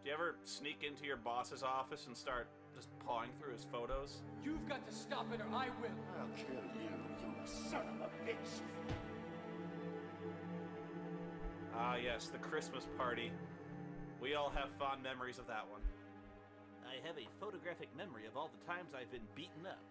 Do you ever sneak into your boss's office and start just pawing through his photos? You've got to stop it or I will. I'll kill you, you son of a bitch. Ah, yes, the Christmas party. We all have fond memories of that one. I have a photographic memory of all the times I've been beaten up.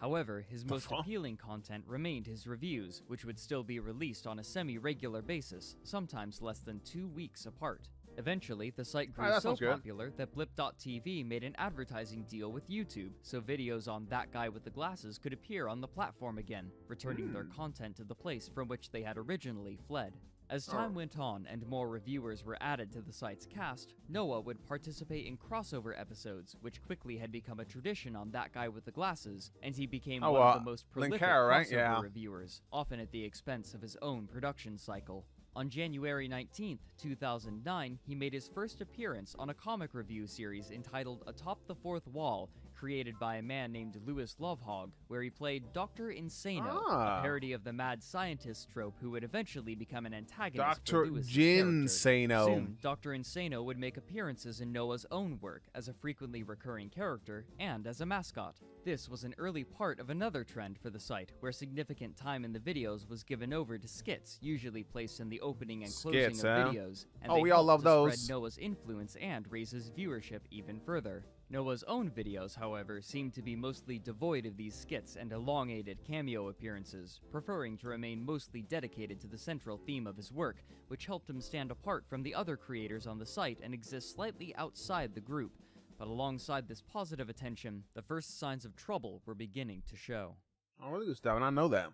However, his most appealing content remained his reviews, which would still be released on a semi-regular basis, sometimes less than 2 weeks apart. Eventually, the site grew so popular that blip.tv made an advertising deal with YouTube, so videos on That Guy with the Glasses could appear on the platform again, returning their content to the place from which they had originally fled. As time went on and more reviewers were added to the site's cast, Noah would participate in crossover episodes, which quickly had become a tradition on That Guy with the Glasses, and he became one of the most prolific crossover reviewers, often at the expense of his own production cycle. On January 19th, 2009, he made his first appearance on a comic review series entitled Atop the Fourth Wall, created by a man named Louis Lovehog, where he played Dr. Insano, a parody of the mad scientist trope who would eventually become an antagonist for Louis' character. Soon, Dr. Insano would make appearances in Noah's own work as a frequently recurring character and as a mascot. This was an early part of another trend for the site, where significant time in the videos was given over to skits, usually placed in the opening and closing Skits, of huh? videos, and Oh, they we all helped love to those. spread Noah's influence and raise his viewership even further. Noah's own videos, however, seem to be mostly devoid of these skits and elongated cameo appearances, preferring to remain mostly dedicated to the central theme of his work, which helped him stand apart from the other creators on the site and exist slightly outside the group. But alongside this positive attention, the first signs of trouble were beginning to show. Oh, really, Gustavo? I know that.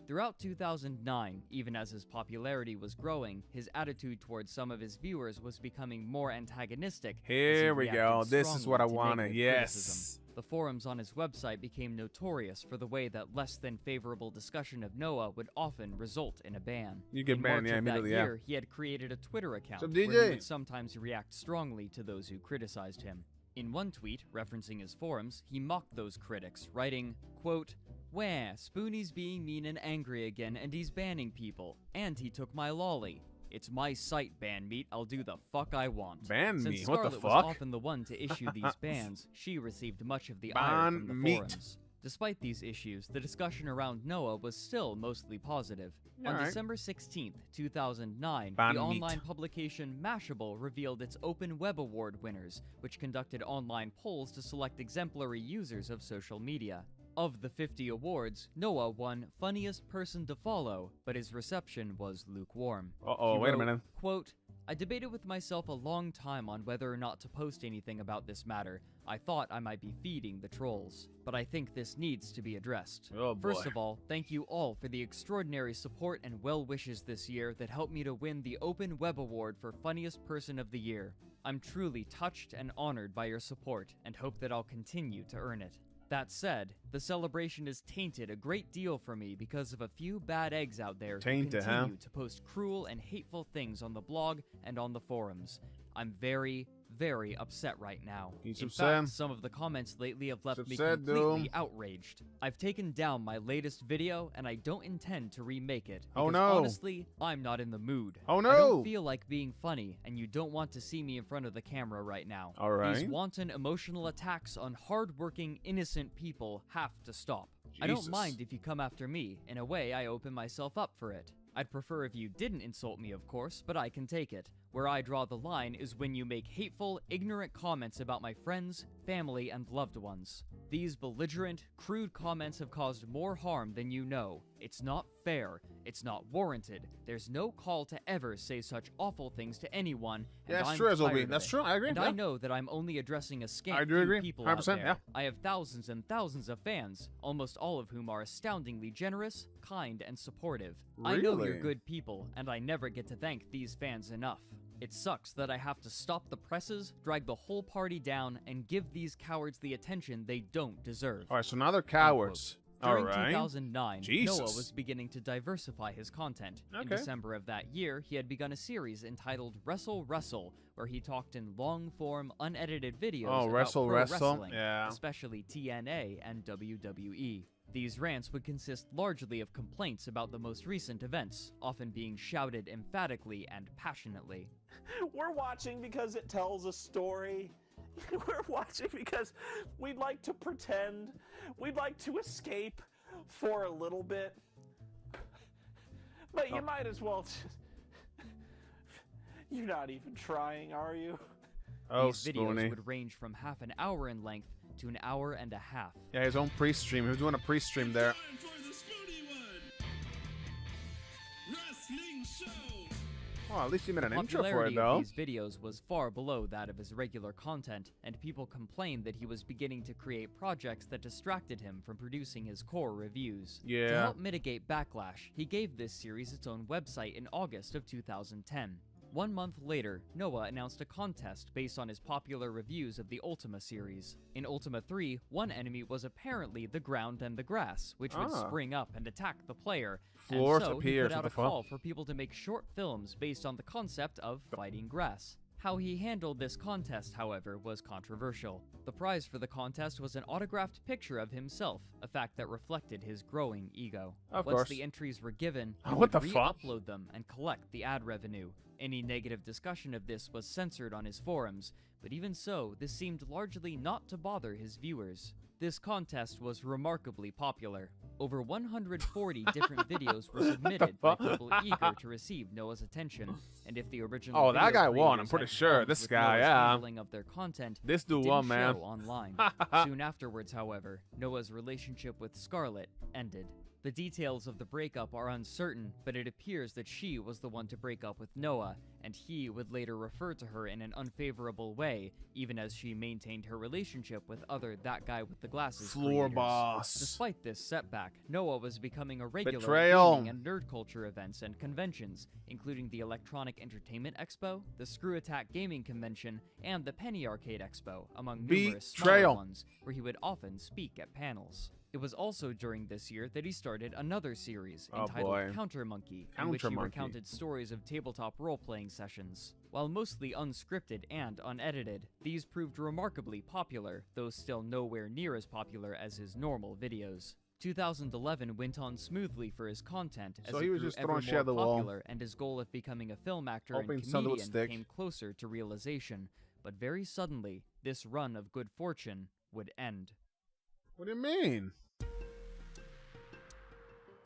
Throughout 2009, even as his popularity was growing, his attitude towards some of his viewers was becoming more antagonistic. as he Here we go. reacted This is what I strongly to wanted. negative Yes. criticism. The forums on his website became notorious for the way that less than favorable discussion of Noah would often result in a ban. You get in banned, March yeah, of that immediately, yeah. year, he had created a Twitter account What's up, where he DJ? would sometimes react strongly to those who criticized him. In one tweet, referencing his forums, he mocked those critics, writing, quote, "Wah, Spoony's being mean and angry again and he's banning people. And he took my lolly. It's my site, ban meat. I'll do the fuck I want." Ban Since me? What the Scarlett was fuck? often the one to issue these bans, she received much of the Ban ire from the meat. forums. Despite these issues, the discussion around Noah was still mostly positive. On Alright. December 16th, 2009, Ban the meat. online publication Mashable revealed its Open Web Award winners, which conducted online polls to select exemplary users of social media. Of the 50 awards, Noah won Funniest Person to Follow, but his reception was lukewarm. Uh-oh, He wait a wrote, minute. Quote, "I debated with myself a long time on whether or not to post anything about this matter. I thought I might be feeding the trolls, but I think this needs to be addressed. Oh, First boy. of all, thank you all for the extraordinary support and well wishes this year that helped me to win the Open Web Award for Funniest Person of the Year. I'm truly touched and honored by your support and hope that I'll continue to earn it. That said, the celebration is tainted a great deal for me because of a few bad eggs out there who Tainted, huh? continue to post cruel and hateful things on the blog and on the forums. I'm very, very upset right now. He's In upset. fact, some of the comments lately have left me upset, completely dude. outraged. I've taken down my latest video and I don't intend to remake it. Oh, because no. honestly, I'm not in the mood. Oh, I no. don't feel like being funny and you don't want to see me in front of the camera right now. All right. These wanton emotional attacks on hardworking, innocent people have to stop. I Jesus. don't mind if you come after me. In a way, I open myself up for it. I'd prefer if you didn't insult me, of course, but I can take it. Where I draw the line is when you make hateful, ignorant comments about my friends, family, and loved ones. These belligerent, crude comments have caused more harm than you know. It's not fair. It's not warranted. There's no call to ever say such awful things to anyone. Yeah, and that's I'm true, SLB. tired of That's it. true. I agree, And yeah. I know that I'm only addressing a scant I do few agree. people out 100%, there. yeah. I have thousands and thousands of fans, almost all of whom are astoundingly generous, kind, and supportive. I know you're Really? good people, and I never get to thank these fans enough. It sucks that I have to stop the presses, drag the whole party down, and give these cowards the attention they don't deserve. All right, so now they're cowards. All During right. 2009, Jesus. Noah was beginning to diversify his content. In Okay. December of that year, he had begun a series entitled Wrestle Wrestle, where he talked in long-form, unedited videos Oh, about Wrestle pro Wrestle, wrestling, yeah. especially TNA and WWE. These rants would consist largely of complaints about the most recent events, often being shouted emphatically and passionately. We're watching because it tells a story. We're watching because we'd like to pretend. We'd like to escape for a little bit. But you might as well just... You're not even trying, are you? Oh, These videos Spoony. would range from half an hour in length to an hour and a half. Yeah, his own pre-stream. He was doing a pre-stream there. Oh, at least he made an intro for it, Popularity though. of these videos was far below that of his regular content, and people complained that he was beginning to create projects that distracted him from producing his core reviews. To Yeah. help mitigate backlash, he gave this series its own website in August of 2010. 1 month later, Noah announced a contest based on his popular reviews of the Ultima series. In Ultima 3, one enemy was apparently the ground and the grass, which would Ah. spring up and attack the player. Floors and so appears, he put what out the a fuck? call for people to make short films based on the concept of fighting grass. How he handled this contest, however, was controversial. The prize for the contest was an autographed picture of himself, a fact that reflected his growing ego. Of Once course. the entries were given, he What would the fuck? re-upload them and collect the ad revenue. Any negative discussion of this was censored on his forums, but even so, this seemed largely not to bother his viewers. This contest was remarkably popular. Over 140 different videos were submitted by people eager to receive Noah's attention, and if the original Oh, that video guy won. I'm creators pretty had sure. qualms This with guy, Noah's yeah. handling of their content, This it dude didn't won, man. show online. Soon afterwards, however, Noah's relationship with Scarlett ended. The details of the breakup are uncertain, but it appears that she was the one to break up with Noah, and he would later refer to her in an unfavorable way, even as she maintained her relationship with other That Guy with the Glasses Floor creators. boss. Despite this setback, Noah was becoming a regular at Betrayal. gaming and nerd culture events and conventions, including the Electronic Entertainment Expo, the Screw Attack Gaming Convention, and the Penny Arcade Expo, among numerous smaller Betrayal. ones, where he would often speak at panels. It was also during this year that he started another series Oh, entitled boy. Counter Monkey, in which he Counter Monkey. recounted stories of tabletop role-playing sessions. While mostly unscripted and unedited, these proved remarkably popular, though still nowhere near as popular as his normal videos. 2011 went on smoothly for his content as So it he was grew just ever throwing more shit at the wall. popular, and his goal of becoming a film actor Hoping and something would comedian stick. came closer to realization. But very suddenly, this run of good fortune would end. What do you mean?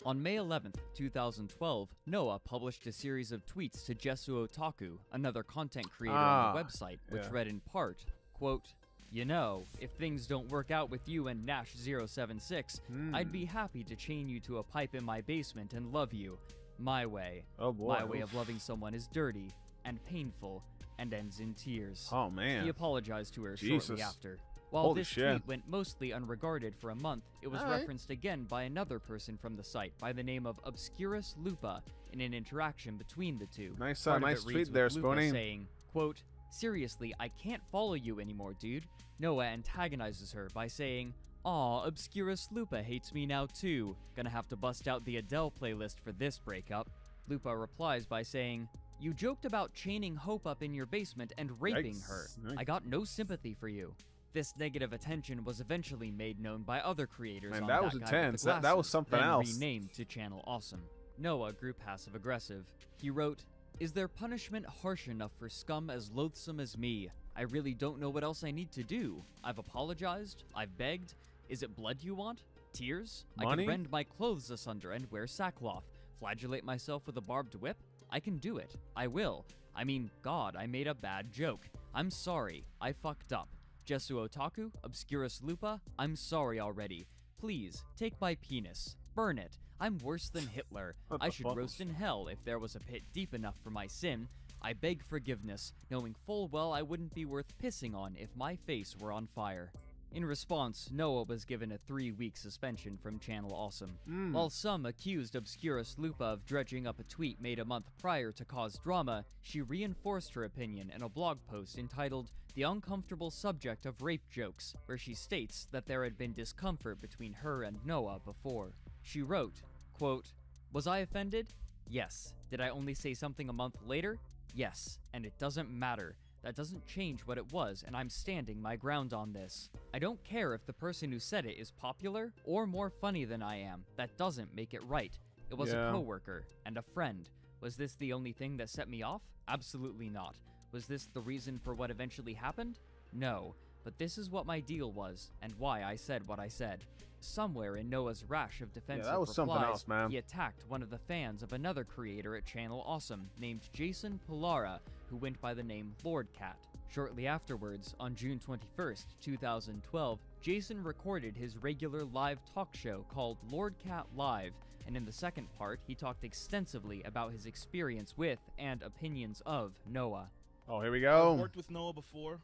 On May 11th, 2012, Noah published a series of tweets to Jesu Otaku, another content creator on the website, which yeah. read in part, quote, "You know, if things don't work out with you and Nash076, I'd be happy to chain you to a pipe in my basement and love you. My way. Oh boy. My way of loving someone is dirty and painful and ends in tears." Oh, man. He apologized to her Jesus. shortly after. While Holy this shit. tweet went mostly unregarded for a month, it was Alright. referenced again by another person from the site by the name of Obscurus Lupa in an interaction between the two. Nice, Part of nice it tweet reads there, with Lupa Spoony. saying, quote, "Seriously, I can't follow you anymore, dude." Noah antagonizes her by saying, "Aw, Obscurus Lupa hates me now too. Gonna have to bust out the Adele playlist for this breakup." Lupa replies by saying, "You joked about chaining Hope up in your basement and raping Yikes. her. Yikes. I got no sympathy for you." This negative attention was eventually made known by other creators Man, on that That was Guy with intense. the That was Glasses, something then else. renamed to Channel Awesome. Noah grew passive-aggressive. He wrote, "Is their punishment harsh enough for scum as loathsome as me? I really don't know what else I need to do. I've apologized. I've begged. Is it blood you want? Tears? I Money? can rend my clothes asunder and wear sackcloth. Flagellate myself with a barbed whip? I can do it. I will. I mean, God, I made a bad joke. I'm sorry. I fucked up. Jesu Otaku, Obscurus Lupa, I'm sorry already. Please, take my penis. Burn it. I'm worse than Hitler. What I the should fuck? roast in hell if there was a pit deep enough for my sin. I beg forgiveness, knowing full well I wouldn't be worth pissing on if my face were on fire." In response, Noah was given a 3-week suspension from Channel Awesome. While some accused Obscurus Lupa of dredging up a tweet made a month prior to cause drama, she reinforced her opinion in a blog post entitled "The Uncomfortable Subject of Rape Jokes," where she states that there had been discomfort between her and Noah before. She wrote, quote, "Was I offended? Yes. Did I only say something a month later? Yes. And it doesn't matter. That doesn't change what it was, and I'm standing my ground on this. I don't care if the person who said it is popular or more funny than I am. That doesn't make it right. It was Yeah. a coworker and a friend. Was this the only thing that set me off? Absolutely not. Was this the reason for what eventually happened? No. But this is what my deal was, and why I said what I said." Somewhere in Noah's rash of defensive that was something replies, else, man. he attacked one of the fans of another creator at Channel Awesome named Jason Pilara, who went by the name Lord Cat. Shortly afterwards, on June 21st, 2012, Jason recorded his regular live talk show called Lord Cat Live, and in the second part, he talked extensively about his experience with and opinions of Noah. Oh, here we I've go. worked with Noah before,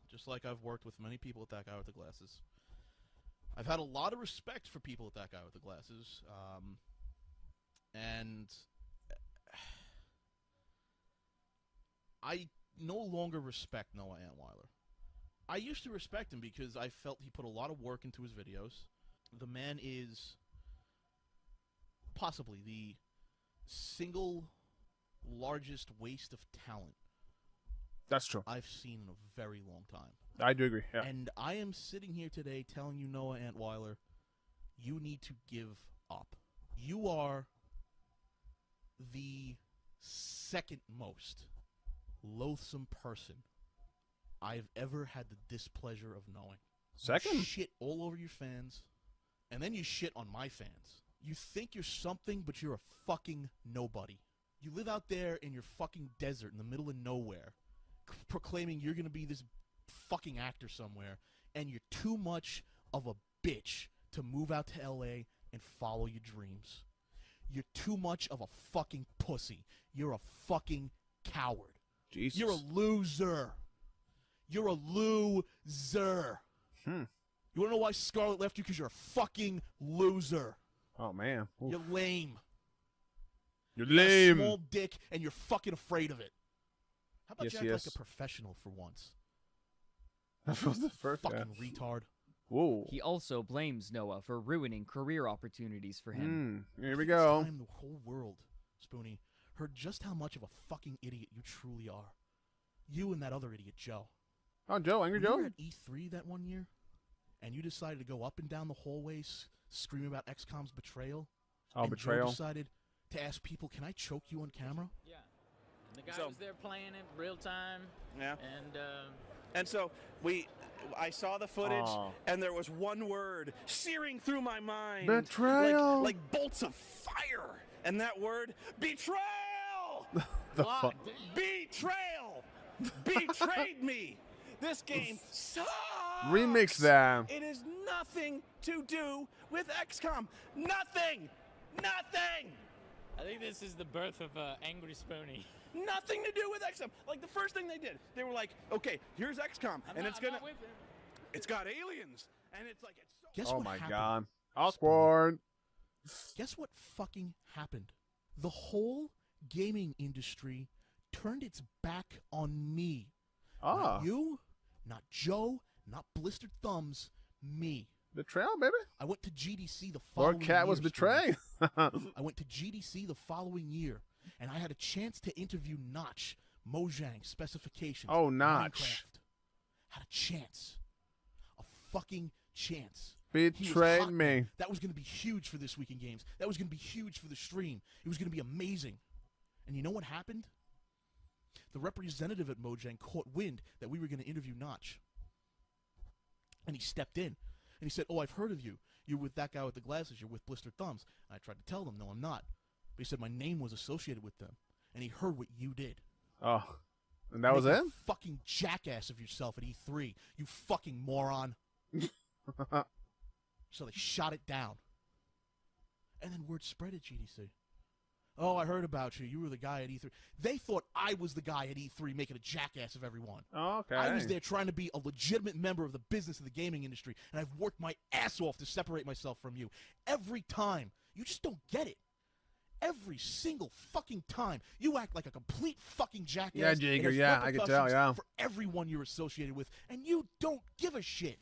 just like I've worked with many people with That Guy with the Glasses. I've had a lot of respect for people with That Guy with the Glasses, and I no longer respect Noah Antweiler. I used to respect him because I felt he put a lot of work into his videos. The man is possibly the single largest waste of talent That's true. I've seen in a very long time. I do agree, yeah. And I am sitting here today telling you, Noah Antweiler, you need to give up. You are the second most loathsome person I've ever had the displeasure of knowing. Second? You shit all over your fans and then you shit on my fans. You think you're something, but you're a fucking nobody. You live out there in your fucking desert in the middle of nowhere, proclaiming you're going to be this fucking actor somewhere, and you're too much of a bitch to move out to LA and follow your dreams. You're too much of a fucking pussy. You're a fucking coward. Jesus. You're a loser. You're a loser. You want to know why Scarlett left you? Because you're a fucking loser. Oh, man. Oof. You're lame. You're You got a lame. small dick, and you're fucking afraid of it. How about Yes, you act yes. like a professional for once? That was the first fucking retard. Whoa. He also blames Noah for ruining career opportunities for him. Here we It's go. time the whole world, Spoony, heard just how much of a fucking idiot you truly are. You and that other idiot, Joe. Oh, Joe, Angry When Joe? you were at E3 that one year, and you decided to go up and down the hallways screaming about XCOM's betrayal. Oh, and betrayal. Joe decided to ask people, "Can I choke you on camera?" Yeah. And the guy was there playing it real time. Yeah. And so I saw the footage, Aw. and there was one word searing through my mind. Betrayal. Like bolts of fire. And that word, betrayal! The fuck? Betrayal! Betrayed me! This game sucks! Remix that. It is nothing to do with XCOM. Nothing! Nothing! I think this is the birth of Angry Spoony. Nothing to do with XCOM. Like, the first thing they did, they were like, okay, here's XCOM, and it's gonna... It's got aliens, and it's like... It's so Guess Oh, what my happened? God. Awkward. Guess what fucking happened? The whole gaming industry turned its back on me. Ah. Not you, not Joe, not Blistered Thumbs, me. Betrayal, baby? I went to GDC the following Lord year. Cat was betraying. I went to GDC the following year, and I had a chance to interview Notch, Mojang, Specifications. Oh, Notch. Minecraft. Had a chance. A fucking chance. He was Betrayed hot. me. That was going to be huge for This Week in Games. That was going to be huge for the stream. It was going to be amazing. And you know what happened? The representative at Mojang caught wind that we were going to interview Notch. And he stepped in. And he said, "Oh, I've heard of you. You're with that guy with the glasses. You're with Blistered Thumbs." And I tried to tell them, "No, I'm not." But he said my name was associated with them. And he heard what you did. Oh. And that was Make it? a fucking jackass of yourself at E3. You fucking moron. So they shot it down. And then word spread at GDC. "Oh, I heard about you. You were the guy at E3. They thought I was the guy at E3 making a jackass of everyone. Okay. I was there trying to be a legitimate member of the business of the gaming industry, and I've worked my ass off to separate myself from you. Every time. You just don't get it. Every single fucking time. You act like a complete fucking jackass. Yeah, It Jaeger, has yeah, I can tell, repercussions yeah. For everyone you're associated with, and you don't give a shit."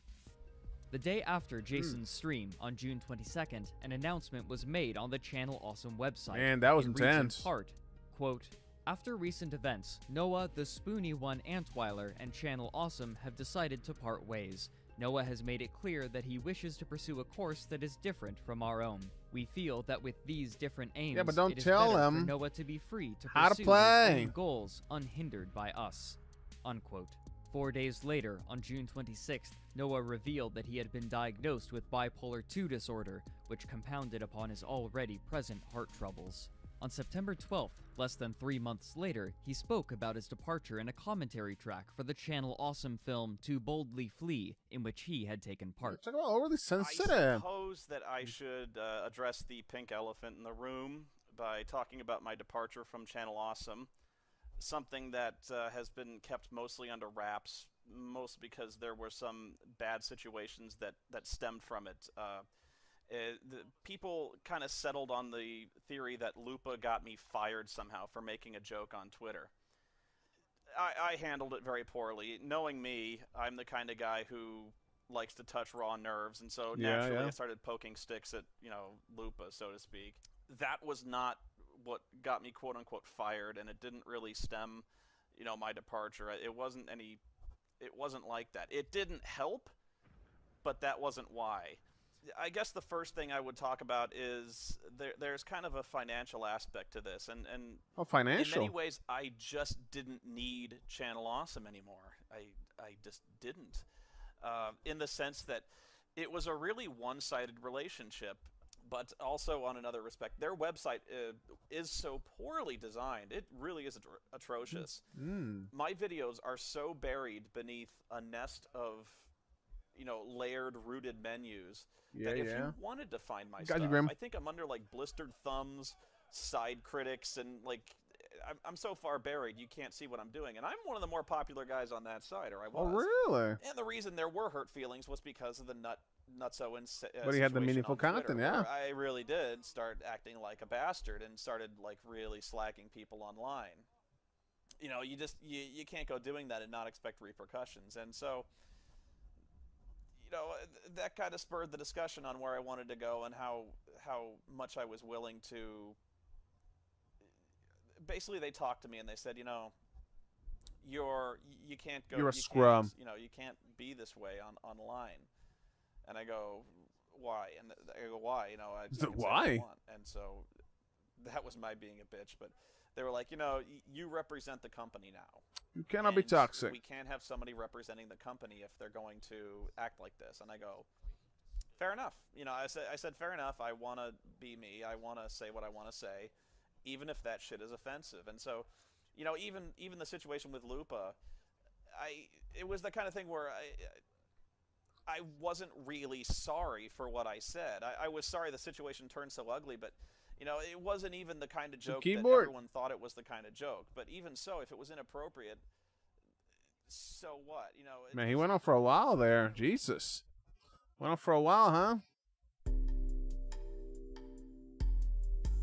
The day after Jason's stream, on June 22nd, an announcement was made on the Channel Awesome website. Man, that was It reads in intense. part, quote, "After recent events, Noah, the Spoony One Antweiler, and Channel Awesome have decided to part ways. Noah has made it clear that he wishes to pursue a course that is different from our own. We feel that with these different aims, Yeah, but don't it is tell better him for Noah to be free to how to pursue play. his own goals unhindered by us." Unquote. 4 days later, on June 26th, Noah revealed that he had been diagnosed with bipolar II disorder, which compounded upon his already present heart troubles. On September 12th, less than 3 months later, he spoke about his departure in a commentary track for the Channel Awesome film To Boldly Flee, in which he had taken part. Talk about overly I sensitive. suppose that I should address the pink elephant in the room by talking about my departure from Channel Awesome. Something that has been kept mostly under wraps, most because there were some bad situations that stemmed from it. The people kind of settled on the theory that Lupa got me fired somehow for making a joke on Twitter. I handled it very poorly. Knowing me, I'm the kind of guy who likes to touch raw nerves, and so naturally I started poking sticks at, Lupa, so to speak. That was not what got me quote-unquote fired, and it didn't really stem, my departure. It wasn't like that. It didn't help, but that wasn't why. I guess the first thing I would talk about is there's kind of a financial aspect to this, and financial. in many ways, I just didn't need Channel Awesome anymore. I just didn't, in the sense that it was a really one-sided relationship. But also, on another respect, their website is so poorly designed. It really is atrocious. My videos are so buried beneath a nest of, layered, rooted menus that if you wanted to find my stuff, I think I'm under, like, blistered thumbs, side critics, and, like, I'm so far buried you can't see what I'm doing. And I'm one of the more popular guys on that site, or I was. Oh, really? And the reason there were hurt feelings was because of the nutso but he had the meaningful content, yeah. I really did start acting like a bastard and started, like, really slacking people online. You can't go doing that and not expect repercussions. And so, that kind of spurred the discussion on where I wanted to go and how much I was willing to. Basically, they talked to me and they said, you can't go. You're a scrum. You can't be this way online. And I go, why? And I go, why? Why? And so that was my being a bitch. But they were like, you represent the company now. You cannot be toxic. We can't have somebody representing the company if they're going to act like this. And I go, fair enough. I said, fair enough. I want to be me. I want to say what I want to say, even if that shit is offensive. And so, even the situation with Lupa, it was the kind of thing where I wasn't really sorry for what I said. I was sorry the situation turned so ugly, but, it wasn't even the kind of joke that everyone thought it was the kind of joke. But even so, if it was inappropriate, so what? Man, he went on for a while there. Jesus. Went on for a while, huh?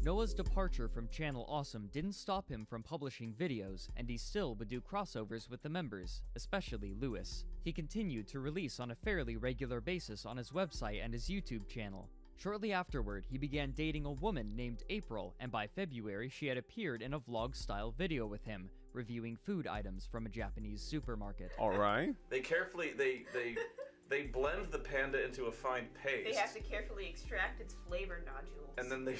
Noah's departure from Channel Awesome didn't stop him from publishing videos, and he still would do crossovers with the members, especially Lewis. He continued to release on a fairly regular basis on his website and his YouTube channel. Shortly afterward, he began dating a woman named April, and by February she had appeared in a vlog-style video with him, reviewing food items from a Japanese supermarket. All right. They carefully, they blend the panda into a fine paste. They have to carefully extract its flavor nodules. And then they...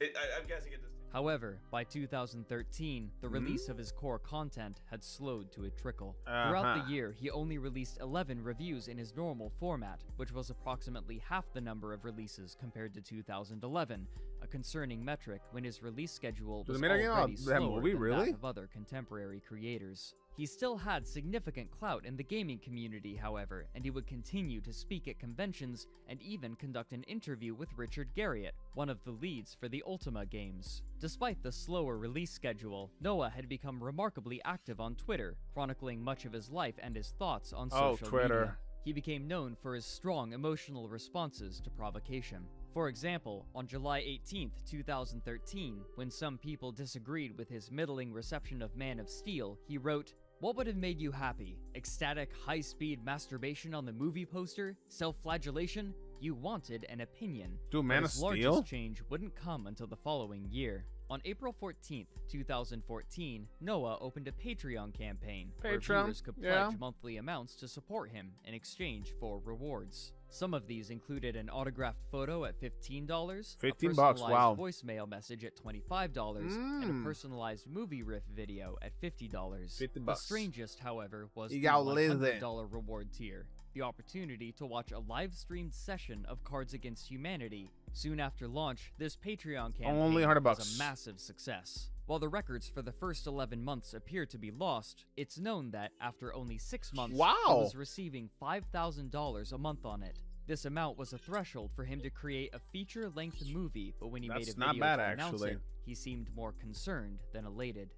I'm guessing it just... However, by 2013, the release of his core content had slowed to a trickle. Throughout the year, he only released 11 reviews in his normal format, which was approximately half the number of releases compared to 2011, a concerning metric when his release schedule was already slower than that of other contemporary creators. He still had significant clout in the gaming community, however, and he would continue to speak at conventions and even conduct an interview with Richard Garriott, one of the leads for the Ultima games. Despite the slower release schedule, Noah had become remarkably active on Twitter, chronicling much of his life and his thoughts on social media. He became known for his strong emotional responses to provocation. For example, on July 18th, 2013, when some people disagreed with his middling reception of Man of Steel, he wrote, "What would have made you happy? Ecstatic, high-speed masturbation on the movie poster? Self-flagellation? You wanted an opinion." Dude, Man of Steel? His largest change wouldn't come until the following year. On April 14th, 2014, Noah opened a Patreon campaign where viewers could pledge monthly amounts to support him in exchange for rewards. Some of these included an autographed photo at $15, a personalized voicemail message at $25, and a personalized movie riff video at $50. The strangest, however, was the $100 reward tier, the opportunity to watch a live-streamed session of Cards Against Humanity. Soon after launch, this Patreon campaign only $100 was a massive success. While the records for the first 11 months appear to be lost, it's known that after only 6 months, he was receiving $5,000 a month on it. This amount was a threshold for him to create a feature-length movie, but when he made a video to announce it, he seemed more concerned than elated.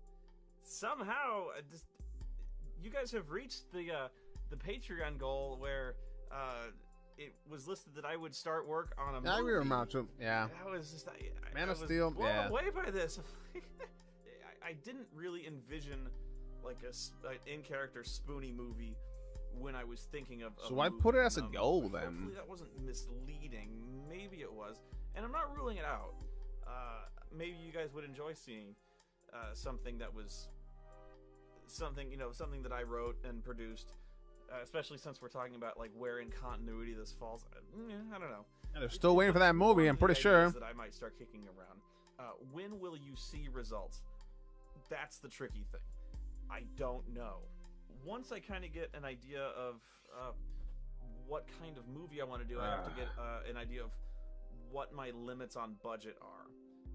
Somehow, you guys have reached the Patreon goal where it was listed that I would start work on a movie. I remember, yeah. I was just, Man of was Steel, blown away by this. I didn't really envision like an in-character Spoony movie when I was thinking of. So why put it as a goal then? Hopefully that wasn't misleading. Maybe it was, and I'm not ruling it out. Maybe you guys would enjoy seeing something that was something that I wrote and produced. Especially since we're talking about like where in continuity this falls. I don't know. Yeah, they're still waiting for that movie, I'm pretty sure. That I might start kicking around. When will you see results? That's the tricky thing. I don't know. Once I kind of get an idea of what kind of movie I want to do. I have to get an idea of what my limits on budget are.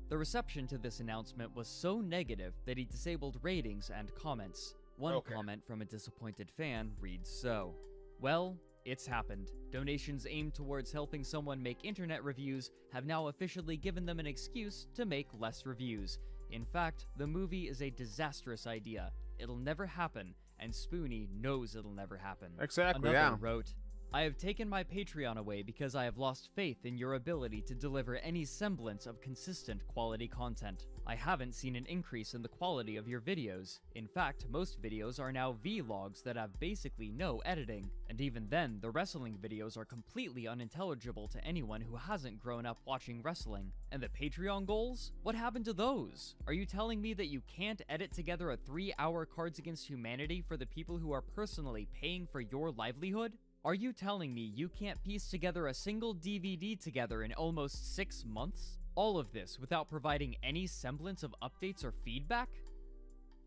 The reception to this announcement was so negative that he disabled ratings and comments. One comment from a disappointed fan reads so: "Well, it's happened. Donations aimed towards helping someone make internet reviews have now officially given them an excuse to make less reviews. In fact, the movie is a disastrous idea. It'll never happen, and Spoony knows it'll never happen." Exactly, Another yeah. wrote, "I have taken my Patreon away because I have lost faith in your ability to deliver any semblance of consistent quality content. I haven't seen an increase in the quality of your videos. In fact, most videos are now vlogs that have basically no editing. And even then, the wrestling videos are completely unintelligible to anyone who hasn't grown up watching wrestling. And the Patreon goals? What happened to those? Are you telling me that you can't edit together a 3-hour Cards Against Humanity for the people who are personally paying for your livelihood? Are you telling me you can't piece together a single DVD together in almost 6 months? All of this without providing any semblance of updates or feedback?"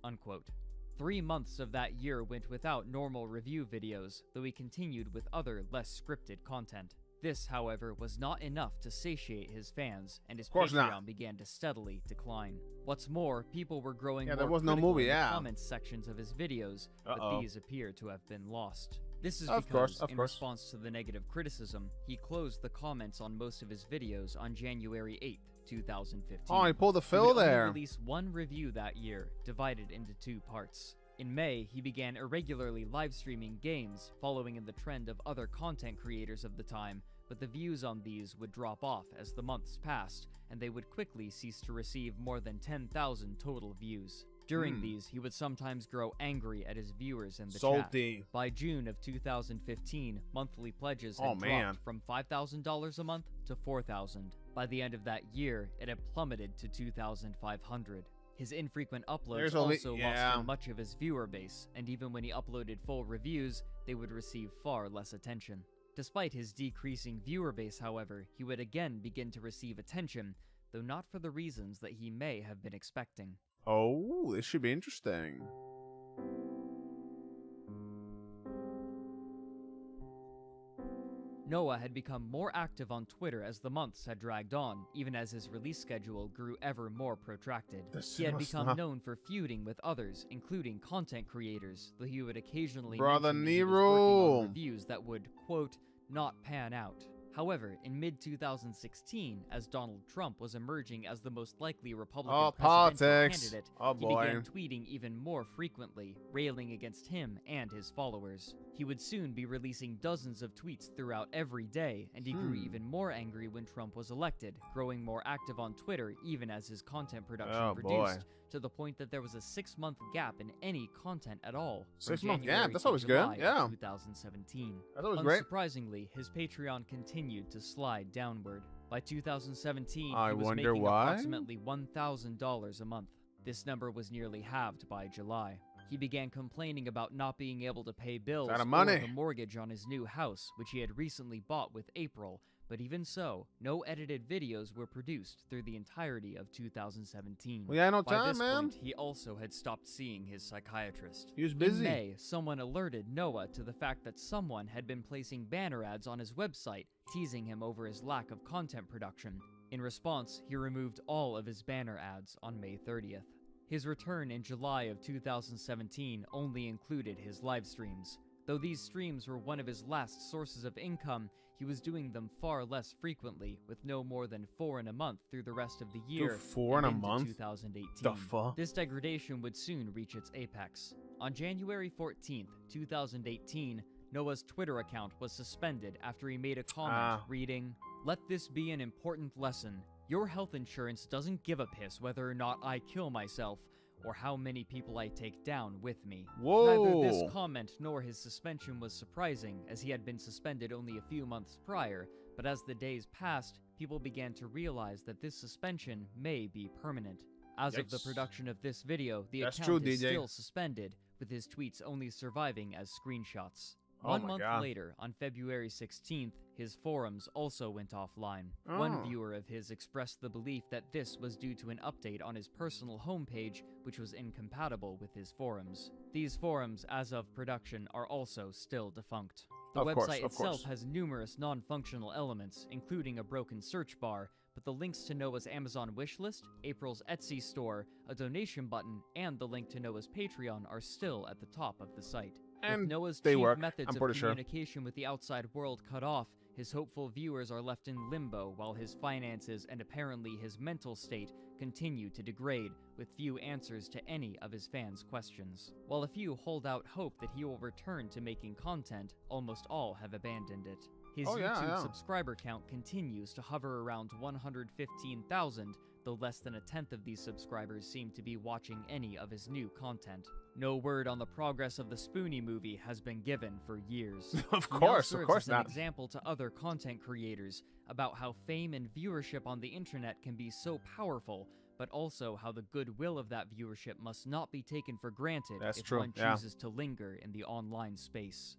Unquote. 3 months of that year went without normal review videos, though he continued with other, less scripted content. This, however, was not enough to satiate his fans, and his Patreon began to steadily decline. What's more, people were growing more there was no critical movie, in yeah. the comments sections of his videos, but these appear to have been lost. This is Of because, course. in response to the negative criticism, he closed the comments on most of his videos on January 8th, 2015. Oh, he pulled a He fill would only there. release one review that year, divided into 2 parts. In May, he began irregularly live streaming games, following in the trend of other content creators of the time, but the views on these would drop off as the months passed, and they would quickly cease to receive more than 10,000 total views. During these, he would sometimes grow angry at his viewers in the Salty. chat. By June of 2015, monthly pledges Oh, had man. dropped from $5,000 a month to $4,000. By the end of that year, it had plummeted to $2,500. His infrequent uploads There's only- also yeah. lost him much of his viewer base, and even when he uploaded full reviews, they would receive far less attention. Despite his decreasing viewer base, however, he would again begin to receive attention, though not for the reasons that he may have been expecting. Oh, this should be interesting. Noah had become more active on Twitter as the months had dragged on, even as his release schedule grew ever more protracted. He had become known for feuding with others, including content creators, though he would occasionally Brother mention that he was Nero. working on reviews that would, quote, not pan out. However, in mid-2016, as Donald Trump was emerging as the most likely Republican presidential politics. candidate, Oh, he boy. began tweeting even more frequently, railing against him and his followers. He would soon be releasing dozens of tweets throughout every day, and he grew even more angry when Trump was elected, growing more active on Twitter even as his content production Oh, reduced, boy. to the point that there was a 6-month gap in any content at all. from 6-month gap, January that's to always good, July of yeah. 2017. That's always great. Unsurprisingly, his Patreon continued to slide downward. By 2017, I he was wonder making why? approximately $1,000 a month. This number was nearly halved by July. He began complaining about not being able to pay bills Out of or money. the mortgage on his new house, which he had recently bought with April, but even so, no edited videos were produced through the entirety of 2017. Well, yeah, no By time, this man. point, he also had stopped seeing his psychiatrist. He was busy. In May, someone alerted Noah to the fact that someone had been placing banner ads on his website, teasing him over his lack of content production. In response, he removed all of his banner ads on May 30th. His return in July of 2017 only included his live streams. Though these streams were one of his last sources of income, he was doing them far less frequently, with no more than 4 in a month through the rest of the year. 4 in and a into month? 2018. The fuck? This degradation would soon reach its apex. On January 14th, 2018, Noah's Twitter account was suspended after he made a comment reading, "Let this be an important lesson. Your health insurance doesn't give a piss whether or not I kill myself, or how many people I take down with me." Whoa. Neither this comment nor his suspension was surprising, as he had been suspended only a few months prior, but as the days passed, people began to realize that this suspension may be permanent. As of the Yikes. production of this video, the That's account true, is DJ. still suspended, with his tweets only surviving as screenshots. Oh 1 my month God. later, on February 16th, his forums also went offline. One Oh. viewer of his expressed the belief that this was due to an update on his personal homepage, which was incompatible with his forums. These forums, as of production, are also still defunct. The Of course, website of itself course. has numerous non-functional elements, including a broken search bar, but the links to Noah's Amazon wishlist, April's Etsy store, a donation button, and the link to Noah's Patreon are still at the top of the site. And with Noah's they chief work, methods I'm of pretty sure. communication with the outside world cut off, his hopeful viewers are left in limbo while his finances and apparently his mental state continue to degrade, with few answers to any of his fans' questions. While a few hold out hope that he will return to making content, almost all have abandoned it. His YouTube subscriber count continues to hover around 115,000, though less than a tenth of these subscribers seem to be watching any of his new content. No word on the progress of the Spoony movie has been given for years. Of He now course serves as an not. example to other content creators about how fame and viewership on the internet can be so powerful, but also how the goodwill of that viewership must not be taken for granted That's if true, one yeah. chooses to linger in the online space.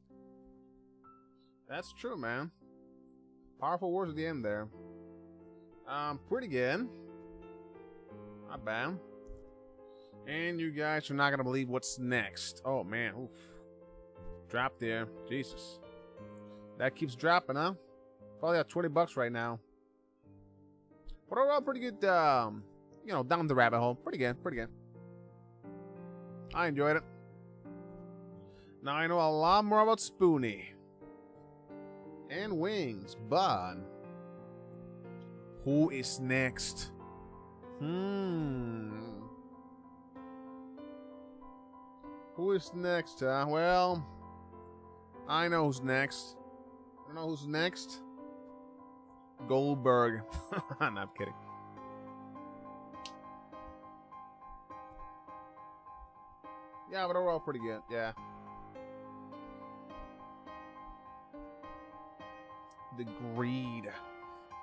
That's true, man. Powerful words at the end there. Pretty good. Not bad. And you guys are not gonna believe what's next. Oh man, oof. Drop there. Jesus. That keeps dropping, huh? Probably at $20 right now. But overall, pretty good, you know, down the rabbit hole. Pretty good, pretty good. I enjoyed it. Now I know a lot more about Spoony and Wings, but who is next? Who is next, huh? Well, I know who's next. I don't know who's next. Goldberg. No, I'm kidding. Yeah, but overall pretty good. Yeah. The greed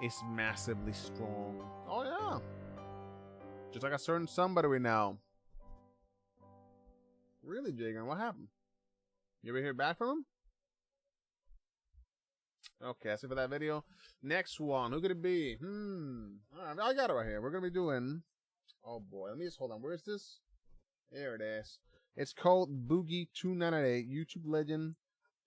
is massively strong. Oh yeah. Just like a certain somebody we know. Really, Jagan? What happened? You ever hear back from him? Okay, that's it for that video. Next one. Who could it be? Alright, I got it right here. We're gonna be doing. Oh boy, let me just hold on. Where is this? There it is. It's called Boogie298, YouTube legend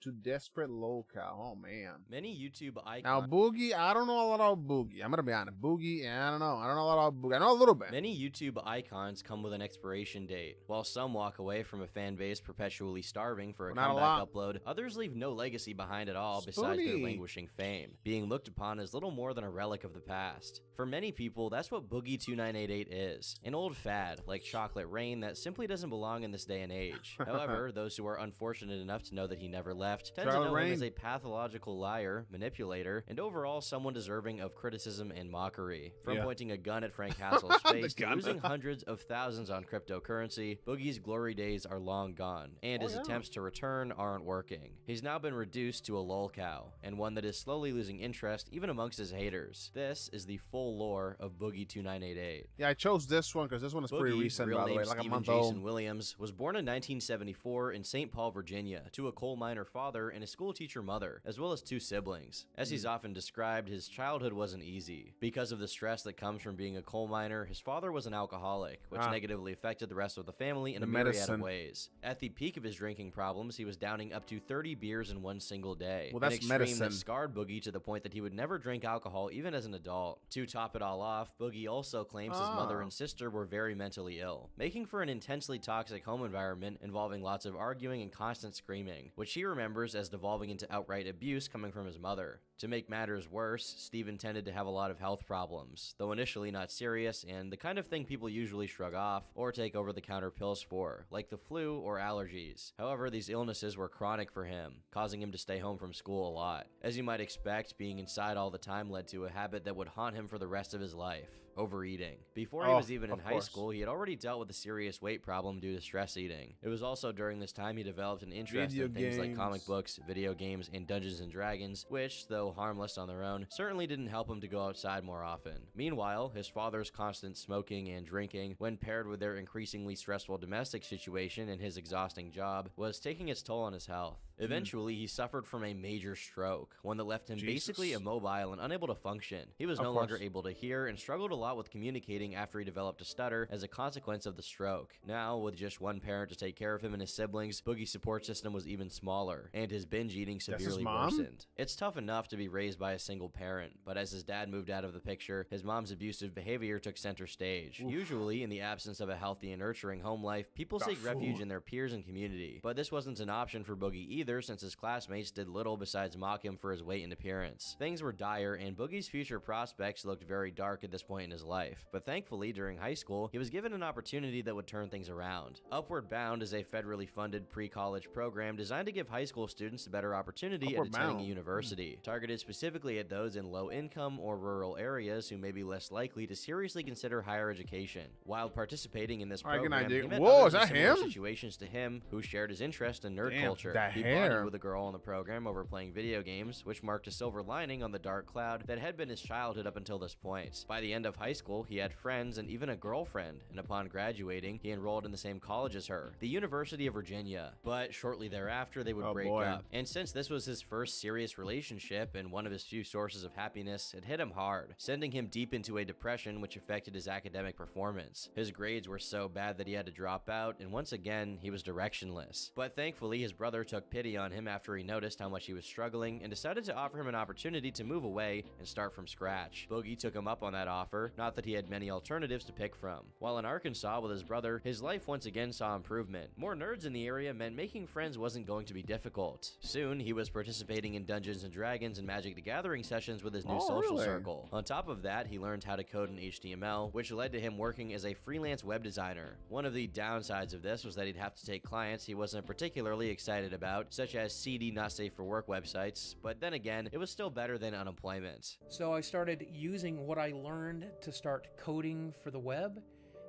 to desperate locale. Oh man. Many YouTube icons. Now Boogie, I don't know a lot about Boogie. I'm gonna be honest. Boogie, I don't know. I don't know a lot about Boogie. I know a little bit. Many YouTube icons come with an expiration date. While some walk away from a fan base perpetually starving for a Not a comeback lot. upload, others leave no legacy behind at all besides their Spoony. languishing fame, being looked upon as little more than a relic of the past. For many people, that's what Boogie2988 is. An old fad, like Chocolate Rain, that simply doesn't belong in this day and age. However, those who are unfortunate enough to know that he never left tend to Chocolate know him Rain. as a pathological liar, manipulator, and overall someone deserving of criticism and mockery. From Yeah. pointing a gun at Frank Castle's face to gun. losing hundreds of thousands on cryptocurrency, Boogie's glory days are long gone, and his attempts to return aren't working. He's now been reduced to a lolcow, and one that is slowly losing interest even amongst his haters. This is the full lore of Boogie2988. Yeah, I chose this one because this one is pretty Boogie, recent, real by the name way, like a Stephen month Jason old. Williams, was born in 1974 in St. Paul, Virginia, to a coal miner father and a school teacher mother, as well as two siblings. As he's often described, his childhood wasn't easy. Because of the stress that comes from being a coal miner, his father was an alcoholic, which negatively affected the rest of the family in The a myriad medicine. of ways. At the peak of his drinking problems, he was downing up to 30 beers in one single day. Well, an that's extreme medicine. that scarred Boogie to the point that he would never drink alcohol even as an adult. To top it all off, Boogie also claims his mother and sister were very mentally ill, making for an intensely toxic home environment involving lots of arguing and constant screaming, which he remembers as devolving into outright abuse coming from his mother. To make matters worse, Stephen tended to have a lot of health problems, though initially not serious and the kind of thing people usually shrug off or take over-the-counter pills for, like the flu or allergies. However, these illnesses were chronic for him, causing him to stay home from school a lot. As you might expect, being inside all the time led to a habit that would haunt him for the rest of his life: overeating. Before he was even in high school, he had already dealt with a serious weight problem due to stress eating. It was also during this time he developed an interest Video in things like games. comic books, video games, and Dungeons and Dragons, which, though harmless on their own, certainly didn't help him to go outside more often. Meanwhile, his father's constant smoking and drinking, when paired with their increasingly stressful domestic situation and his exhausting job, was taking its toll on his health. Eventually, he suffered from a major stroke, one that left him Jesus. basically immobile and unable to function. He was Of no course. longer able to hear and struggled a lot with communicating after he developed a stutter as a consequence of the stroke. Now, with just one parent to take care of him and his siblings, Boogie's support system was even smaller, and his binge eating severely worsened. It's tough enough to be raised by a single parent, but as his dad moved out of the picture, his mom's abusive behavior took center stage. Oof. Usually, in the absence of a healthy and nurturing home life, people seek refuge in their peers and community, but this wasn't an option for Boogie either, since his classmates did little besides mock him for his weight and appearance. Things were dire, and Boogie's future prospects looked very dark at this point in his life, but thankfully, during high school, he was given an opportunity that would turn things around. Upward Bound is a federally funded pre-college program designed to give high school students a better opportunity at attending a university, targeted specifically at those in low-income or rural areas who may be less likely to seriously consider higher education. While participating in this program, he met others in similar situations to him who shared his interest in nerd culture. He bonded with a girl on the program over playing video games, which marked a silver lining on the dark cloud that had been his childhood up until this point. By the end of high school, he had friends and even a girlfriend, and upon graduating, he enrolled in the same college as her, the University of Virginia. But shortly thereafter, they would break up. And since this was his first serious relationship and one of his few sources of happiness, it hit him hard, sending him deep into a depression which affected his academic performance. His grades were so bad that he had to drop out, and once again, he was directionless. But thankfully, his brother took pity on him after he noticed how much he was struggling and decided to offer him an opportunity to move away and start from scratch. Boogie took him up on that offer, not that he had many alternatives to pick from. While in Arkansas with his brother, his life once again saw improvement. More nerds in the area meant making friends wasn't going to be difficult. Soon, he was participating in Dungeons & Dragons and Magic the Gathering sessions with his new social circle. On top of that, he learned how to code in HTML, which led to him working as a freelance web designer. One of the downsides of this was that he'd have to take clients he wasn't particularly excited about, such as seedy, not safe for work websites, but then again, it was still better than unemployment. So I started using what I learned to start coding for the web,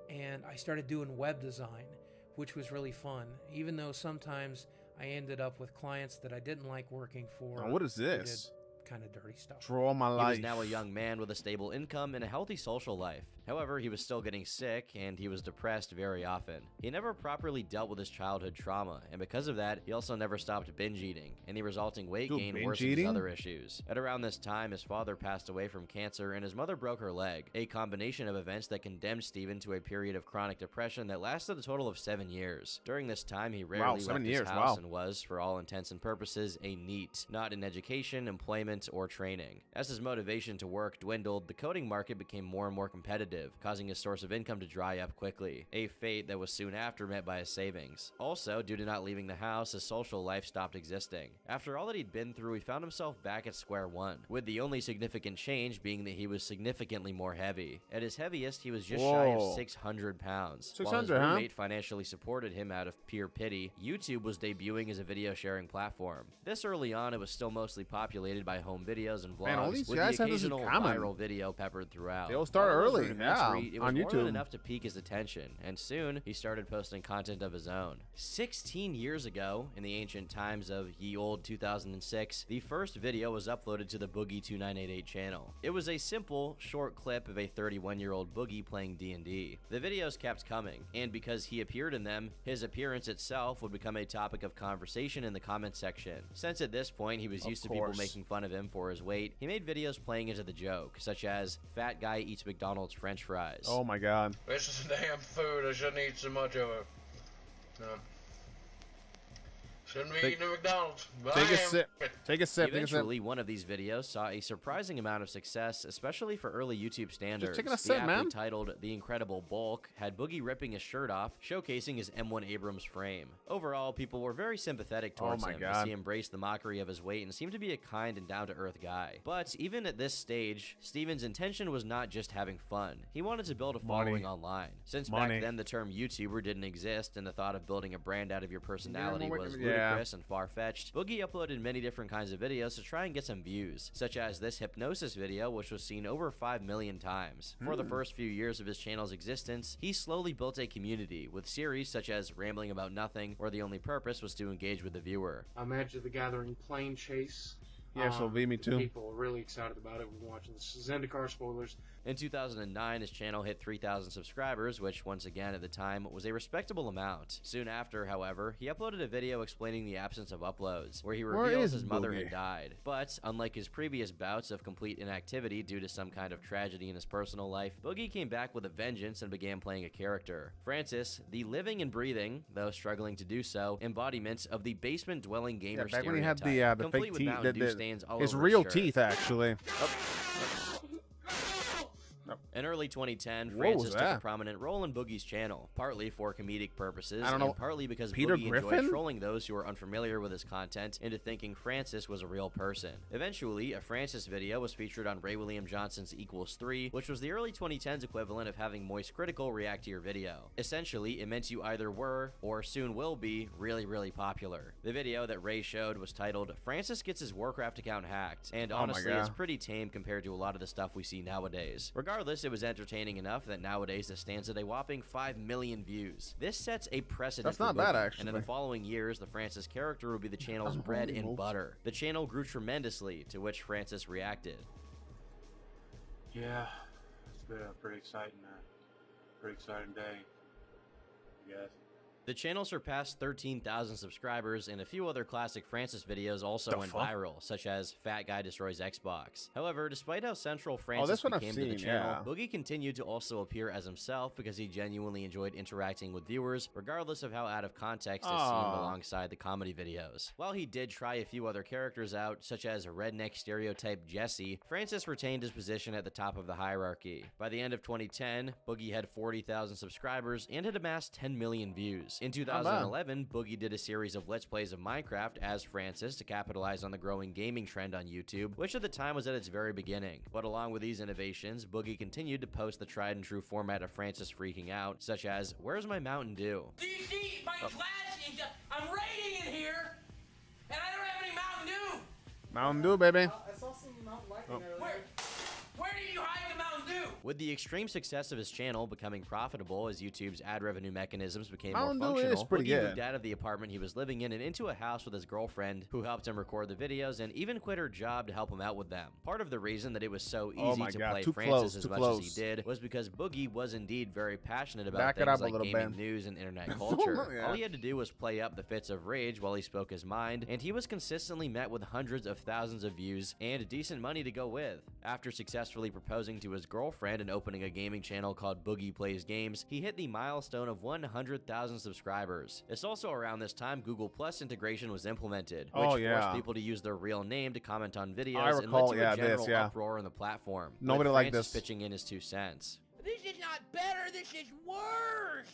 and I started doing web design, which was really fun, even though sometimes I ended up with clients that I didn't like working for. What is this? Kind of dirty stuff. Draw my life. He was now a young man with a stable income and a healthy social life. However, he was still getting sick, and he was depressed very often. He never properly dealt with his childhood trauma, and because of that, he also never stopped binge eating, and the resulting weight gain worsened his other issues. At around this time, his father passed away from cancer, and his mother broke her leg, a combination of events that condemned Steven to a period of chronic depression that lasted a total of 7 years. During this time, he rarely left his house and was, for all intents and purposes, a NEET, not in education, employment, or training. As his motivation to work dwindled, the coding market became more and more competitive, causing his source of income to dry up quickly, a fate that was soon after met by his savings. Also, due to not leaving the house, his social life stopped existing. After all that he'd been through, he found himself back at square one, with the only significant change being that he was significantly more heavy. At his heaviest, he was just shy of 600 pounds. While his roommate financially supported him out of pure pity, YouTube was debuting as a video sharing platform. This early on, it was still mostly populated by home videos and vlogs, with the occasional viral video peppered throughout. They'll start early, It was on more than YouTube. enough to pique his attention, and soon he started posting content of his own. 16 years ago, in the ancient times of ye old 2006, the first video was uploaded to the Boogie2988 channel. It was a simple, short clip of a 31-year-old Boogie playing D&D. The videos kept coming, and because he appeared in them, his appearance itself would become a topic of conversation in the comment section. Since at this point he was used to people making fun of him for his weight, he made videos playing into the joke, such as, "Fat guy eats McDonald's French fries." Oh my god. This is damn food. I shouldn't eat so much of it. No. Shouldn't be eating at McDonald's. But Take I a am. sip. Take a sip. Eventually, one of these videos saw a surprising amount of success, especially for early YouTube standards. taking a The sip, aptly man. titled The Incredible Bulk had Boogie ripping his shirt off, showcasing his M1 Abrams frame. Overall, people were very sympathetic towards him, as he embraced the mockery of his weight and seemed to be a kind and down-to-earth guy. But even at this stage, Steven's intention was not just having fun. He wanted to build a following online. Since back then the term YouTuber didn't exist, and the thought of building a brand out of your personality was ludicrous and far-fetched, Boogie uploaded many different kinds of videos to try and get some views, such as this hypnosis video, which was seen over 5 million times. For the first few years of his channel's existence, he slowly built a community, with series such as Rambling About Nothing, where the only purpose was to engage with the viewer. Magic the Gathering Plane Chase. Yeah, so me too. People are really excited about it. We've been watching the Zendikar spoilers. In 2009, his channel hit 3,000 subscribers, which once again at the time was a respectable amount. Soon after, however, he uploaded a video explaining the absence of uploads, where he reveals his mother had died. But unlike his previous bouts of complete inactivity due to some kind of tragedy in his personal life, Boogie came back with a vengeance and began playing a character. Francis, the living and breathing, though struggling to do so, embodiment of the basement-dwelling gamer back when he had stereotype, the complete fake with teeth, Mountain Dew stains all his over real shirt. teeth, actually. In early 2010, What Francis was took a that? prominent role in Boogie's channel, partly for comedic purposes, I don't know. and partly because Peter Boogie Griffin? enjoyed trolling those who were unfamiliar with his content into thinking Francis was a real person. Eventually, a Francis video was featured on Ray William Johnson's Equals 3, which was the early 2010s equivalent of having Moist Critical react to your video. Essentially, it meant you either were, or soon will be, really, really popular. The video that Ray showed was titled, Francis Gets His Warcraft Account Hacked, and Oh my honestly, God. it's pretty tame compared to a lot of the stuff we see nowadays. Regardless, it was entertaining enough that nowadays it stands at a whopping 5 million views. This sets a precedent That's for not bad, Boogie, actually. and in the following years, the Francis character would be the channel's bread and butter. The channel grew tremendously, to which Francis reacted. Yeah, it's been a pretty exciting day, I guess. The channel surpassed 13,000 subscribers, and a few other classic Francis videos also went viral, such as Fat Guy Destroys Xbox. However, despite how central Francis this one I've became to the seen, channel, yeah. Boogie continued to also appear as himself because he genuinely enjoyed interacting with viewers, regardless of how out of context it seemed alongside the comedy videos. While he did try a few other characters out, such as redneck stereotype Jesse, Francis retained his position at the top of the hierarchy. By the end of 2010, Boogie had 40,000 subscribers and had amassed 10 million views. In 2011, Boogie did a series of Let's Plays of Minecraft as Francis to capitalize on the growing gaming trend on YouTube, which at the time was at its very beginning. But along with these innovations, Boogie continued to post the tried and true format of Francis freaking out, such as, "Where's my Mountain Dew?" Do you see my glass? I'm raiding in here, and I don't have any Mountain Dew. Mountain Dew, baby. I saw some Mountain Lightning earlier. Where did you hide the Mountain Dew? With the extreme success of his channel becoming profitable as YouTube's ad revenue mechanisms became Mountain more Dew is functional, pretty Boogie good. moved out of the apartment he was living in and into a house with his girlfriend, who helped him record the videos and even quit her job to help him out with them. Part of the reason that it was so Oh easy my to God, play too Francis close, as too much close. as he did was because Boogie was indeed very passionate about Back it things up a like little gaming bit. news and internet culture. Yeah. All he had to do was play up the fits of rage while he spoke his mind, and he was consistently met with hundreds of thousands of views and decent money to go with. After successfully proposing to his girlfriend and opening a gaming channel called Boogie Plays Games, he hit the milestone of 100,000 subscribers. It's also around this time Google Plus integration was implemented, which forced yeah. people to use their real name to comment on videos I and recall, led to yeah, a general this, yeah. uproar on the platform. Nobody with liked Francis this. pitching in his 2 cents. This is not better. This is worse.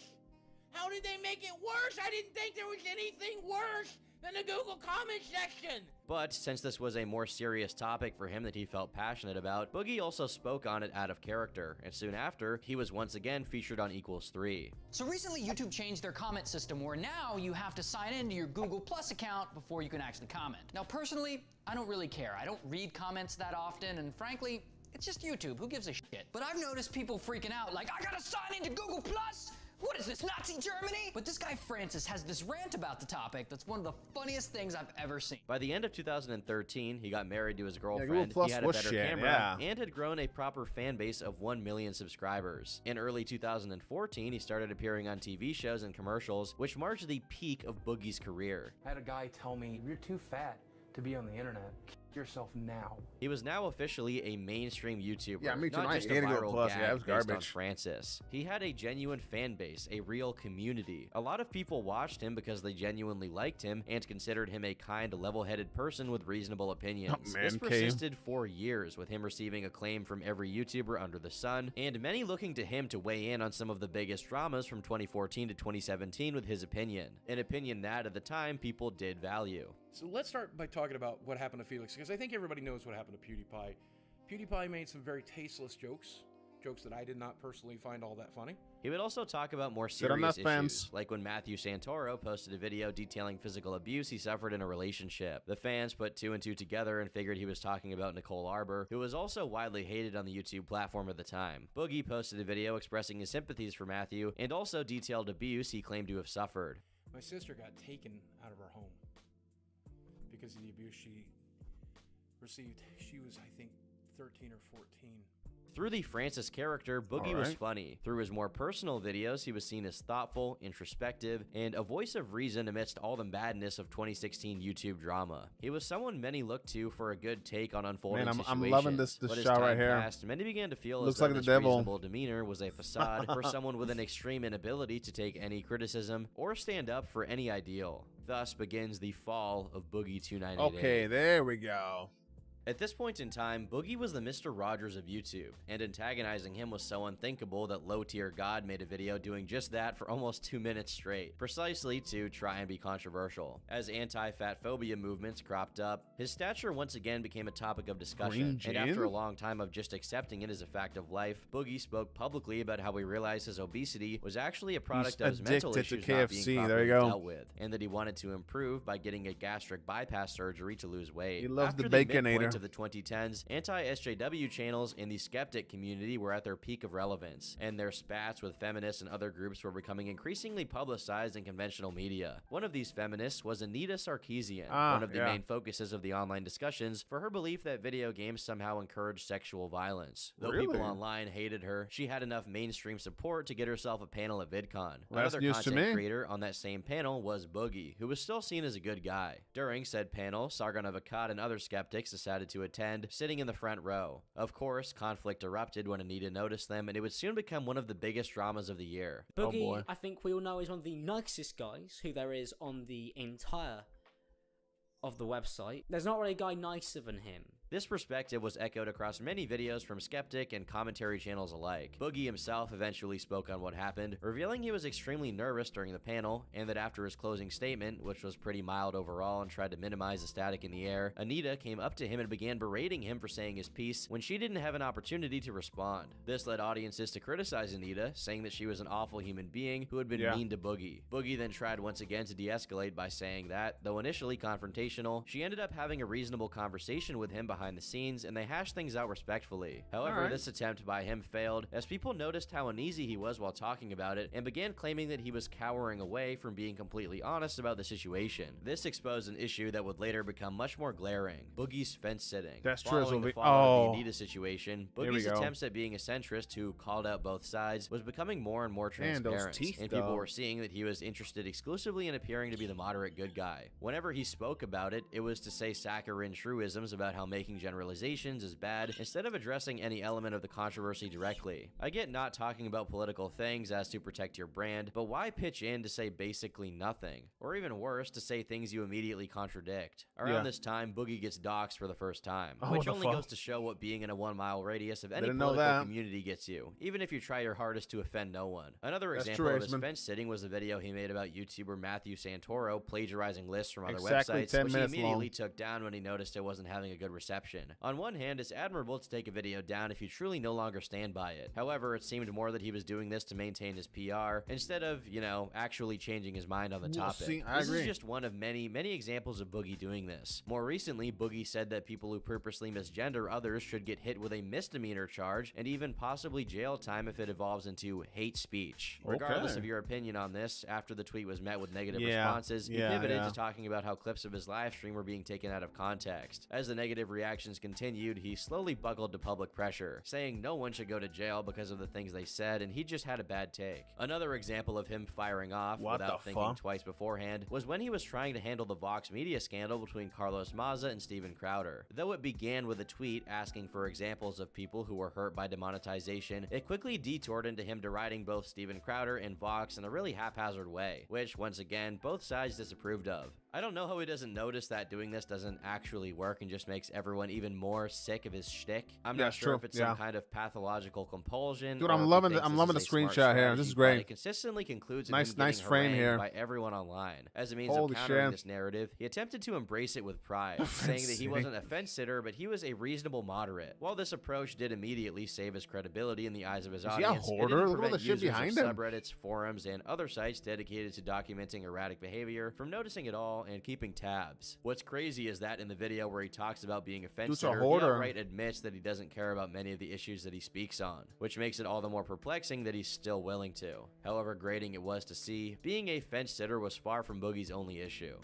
How did they make it worse? I didn't think there was anything worse than the Google comment section. But since this was a more serious topic for him that he felt passionate about, Boogie also spoke on it out of character, and soon after, he was once again featured on Equals 3. So recently YouTube changed their comment system where now you have to sign into your Google Plus account before you can actually comment. Now personally, I don't really care. I don't read comments that often, and frankly, it's just YouTube. Who gives a shit? But I've noticed people freaking out like, I gotta sign into Google Plus? What is this, Nazi Germany? But this guy Francis has this rant about the topic that's one of the funniest things I've ever seen. By the end of 2013, he got married to his Google girlfriend, Plus he had a was better shit, camera, yeah. and had grown a proper fan base of 1 million subscribers. In early 2014, he started appearing on TV shows and commercials, which marked the peak of Boogie's career. I had a guy tell me, "You're too fat to be on the internet. Kill yourself now." He was now officially a mainstream YouTuber, Yeah, me too. not I just a hated Google viral Plus. gag Yeah, it was based on garbage. Francis. He had a genuine fan base, a real community. A lot of people watched him because they genuinely liked him and considered him a kind, level-headed person with reasonable opinions. man This cave. persisted for years, with him receiving acclaim from every YouTuber under the sun, and many looking to him to weigh in on some of the biggest dramas from 2014 to 2017 with his opinion. An opinion that, at the time, people did value. So let's start by talking about what happened to Felix, because I think everybody knows what happened to PewDiePie. PewDiePie made some very tasteless jokes that I did not personally find all that funny. He would also talk about more Sit on serious that fence. issues, like when Matthew Santoro posted a video detailing physical abuse he suffered in a relationship. The fans put 2 and 2 together and figured he was talking about Nicole Arbor, who was also widely hated on the YouTube platform at the time. Boogie posted a video expressing his sympathies for Matthew and also detailed abuse he claimed to have suffered. My sister got taken out of her home because of the abuse she received. She was, I think, 13 or 14. Through the Francis character, Boogie was funny. Through his more personal videos, he was seen as thoughtful, introspective, and a voice of reason amidst all the madness of 2016 YouTube drama. He was someone many looked to for a good take on unfolding situations. I'm loving this but as shot time right here. passed, many began to feel Looks as though like the this devil. reasonable demeanor was a facade for someone with an extreme inability to take any criticism or stand up for any ideal. Thus begins the fall of Boogie 2988. Okay, there we go. At this point in time, Boogie was the Mr. Rogers of YouTube, and antagonizing him was so unthinkable that Low Tier God made a video doing just that for almost 2 minutes straight, precisely to try and be controversial. As anti-fat phobia movements cropped up, his stature once again became a topic of discussion, and after a long time of just accepting it as a fact of life, Boogie spoke publicly about how he realized his obesity was actually a product of his mental issues not being properly dealt with, and that he wanted to improve by getting a gastric bypass surgery to lose weight. He loves After the midpoint Baconator. of the 2010s, anti-SJW channels in the skeptic community were at their peak of relevance, and their spats with feminists and other groups were becoming increasingly publicized in conventional media. One of these feminists was Anita Sarkeesian, one of the main focuses of the online discussions, for her belief that video games somehow encourage sexual violence. Though people online hated her, she had enough mainstream support to get herself a panel at VidCon. Another content creator on that same panel was Boogie, who was still seen as a good guy. During said panel, Sargon of Akkad and other skeptics decided to attend, sitting in the front row. Of course, conflict erupted when Anita noticed them, and it would soon become one of the biggest dramas of the year. Boogie, I think we all know, is one of the nicest guys who there is on the entire of the website. There's not really a guy nicer than him. This perspective was echoed across many videos from skeptic and commentary channels alike. Boogie himself eventually spoke on what happened, revealing he was extremely nervous during the panel, and that after his closing statement, which was pretty mild overall and tried to minimize the static in the air, Anita came up to him and began berating him for saying his piece when she didn't have an opportunity to respond. This led audiences to criticize Anita, saying that she was an awful human being who had been mean to Boogie. Boogie then tried once again to de-escalate by saying that, though initially confrontational, she ended up having a reasonable conversation with him behind the scenes, and they hashed things out respectfully. However, this attempt by him failed, as people noticed how uneasy he was while talking about it, and began claiming that he was cowering away from being completely honest about the situation. This exposed an issue that would later become much more glaring: Boogie's fence sitting. That's Following true. the fallout of the Anita situation, Boogie's go. attempts at being a centrist who called out both sides was becoming more and more Man, those transparent, teeth, and people though. were seeing that he was interested exclusively in appearing to be the moderate good guy. Whenever he spoke about it, it was to say saccharine truisms about how making generalizations is bad, instead of addressing any element of the controversy directly. I get not talking about political things as to protect your brand, but why pitch in to say basically nothing? Or even worse, to say things you immediately contradict. Around this time, Boogie gets doxxed for the first time, which only goes to show what being in a 1 mile radius of any political community gets you, even if you try your hardest to offend no one. Another example of his fence sitting was a video he made about YouTuber Matthew Santoro plagiarizing lists from other websites, which he immediately took down when he noticed it wasn't having a good reception. On one hand, it's admirable to take a video down if you truly no longer stand by it. However, it seemed more that he was doing this to maintain his PR, instead of, you know, actually changing his mind on the topic. This is just one of many examples of Boogie doing this. More recently, Boogie said that people who purposely misgender others should get hit with a misdemeanor charge, and even possibly jail time if it evolves into hate speech. Regardless of your opinion on this, after the tweet was met with negative responses, he pivoted to talking about how clips of his live stream were being taken out of context. As the negative reactions continued, he slowly buckled to public pressure, saying no one should go to jail because of the things they said, and he just had a bad take. Another example of him firing off without thinking twice beforehand was when he was trying to handle the Vox media scandal between Carlos Maza and Steven Crowder. Though it began with a tweet asking for examples of people who were hurt by demonetization, it quickly detoured into him deriding both Steven Crowder and Vox in a really haphazard way, which, once again, both sides disapproved of. I don't know how he doesn't notice that doing this doesn't actually work and just makes everyone even more sick of his shtick. I'm not sure if it's some kind of pathological compulsion. Dude, I'm loving the screenshot here. This is great. It consistently concludes nice frame here by everyone online. As a means of countering this narrative, he attempted to embrace it with pride, saying that he wasn't a fence sitter, but he was a reasonable moderate. While this approach did immediately save his credibility in the eyes of his audience, it didn't prevent users of subreddits, forums, and other sites dedicated to documenting erratic behavior from noticing it all and keeping tabs. What's crazy is that in the video where he talks about being a fence sitter, he outright admits that he doesn't care about many of the issues that he speaks on, which makes it all the more perplexing that he's still willing to. However grating it was to see, being a fence sitter was far from Boogie's only issue.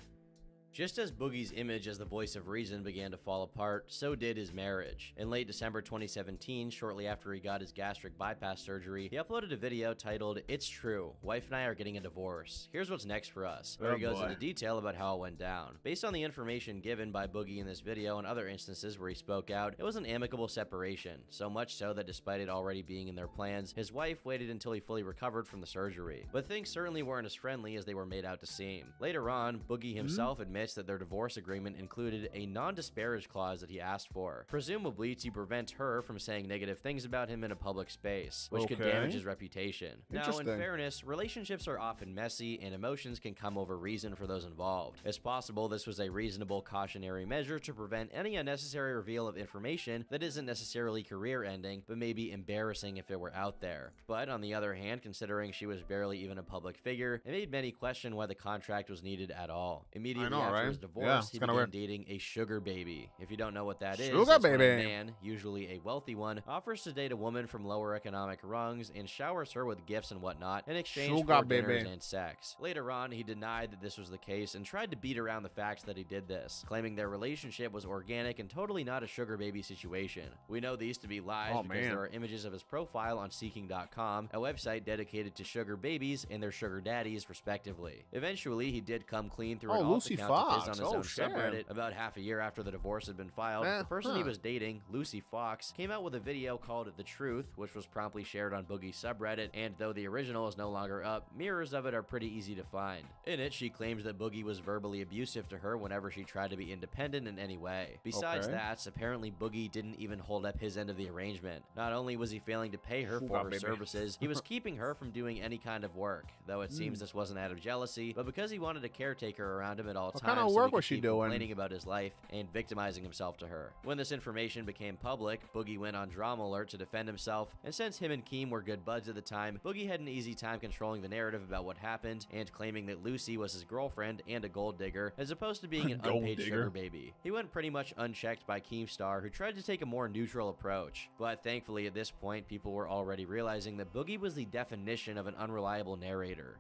Just as Boogie's image as the voice of reason began to fall apart, so did his marriage. In late December 2017, shortly after he got his gastric bypass surgery, he uploaded a video titled, "It's True, Wife and I are getting a divorce. Here's what's next for us," where he goes into detail about how it went down. Based on the information given by Boogie in this video and other instances where he spoke out, it was an amicable separation, so much so that despite it already being in their plans, his wife waited until he fully recovered from the surgery. But things certainly weren't as friendly as they were made out to seem. Later on, Boogie himself admits that their divorce agreement included a non-disparage clause that he asked for, presumably to prevent her from saying negative things about him in a public space, which could damage his reputation. Now, in fairness, relationships are often messy and emotions can come over reason for those involved. It's possible this was a reasonable cautionary measure to prevent any unnecessary reveal of information that isn't necessarily career-ending, but may be embarrassing if it were out there. But on the other hand, considering she was barely even a public figure, it made many question why the contract was needed at all. Immediately after his divorce, he began dating a sugar baby. If you don't know what that is, that's when a man, usually a wealthy one, offers to date a woman from lower economic rungs and showers her with gifts and whatnot in exchange for dinners and sex. Later on, he denied that this was the case and tried to beat around the facts that he did this, claiming their relationship was organic and totally not a sugar baby situation. We know these to be lies because there are images of his profile on Seeking.com, a website dedicated to sugar babies and their sugar daddies, respectively. Eventually, he did come clean through an alt account of his on his own subreddit. About half a year after the divorce had been filed, the person he was dating, Lucy Fox, came out with a video called The Truth, which was promptly shared on Boogie's subreddit, and though the original is no longer up, mirrors of it are pretty easy to find. In it, she claims that Boogie was verbally abusive to her whenever she tried to be independent in any way. Besides that, apparently Boogie didn't even hold up his end of the arrangement. Not only was he failing to pay her for her services, he was keeping her from doing any kind of work, though it seems this wasn't out of jealousy, but because he wanted a caretaker around him at all times. What kind of work was she doing? Complaining about his life and victimizing himself to her. When this information became public, Boogie went on Drama Alert to defend himself, and since him and Keem were good buds at the time, Boogie had an easy time controlling the narrative about what happened and claiming that Lucy was his girlfriend and a gold digger, as opposed to being an unpaid sugar baby. He went pretty much unchecked by Keemstar, who tried to take a more neutral approach, but thankfully at this point, people were already realizing that Boogie was the definition of an unreliable narrator.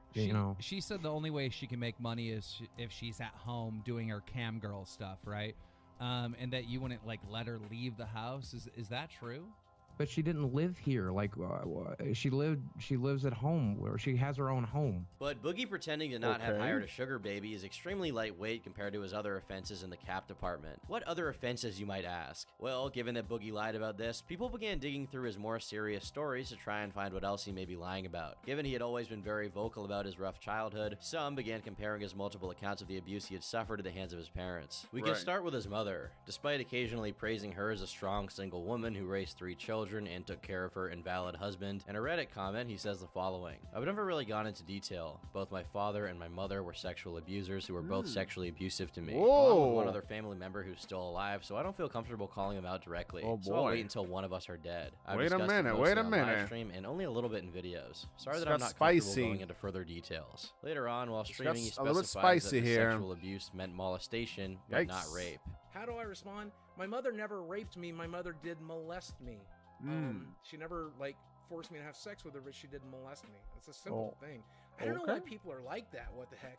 She said the only way she can make money is if she's at home doing her cam girl stuff, right? And that you wouldn't like let her leave the house. Is that true? But she didn't live here. Like she lives at home, where she has her own home. But Boogie pretending to not have hired a sugar baby is extremely lightweight compared to his other offenses in the cap department. What other offenses, you might ask? Well, given that Boogie lied about this, people began digging through his more serious stories to try and find what else he may be lying about. Given he had always been very vocal about his rough childhood, some began comparing his multiple accounts of the abuse he had suffered at the hands of his parents. We can start with his mother. Despite occasionally praising her as a strong single woman who raised 3 children and took care of her invalid husband, in a Reddit comment he says the following: "I've never really gone into detail. Both my father and my mother were sexual abusers who were both sexually abusive to me, along with one other family member who's still alive, so I don't feel comfortable calling them out directly. So I'll wait until one of us are dead. I've Wait a minute. Live stream and only a little bit in videos. Sorry that I'm not comfortable going into further details." Later on, while streaming, he specifies that the sexual abuse meant molestation, but not rape. How do I respond? My mother never raped me. My mother did molest me. She never forced me to have sex with her, but she did molest me. It's a simple thing. I don't know why people are like that. What the heck?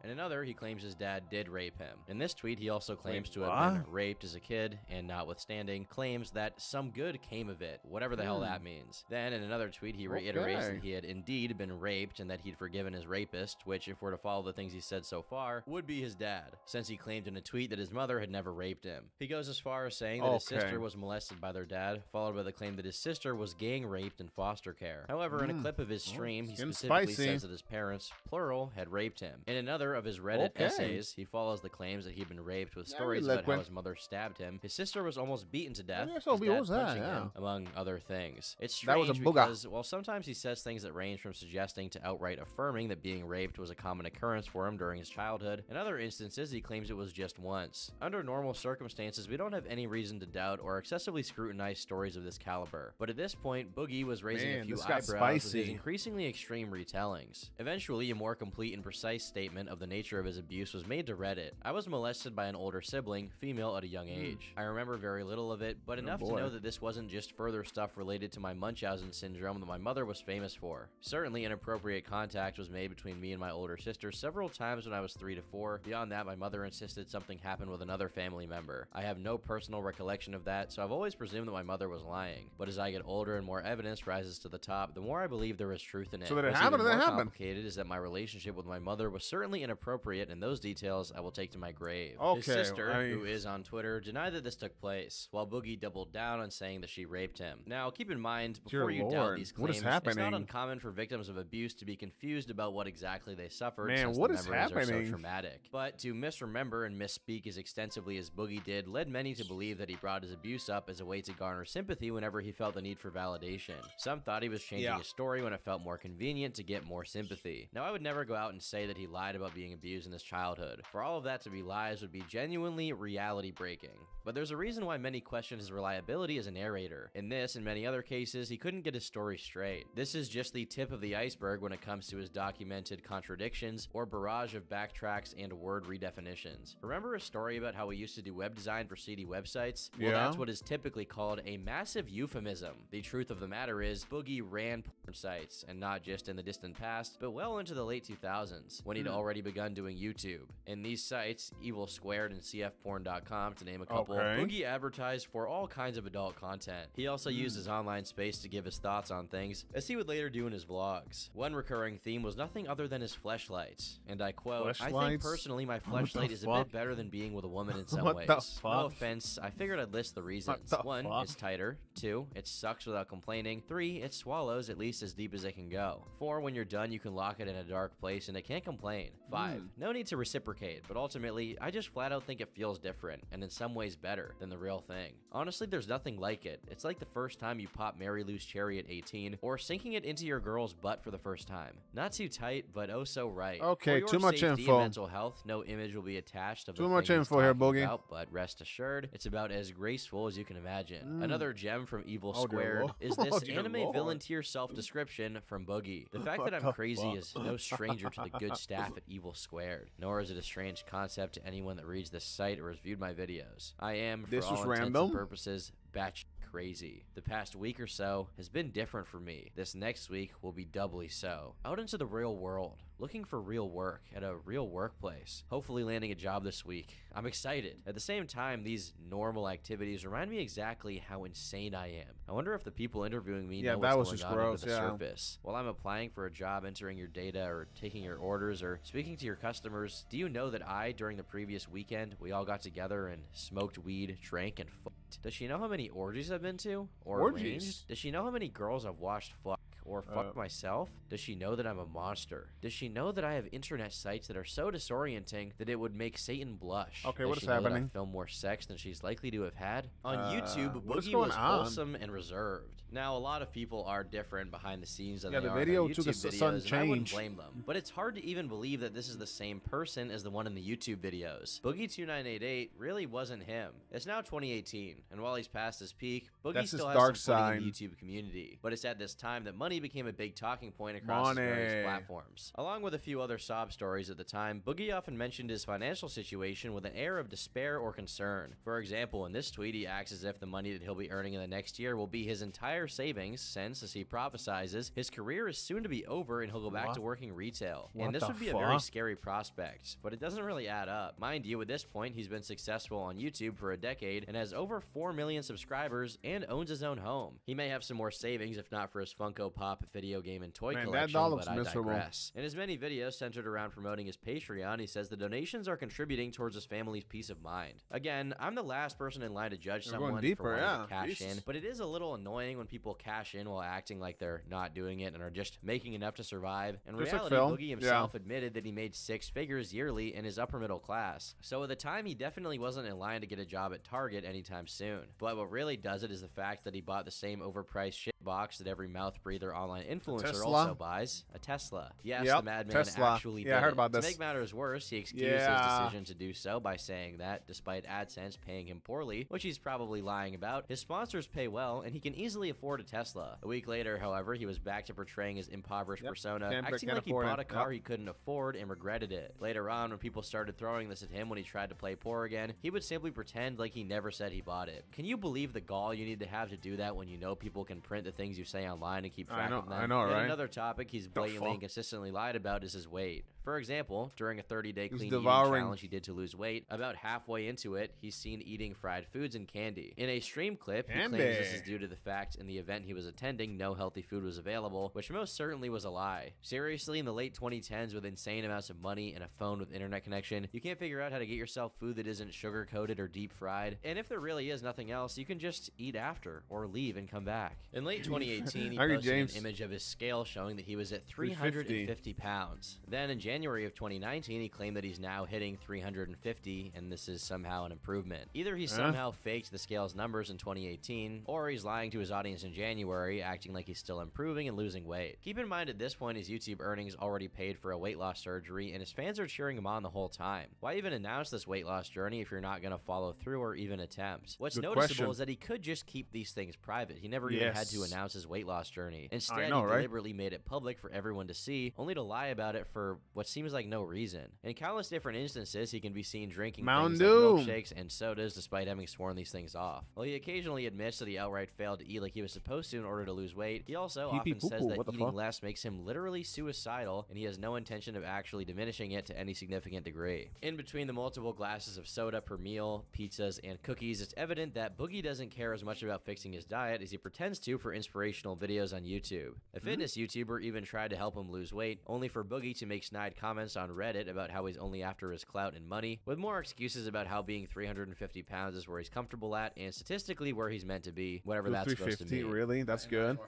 In another, he claims his dad did rape him. In this tweet, he also claims to have been raped as a kid, and notwithstanding, claims that some good came of it, whatever the hell that means. Then, in another tweet, he reiterates that he had indeed been raped and that he'd forgiven his rapist, which, if we're to follow the things he said so far, would be his dad, since he claimed in a tweet that his mother had never raped him. He goes as far as saying that his sister was molested by their dad, followed by the claim that his sister was gang raped in foster care. However, in a clip of his stream, he specifically says that his parents, plural, had raped him. In another of his Reddit essays, he follows the claims that he'd been raped with stories about how his mother stabbed him, his sister was almost beaten to death, his dad punching him, among other things. It's strange because while sometimes he says things that range from suggesting to outright affirming that being raped was a common occurrence for him during his childhood, in other instances he claims it was just once. Under normal circumstances, we don't have any reason to doubt or excessively scrutinize stories of this caliber, but at this point, Boogie was raising a few eyebrows with his increasingly extreme retellings. Eventually, a more complete and precise statement of the nature of his abuse was made to Reddit. I was molested by an older sibling, female, at a young age. I remember very little of it, but enough to know that this wasn't just further stuff related to my Munchausen syndrome that my mother was famous for. Certainly inappropriate contact was made between me and my older sister several times when I was 3 to 4. Beyond that, my mother insisted something happened with another family member. I have no personal recollection of that, so I've always presumed that my mother was lying. But as I get older and more evidence rises to the top, the more I believe there is truth in it. So that it What's happened, even and more it happened. complicated is that my relationship with my mother was certainly inappropriate, and those details I will take to my grave. Okay, His sister, who is on Twitter, denied that this took place, while Boogie doubled down on saying that she raped him. Now, keep in mind, before you doubt these what claims, is happening? it's not uncommon for victims of abuse to be confused about what exactly they suffered, Man, since what the is memories are so happening? traumatic. But to misremember and misspeak as extensively as Boogie did led many to believe that he brought his abuse up as a way to garner sympathy whenever he felt the need for validation. Some thought he was changing his story when it felt more convenient to get more sympathy. Now, I would never go out and say that he lied about being abused in his childhood. For all of that to be lies would be genuinely reality-breaking. But there's a reason why many question his reliability as a narrator. In this and many other cases, he couldn't get his story straight. This is just the tip of the iceberg when it comes to his documented contradictions or barrage of backtracks and word redefinitions. Remember a story about how we used to do web design for seedy websites? Well, that's what is typically called a massive euphemism. The truth of the matter is, Boogie ran porn sites, and not just in the distant past, but well into the late 2000s, when he'd already begun doing YouTube. In these sites, Evil Squared and CFporn.com, to name a couple, Boogie advertised for all kinds of adult content. He also used his online space to give his thoughts on things, as he would later do in his vlogs. One recurring theme was nothing other than his fleshlights, and I quote, "I think personally my fleshlight is a bit better than being with a woman in some ways. No offense, I figured I'd list the reasons. 1, it's tighter. 2, it sucks without complaining. 3, it swallows at least as deep as it can go. 4, when you're done you can lock it in a dark place and it can't complain. 5, no need to reciprocate, but ultimately I just flat out think it feels different, and in some ways better than the real thing. Honestly, there's nothing like it. It's like the first time you pop Mary Lou's cherry at 18, or sinking it into your girl's butt for the first time. Not too tight, but oh so right. Okay, for your too much safety info. and mental health, no image will be attached of Too the much thing he's info here, talking Boogie. about, but rest assured, it's about as graceful as you can imagine. Another gem from Evil Oh, dear Squared Lord. is Oh, this dear anime Lord. villain tier self-description from Boogie. The fact What that the I'm crazy fuck? is no stranger to the good staff at Evil Squared, nor is it a strange concept to anyone that reads this site or has viewed my videos. I am, for This all was intents random? and purposes, batshit crazy. The past week or so has been different for me. This next week will be doubly so. Out into the real world, looking for real work at a real workplace, hopefully landing a job this week. I'm excited. At the same time, these normal activities remind me exactly how insane I am. I wonder if the people interviewing me know that what's was going just on gross, under the yeah. surface. While I'm applying for a job, entering your data, or taking your orders, or speaking to your customers, do you know that during the previous weekend, we all got together and smoked weed, drank, and fucked? Does she know how many orgies I've been to? Or Orgies? arranged? Does she know how many girls I've watched fuck? Or fuck myself? Does she know that I'm a monster? Does she know that I have internet sites that are so disorienting that it would make Satan blush? Okay, Does what is she know that happening? I film more sex than she's likely to have had? On YouTube, what is Boogie going was on? wholesome and reserved. Now, a lot of people are different behind the scenes than Yeah, they the are video in their took a YouTube sudden videos, and I wouldn't change. blame them. But it's hard to even believe that this is the same person as the one in the YouTube videos. Boogie2988 really wasn't him. It's now 2018, and while he's past his peak, Boogie That's his still dark has some footing side. in the YouTube community. But it's at this time that money became a big talking point across his various Money. platforms. Along with a few other sob stories at the time, Boogie often mentioned his financial situation with an air of despair or concern. For example, in this tweet, he acts as if the money that he'll be earning in the next year will be his entire savings, since, as he prophesizes, his career is soon to be over and he'll go back What? to working retail. What And this the would be a very fuck? scary prospect, but it doesn't really add up. Mind you, at this point, he's been successful on YouTube for a decade and has over 4 million subscribers and owns his own home. He may have some more savings if not for his Funko Pop video game and toy Man, that collection, doll looks but I miserable. digress. In his many videos centered around promoting his Patreon, he says the donations are contributing towards his family's peace of mind. Again, I'm the last person in line to judge They're going someone deeper, for wanting yeah. to cash Jesus. in, but it is a little annoying when people cash in while acting like they're not doing it and are just making enough to survive. In Just like reality, Phil. Boogie himself admitted that he made 6 figures yearly in his upper middle class. So at the time, he definitely wasn't in line to get a job at Target anytime soon. But what really does it is the fact that he bought the same overpriced shit box that every mouth breather online influencer Tesla? also buys, a Tesla. Yes, Yep, the madman Tesla. actually Yeah, I did heard it. about To this. make matters worse, he excused Yeah. his decision to do so by saying that, despite AdSense paying him poorly, which he's probably lying about, his sponsors pay well and he can easily afford a Tesla. A week later, however, he was back to portraying his impoverished persona, acting like he bought a car he couldn't afford and regretted it. Later on, when people started throwing this at him when he tried to play poor again, he would simply pretend like he never said he bought it. Can you believe the gall you need to have to do that when you know people can print the things you say online and keep track of them? I know, And right? another topic he's blatantly and consistently lied about is his weight. For example, during a 30-day clean eating devouring. challenge he did to lose weight, about halfway into it, he's seen eating fried foods and candy. In a stream clip, he claims this is due to the fact in the event he was attending, no healthy food was available, which most certainly was a lie. Seriously, in the late 2010s, with insane amounts of money and a phone with internet connection, you can't figure out how to get yourself food that isn't sugar-coated or deep-fried. And if there really is nothing else, you can just eat after, or leave and come back. In late 2018, he posted an image of his scale showing that he was at 350 pounds. Then in January of 2019, he claimed that he's now hitting 350, and this is somehow an improvement. Either he somehow faked the scale's numbers in 2018, or he's lying to his audience in January, acting like he's still improving and losing weight. Keep in mind at this point, his YouTube earnings already paid for a weight loss surgery, and his fans are cheering him on the whole time. Why even announce this weight loss journey if you're not going to follow through or even attempt? What's noticeable is that he could just keep these things private. He never even had to announce his weight loss journey. Instead, he deliberately made it public for everyone to see, only to lie about it for what seems like no reason. In countless different instances, he can be seen drinking things like milkshakes and sodas despite having sworn these things off. While he occasionally admits that he outright failed to eat like he was supposed to in order to lose weight, he also often says that eating less makes him literally suicidal, and he has no intention of actually diminishing it to any significant degree. In between the multiple glasses of soda per meal, pizzas, and cookies, it's evident that Boogie doesn't care as much about fixing his diet as he pretends to for inspirational videos on YouTube. A fitness YouTuber even tried to help him lose weight, only for Boogie to make snide comments on Reddit about how he's only after his clout and money, with more excuses about how being 350 pounds is where he's comfortable at, and statistically where he's meant to be, whatever that's supposed to mean. Really? That's good.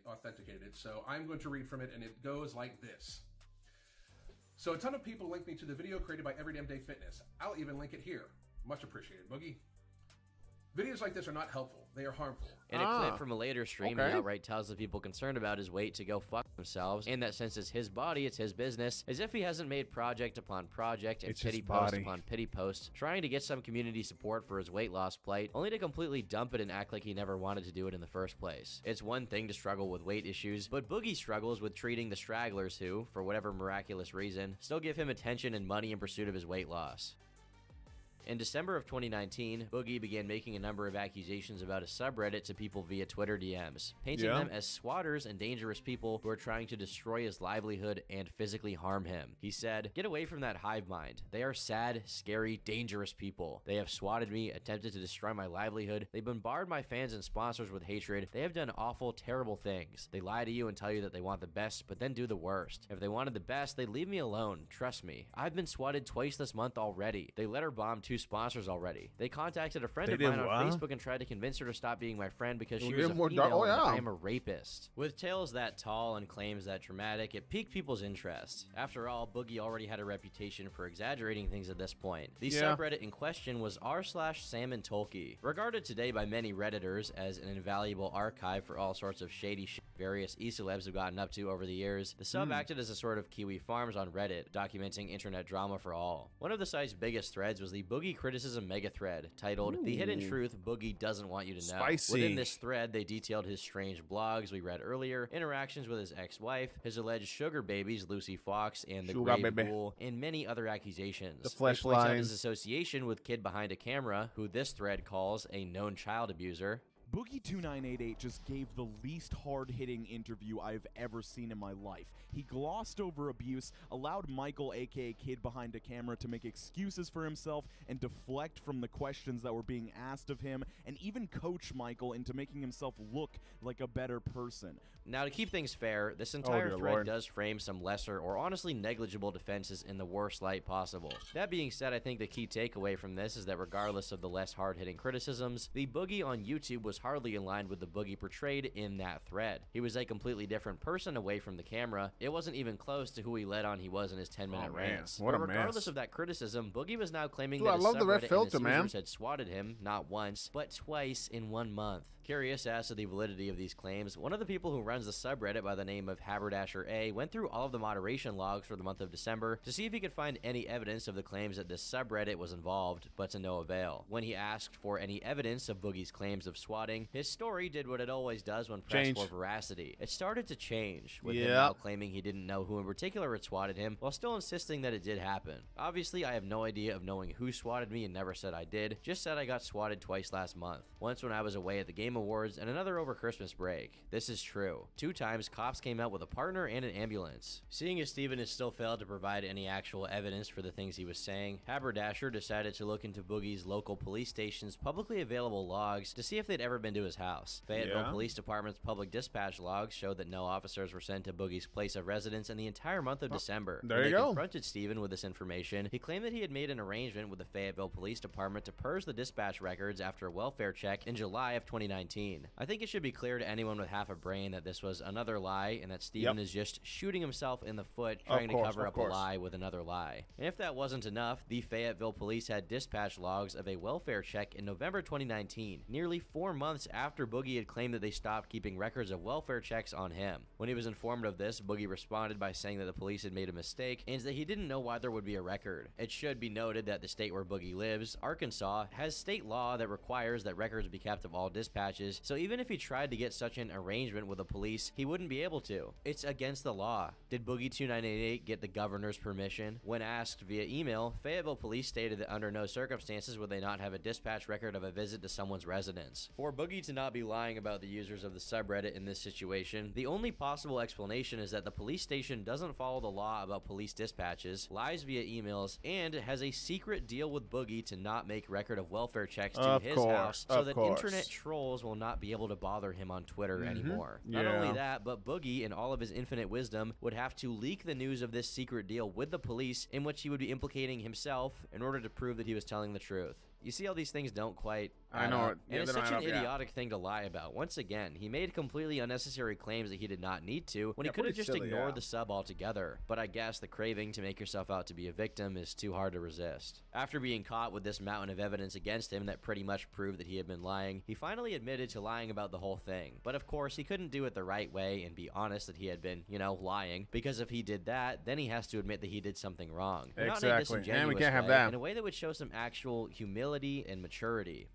Authenticated. So I'm going to read from it, and it goes like this. So a ton of people linked me to the video created by Every Damn Day Fitness. I'll even link it here. Much appreciated, Boogie. Videos like this are not helpful. They are harmful. In a clip from a later stream, he outright tells the people concerned about his weight to go fuck themselves, and that since it's his body, it's his business, as if he hasn't made project upon project and pity post upon pity post, trying to get some community support for his weight loss plight, only to completely dump it and act like he never wanted to do it in the first place. It's one thing to struggle with weight issues, but Boogie struggles with treating the stragglers who, for whatever miraculous reason, still give him attention and money in pursuit of his weight loss. In December of 2019, Boogie began making a number of accusations about a subreddit to people via Twitter DMs, painting them as squatters and dangerous people who are trying to destroy his livelihood and physically harm him. He said, "Get away from that hive mind. They are sad, scary, dangerous people. They have swatted me, attempted to destroy my livelihood. They bombard my fans and sponsors with hatred. They have done awful, terrible things. They lie to you and tell you that they want the best, but then do the worst. If they wanted the best, they'd leave me alone. Trust me. I've been swatted twice this month already. They letter bombed 2 sponsors already. They contacted a friend of mine on Facebook and tried to convince her to stop being my friend because she was a female and I am a rapist." With tales that tall and claims that dramatic, it piqued people's interest. After all, Boogie already had a reputation for exaggerating things at this point. The subreddit in question was r/SamandTolkien, regarded today by many Redditors as an invaluable archive for all sorts of shady shit various e-celebs have gotten up to over the years. The sub acted as a sort of Kiwi Farms on Reddit, documenting internet drama for all. One of the site's biggest threads was the Boogie criticism mega thread, titled "The Hidden Truth Boogie Doesn't Want You to Know." Spicy. Within this thread, they detailed his strange blogs we read earlier, interactions with his ex-wife, his alleged sugar babies Lucy Fox and the Grave Ghoul, and many other accusations. The flesh They point out line. his association with kid behind a camera, who this thread calls a known child abuser. Boogie2988 just gave the least hard-hitting interview I've ever seen in my life. He glossed over abuse, allowed Michael, aka Kid Behind a Camera, to make excuses for himself and deflect from the questions that were being asked of him, and even coach Michael into making himself look like a better person. Now, to keep things fair, this entire thread does frame some lesser or honestly negligible defenses in the worst light possible. That being said, I think the key takeaway from this is that regardless of the less hard-hitting criticisms, the Boogie on YouTube was hardly in line with the Boogie portrayed in that thread. He was a completely different person away from the camera. It wasn't even close to who he let on he was in his 10-minute rants. What a but regardless mess. of that criticism, Boogie was now claiming Dude, that I his love the red subreddit filter, and its man. users had swatted him not once, but twice in 1 month. Curious as to the validity of these claims, one of the people who runs the subreddit by the name of Haberdasher A went through all of the moderation logs for the month of December to see if he could find any evidence of the claims that this subreddit was involved, but to no avail. When he asked for any evidence of Boogie's claims of swatting, his story did what it always does when pressed for veracity. It started to change, with him now claiming he didn't know who in particular had swatted him, while still insisting that it did happen. Obviously, I have no idea of knowing who swatted me and never said I did, just said I got swatted twice last month. Once when I was away at the Game Awards, and another over Christmas break. This is true. 2 times, cops came out with a partner and an ambulance. Seeing as Steven has still failed to provide any actual evidence for the things he was saying, Haberdasher decided to look into Boogie's local police station's publicly available logs to see if they'd ever been to his house. Fayetteville Police Department's public dispatch logs showed that no officers were sent to Boogie's place of residence in the entire month of December. There when you they go. confronted Steven with this information, he claimed that he had made an arrangement with the Fayetteville Police Department to purge the dispatch records after a welfare check in July of 2019. I think it should be clear to anyone with half a brain that this was another lie and that Steven is just shooting himself in the foot trying to cover up a lie with another lie. And if that wasn't enough, the Fayetteville police had dispatch logs of a welfare check in November 2019, nearly 4 months after Boogie had claimed that they stopped keeping records of welfare checks on him. When he was informed of this, Boogie responded by saying that the police had made a mistake and that he didn't know why there would be a record. It should be noted that the state where Boogie lives, Arkansas, has state law that requires that records be kept of all dispatches, so even if he tried to get such an arrangement with the police, he wouldn't be able to. It's against the law. Did Boogie 2988 get the governor's permission? When asked via email, Fayetteville police stated that under no circumstances would they not have a dispatch record of a visit to someone's residence. For Boogie to not be lying about the users of the subreddit in this situation, the only possible explanation is that the police station doesn't follow the law about police dispatches, lies via emails, and has a secret deal with Boogie to not make record of welfare checks to his house so that internet trolls will not be able to bother him on Twitter anymore. Not only that, but Boogie, in all of his infinite wisdom, would have to leak the news of this secret deal with the police in which he would be implicating himself in order to prove that he was telling the truth. You see how these things don't quite I know it. and it's such an idiotic thing to lie about. Once again, he made completely unnecessary claims that he did not need to when he could have just ignored the sub altogether. But I guess the craving to make yourself out to be a victim is too hard to resist. After being caught with this mountain of evidence against him that pretty much proved that he had been lying, he finally admitted to lying about the whole thing. But of course, he couldn't do it the right way and be honest that he had been, lying, because if he did that, then he has to admit that he did something wrong. Exactly. Not in a And we disingenuous can't have way, that. in a way that would show some actual humility and maturity.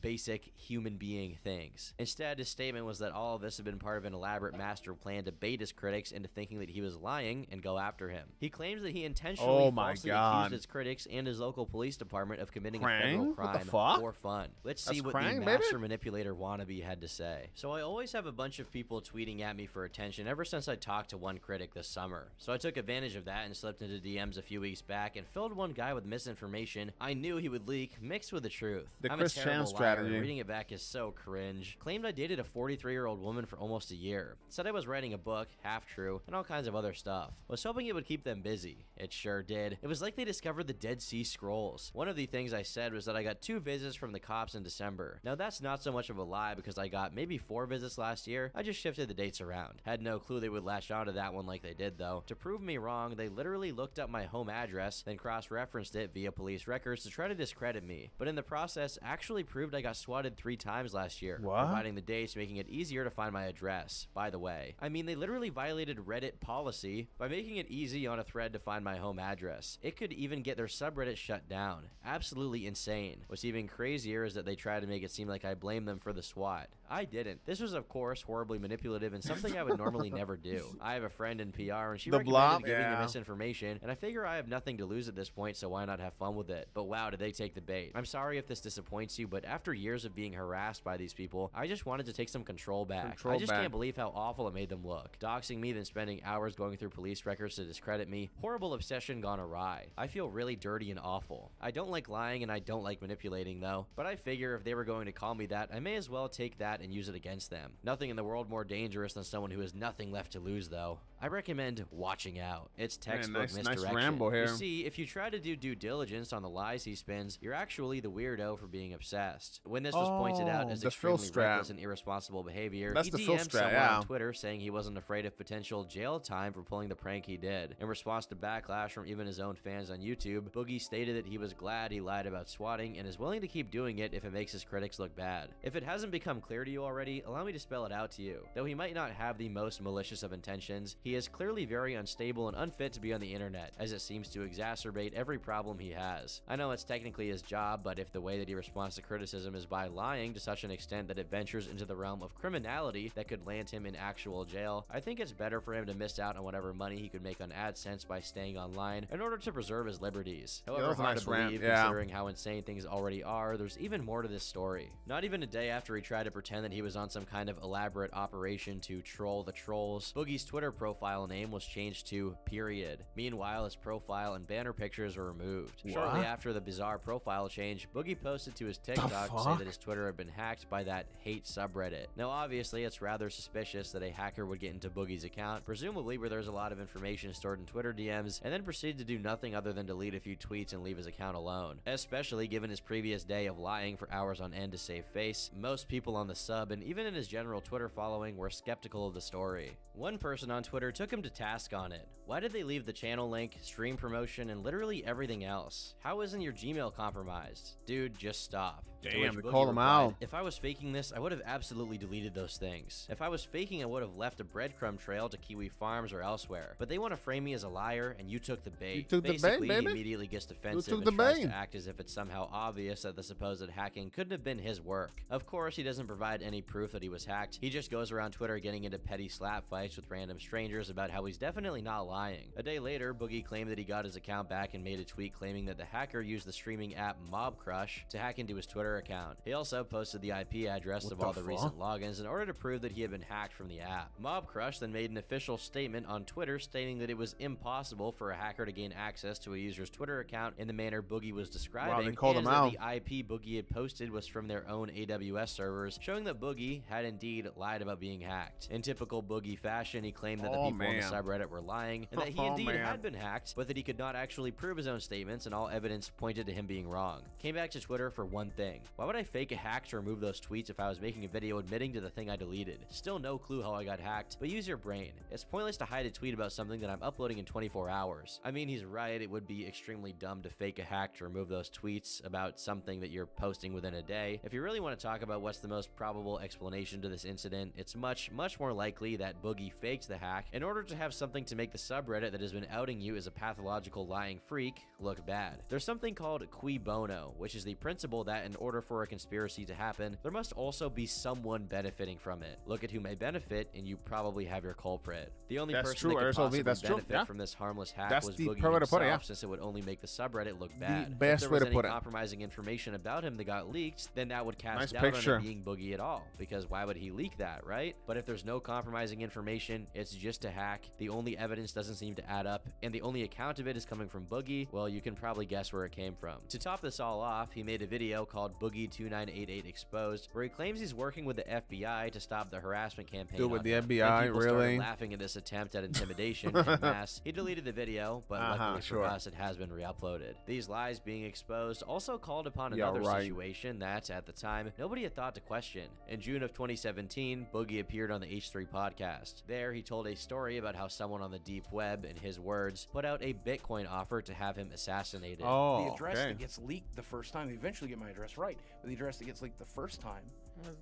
Basic human being things. Instead, his statement was that all of this had been part of an elaborate master plan to bait his critics into thinking that he was lying and go after him. He claims that he intentionally falsely accused his critics and his local police department of committing a federal crime for fun. Let's see what the master manipulator wannabe had to say. So I always have a bunch of people tweeting at me for attention ever since I talked to one critic this summer. So I took advantage of that and slipped into DMs a few weeks back and filled one guy with misinformation I knew he would leak mixed with the truth. The I'm Chris a terrible Chan liar, strategy. and reading it back is so cringe. Claimed I dated a 43-year-old woman for almost a year. Said I was writing a book, half true, and all kinds of other stuff. Was hoping it would keep them busy. It sure did. It was like they discovered the Dead Sea Scrolls. One of the things I said was that I got 2 visits from the cops in December. Now that's not so much of a lie because I got maybe 4 visits last year. I just shifted the dates around. Had no clue they would latch onto that one like they did though. To prove me wrong, they literally looked up my home address, then cross-referenced it via police records to try to discredit me. But in the process, actually proved I got swatted 3 times last year, providing the dates, making it easier to find my address. By the way, I mean, they literally violated Reddit policy by making it easy on a thread to find my home address. It could even get their subreddit shut down. Absolutely insane. What's even crazier is that they tried to make it seem like I blamed them for the SWAT. I didn't. This was, of course, horribly manipulative and something I would normally never do. I have a friend in PR and she recommended giving me misinformation, and I figure I have nothing to lose at this point, so why not have fun with it? But wow, did they take the bait. I'm sorry if this disappoints you, but after years of being harassed by these people, I just wanted to take some control back. I just can't believe how awful it made them look. Doxing me, then spending hours going through police records to discredit me. Horrible obsession gone awry. I feel really dirty and awful. I don't like lying and I don't like manipulating though, but I figure if they were going to call me that, I may as well take that and use it against them. Nothing in the world more dangerous than someone who has nothing left to lose though. I recommend watching out. It's Man, textbook nice misdirection. ramble here. You see, if you try to do due diligence on the lies he spins, you're actually the weirdo for being obsessed. When this was pointed out as the Phil extremely strap. reckless and irresponsible behavior, That's he the Phil DM'd strap, someone yeah. on Twitter saying he wasn't afraid of potential jail time for pulling the prank he did. In response to backlash from even his own fans on YouTube, Boogie stated that he was glad he lied about swatting and is willing to keep doing it if it makes his critics look bad. If it hasn't become clear to you already, allow me to spell it out to you. Though he might not have the most malicious of intentions, he is clearly very unstable and unfit to be on the internet, as it seems to exacerbate every problem he has. I know it's technically his job, but if the way that he responds to criticism is by lying to such an extent that it ventures into the realm of criminality that could land him in actual jail, I think it's better for him to miss out on whatever money he could make on AdSense by staying online in order to preserve his liberties. that However, was a hard nice to believe, rant, yeah. considering how insane things already are, there's even more to this story. Not even a day after he tried to pretend that he was on some kind of elaborate operation to troll the trolls, Boogie's Twitter profile name was changed to Period. Meanwhile, his profile and banner pictures were removed. Shortly after the bizarre profile change, Boogie posted to his TikTok to say that his Twitter had been hacked by that hate subreddit. Now, obviously, it's rather suspicious that a hacker would get into Boogie's account, presumably where there's a lot of information stored in Twitter DMs, and then proceed to do nothing other than delete a few tweets and leave his account alone. Especially given his previous day of lying for hours on end to save face, most people on the sub and even in his general Twitter following were skeptical of the story. One person on Twitter took him to task on it. Why did they leave the channel link, stream promotion, and literally everything else? How isn't your Gmail compromised? Dude, just stop. Damn, they Boogie called him replied, out. If I was faking this, I would have absolutely deleted those things. If I was faking, I would have left a breadcrumb trail to Kiwi Farms or elsewhere. But they want to frame me as a liar, and you took the bait. You took the bait, Basically, baby. he immediately gets defensive took and the tries bait. to act as if it's somehow obvious that the supposed hacking couldn't have been his work. Of course, he doesn't provide any proof that he was hacked. He just goes around Twitter getting into petty slap fights with random strangers about how he's definitely not lying. A day later, Boogie claimed that he got his account back and made a tweet claiming that the hacker used the streaming app Mob Crush to hack into his Twitter account. He also posted the IP address of all the recent logins in order to prove that he had been hacked from the app. Mob Crush then made an official statement on Twitter stating that it was impossible for a hacker to gain access to a user's Twitter account in the manner Boogie was describing, Wow, they called and him that out. the IP Boogie had posted was from their own AWS servers, showing that Boogie had indeed lied about being hacked. In typical Boogie fashion, he claimed that the people on the subreddit were lying, and that he indeed had been hacked, but that he could not actually prove his own statements, and all evidence pointed to him being wrong. Came back to Twitter for one thing. Why would I fake a hack to remove those tweets if I was making a video admitting to the thing I deleted? Still no clue how I got hacked, but use your brain. It's pointless to hide a tweet about something that I'm uploading in 24 hours. I mean, he's right, it would be extremely dumb to fake a hack to remove those tweets about something that you're posting within a day. If you really want to talk about what's the most probable explanation to this incident, it's much more likely that Boogie faked the hack in order to have something to make the subreddit that has been outing you as a pathological lying freak look bad. There's something called qui bono, which is the principle that in order for a conspiracy to happen, there must also be someone benefiting from it. Look at who may benefit, and you probably have your culprit. The only That's person true, that could RSOB, possibly that's true, benefit yeah. from this harmless hack That's was the Boogie perfect way to put it, himself, yeah. since it would only make the subreddit look bad. best if there way was to any put it. compromising information about him that got leaked, then that would cast Nice doubt on picture. him being Boogie at all, because why would he leak that, right? But if there's no compromising information, it's just a hack, the only evidence doesn't seem to add up, and the only account of it is coming from Boogie, well, you can probably guess where it came from. To top this all off, he made a video called Boogie2988 Exposed, where he claims he's working with the FBI to stop the harassment campaign. Dude, with on the him. FBI, When people started really? laughing at this attempt at intimidation en masse, he deleted the video, but luckily sure. for us, it has been re-uploaded. These lies being exposed also called upon Yeah, another right. situation that, at the time, nobody had thought to question. In June of 2017, Boogie appeared on the H3 podcast. There, he told a story about how someone on the deep web, in his words, put out a Bitcoin offer to have him assassinated. The address that gets leaked the first time, they eventually get my address right, but the address that gets leaked the first time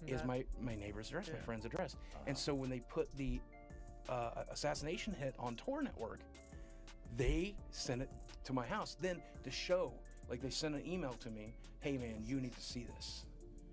is my neighbor's address, my friend's address. And so when they put the assassination hit on Tor Network, they sent it to my house. Then to show, like they sent an email to me, hey man, you need to see this.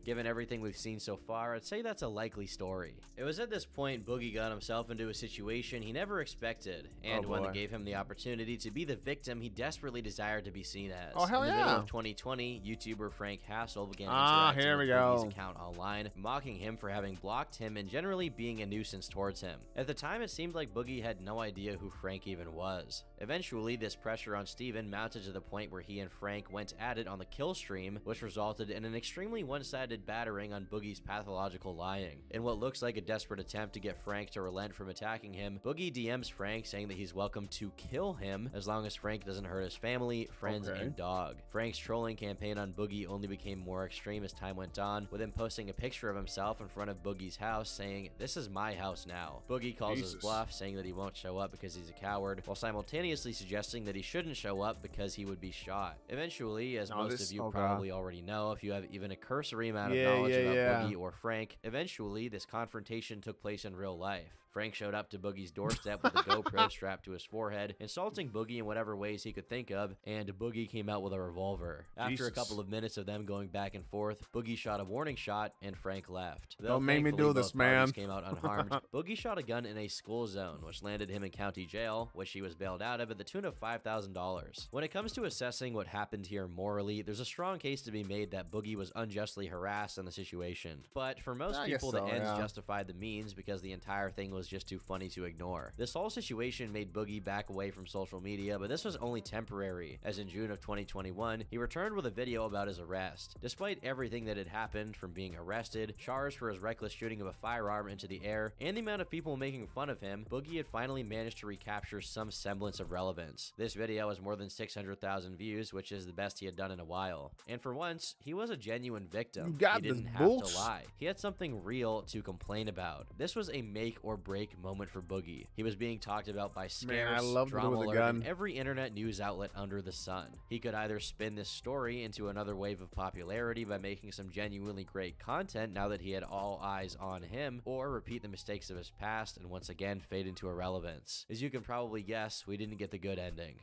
Given everything we've seen so far, I'd say that's a likely story. It was at this point Boogie got himself into a situation he never expected, and one that gave him the opportunity to be the victim he desperately desired to be seen as. Oh, hell In the yeah. middle of 2020, YouTuber Frank Hassel began Here interacting we with Boogie's go. account online, mocking him for having blocked him and generally being a nuisance towards him. At the time, it seemed like Boogie had no idea who Frank even was. Eventually, this pressure on Steven mounted to the point where he and Frank went at it on the kill stream, which resulted in an extremely one-sided red-handed battering on Boogie's pathological lying. In what looks like a desperate attempt to get Frank to relent from attacking him, Boogie DMs Frank saying that he's welcome to kill him as long as Frank doesn't hurt his family, friends, and dog. Frank's trolling campaign on Boogie only became more extreme as time went on, with him posting a picture of himself in front of Boogie's house saying, "This is my house now." Boogie calls his bluff, saying that he won't show up because he's a coward, while simultaneously suggesting that he shouldn't show up because he would be shot. Eventually, as most of you probably already know if you have even a cursory amount of knowledge about Boogie or Frank, eventually this confrontation took place in real life. Frank showed up to Boogie's doorstep with a GoPro strapped to his forehead, insulting Boogie in whatever ways he could think of, and Boogie came out with a revolver. After a couple of minutes of them going back and forth, Boogie shot a warning shot, and Frank left. Don't make me do this, man. Came out unharmed. Boogie shot a gun in a school zone, which landed him in county jail, which he was bailed out of at the tune of $5,000. When it comes to assessing what happened here morally, there's a strong case to be made that Boogie was unjustly harassed in the situation. But for most people, the ends justified the means because the entire thing was just too funny to ignore. This whole situation made Boogie back away from social media, but this was only temporary, as in June of 2021, he returned with a video about his arrest. Despite everything that had happened, from being arrested, charged for his reckless shooting of a firearm into the air, and the amount of people making fun of him, Boogie had finally managed to recapture some semblance of relevance. This video has more than 600,000 views, which is the best he had done in a while. And for once, he was a genuine victim. He didn't have to lie. He had something real to complain about. This was a make or break moment for Boogie. He was being talked about by Scarce, Drama Alert, and every internet news outlet under the sun. He could either spin this story into another wave of popularity by making some genuinely great content now that he had all eyes on him, or repeat the mistakes of his past and once again fade into irrelevance. As you can probably guess, we didn't get the good ending.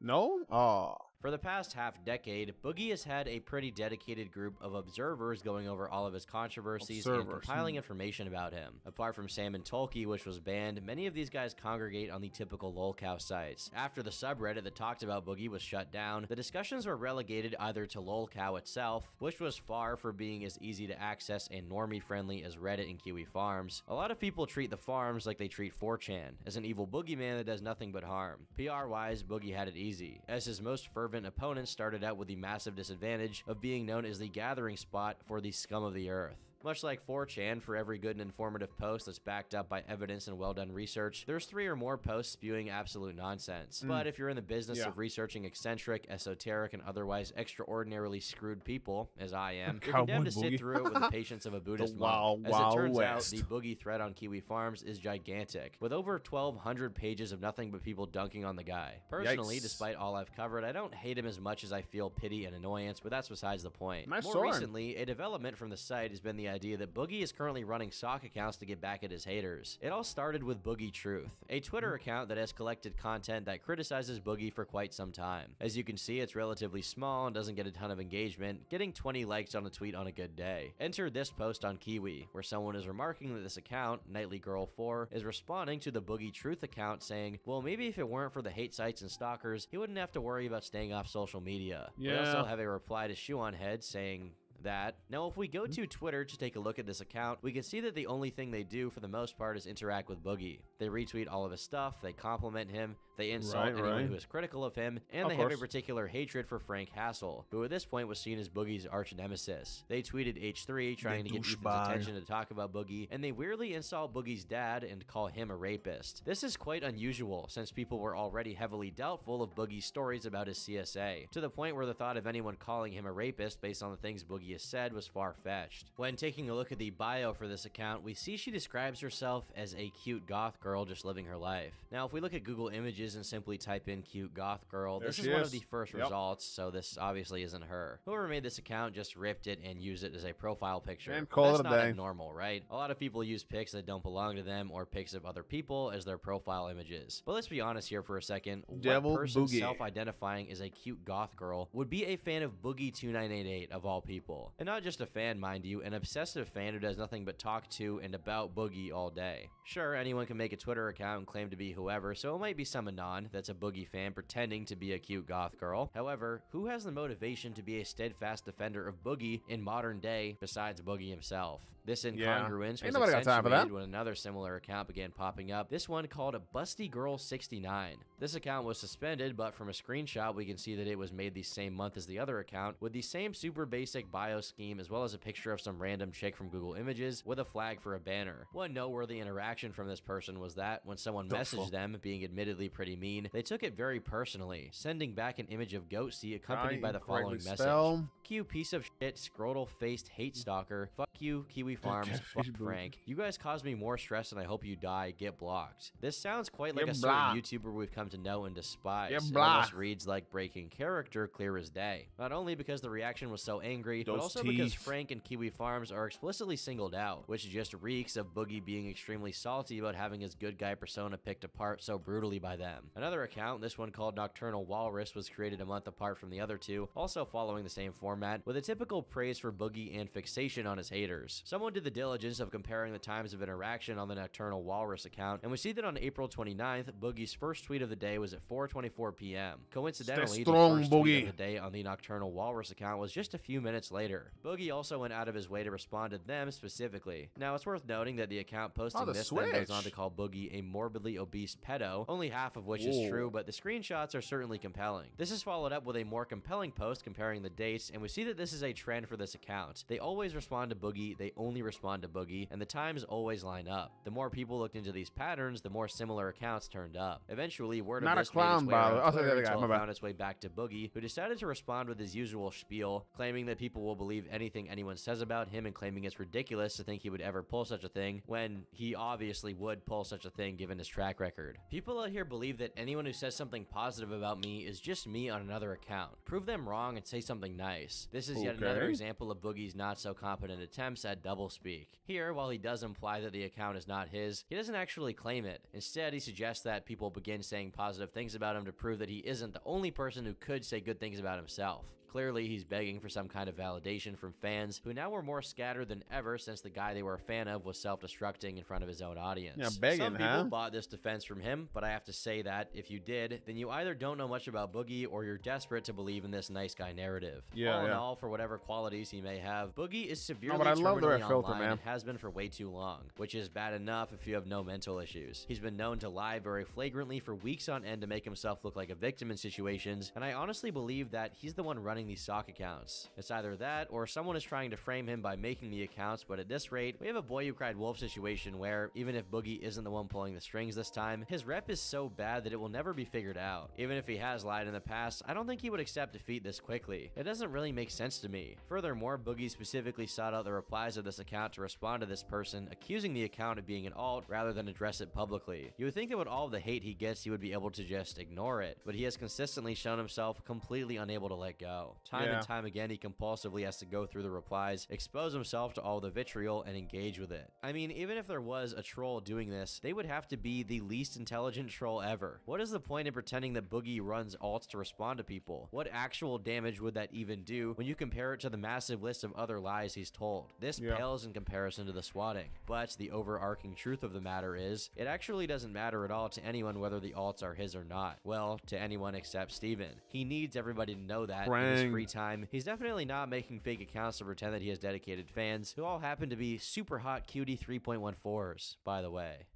No? Oh. For the past half-decade, Boogie has had a pretty dedicated group of observers going over all of his controversies and compiling information about him. Apart from Sam and Tolkien, which was banned, many of these guys congregate on the typical lolcow sites. After the subreddit that talked about Boogie was shut down, the discussions were relegated either to lolcow itself, which was far from being as easy to access and normie-friendly as Reddit and Kiwi Farms. A lot of people treat the farms like they treat 4chan, as an evil boogeyman that does nothing but harm. PR-wise, Boogie had it easy, as his most fervent opponents started out with the massive disadvantage of being known as the gathering spot for the scum of the earth. Much like 4chan, for every good and informative post that's backed up by evidence and well-done research, there's 3 or more posts spewing absolute nonsense. But if you're in the business of researching eccentric, esoteric, and otherwise extraordinarily screwed people, as I am, you're condemned to sit through it with the patience of a Buddhist monk. As it turns out, the Boogie thread on Kiwi Farms is gigantic, with over 1,200 pages of nothing but people dunking on the guy. Personally, despite all I've covered, I don't hate him as much as I feel pity and annoyance, but that's besides the point. More recently, a development from the site has been the idea that Boogie is currently running sock accounts to get back at his haters. It all started with Boogie Truth, a Twitter account that has collected content that criticizes Boogie for quite some time. As you can see, it's relatively small and doesn't get a ton of engagement, getting 20 likes on a tweet on a good day. Enter this post on Kiwi, where someone is remarking that this account, NightlyGirl4, is responding to the Boogie Truth account saying, well, maybe if it weren't for the hate sites and stalkers, he wouldn't have to worry about staying off social media. We also have a reply to Shoe on Head saying that. Now, if we go to Twitter to take a look at this account, we can see that the only thing they do for the most part is interact with Boogie. They retweet all of his stuff, they compliment him, they insult anyone who is critical of him, and they have a particular hatred for Frank Hassel, who at this point was seen as Boogie's arch nemesis. They tweeted H3 trying to get Ethan's attention to talk about Boogie, and they weirdly insult Boogie's dad and call him a rapist. This is quite unusual, since people were already heavily doubtful of Boogie's stories about his CSA, to the point where the thought of anyone calling him a rapist based on the things Boogie has said was far-fetched. When taking a look at the bio for this account, we see she describes herself as a cute goth girl just living her life. Now, if we look at Google Images and simply type in cute goth girl, this is one of the first results, so this obviously isn't her. Whoever made this account just ripped it and used it as a profile picture. And call it a day. That's not abnormal, right? A lot of people use pics that don't belong to them or pics of other people as their profile images. But let's be honest here for a second. What person self-identifying as a cute goth girl would be a fan of Boogie2988 of all people? And not just a fan, mind you, an obsessive fan who does nothing but talk to and about Boogie all day. Sure, anyone can make a Twitter account and claim to be whoever, so it might be some anon that's a Boogie fan pretending to be a cute goth girl. However, who has the motivation to be a steadfast defender of Boogie in modern day besides Boogie himself? This incongruence was accentuated when another similar account began popping up, this one called Busty Girl 69. This account was suspended, but from a screenshot we can see that it was made the same month as the other account, with the same super basic bio bio scheme, as well as a picture of some random chick from Google Images with a flag for a banner. One noteworthy interaction from this person was that when someone messaged them, being admittedly pretty mean, they took it very personally, sending back an image of Goatsy accompanied by the following message. Fuck you, piece of shit, scrotal-faced hate stalker. Fuck you, Kiwi Farms. Fuck Frank. You guys caused me more stress and I hope you die. Get blocked. This sounds quite like a certain YouTuber we've come to know and despise. It almost reads like breaking character, clear as day. Not only because the reaction was so angry, but also because Frank and Kiwi Farms are explicitly singled out, which just reeks of Boogie being extremely salty about having his good guy persona picked apart so brutally by them. Another account, this one called Nocturnal Walrus, was created a month apart from the other two, also following the same format, with a typical praise for Boogie and fixation on his haters. Someone did the diligence of comparing the times of interaction on the Nocturnal Walrus account, and we see that on April 29th, Boogie's first tweet of the day was at 4:24 p.m. Coincidentally, the first tweet of the day on the Nocturnal Walrus account was just a few minutes later. Boogie also went out of his way to respond to them specifically. Now, it's worth noting that the account posting this then goes on to call Boogie a morbidly obese pedo, only half of which is true, but the screenshots are certainly compelling. This is followed up with a more compelling post comparing the dates, and we see that this is a trend for this account. They always respond to Boogie, they only respond to Boogie, and the times always line up. The more people looked into these patterns, the more similar accounts turned up. Eventually, word of this made its way around Twitter until it found its way back to Boogie, who decided to respond with his usual spiel, claiming that people will believe anything anyone says about him and claiming it's ridiculous to think he would ever pull such a thing, when he obviously would pull such a thing given his track record. People out here believe that anyone who says something positive about me is just me on another account. Prove them wrong and say something nice. This is yet another example of Boogie's not so competent attempts at doublespeak. Here, while he does imply that the account is not his, he doesn't actually claim it. Instead, he suggests that people begin saying positive things about him to prove that he isn't the only person who could say good things about himself. Clearly, he's begging for some kind of validation from fans who now were more scattered than ever since the guy they were a fan of was self-destructing in front of his own audience. Yeah, begging, some people bought this defense from him, but I have to say that if you did, then you either don't know much about Boogie or you're desperate to believe in this nice guy narrative. All in all, for whatever qualities he may have, Boogie is severely terminally online and has been for way too long, which is bad enough if you have no mental issues. He's been known to lie very flagrantly for weeks on end to make himself look like a victim in situations, and I honestly believe that he's the one running these sock accounts. It's either that or someone is trying to frame him by making the accounts, but at this rate, we have a boy who cried wolf situation where, even if Boogie isn't the one pulling the strings this time, his rep is so bad that it will never be figured out. Even if he has lied in the past, I don't think he would accept defeat this quickly. It doesn't really make sense to me. Furthermore, Boogie specifically sought out the replies of this account to respond to this person, accusing the account of being an alt rather than address it publicly. You would think that with all the hate he gets, he would be able to just ignore it, but he has consistently shown himself completely unable to let go. Time and time again, he compulsively has to go through the replies, expose himself to all the vitriol, and engage with it. I mean, even if there was a troll doing this, they would have to be the least intelligent troll ever. What is the point in pretending that Boogie runs alts to respond to people? What actual damage would that even do when you compare it to the massive list of other lies he's told? This pales in comparison to the swatting. But the overarching truth of the matter is, it actually doesn't matter at all to anyone whether the alts are his or not. Well, to anyone except Steven. He needs everybody to know that in his free time. He's definitely not making fake accounts to pretend that he has dedicated fans, who all happen to be super hot cutie 3.14s, by the way.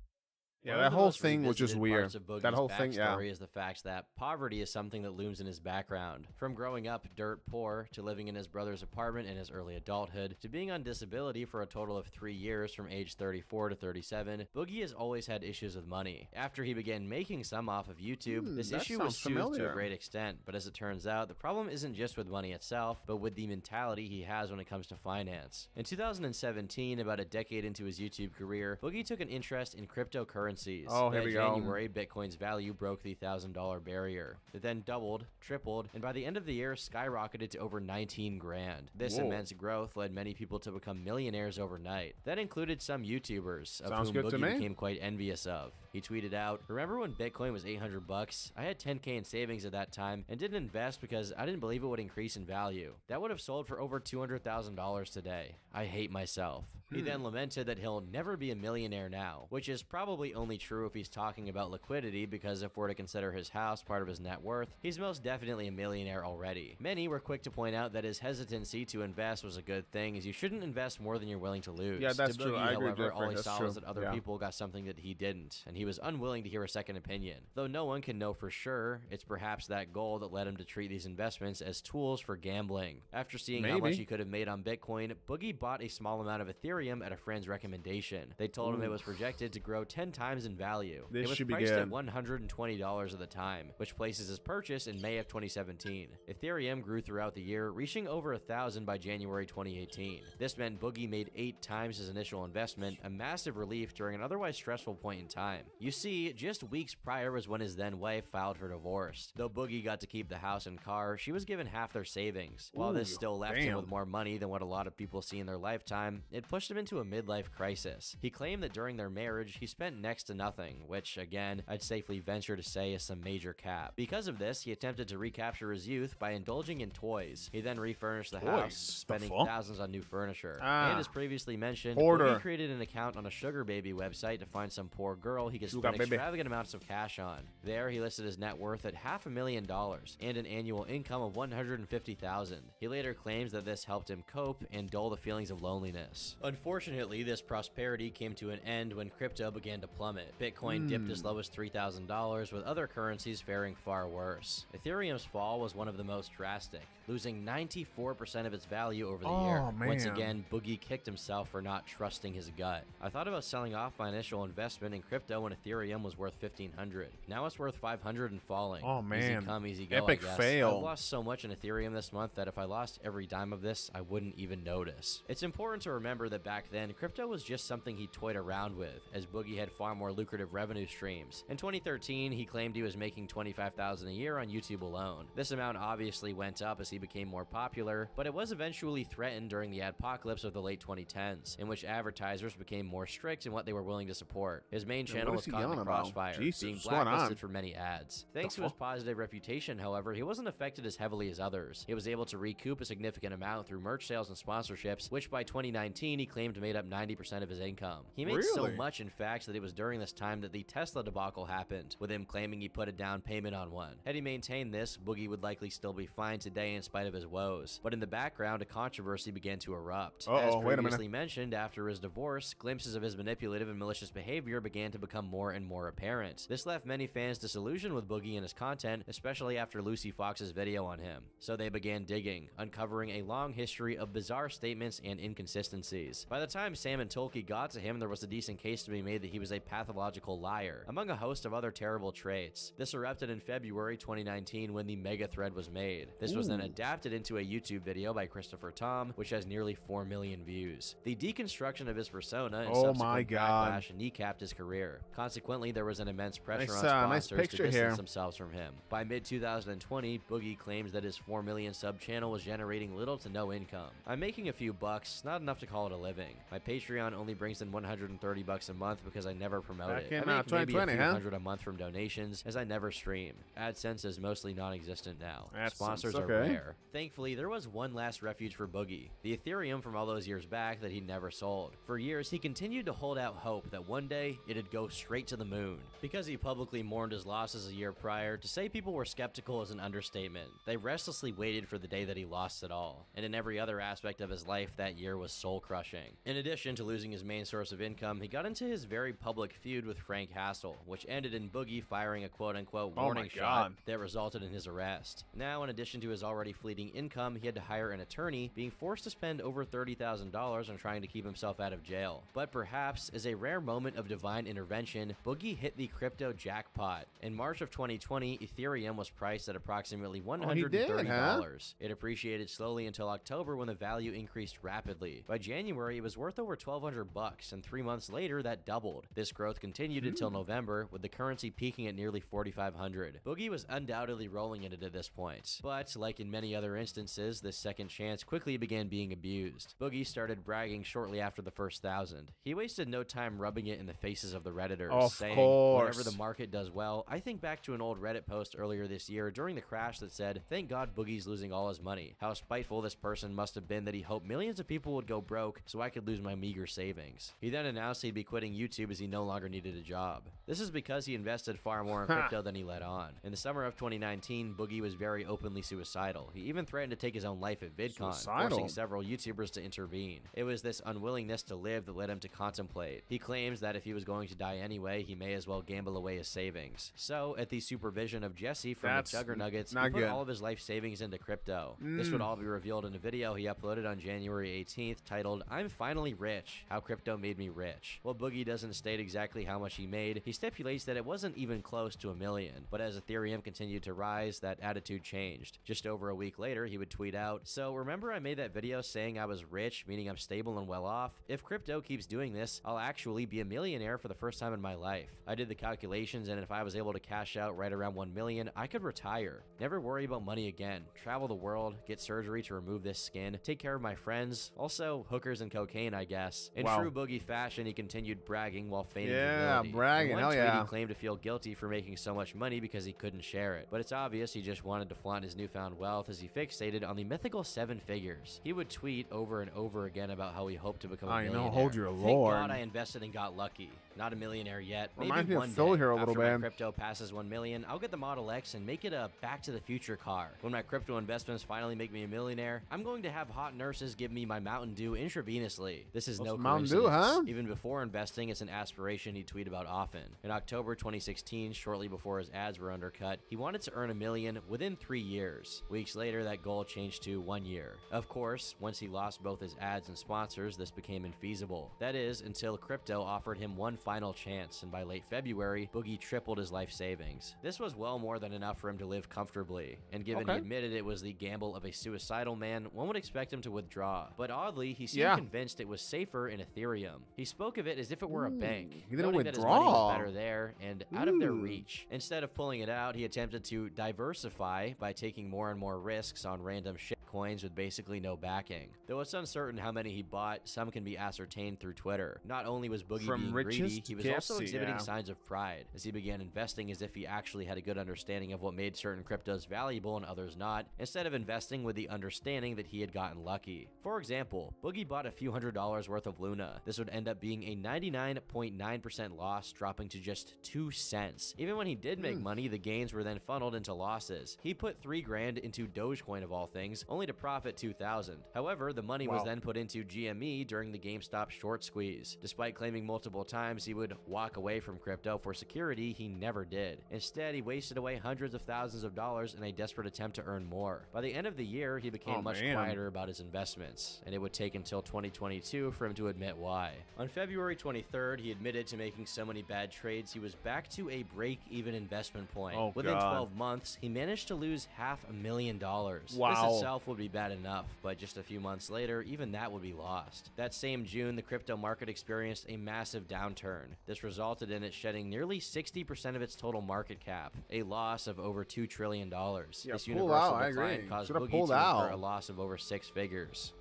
Yeah, that whole thing was just weird. That whole thing, is the fact that poverty is something that looms in his background. From growing up dirt poor, to living in his brother's apartment in his early adulthood, to being on disability for a total of 3 years from age 34 to 37, Boogie has always had issues with money. After he began making some off of YouTube, this issue was soothed to a great extent, but as it turns out, the problem isn't just with money itself, but with the mentality he has when it comes to finance. In 2017, about a decade into his YouTube career, Boogie took an interest in cryptocurrency. Oh, here we go. In January, Bitcoin's value broke the $1,000 barrier. It then doubled, tripled, and by the end of the year, skyrocketed to over 19 grand. This immense growth led many people to become millionaires overnight. That included some YouTubers, of whom Boogie became quite envious of. He tweeted out, "Remember when Bitcoin was 800 bucks? I had 10K in savings at that time and didn't invest because I didn't believe it would increase in value. That would have sold for over $200,000 today. I hate myself." He then lamented that he'll never be a millionaire now, which is probably only only true if he's talking about liquidity, because if we're to consider his house part of his net worth, he's most definitely a millionaire already. Many were quick to point out that his hesitancy to invest was a good thing, as you shouldn't invest more than you're willing to lose. Yeah, that's to true. Boogie, I agree, however, all Jeffrey. he That's saw true. was that other Yeah. people got something that he didn't, and he was unwilling to hear a second opinion. Though no one can know for sure, it's perhaps that goal that led him to treat these investments as tools for gambling. After seeing how much Maybe. he could have made on Bitcoin, Boogie bought a small amount of Ethereum at a friend's recommendation. They told him it was projected to grow 10 times in value. This it was should be priced at good. $120 at the time, which places his purchase in May of 2017. Ethereum grew throughout the year, reaching over 1,000 by January 2018. This meant Boogie made 8 times his initial investment, a massive relief during an otherwise stressful point in time. You see, just weeks prior was when his then wife filed for divorce. Though Boogie got to keep the house and car, she was given half their savings. While this Ooh, still left him damn. with more money than what a lot of people see in their lifetime, it pushed him into a midlife crisis. He claimed that during their marriage, he spent next to nothing, which, again, I'd safely venture to say is some major cap. Because of this, he attempted to recapture his youth by indulging in toys. He then refurnished the house, Toys? spending The fuck? thousands on new furniture. Ah. And as previously mentioned, Hoarder. Boogie created an account on a sugar baby website to find some poor girl he could Sugar spend baby. extravagant amounts of cash on. There, he listed his net worth at $500,000 and an annual income of $150,000. He later claims that this helped him cope and dull the feelings of loneliness. Unfortunately, this prosperity came to an end when crypto began to plummet. Bitcoin dipped as low as $3,000, with other currencies faring far worse. Ethereum's fall was one of the most drastic, losing 94% of its value over the year. Once man. again, Boogie kicked himself for not trusting his gut. I thought about selling off my initial investment in crypto when Ethereum was worth $1,500. Now it's worth $500 and falling. Oh, man. Easy come, easy go, Epic I guess. fail. I've lost so much in Ethereum this month that if I lost every dime of this, I wouldn't even notice. It's important to remember that back then, crypto was just something he toyed around with, as Boogie had far more lucrative revenue streams. In 2013, he claimed he was making $25,000 a year on YouTube alone. This amount obviously went up as he became more popular, but it was eventually threatened during the adpocalypse of the late 2010s, in which advertisers became more strict in what they were willing to support. His main Yeah, channel what was is he caught in yelling the about? crossfire, Jesus, being what's going on? blacklisted for many ads. Thanks The to his fuck? positive reputation, however, he wasn't affected as heavily as others. He was able to recoup a significant amount through merch sales and sponsorships, which by 2019 he claimed made up 90% of his income. He made so Really? much, in fact, that it was during this time that the Tesla debacle happened, with him claiming he put a down payment on one. Had he maintained this, Boogie would likely still be fine today in spite of his woes. But in the background, a controversy began to erupt. As wait a minute. previously mentioned, after his divorce, glimpses of his manipulative and malicious behavior began to become more and more apparent. This left many fans disillusioned with Boogie and his content, especially after Lucy Fox's video on him. So they began digging, uncovering a long history of bizarre statements and inconsistencies. By the time Sam and Tolkien got to him, there was a decent case to be made that he was a pathological liar, among a host of other terrible traits. This erupted in February 2019 when the mega thread was made. This was then Ooh. adapted into a YouTube video by Christopher Tom, which has nearly 4 million views. The deconstruction of his persona and Oh subsequent my God. backlash kneecapped his career. Consequently, there was an immense pressure Nice, on nice sponsors to picture distance here. themselves from him. By mid-2020, Boogie claims that his 4 million sub channel was generating little to no income. I'm making a few bucks, not enough to call it a living. My Patreon only brings in $130 a month because I never promote Back it. in, I make maybe a 2020, few huh? hundred a month from donations, as I never stream. AdSense is mostly non-existent now. AdSense, Sponsors are okay. rare. Thankfully, there was one last refuge for Boogie, the Ethereum from all those years back that he never sold. For years, he continued to hold out hope that one day it'd go straight to the moon. Because he publicly mourned his losses a year prior, to say people were skeptical is an understatement. They restlessly waited for the day that he lost it all. And in every other aspect of his life, that year was soul-crushing. In addition to losing his main source of income, he got into his very public feud with Frank Hassel, which ended in Boogie firing a quote-unquote Oh my warning shot God. that resulted in his arrest. Now, in addition to his already fleeting income, he had to hire an attorney, being forced to spend over $30,000 on trying to keep himself out of jail. But perhaps, as a rare moment of divine intervention, Boogie hit the crypto jackpot. In March of 2020, Ethereum was priced at approximately $130. did, huh? It appreciated slowly until October when the value increased rapidly. By January, it was worth over $1,200, and 3 months later, that doubled. This growth continued until November, with the currency peaking at nearly $4,500. Boogie was undoubtedly rolling in it at this point. But, like in many other instances, this second chance quickly began being abused. Boogie started bragging shortly after the first 1,000. He wasted no time rubbing it in the faces of the Redditors, Of saying, course. whenever the market does well, I think back to an old Reddit post earlier this year during the crash that said, thank God Boogie's losing all his money. How spiteful this person must have been that he hoped millions of people would go broke so I could lose my meager savings. He then announced he'd be quitting YouTube as he no no longer needed a job. This is because he invested far more in crypto than he let on. In the summer of 2019, Boogie was very openly suicidal. He even threatened to take his own life at VidCon, forcing several YouTubers to intervene. It was this unwillingness to live that led him to contemplate. He claims that if he was going to die anyway, he may as well gamble away his savings. So, at the supervision of Jesse from the Juggernuggets, he put all of his life savings into crypto. This would all be revealed in a video he uploaded on January 18th titled, "I'm Finally Rich, How Crypto Made Me Rich." While Boogie doesn't state exactly how much he made, he stipulates that it wasn't even close to $1 million. But as Ethereum continued to rise, that attitude changed. Just over a week later, he would tweet out, "So remember I made that video saying I was rich, meaning I'm stable and well off? If crypto keeps doing this, I'll actually be a millionaire for the first time in my life. I did the calculations, and if I was able to cash out right around $1 million, I could retire. Never worry about money again. Travel the world, get surgery to remove this skin, take care of my friends, also hookers and cocaine, I guess." In true Boogie fashion, he continued bragging while feigning humility. Bragging, In one hell tweet, yeah. he claimed to feel guilty for making so much money because he couldn't share it. But it's obvious he just wanted to flaunt his newfound wealth as he fixated on the mythical 7 figures. He would tweet over and over again about how he hoped to become a millionaire. hold your Thank lord. God I invested and got lucky. Not a millionaire yet. Reminds Maybe me of one Phil day, here a little after my bit. crypto passes 1 million, I'll get the Model X and make it a Back to the Future car. When my crypto investments finally make me a millionaire, I'm going to have hot nurses give me my Mountain Dew intravenously. This is no Mountain coincidence. Dew, huh? Even before investing, it's an aspiration he'd tweet about often. In October 2016, shortly before his ads were undercut, he wanted to earn $1 million within 3 years. Weeks later, that goal changed to 1 year. Of course, once he lost both his ads and sponsors, this became infeasible. That is, until crypto offered him one final chance, and by late February, Boogie tripled his life savings. This was well more than enough for him to live comfortably, and given he admitted it was the gamble of a suicidal man, one would expect him to withdraw. But oddly, he seemed convinced it was safer in Ethereum. He spoke of it as if it were a bank, He didn't noting that his money withdraw. was better there and out of their reach. Instead of pulling it out, he attempted to diversify by taking more and more risks on random shitcoins with basically no backing. Though it's uncertain how many he bought, some can be ascertained through Twitter. Not only was Boogie From being riches greedy, to he was KFC, also exhibiting signs of pride as he began investing as if he actually had a good understanding of what made certain cryptos valuable and others not, instead of investing with the understanding that he had gotten lucky. For example, Boogie bought a few $100s worth of Luna. This would end up being a 99.9% loss, dropping to just 2 cents. Even when he did make money, the gains were then funneled into losses. He put $3,000 into Dogecoin of all things, only to profit $2,000. However, the money was then put into GME during the GameStop short squeeze. Despite claiming multiple times he would walk away from crypto for security, he never did. Instead, he wasted away hundreds of thousands of dollars in a desperate attempt to earn more. By the end of the year, he became much quieter about his investments, and it would take until 2022 for him to admit why. On February 23rd, he admitted to making so many bad trades he was back to a break-even investment point. Within 12 months, he managed to lose $500,000. Wow. This itself would be bad enough, but just a few months later, even that would be lost. That same June, the crypto market experienced a massive downturn. This resulted in it shedding nearly 60% of its total market cap, a loss of over $2 trillion. This universal decline caused Boogie to incur a loss of over 6 figures.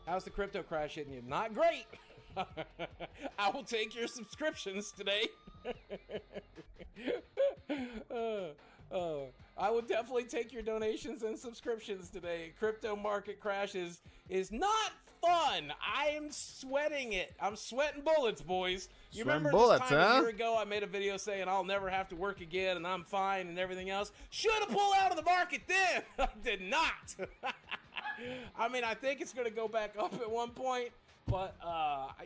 How's the crypto crash hitting you? Not great. I will take your subscriptions today. I would definitely take your donations and subscriptions today. Crypto market crash is not fun. I am sweating it. I'm sweating bullets, boys. You remember this time a year ago I made a video saying I'll never have to work again and I'm fine and everything else? Should have pulled out of the market then. I did not. I mean, I think it's going to go back up at one point, but,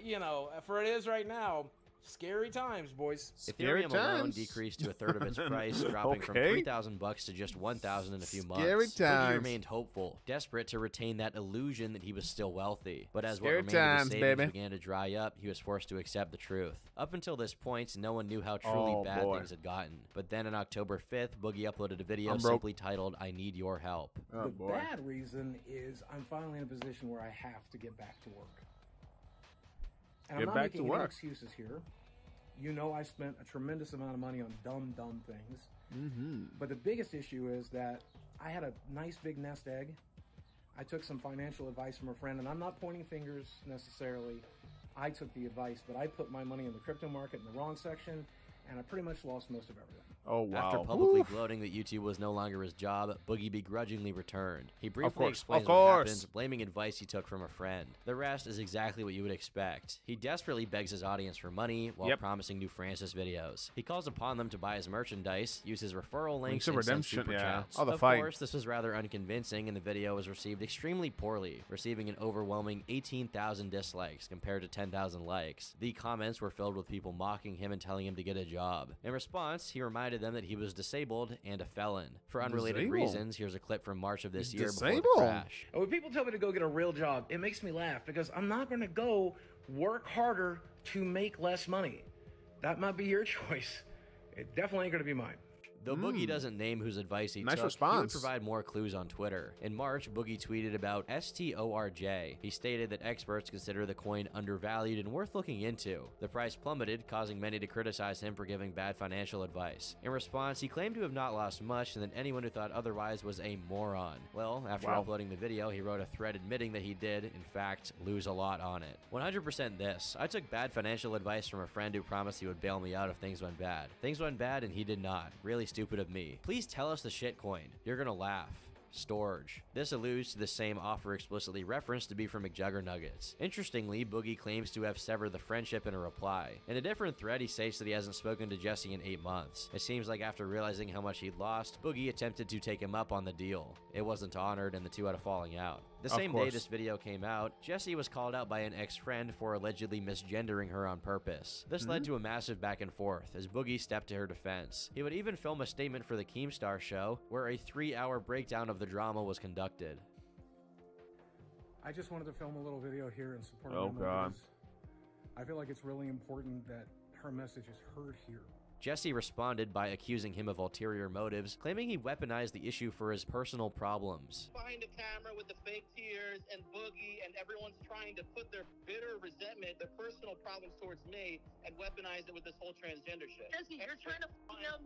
you know, for it is right now, scary times, boys. Ethereum alone decreased to a third of its price, dropping from $3,000 to just $1,000 in a few months. Boogie remained hopeful, desperate to retain that illusion that he was still wealthy. But as what remained of his savings began to dry up, he was forced to accept the truth. Up until this point, no one knew how truly bad things had gotten. But then on October 5th, Boogie uploaded a video simply titled, "I Need Your Help." The bad reason is I'm finally in a position where I have to get back to work. And I'm not making any excuses here. You know I spent a tremendous amount of money on dumb things. But the biggest issue is that I had a nice big nest egg. I took some financial advice from a friend, and I'm not pointing fingers necessarily. I took the advice, but I put my money in the crypto market in the wrong section, and I pretty much lost most of everything. Oh, wow. After publicly Oof. gloating that YouTube was no longer his job, Boogie begrudgingly returned. He briefly course, explains of what course. happened, blaming advice he took from a friend. The rest is exactly what you would expect. He desperately begs his audience for money while promising new Francis videos. He calls upon them to buy his merchandise, use his referral links, of and send redemption, super yeah. chats. Oh, the of fight. course, this was rather unconvincing, and the video was received extremely poorly, receiving an overwhelming 18,000 dislikes compared to 10,000 likes. The comments were filled with people mocking him and telling him to get a job. In response, he reminded them that he was disabled and a felon. For unrelated Disabled? reasons, here's a clip from March of this year before Disabled? the crash. And when people tell me to go get a real job, it makes me laugh because I'm not going to go work harder to make less money. That might be your choice. It definitely ain't going to be mine. Though Boogie doesn't name whose advice he Nice took, response. he would provide more clues on Twitter. In March, Boogie tweeted about STORJ. He stated that experts consider the coin undervalued and worth looking into. The price plummeted, causing many to criticize him for giving bad financial advice. In response, he claimed to have not lost much and that anyone who thought otherwise was a moron. Well, after uploading the video, he wrote a thread admitting that he did, in fact, lose a lot on it. 100% this. I took bad financial advice from a friend who promised he would bail me out if things went bad. Things went bad and he did not. Really stupid of me. Please tell us the shitcoin. You're gonna laugh. Storage. This alludes to the same offer explicitly referenced to be from McJuggernuggets. Interestingly, Boogie claims to have severed the friendship in a reply. In a different thread, he states that he hasn't spoken to Jesse in 8 months. It seems like after realizing how much he'd lost, Boogie attempted to take him up on the deal. It wasn't honored and the two had a falling out. The same day this video came out, Jessie was called out by an ex-friend for allegedly misgendering her on purpose. This led to a massive back and forth as Boogie stepped to her defense. He would even film a statement for the Keemstar show where a 3-hour breakdown of the drama was conducted. I just wanted to film a little video here in support Oh, of Emma God. because I feel like it's really important that her message is heard here. Jesse responded by accusing him of ulterior motives, claiming he weaponized the issue for his personal problems. Behind the camera with the fake tears and Boogie and everyone's trying to put their bitter resentment, their personal problems towards me and weaponize it with this whole transgender shit. Jesse, you're trying to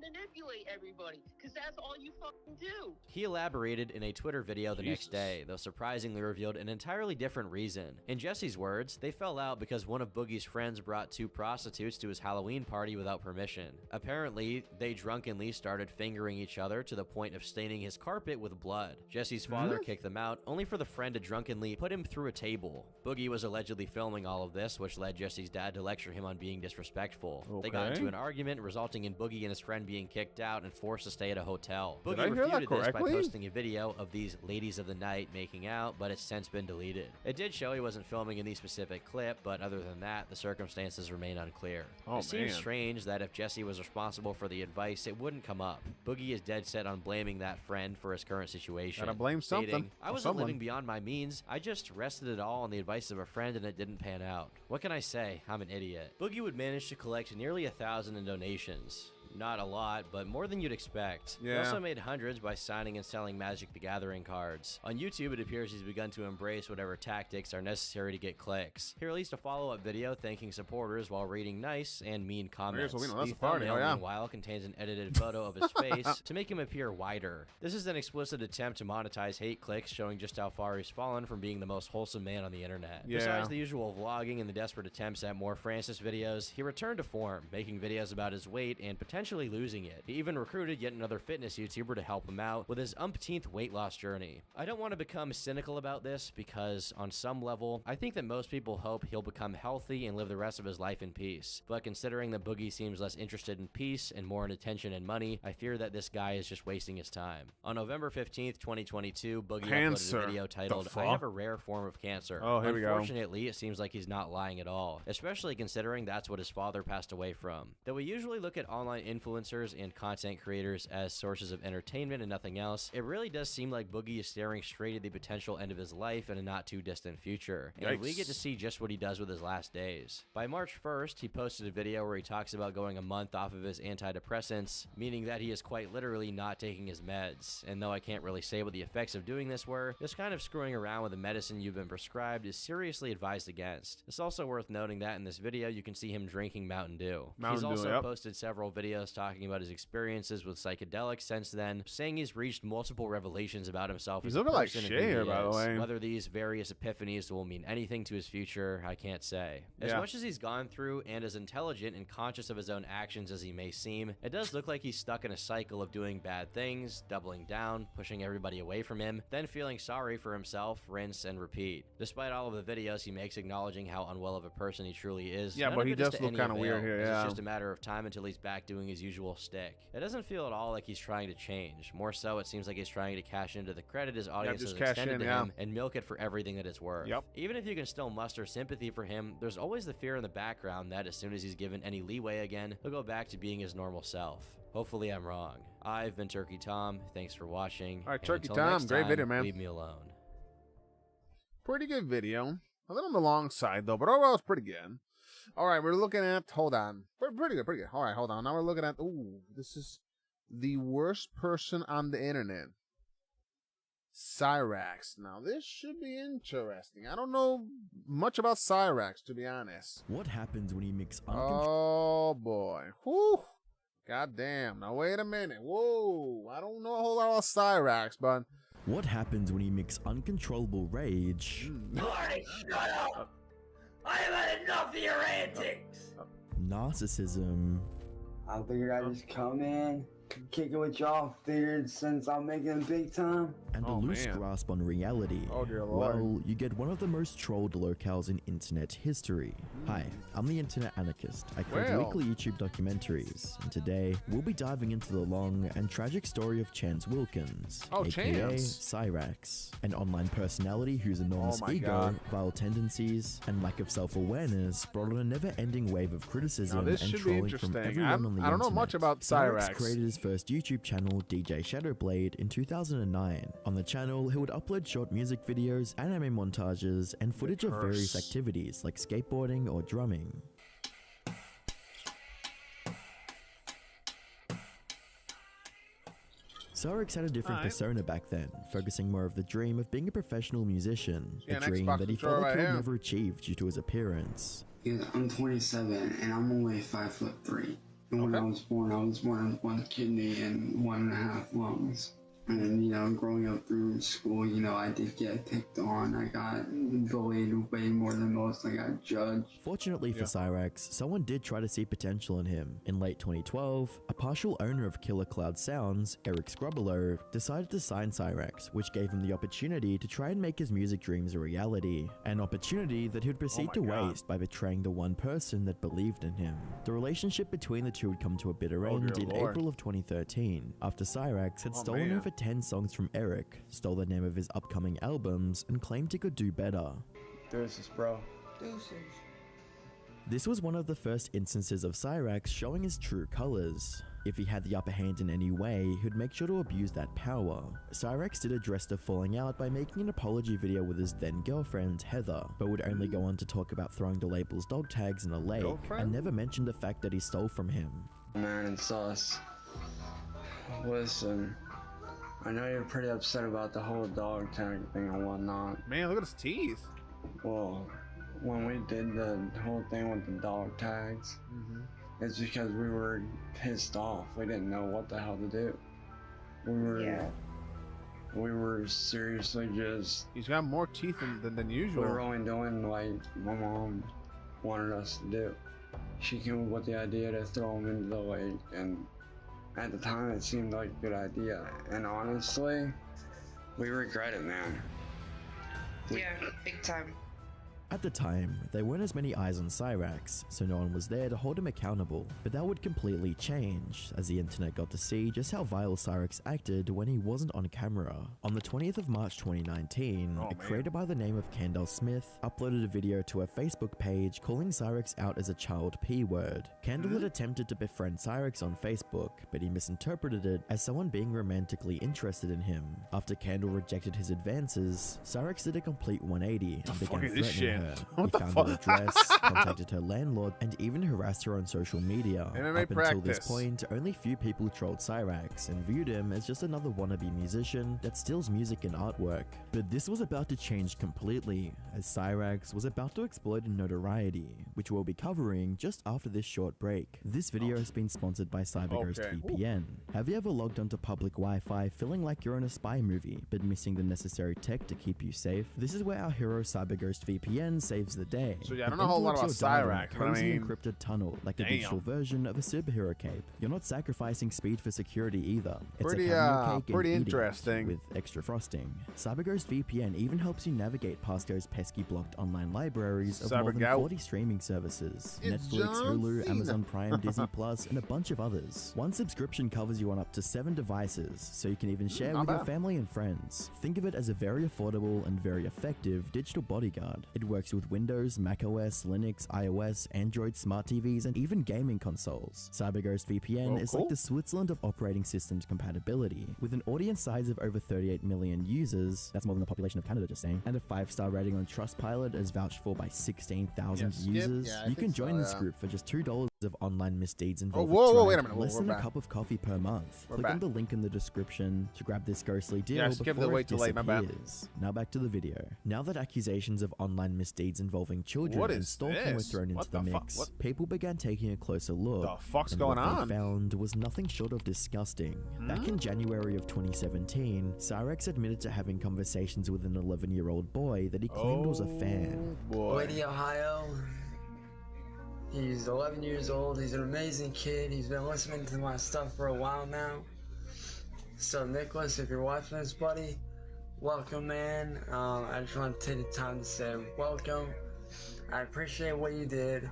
manipulate everybody because that's all you fucking do. He elaborated in a Twitter video the next day, though surprisingly revealed an entirely different reason. In Jesse's words, they fell out because one of Boogie's friends brought 2 prostitutes to his Halloween party without permission. Apparently, they drunkenly started fingering each other to the point of staining his carpet with blood. Jesse's father kicked them out, only for the friend to drunkenly put him through a table. Boogie was allegedly filming all of this, which led Jesse's dad to lecture him on being disrespectful. They got into an argument, resulting in Boogie and his friend being kicked out and forced to stay at a hotel. Did I Boogie hear that refuted this by correctly? posting a video of these ladies of the night making out, but it's since been deleted. It did show he wasn't filming in the specific clip, but other than that, the circumstances remain unclear. Oh, It seems man. strange that if Jesse was responsible for the advice, it wouldn't come up. Boogie is dead set on blaming that friend for his current situation. Gotta blame something stating, I or wasn't someone." living beyond my means. I just rested it all on the advice of a friend and it didn't pan out. What can I say? I'm an idiot. Boogie would manage to collect nearly 1,000 in donations. Not a lot, but more than you'd expect. He Yeah. also made hundreds by signing and selling Magic the Gathering cards. On YouTube, it appears he's begun to embrace whatever tactics are necessary to get clicks. He released a follow-up video thanking supporters while reading nice and mean comments. Here's Wiener, that's The a party, thumbnail, oh, yeah. meanwhile, contains an edited photo of his face to make him appear wider. This is an explicit attempt to monetize hate clicks, showing just how far he's fallen from being the most wholesome man on the internet. Yeah. Besides the usual vlogging and the desperate attempts at more Francis videos, he returned to form, making videos about his weight and potentially losing it. He even recruited yet another fitness YouTuber to help him out with his umpteenth weight loss journey. I don't want to become cynical about this because, on some level, I think that most people hope he'll become healthy and live the rest of his life in peace. But considering that Boogie seems less interested in peace and more in attention and money, I fear that this guy is just wasting his time. On November 15th, 2022, Boogie Cancer. uploaded a video The titled, fuck? I have a rare form of cancer. Oh, here we go. Unfortunately, it seems like he's not lying at all, especially considering that's what his father passed away from. Though we usually look at online influencers and content creators as sources of entertainment and nothing else, it really does seem like Boogie is staring straight at the potential end of his life in a not too distant future. And we get to see just what he does with his last days. By March 1st, he posted a video where he talks about going a month off of his antidepressants, meaning that he is quite literally not taking his meds. And though I can't really say what the effects of doing this were, this kind of screwing around with the medicine you've been prescribed is seriously advised against. It's also worth noting that in this video you can see him drinking Mountain Dew. Mountain He's Dew, also yep. posted several videos videos talking about his experiences with psychedelics since then, saying he's reached multiple revelations about himself He's as a looking like person and Shay who he here, by the is. way. Whether these various epiphanies will mean anything to his future, I can't say. As Yeah. much as he's gone through and as intelligent and conscious of his own actions as he may seem, it does look like he's stuck in a cycle of doing bad things, doubling down, pushing everybody away from him, then feeling sorry for himself, rinse and repeat. Despite all of the videos he makes acknowledging how unwell of a person he truly is, Yeah, none but of he it is does to look any kinda weird avail, here, as yeah. It's just a matter of time until he's back doing his usual shtick. It doesn't feel at all like he's trying to change. More so, it seems like he's trying to cash into the credit his audience just has cash extended in, to yeah. him and milk it for everything that it's worth. Yep. Even if you can still muster sympathy for him, there's always the fear in the background that as soon as he's given any leeway again, he'll go back to being his normal self. Hopefully I'm wrong. I've been Turkey Tom. Thanks for watching. All right, and Turkey until Tom, next great time, video, man. Leave me alone. Pretty good video. A little on the long side, though, but overall it's pretty good. All right, we're looking at, hold on. Pretty good, pretty good. All right, hold on. Now we're looking at, ooh, this is the worst person on the internet. Cyrax. Now, this should be interesting. I don't know much about Cyrax, to be honest. What happens when you mix Oh, boy. Whew. God damn. Now, wait a minute. Whoa. I don't know a whole lot about Cyrax, but... What happens when you mix uncontrollable rage, Marty, shut up! I've had enough of your antics! narcissism, I figured I'd just come in, kick it with y'all. Figured since I'm making it big time. and a loose grasp on reality? Oh, dear Lord. Well, you get one of the most trolled locales in internet history. Hi, I'm the Internet Anarchist. I create Well. weekly YouTube documentaries, and today we'll be diving into the long and tragic story of Chance Wilkins, Oh, aka Chance. Cyrax, an online personality whose enormous Oh my ego, God. vile tendencies, and lack of self-awareness brought on a never-ending wave of criticism Now, this and should be trolling interesting. from everyone on the I don't know internet. much about Cyrax. created his first YouTube channel, DJ Shadowblade, in 2009. On the channel, he would upload short music videos, anime montages, and footage of various curse. activities like skateboarding or drumming. Cyrax had a different Alright. persona back then, focusing more of the dream of being a professional musician, Yeah, a an dream Xbox that he controller felt like right he would here. never achieve due to his appearance. Because I'm 27 and I'm only 5'3". And when I was born with one kidney and 1.5 lungs. And, you know, growing up through school, you know, I did get picked on. I got bullied way more than most. I got judged. Fortunately for Cyrax, someone did try to see potential in him. In late 2012, a partial owner of Killer Cloud Sounds, Eric Scrubbelow, decided to sign Cyrax, which gave him the opportunity to try and make his music dreams a reality. An opportunity that he would proceed to waste by betraying the one person that believed in him. The relationship between the two would come to a bitter Oh, end dear in Lord. April of 2013, after Cyrax had Oh, stolen man. over 10 songs from Eric, stole the name of his upcoming albums, and claimed he could do better. Deuces, bro. This was one of the first instances of Cyrax showing his true colors. If he had the upper hand in any way, he'd make sure to abuse that power. Cyrax did address the falling out by making an apology video with his then girlfriend, Heather, but would only go on to talk about throwing the label's dog tags in a lake, and never mentioned the fact that he stole from him. Man, it's us. Listen, I know you're pretty upset about the whole dog tag thing and whatnot. Man, look at his teeth. Well, when we did the whole thing with the dog tags, it's because we were pissed off. We didn't know what the hell to do. We were seriously just... He's got more teeth than usual. We were only doing like my mom wanted us to do. She came up with the idea to throw him into the lake, and at the time it seemed like a good idea. And honestly, we regret it, man. Yeah, big time. At the time, there weren't as many eyes on Cyrax, so no one was there to hold him accountable. But that would completely change, as the internet got to see just how vile Cyrax acted when he wasn't on camera. On the 20th of March 2019, a creator by the name of Kendall Smith uploaded a video to her Facebook page calling Cyrax out as a child P-word. Kendall had attempted to befriend Cyrax on Facebook, but he misinterpreted it as someone being romantically interested in him. After Kendall rejected his advances, Cyrax did a complete 180 and began fuck is this threatening shit? her. What He the found fuck? her address, contacted her landlord, and even harassed her on social media. MMA Up until this practice. point, only few people trolled Cyrax and viewed him as just another wannabe musician that steals music and artwork. But this was about to change completely, as Cyrax was about to explode in notoriety, which we'll be covering just after this short break. This video has been sponsored by CyberGhost Okay. VPN. Have you ever logged onto public Wi-Fi feeling like you're in a spy movie, but missing the necessary tech to keep you safe? This is where our hero CyberGhost VPN saves the day. So yeah, I It don't know a whole lot envelopes about your data in a Cyrax, but I cozy mean, encrypted tunnel, like a damn. digital version of a superhero cape. You're not sacrificing speed for security either. It's Pretty, a having your cake and pretty eating it interesting. with extra frosting. CyberGhost VPN even helps you navigate past those pesky blocked online libraries of more than CyberGhost. 40 streaming services: It's Netflix, John Hulu, Cena. Amazon Prime, Disney Plus, and a bunch of others. One subscription covers you on up to 7 devices, so you can even share Not with your bad. family and friends. Think of it as a very affordable and very effective digital bodyguard. It works with Windows, macOS, Linux, iOS, Android smart TVs, and even gaming consoles. CyberGhost VPN Oh, is cool. like the Switzerland of operating systems compatibility. With an audience size of over 38 million users, that's more than the population of Canada, just saying, and a 5-star rating on Trustpilot as vouched for by 16,000 Yeah, skip. users, Yeah, I you can think so, join this yeah. group for just $2 of online misdeeds Oh, involving whoa, wait a tribe, minute. less We're than a back. cup of coffee per month. We're Click back. on the link in the description to grab this ghostly deal Yeah, skip the before wait it till late, my bad. disappears. Now back to the video. Now that accusations of online misdeeds involving children What and is stalking were this? thrown into What the the fuck? mix, What? people began taking a closer look. The fuck's and going what on? they found was nothing short of disgusting. Back Hmm? in January of 2017, Cyrax admitted to having conversations with an 11-year-old boy that he claimed was a fan. Boy. Lady Ohio. He's 11 years old. He's an amazing kid. He's been listening to my stuff for a while now. So, Nicholas, if you're watching this, buddy, welcome, man. I just want to take the time to say welcome. I appreciate what you did.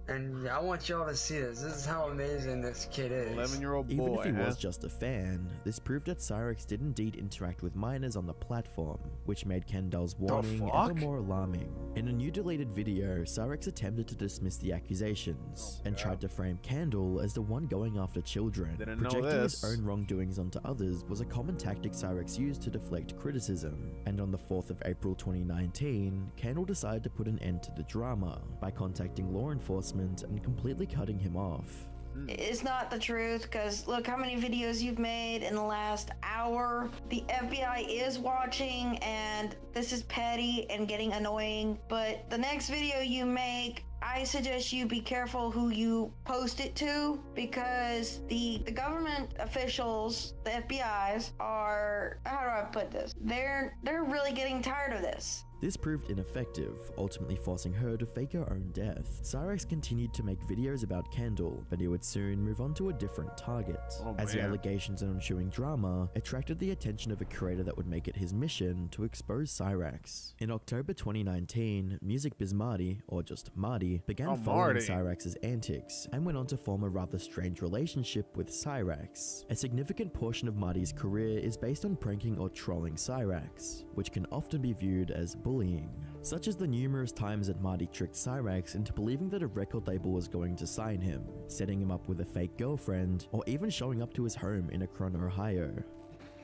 And I want y'all to see this. This is how amazing this kid is. 11-year-old boy. Even if he huh? was just a fan, this proved that Cyrax did indeed interact with minors on the platform, which made Kendall's warning ever fuck? more alarming. In a new deleted video, Cyrax attempted to dismiss the accusations and tried to frame Kendall as the one going after children. Didn't know Projecting this. his own wrongdoings onto others was a common tactic Cyrax used to deflect criticism, and on the 4th of April 2019, Kendall decided to put an end to the drama by contacting law enforcement and completely cutting him off. It's not the truth, because look how many videos you've made in the last hour. The FBI is watching, and this is petty and getting annoying. But the next video you make, I suggest you be careful who you post it to, because the government officials, the FBI's, are, how do I put this? They're really getting tired of this. This proved ineffective, ultimately forcing her to fake her own death. Cyrax continued to make videos about Kendall, but he would soon move on to a different target, as the man. allegations and ensuing drama attracted the attention of a creator that would make it his mission to expose Cyrax. In October 2019, Music Biz Marty, or just Marty, began following Marty. Cyrax's antics and went on to form a rather strange relationship with Cyrax. A significant portion of Marty's career is based on pranking or trolling Cyrax, which can often be viewed as bullying, such as the numerous times that Marty tricked Cyrax into believing that a record label was going to sign him, setting him up with a fake girlfriend, or even showing up to his home in Akron, Ohio.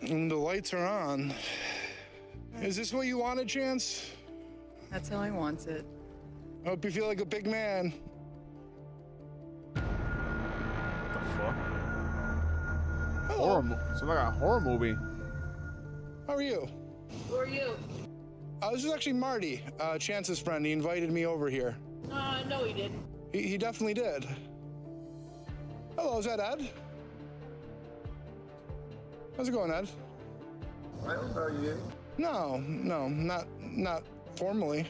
And the lights are on. Is this what you wanted, Chance? That's how I want it. I hope you feel like a big man. The fuck? Horror. It's like a horror movie. How are you? Who are you? This is actually Marty, Chance's friend. He invited me over here. No, he didn't. He definitely did. Hello, is that Ed? How's it going, Ed? I don't know you. No, not formally.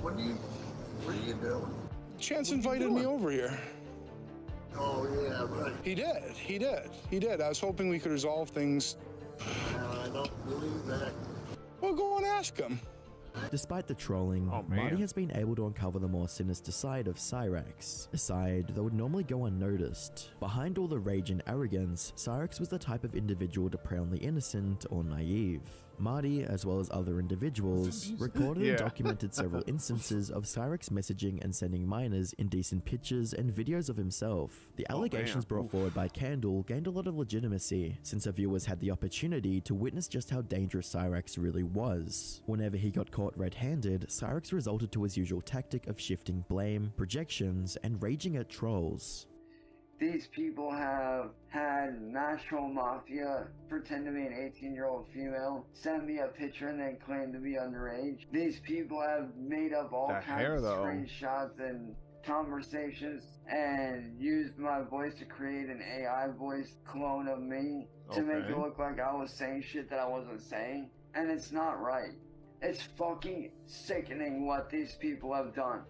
What are you doing? Chance invited me over here. Oh, yeah, right. He did. I was hoping we could resolve things. I don't believe that. Well, go and ask him. Despite the trolling, Marty has been able to uncover the more sinister side of Cyrax, a side that would normally go unnoticed. Behind all the rage and arrogance, Cyrax was the type of individual to prey on the innocent or naive. Marty, as well as other individuals, recorded and documented several instances of Cyrex messaging and sending minors indecent pictures and videos of himself. The allegations brought forward by Candle gained a lot of legitimacy, since our viewers had the opportunity to witness just how dangerous Cyrex really was. Whenever he got caught red-handed, Cyrex resorted to his usual tactic of shifting blame, projections, and raging at trolls. These people have had National Mafia pretend to be an 18-year-old female, send me a picture and then claim to be underage. These people have made up all kinds of screenshots and conversations and used my voice to create an AI voice clone of me to make it look like I was saying shit that I wasn't saying. And it's not right. It's fucking sickening what these people have done.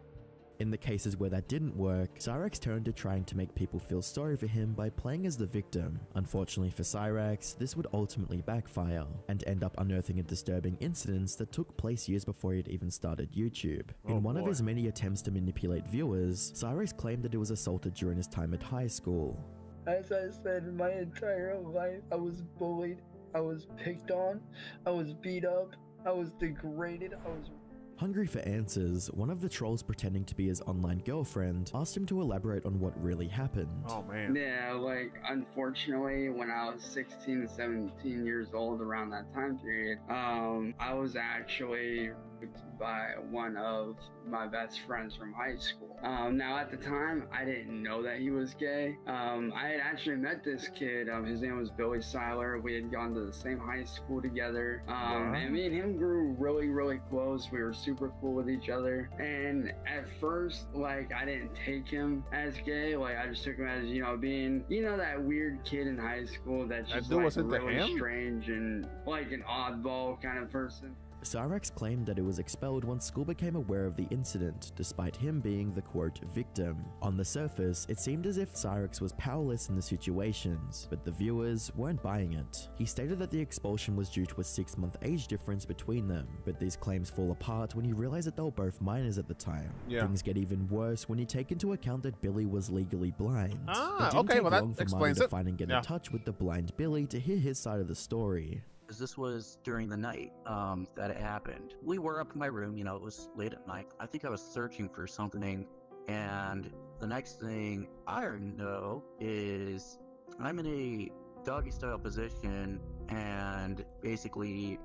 In the cases where that didn't work, Cyrex turned to trying to make people feel sorry for him by playing as the victim. Unfortunately for Cyrex, this would ultimately backfire, and end up unearthing a disturbing incident that took place years before he had even started YouTube. In one of his many attempts to manipulate viewers, Cyrex claimed that he was assaulted during his time at high school. As I said, my entire life I was bullied, I was picked on, I was beat up, I was degraded, I was... Hungry for answers, one of the trolls pretending to be his online girlfriend asked him to elaborate on what really happened. Oh man. Yeah, like unfortunately when I was 16, 17 years old around that time period, I was actually raped by one of my best friends from high school. Now at the time, I didn't know that he was gay. I had actually met this kid. His name was Billy Seiler. We had gone to the same high school together. And me and him grew really, really close. We were super cool with each other. And at first, like, I didn't take him as gay. Like, I just took him as, you know, being, you know, that weird kid in high school that's just like really strange and like an oddball kind of person. Cyrex claimed that it was expelled once school became aware of the incident, despite him being the quote victim. On the surface, it seemed as if Cyrex was powerless in the situations, but the viewers weren't buying it. He stated that the expulsion was due to a 6-month age difference between them, but these claims fall apart when you realize that they were both minors at the time. Things get even worse when you take into account that Billy was legally blind. It didn't take long for Marty to find and get in touch with the blind Billy to hear his side of the story. This was during the night that it happened. We were up in my room, you know, it was late at night. I think I was searching for something, and the next thing I know is I'm in a doggy style position, and basically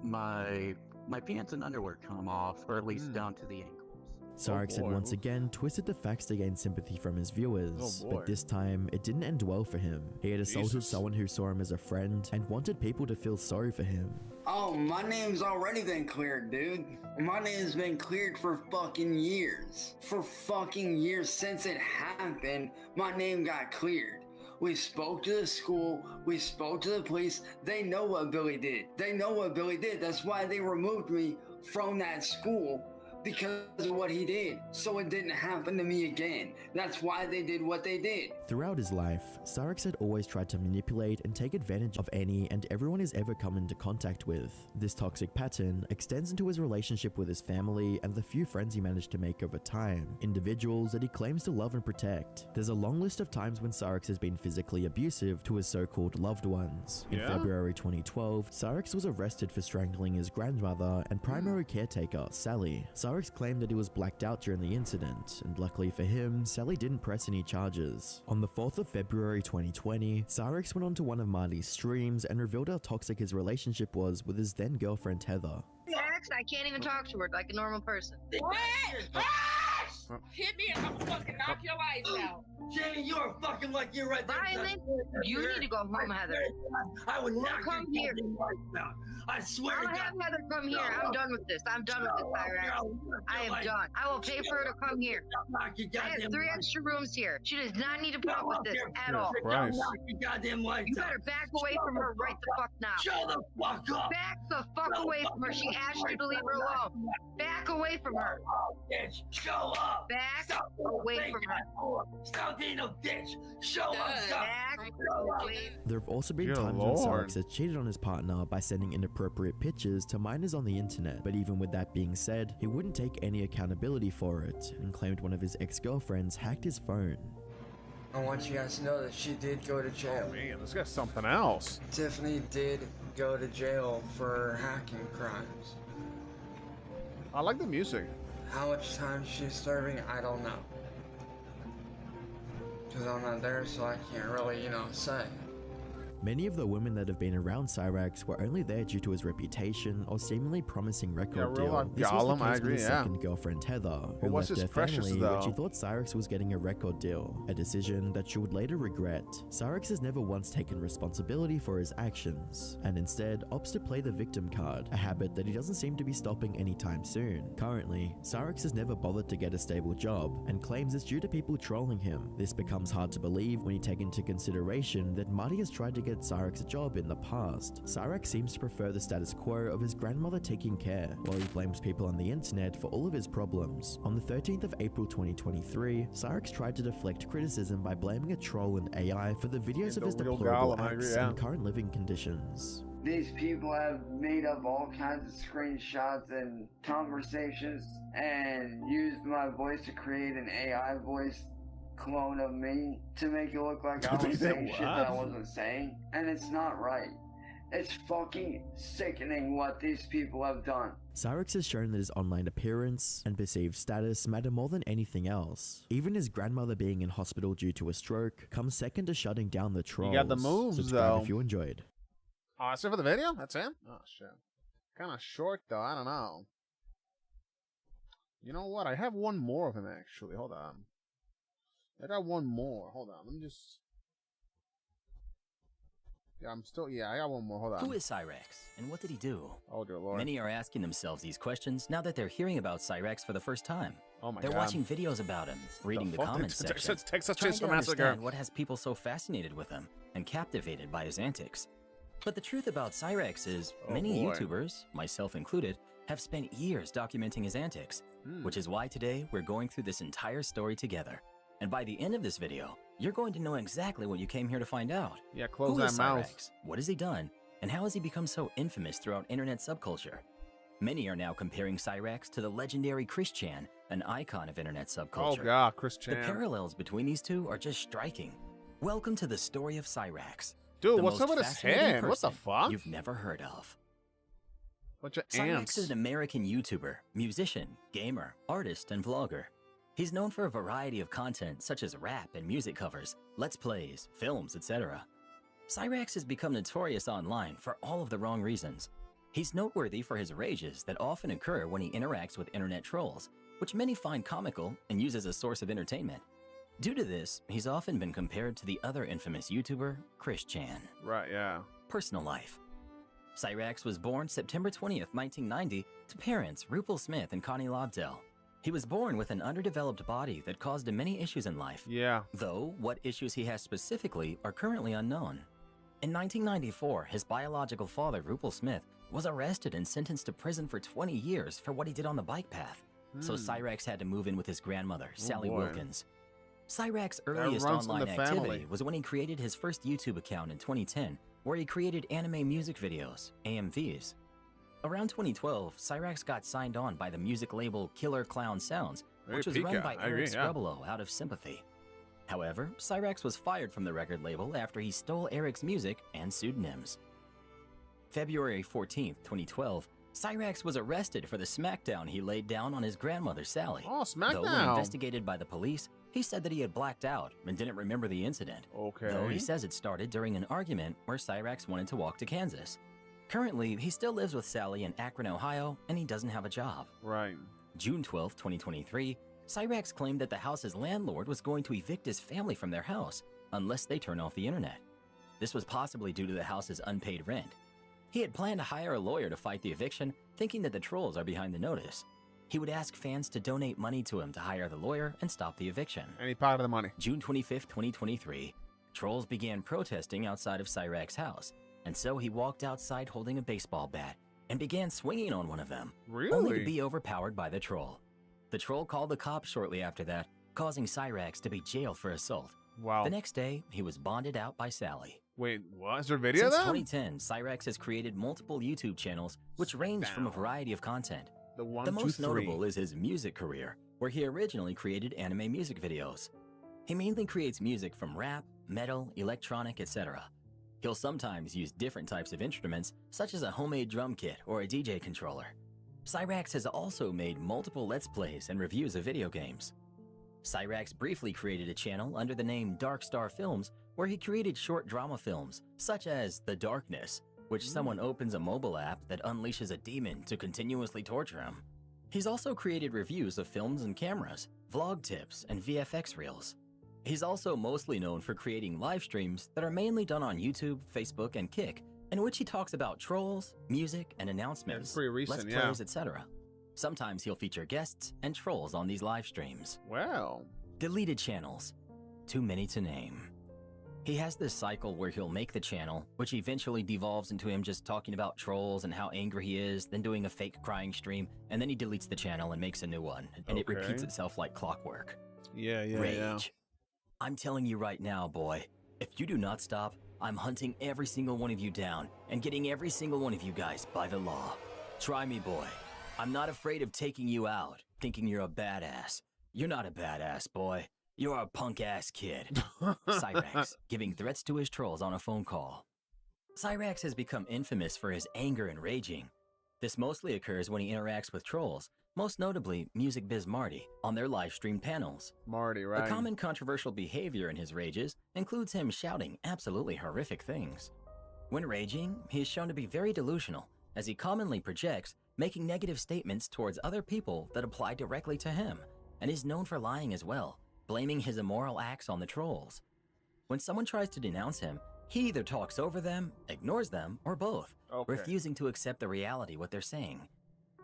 my pants and underwear come off, or at least down to the ankle. Cyrex had once again twisted the facts to gain sympathy from his viewers, but this time it didn't end well for him. He had assaulted someone who saw him as a friend and wanted people to feel sorry for him. Oh, my name's already been cleared, dude. My name's been cleared for fucking years. For fucking years since it happened, my name got cleared. We spoke to the school, we spoke to the police. They know what Billy did. They know what Billy did. That's why they removed me from that school. Because of what he did, so it didn't happen to me again. That's why they did what they did. Throughout his life, Cyrex had always tried to manipulate and take advantage of any and everyone he's ever come into contact with. This toxic pattern extends into his relationship with his family and the few friends he managed to make over time, individuals that he claims to love and protect. There's a long list of times when Cyrex has been physically abusive to his so-called loved ones. In February 2012, Cyrex was arrested for strangling his grandmother and primary caretaker, Sally. Cyrex claimed that he was blacked out during the incident, and luckily for him, Sally didn't press any charges. On the 4th of February 2020, Cyrex went onto one of Marty's streams and revealed how toxic his relationship was with his then girlfriend Heather. I can't even talk to her like a normal person. What? Hit me and I'm gonna fucking knock your lights out. Jamie, you're fucking like you're right there. Violent? You need to go home, Heather. I would not come here. I swear to God. I'll have Heather come here. I'm done with this. I'm done with this, Cyrex. I am done. I will pay for her to come here. I have 3 extra rooms here. She does not need to put up with this at all. You better back away from her right the fuck now. Shut the fuck up. Back the fuck away from her. She asked you to leave her alone. Back away from her. Bitch, show up. Back away from her. Stop being a bitch. Show up. Back away. There have also been times when Cyrex has cheated on his partner by sending inappropriate pictures to minors on the internet, but even with that being said, he wouldn't take any accountability for it and claimed one of his ex-girlfriends hacked his phone. I want you guys to know that she did go to jail. Oh man, this guy's something else. Tiffany did go to jail for hacking crimes. I like the music. How much time she's serving, I don't know. Because I'm not there, so I can't really, say. Many of the women that have been around Cyrax were only there due to his reputation or seemingly promising record deal. This was the case with his second girlfriend Heather, who left her family when she thought Cyrax was getting a record deal, a decision that she would later regret. Cyrax has never once taken responsibility for his actions, and instead opts to play the victim card, a habit that he doesn't seem to be stopping anytime soon. Currently, Cyrax has never bothered to get a stable job, and claims it's due to people trolling him. This becomes hard to believe when you take into consideration that Marty has tried to get Cyrax a job in the past. Cyrax seems to prefer the status quo of his grandmother taking care, while he blames people on the internet for all of his problems. On the 13th of April 2023, Cyrax tried to deflect criticism by blaming a troll and AI for the videos of his deplorable acts and current living conditions. These people have made up all kinds of screenshots and conversations and used my voice to create an AI voice clone of me to make it look like I was saying shit that I wasn't saying, and it's not right. It's fucking sickening what these people have done. Cyrax has shown that his online appearance and perceived status matter more than anything else. Even his grandmother being in hospital due to a stroke comes second to shutting down the trolls. You got the moves, Subscribe though. if you enjoyed. Oh, that's it for the video? That's it? Oh, shit. Kind of short, though. I don't know. You know what? I have one more of him, actually. Hold on. I got one more. Hold on. Let me just... Yeah, I got one more. Hold on. Who is Cyrax, and what did he do? Oh, dear Lord. Many are asking themselves these questions now that they're hearing about Cyrax for the first time. Oh my they're God. watching videos about him, reading the comments section, Texas trying Chainsaw to Massacre. understand what has people so fascinated with him and captivated by his antics. But the truth about Cyrax is many YouTubers, myself included, have spent years documenting his antics, which is why today we're going through this entire story together. And by the end of this video, you're going to know exactly what you came here to find out. Yeah, close Who that is mouth. Cyrax? What has he done? And how has he become so infamous throughout internet subculture? Many are now comparing Cyrax to the legendary Chris Chan, an icon of internet subculture. Oh God, Chris Chan. The parallels between these two are just striking. Welcome to the story of Cyrax. Dude, the what's up most with his fascinating hand? What the person fuck? You've never heard of. Bunch of Cyrax ants. is an American YouTuber, musician, gamer, artist, and vlogger. He's known for a variety of content such as rap and music covers, let's plays, films, etc. Cyrax has become notorious online for all of the wrong reasons. He's noteworthy for his rages that often occur when he interacts with internet trolls, which many find comical and use as a source of entertainment. Due to this, he's often been compared to the other infamous YouTuber, Chris Chan. Right, yeah. Personal life. Cyrax was born September 20th, 1990, to parents Rupal Smith and Connie Lobdell. He was born with an underdeveloped body that caused him many issues in life. Yeah. Though, what issues he has specifically are currently unknown. In 1994, his biological father, Rupal Smith, was arrested and sentenced to prison for 20 years for what he did on the bike path. So Cyrax had to move in with his grandmother, Sally boy. Wilkins. Cyrax's earliest runs in online the activity family. was when he created his first YouTube account in 2010, where he created anime music videos, AMVs. Around 2012, Cyrax got signed on by the music label Killer Clown Sounds, which was run by Eric Scrubolo out of sympathy. However, Cyrax was fired from the record label after he stole Eric's music and pseudonyms. February 14th, 2012, Cyrax was arrested for the smackdown he laid down on his grandmother, Sally. Oh, smackdown. Though when investigated by the police, he said that he had blacked out and didn't remember the incident. Okay. Though he says it started during an argument where Cyrax wanted to walk to Kansas. Currently, he still lives with Sally in Akron, Ohio, and he doesn't have a job. Right. June 12, 2023, Cyrax claimed that the house's landlord was going to evict his family from their house unless they turn off the internet. This was possibly due to the house's unpaid rent. He had planned to hire a lawyer to fight the eviction, thinking that the trolls are behind the notice. He would ask fans to donate money to him to hire the lawyer and stop the eviction. And he pocketed the money. June 25th, 2023, trolls began protesting outside of Cyrax's house, and so he walked outside holding a baseball bat and began swinging on one of them, only to be overpowered by the troll. The troll called the cops shortly after that, causing Cyrax to be jailed for assault. Wow. The next day, he was bonded out by Sally. Wait, what? Is there a video Since then? 2010, Cyrax has created multiple YouTube channels, which range from a variety of content. The most notable is his music career, where he originally created anime music videos. He mainly creates music from rap, metal, electronic, etc. He'll sometimes use different types of instruments, such as a homemade drum kit or a DJ controller. Cyrax has also made multiple Let's Plays and reviews of video games. Cyrax briefly created a channel under the name Dark Star Films, where he created short drama films, such as The Darkness, which someone opens a mobile app that unleashes a demon to continuously torture him. He's also created reviews of films and cameras, vlog tips, and VFX reels. He's also mostly known for creating live streams that are mainly done on YouTube, Facebook, and Kick, in which he talks about trolls, music, and announcements, pretty recent, Let's Plays, etc. Sometimes he'll feature guests and trolls on these live streams. Wow. Deleted channels. Too many to name. He has this cycle where he'll make the channel, which eventually devolves into him just talking about trolls and how angry he is, then doing a fake crying stream, and then he deletes the channel and makes a new one, and it repeats itself like clockwork. Rage. I'm telling you right now, boy, if you do not stop, I'm hunting every single one of you down and getting every single one of you guys by the law. Try me, boy. I'm not afraid of taking you out, thinking you're a badass. You're not a badass, boy. You're a punk-ass kid. Cyrax, giving threats to his trolls on a phone call. Cyrax has become infamous for his anger and raging. This mostly occurs when he interacts with trolls, most notably Music Biz Marty, on their live stream panels. Marty, right. A common controversial behavior in his rages includes him shouting absolutely horrific things. When raging, he is shown to be very delusional, as he commonly projects, making negative statements towards other people that apply directly to him, and is known for lying as well, blaming his immoral acts on the trolls. When someone tries to denounce him, he either talks over them, ignores them, or both, refusing to accept the reality what they're saying.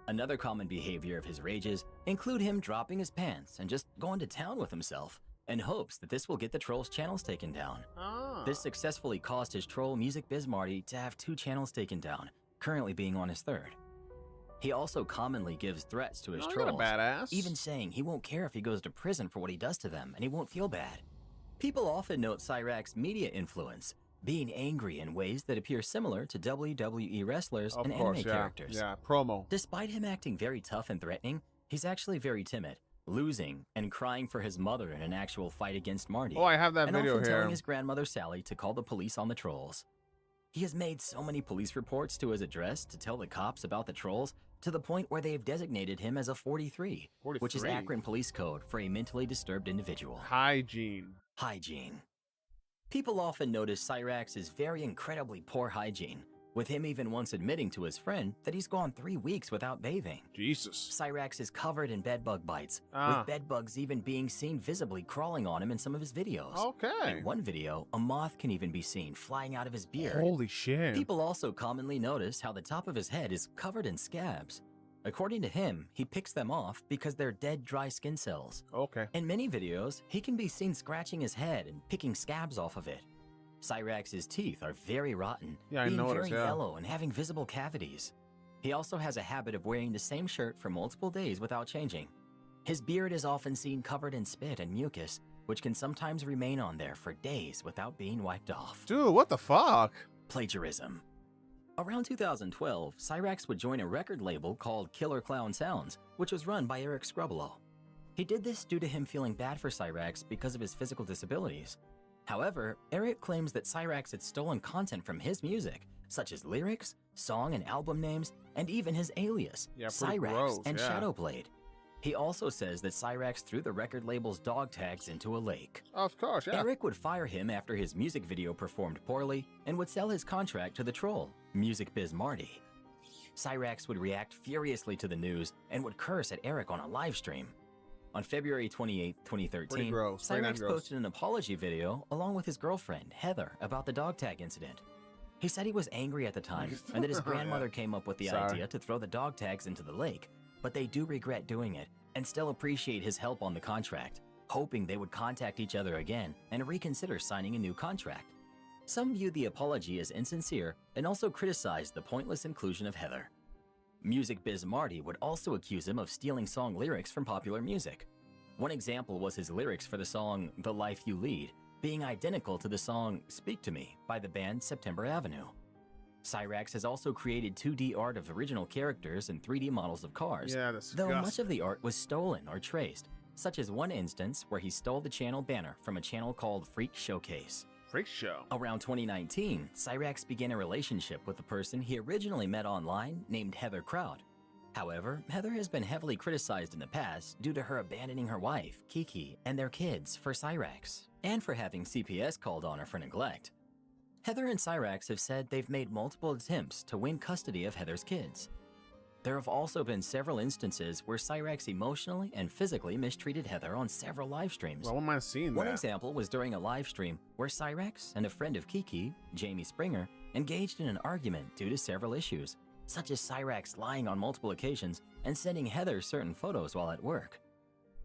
Another common behavior of his rages include him dropping his pants and just going to town with himself in hopes that this will get the troll's channels taken down. This successfully caused his troll Music Biz Marty to have 2 channels taken down, currently being on his 3rd. He also commonly gives threats to his trolls, even saying he won't care if he goes to prison for what he does to them and he won't feel bad. People often note Cyrax's media influence, being angry in ways that appear similar to WWE wrestlers and anime characters. Promo. Despite him acting very tough and threatening, he's actually very timid, losing and crying for his mother in an actual fight against Marty. Oh, I have that and video often here. telling his grandmother Sally to call the police on the trolls. He has made so many police reports to his address to tell the cops about the trolls, to the point where they've designated him as a 43, which is Akron police code for a mentally disturbed individual. Hygiene. People often notice Cyrax's very incredibly poor hygiene, with him even once admitting to his friend that he's gone 3 weeks without bathing. Jesus. Cyrax is covered in bedbug bites, with bedbugs even being seen visibly crawling on him in some of his videos. In one video, a moth can even be seen flying out of his beard. Holy shit. People also commonly notice how the top of his head is covered in scabs. According to him, he picks them off because they're dead, dry skin cells. In many videos, he can be seen scratching his head and picking scabs off of it. Cyrax's teeth are very rotten, being very yellow and having visible cavities. He also has a habit of wearing the same shirt for multiple days without changing. His beard is often seen covered in spit and mucus, which can sometimes remain on there for days without being wiped off. Dude, what the fuck? Plagiarism. Around 2012, Cyrax would join a record label called Killer Clown Sounds, which was run by Eric Scrubolo. He did this due to him feeling bad for Cyrax because of his physical disabilities. However, Eric claims that Cyrax had stolen content from his music, such as lyrics, song and album names, and even his alias, Cyrax and Shadowblade. He also says that Cyrax threw the record label's dog tags into a lake. Of course, Eric would fire him after his music video performed poorly and would sell his contract to the troll, Music Biz Marty. Cyrax would react furiously to the news and would curse at Eric on a live stream. On February 28, 2013, Cyrax posted an apology video along with his girlfriend, Heather, about the dog tag incident. He said he was angry at the time and that his grandmother came up with the idea to throw the dog tags into the lake, but they do regret doing it and still appreciate his help on the contract, hoping they would contact each other again and reconsider signing a new contract. Some view the apology as insincere and also criticized the pointless inclusion of Heather. Music Biz Marty would also accuse him of stealing song lyrics from popular music. One example was his lyrics for the song The Life You Lead, being identical to the song Speak to Me by the band September Avenue. Cyrax has also created 2D art of original characters and 3D models of cars, though much of the art was stolen or traced, such as one instance where he stole the channel banner from a channel called Freak Showcase. Freak show. Around 2019, Cyrax began a relationship with a person he originally met online named Heather Crowd. However, Heather has been heavily criticized in the past due to her abandoning her wife, Kiki, and their kids for Cyrax, and for having CPS called on her for neglect. Heather and Cyrax have said they've made multiple attempts to win custody of Heather's kids. There have also been several instances where Cyrax emotionally and physically mistreated Heather on several live streams. Well, am I seeing One that? example was during a live stream where Cyrax and a friend of Kiki, Jamie Springer, engaged in an argument due to several issues, such as Cyrax lying on multiple occasions and sending Heather certain photos while at work.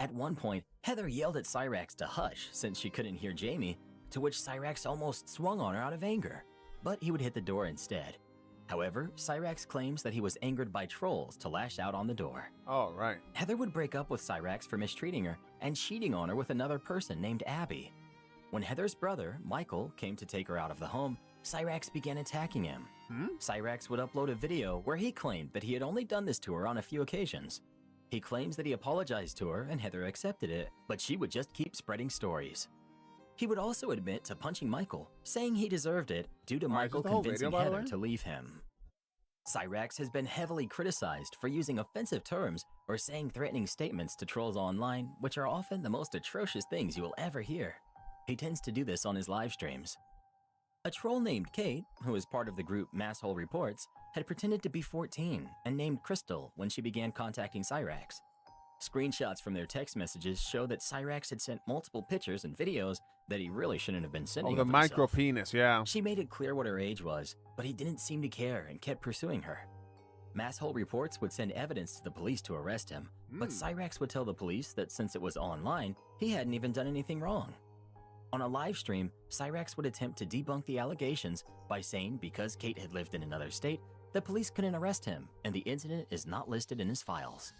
At one point, Heather yelled at Cyrax to hush since she couldn't hear Jamie, to which Cyrax almost swung on her out of anger, but he would hit the door instead. However, Cyrax claims that he was angered by trolls to lash out on the door. Oh, right. Heather would break up with Cyrax for mistreating her and cheating on her with another person named Abby. When Heather's brother, Michael, came to take her out of the home, Cyrax began attacking him. Cyrax would upload a video where he claimed that he had only done this to her on a few occasions. He claims that he apologized to her and Heather accepted it, but she would just keep spreading stories. He would also admit to punching Michael, saying he deserved it due to Michael convincing Heather to leave him. Cyrax has been heavily criticized for using offensive terms or saying threatening statements to trolls online, which are often the most atrocious things you will ever hear. He tends to do this on his live streams. A troll named Kate, who is part of the group Masshole Reports, had pretended to be 14 and named Crystal when she began contacting Cyrax. Screenshots from their text messages show that Cyrax had sent multiple pictures and videos that he really shouldn't have been sending. Oh, the micro penis, yeah. She made it clear what her age was, but he didn't seem to care and kept pursuing her. Masshole Reports would send evidence to the police to arrest him, but Cyrax would tell the police that since it was online, he hadn't even done anything wrong. On a live stream, Cyrax would attempt to debunk the allegations by saying because Kate had lived in another state, the police couldn't arrest him, and the incident is not listed in his files.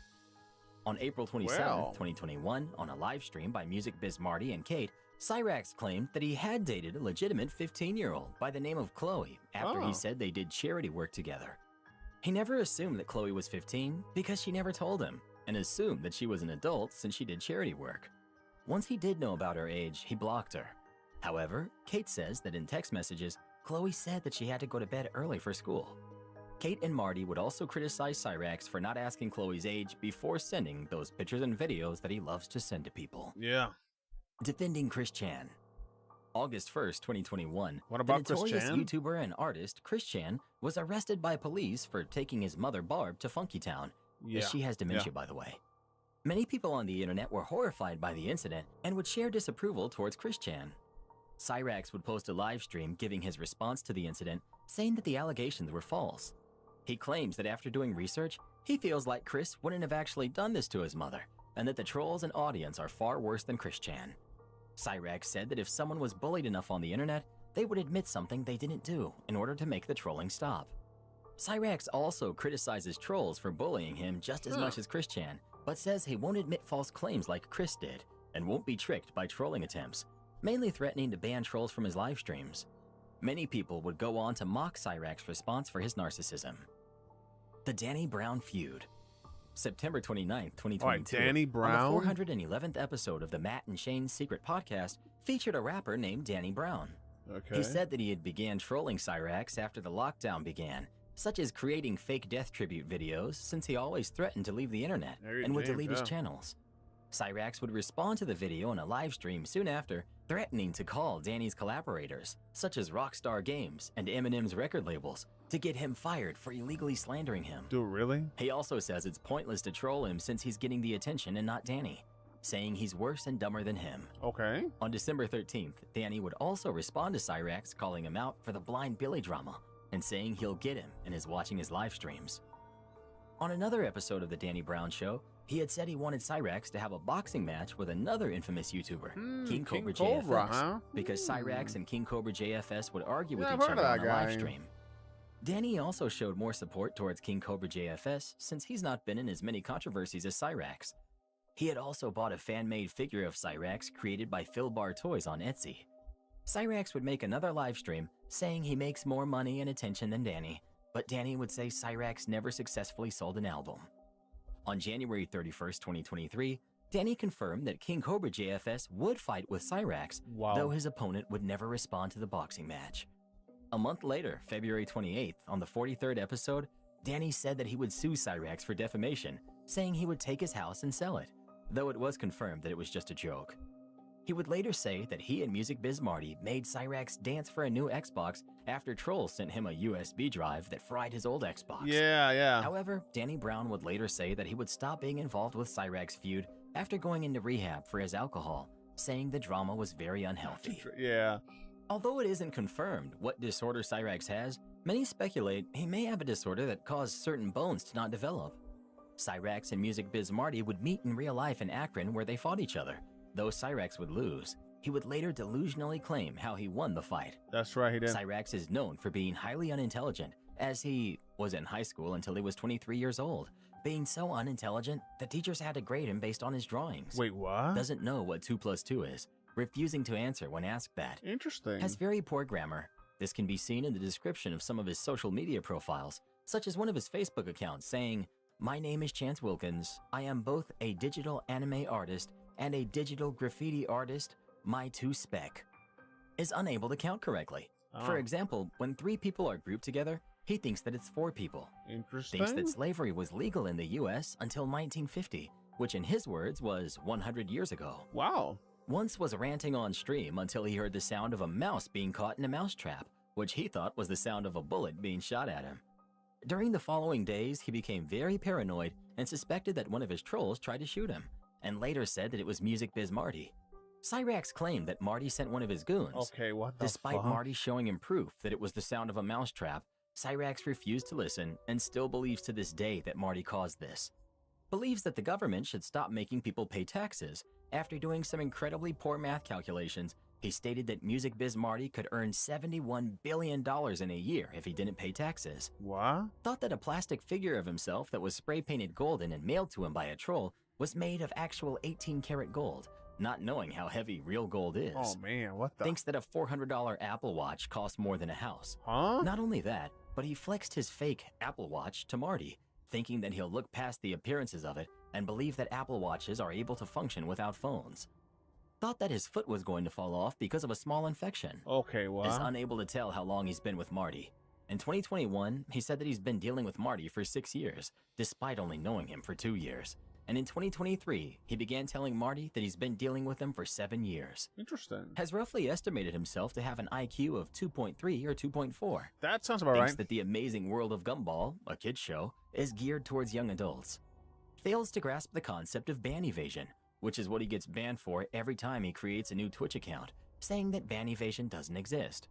On April 27, 2021, on a live stream by Music Biz Marty and Kate, Cyrax claimed that he had dated a legitimate 15-year-old by the name of Chloe after he said they did charity work together. He never assumed that Chloe was 15 because she never told him, and assumed that she was an adult since she did charity work. Once he did know about her age, he blocked her. However, Kate says that in text messages, Chloe said that she had to go to bed early for school. Kate and Marty would also criticize Cyrax for not asking Chloe's age before sending those pictures and videos that he loves to send to people. Yeah. Defending Chris Chan. August 1st, 2021, What about the Chris notorious Chan? YouTuber and artist Chris Chan was arrested by police for taking his mother Barb to Funky Town. Yeah. She has dementia, by the way. Many people on the internet were horrified by the incident and would share disapproval towards Chris Chan. Cyrax would post a live stream giving his response to the incident, saying that the allegations were false. He claims that after doing research, he feels like Chris wouldn't have actually done this to his mother, and that the trolls and audience are far worse than Chris Chan. Cyrax said that if someone was bullied enough on the internet, they would admit something they didn't do in order to make the trolling stop. Cyrax also criticizes trolls for bullying him just as much as Chris Chan, but says he won't admit false claims like Chris did, and won't be tricked by trolling attempts, mainly threatening to ban trolls from his live streams. Many people would go on to mock Cyrax's response for his narcissism. The Danny Brown feud. September 29th, 2022. Alright, Danny Brown? On the 411th episode of the Matt and Shane's Secret Podcast featured a rapper named Danny Brown. Okay. He said that he had began trolling Cyrax after the lockdown began, such as creating fake death tribute videos since he always threatened to leave the internet and would delete his channels. Cyrax would respond to the video in a live stream soon after, threatening to call Danny's collaborators, such as Rockstar Games and Eminem's record labels, to get him fired for illegally slandering him. Dude, really? He also says it's pointless to troll him since he's getting the attention and not Danny, saying he's worse and dumber than him. Okay. On December 13th, Danny would also respond to Cyrax calling him out for the Blind Billy drama and saying he'll get him and is watching his live streams. On another episode of The Danny Brown Show, he had said he wanted Cyrax to have a boxing match with another infamous YouTuber, King Cobra JFS, because Cyrax and King Cobra JFS would argue with each other on a live stream. Danny also showed more support towards King Cobra JFS since he's not been in as many controversies as Cyrax. He had also bought a fan-made figure of Cyrax created by Phil Bar Toys on Etsy. Cyrax would make another live stream saying he makes more money and attention than Danny, but Danny would say Cyrax never successfully sold an album. On January 31st, 2023, Danny confirmed that King Cobra JFS would fight with Cyrax, though his opponent would never respond to the boxing match. A month later, February 28th, on the 43rd episode, Danny said that he would sue Cyrax for defamation, saying he would take his house and sell it, though it was confirmed that it was just a joke. He would later say that he and Music Biz Marty made Cyrax dance for a new Xbox after trolls sent him a USB drive that fried his old Xbox. Yeah. However, Danny Brown would later say that he would stop being involved with Cyrax feud after going into rehab for his alcohol, saying the drama was very unhealthy. Yeah. Although it isn't confirmed what disorder Cyrax has, many speculate he may have a disorder that caused certain bones to not develop. Cyrax and Music Biz Marty would meet in real life in Akron where they fought each other. Though Cyrax would lose, he would later delusionally claim how he won the fight. That's right, he did. Cyrax is known for being highly unintelligent, as he was in high school until he was 23 years old, being so unintelligent that teachers had to grade him based on his drawings. Wait, what? Doesn't know what 2 + 2 is, refusing to answer when asked that. Interesting. Has very poor grammar. This can be seen in the description of some of his social media profiles, such as one of his Facebook accounts saying, "My name is Chance Wilkins. I am both a digital anime artist and a digital graffiti artist. My 2 spec." Is unable to count correctly. For example, when 3 people are grouped together, he thinks that it's 4 people. Interesting. Thinks that slavery was legal in the US until 1950, which in his words was 100 years ago. Wow. Once was ranting on stream until he heard the sound of a mouse being caught in a mousetrap, which he thought was the sound of a bullet being shot at him. During the following days, he became very paranoid and suspected that one of his trolls tried to shoot him, and later said that it was Music Biz Marty. Cyrax claimed that Marty sent one of his goons. Okay, what the Despite fuck? Marty showing him proof that it was the sound of a mousetrap, Cyrax refused to listen and still believes to this day that Marty caused this. Believes that the government should stop making people pay taxes. After doing some incredibly poor math calculations, he stated that Music Biz Marty could earn $71 billion in a year if he didn't pay taxes. What? Thought that a plastic figure of himself that was spray painted golden and mailed to him by a troll was made of actual 18-karat gold, not knowing how heavy real gold is. Oh man, what the? Thinks that a $400 Apple Watch costs more than a house. Huh? Not only that, but he flexed his fake Apple Watch to Marty, thinking that he'll look past the appearances of it and believe that Apple Watches are able to function without phones. Thought that his foot was going to fall off because of a small infection. Okay, what? Is unable to tell how long he's been with Marty. In 2021, he said that he's been dealing with Marty for 6 years, despite only knowing him for 2 years. And in 2023, he began telling Marty that he's been dealing with him for 7 years. Interesting. Has roughly estimated himself to have an IQ of 2.3 or 2.4. That sounds about Thinks right. that the amazing world of Gumball, a kid's show, is geared towards young adults. Fails to grasp the concept of ban evasion, which is what he gets banned for every time he creates a new Twitch account, saying that ban evasion doesn't exist.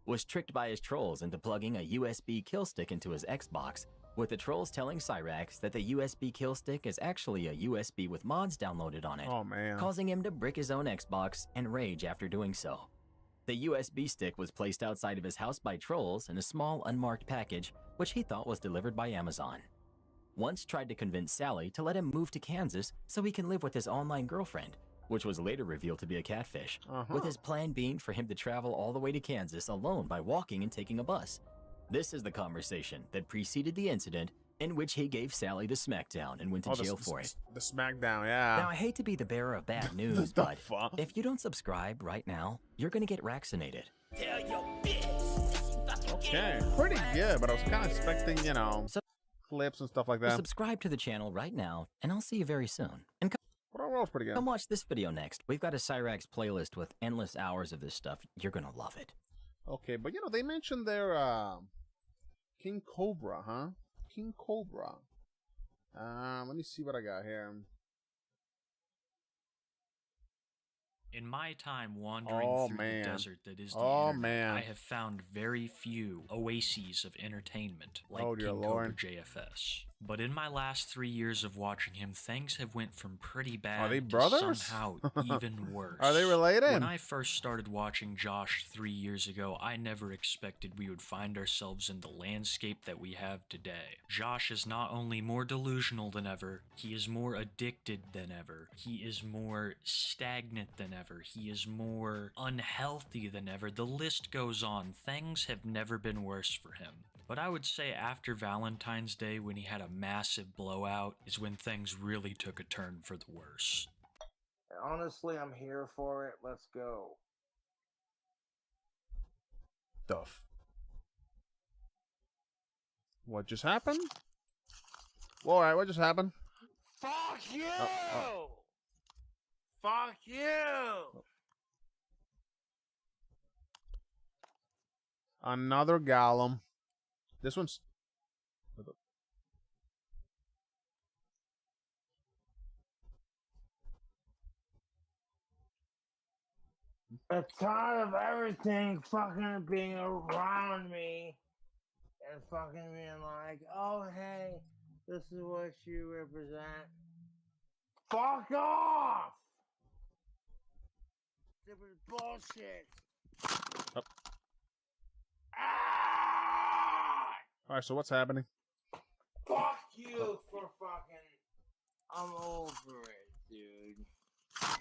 Was tricked by his trolls into plugging a USB kill stick into his Xbox, with the trolls telling Cyrax that the USB kill stick is actually a USB with mods downloaded on it, Oh man. causing him to brick his own Xbox and rage after doing so. The USB stick was placed outside of his house by trolls in a small unmarked package, which he thought was delivered by Amazon. Once tried to convince Sally to let him move to Kansas so he can live with his online girlfriend, which was later revealed to be a catfish, with his plan being for him to travel all the way to Kansas alone by walking and taking a bus. This is the conversation that preceded the incident in which he gave Sally the smackdown and went to jail for it. The smackdown, yeah. Now, I hate to be the bearer of bad news, but if you don't subscribe right now, you're gonna get vaccinated. Tell your bitch. Okay, pretty good, but I was kind of expecting, you know, clips and stuff like that. Subscribe to the channel right now, and I'll see you very soon. And pretty good. Come watch this video next. We've got a Cyrax playlist with endless hours of this stuff. You're gonna love it. Okay, but you know, they mentioned their King Cobra, huh? King Cobra. Let me see what I got here. In my time wandering through the desert that is the internet, I have found very few oases of entertainment like King Cobra JFS. But in my last 3 years of watching him, things have went from pretty bad they to brothers? somehow even worse. Are they related? When I first started watching Josh 3 years ago, I never expected we would find ourselves in the landscape that we have today. Josh is not only more delusional than ever, he is more addicted than ever, he is more stagnant than ever, he is more unhealthy than ever. The list goes on. Things have never been worse for him. But I would say after Valentine's Day, when he had a massive blowout, is when things really took a turn for the worse. Honestly, I'm here for it. Let's go. Duff. What just happened? Well, alright, what just happened? Fuck you! Oh. Fuck you! Another golem. This one's... I'm tired of everything fucking being around me and fucking being like, oh, hey, this is what you represent. Fuck off! Stupid bullshit. Oh. Ah! Alright, so what's happening? Fuck you for fucking... I'm over it, dude.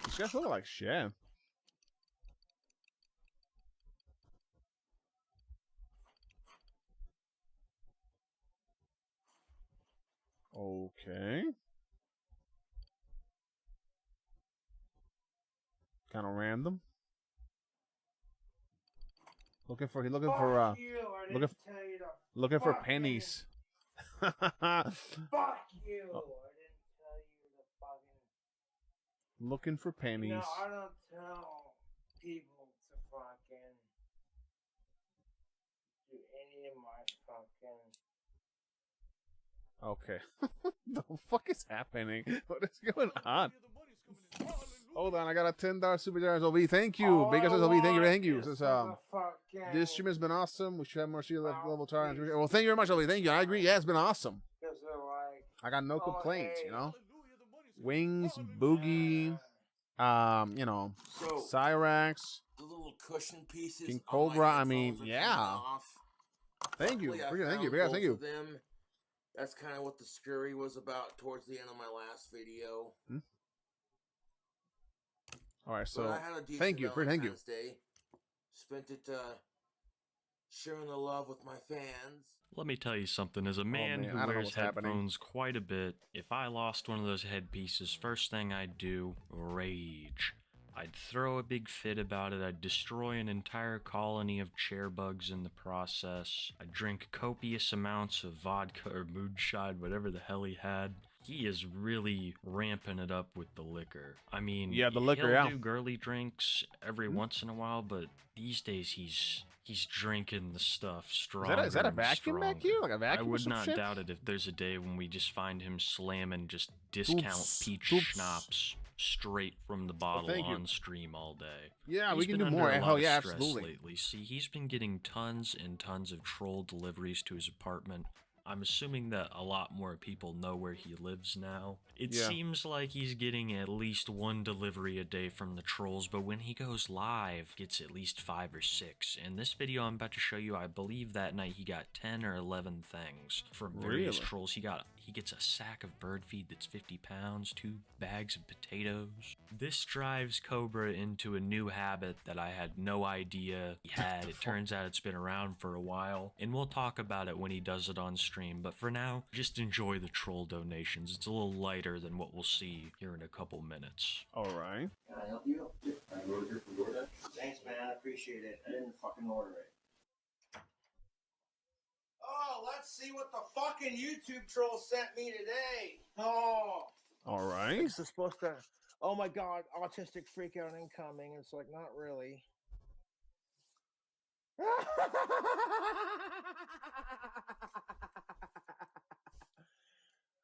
These guys look like shit. Okay. Kind of random. Looking for pennies. Fuck you! I didn't tell you to fucking. Looking for pennies. No, I don't tell people to fucking do any of my fucking. Okay. The fuck is happening? What is going on? Hold on, I got a $10 super generous OV. Thank you. Big OV, thank you. This stream has been awesome. We should have more level times. Well, thank you very much, OV. Thank you. I agree. Yeah, it's been awesome. I got no complaints, you know. Wings, Boogie, you know, Cyrax, the little cushion pieces. King Cobra. I mean, yeah. Thank you. Thank you. Yeah, thank you. Them. That's kind of what the scurry was about towards the end of my last video. All right, so I had a decent thank you. Day. Spent it sharing the love with my fans. Let me tell you something, as a man who wears headphones quite a bit, if I lost one of those headpieces, first thing I'd do, rage. I'd throw a big fit about it, I'd destroy an entire colony of chair bugs in the process, I'd drink copious amounts of vodka or moonshine, whatever the hell he had. He is really ramping it up with the liquor. I mean, yeah, the liquor, he'll do girly drinks every once in a while, but these days he's drinking the stuff stronger. Is that a vacuum back here? Like a vacuum? I would or some not shit? doubt it if there's a day when we just find him slamming just discount peach schnapps straight from the bottle on stream all day. Yeah, we He's can been do under more. a lot Hell of yeah, stress absolutely. Lately. See, he's been getting tons and tons of troll deliveries to his apartment. I'm assuming that a lot more people know where he lives now. It seems like he's getting at least one delivery a day from the trolls, but when he goes live, gets at least 5 or 6. In this video I'm about to show you, I believe that night he got 10 or 11 things from various trolls. He gets a sack of bird feed that's 50 pounds, 2 bags of potatoes. This drives Cobra into a new habit that I had no idea he had. It turns out it's been around for a while, and we'll talk about it when he does it on stream, but for now, just enjoy the troll donations. It's a little lighter than what we'll see here in a couple minutes. Alright. Can I help you? I ordered it from DoorDash. Thanks, man. I appreciate it. I didn't fucking order it. Oh, let's see what the fucking YouTube troll sent me today. Oh. Alright. This is supposed to... Oh my god, autistic freakout incoming. It's like, not really.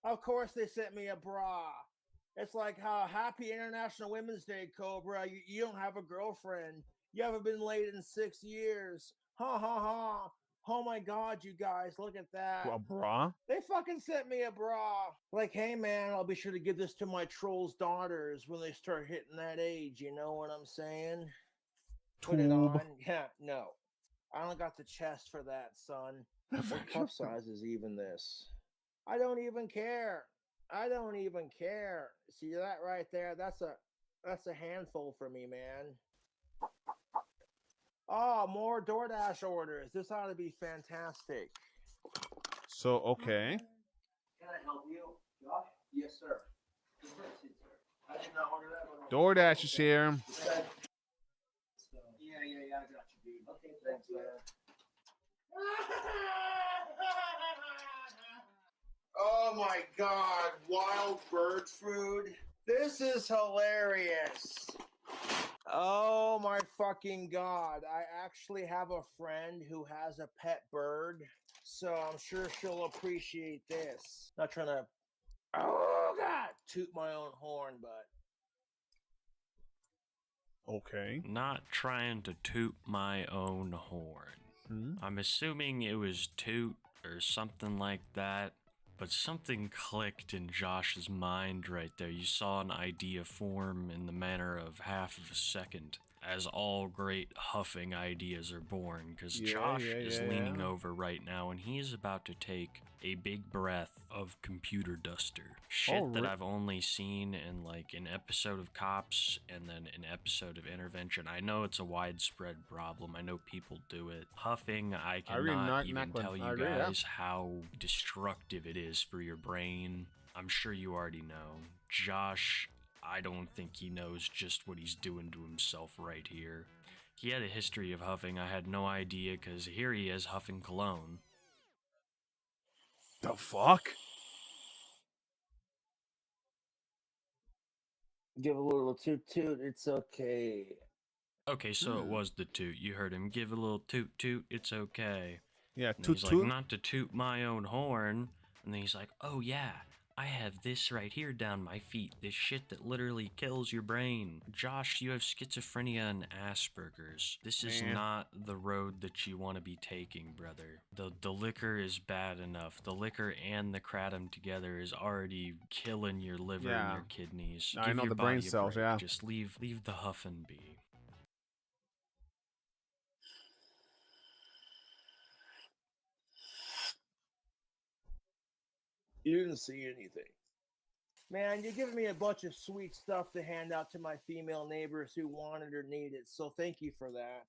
Of course they sent me a bra. It's like how happy International Women's Day, Cobra. You don't have a girlfriend. You haven't been laid in 6 years. Ha ha ha. Oh my god, you guys, look at that. A bra? They fucking sent me a bra. Like, hey man, I'll be sure to give this to my trolls' daughters when they start hitting that age, you know what I'm saying? Put it on. Yeah, no. I don't got the chest for that, son. What cup size is even this? I don't even care. I don't even care. See that right there? That's a handful for me, man. Oh, more DoorDash orders. This ought to be fantastic. So, okay. Can I help you, Josh? Yes, sir. I did not order that one. DoorDash is here. Yeah, I got you, dude. Okay, thanks, man. Oh my god, wild bird food. This is hilarious. Oh my fucking god. I actually have a friend who has a pet bird, so I'm sure she'll appreciate this. Not trying to, oh god, toot my own horn, but. Okay. Not trying to toot my own horn. I'm assuming it was toot or something like that, but something clicked in Josh's mind right there. You saw an idea form in the manner of half of a second, as all great huffing ideas are born, because Josh is leaning over right now, and he is about to take a big breath of computer duster. Shit that I've only seen in like an episode of Cops and then an episode of Intervention. I know it's a widespread problem. I know people do it. Huffing, I cannot even tell you guys how destructive it is for your brain. I'm sure you already know. Josh, I don't think he knows just what he's doing to himself right here. He had a history of huffing. I had no idea, because here he is huffing cologne. The fuck? Give a little toot toot, it's okay. Okay, so it was the toot. You heard him give a little toot toot, it's okay. Yeah, And toot he's toot. like, not to toot my own horn. And then he's like, oh yeah, I have this right here down my feet. This shit that literally kills your brain. Josh, you have schizophrenia and Asperger's. This is not the road that you want to be taking, brother. The liquor is bad enough. The liquor and the kratom together is already killing your liver and your kidneys. I Give know your the brain body a cells, break. yeah. Just leave the huffing be. You didn't see anything. Man, you're giving me a bunch of sweet stuff to hand out to my female neighbors who want it or need it, so thank you for that.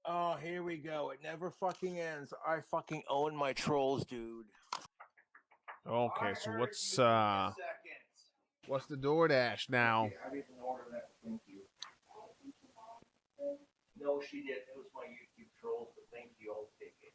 Oh, here we go. It never fucking ends. I fucking own my trolls, dude. Okay, so what's the DoorDash now? Okay, I didn't order that. Thank you. No, she didn't. It was my YouTube trolls, but thank you. I'll take it.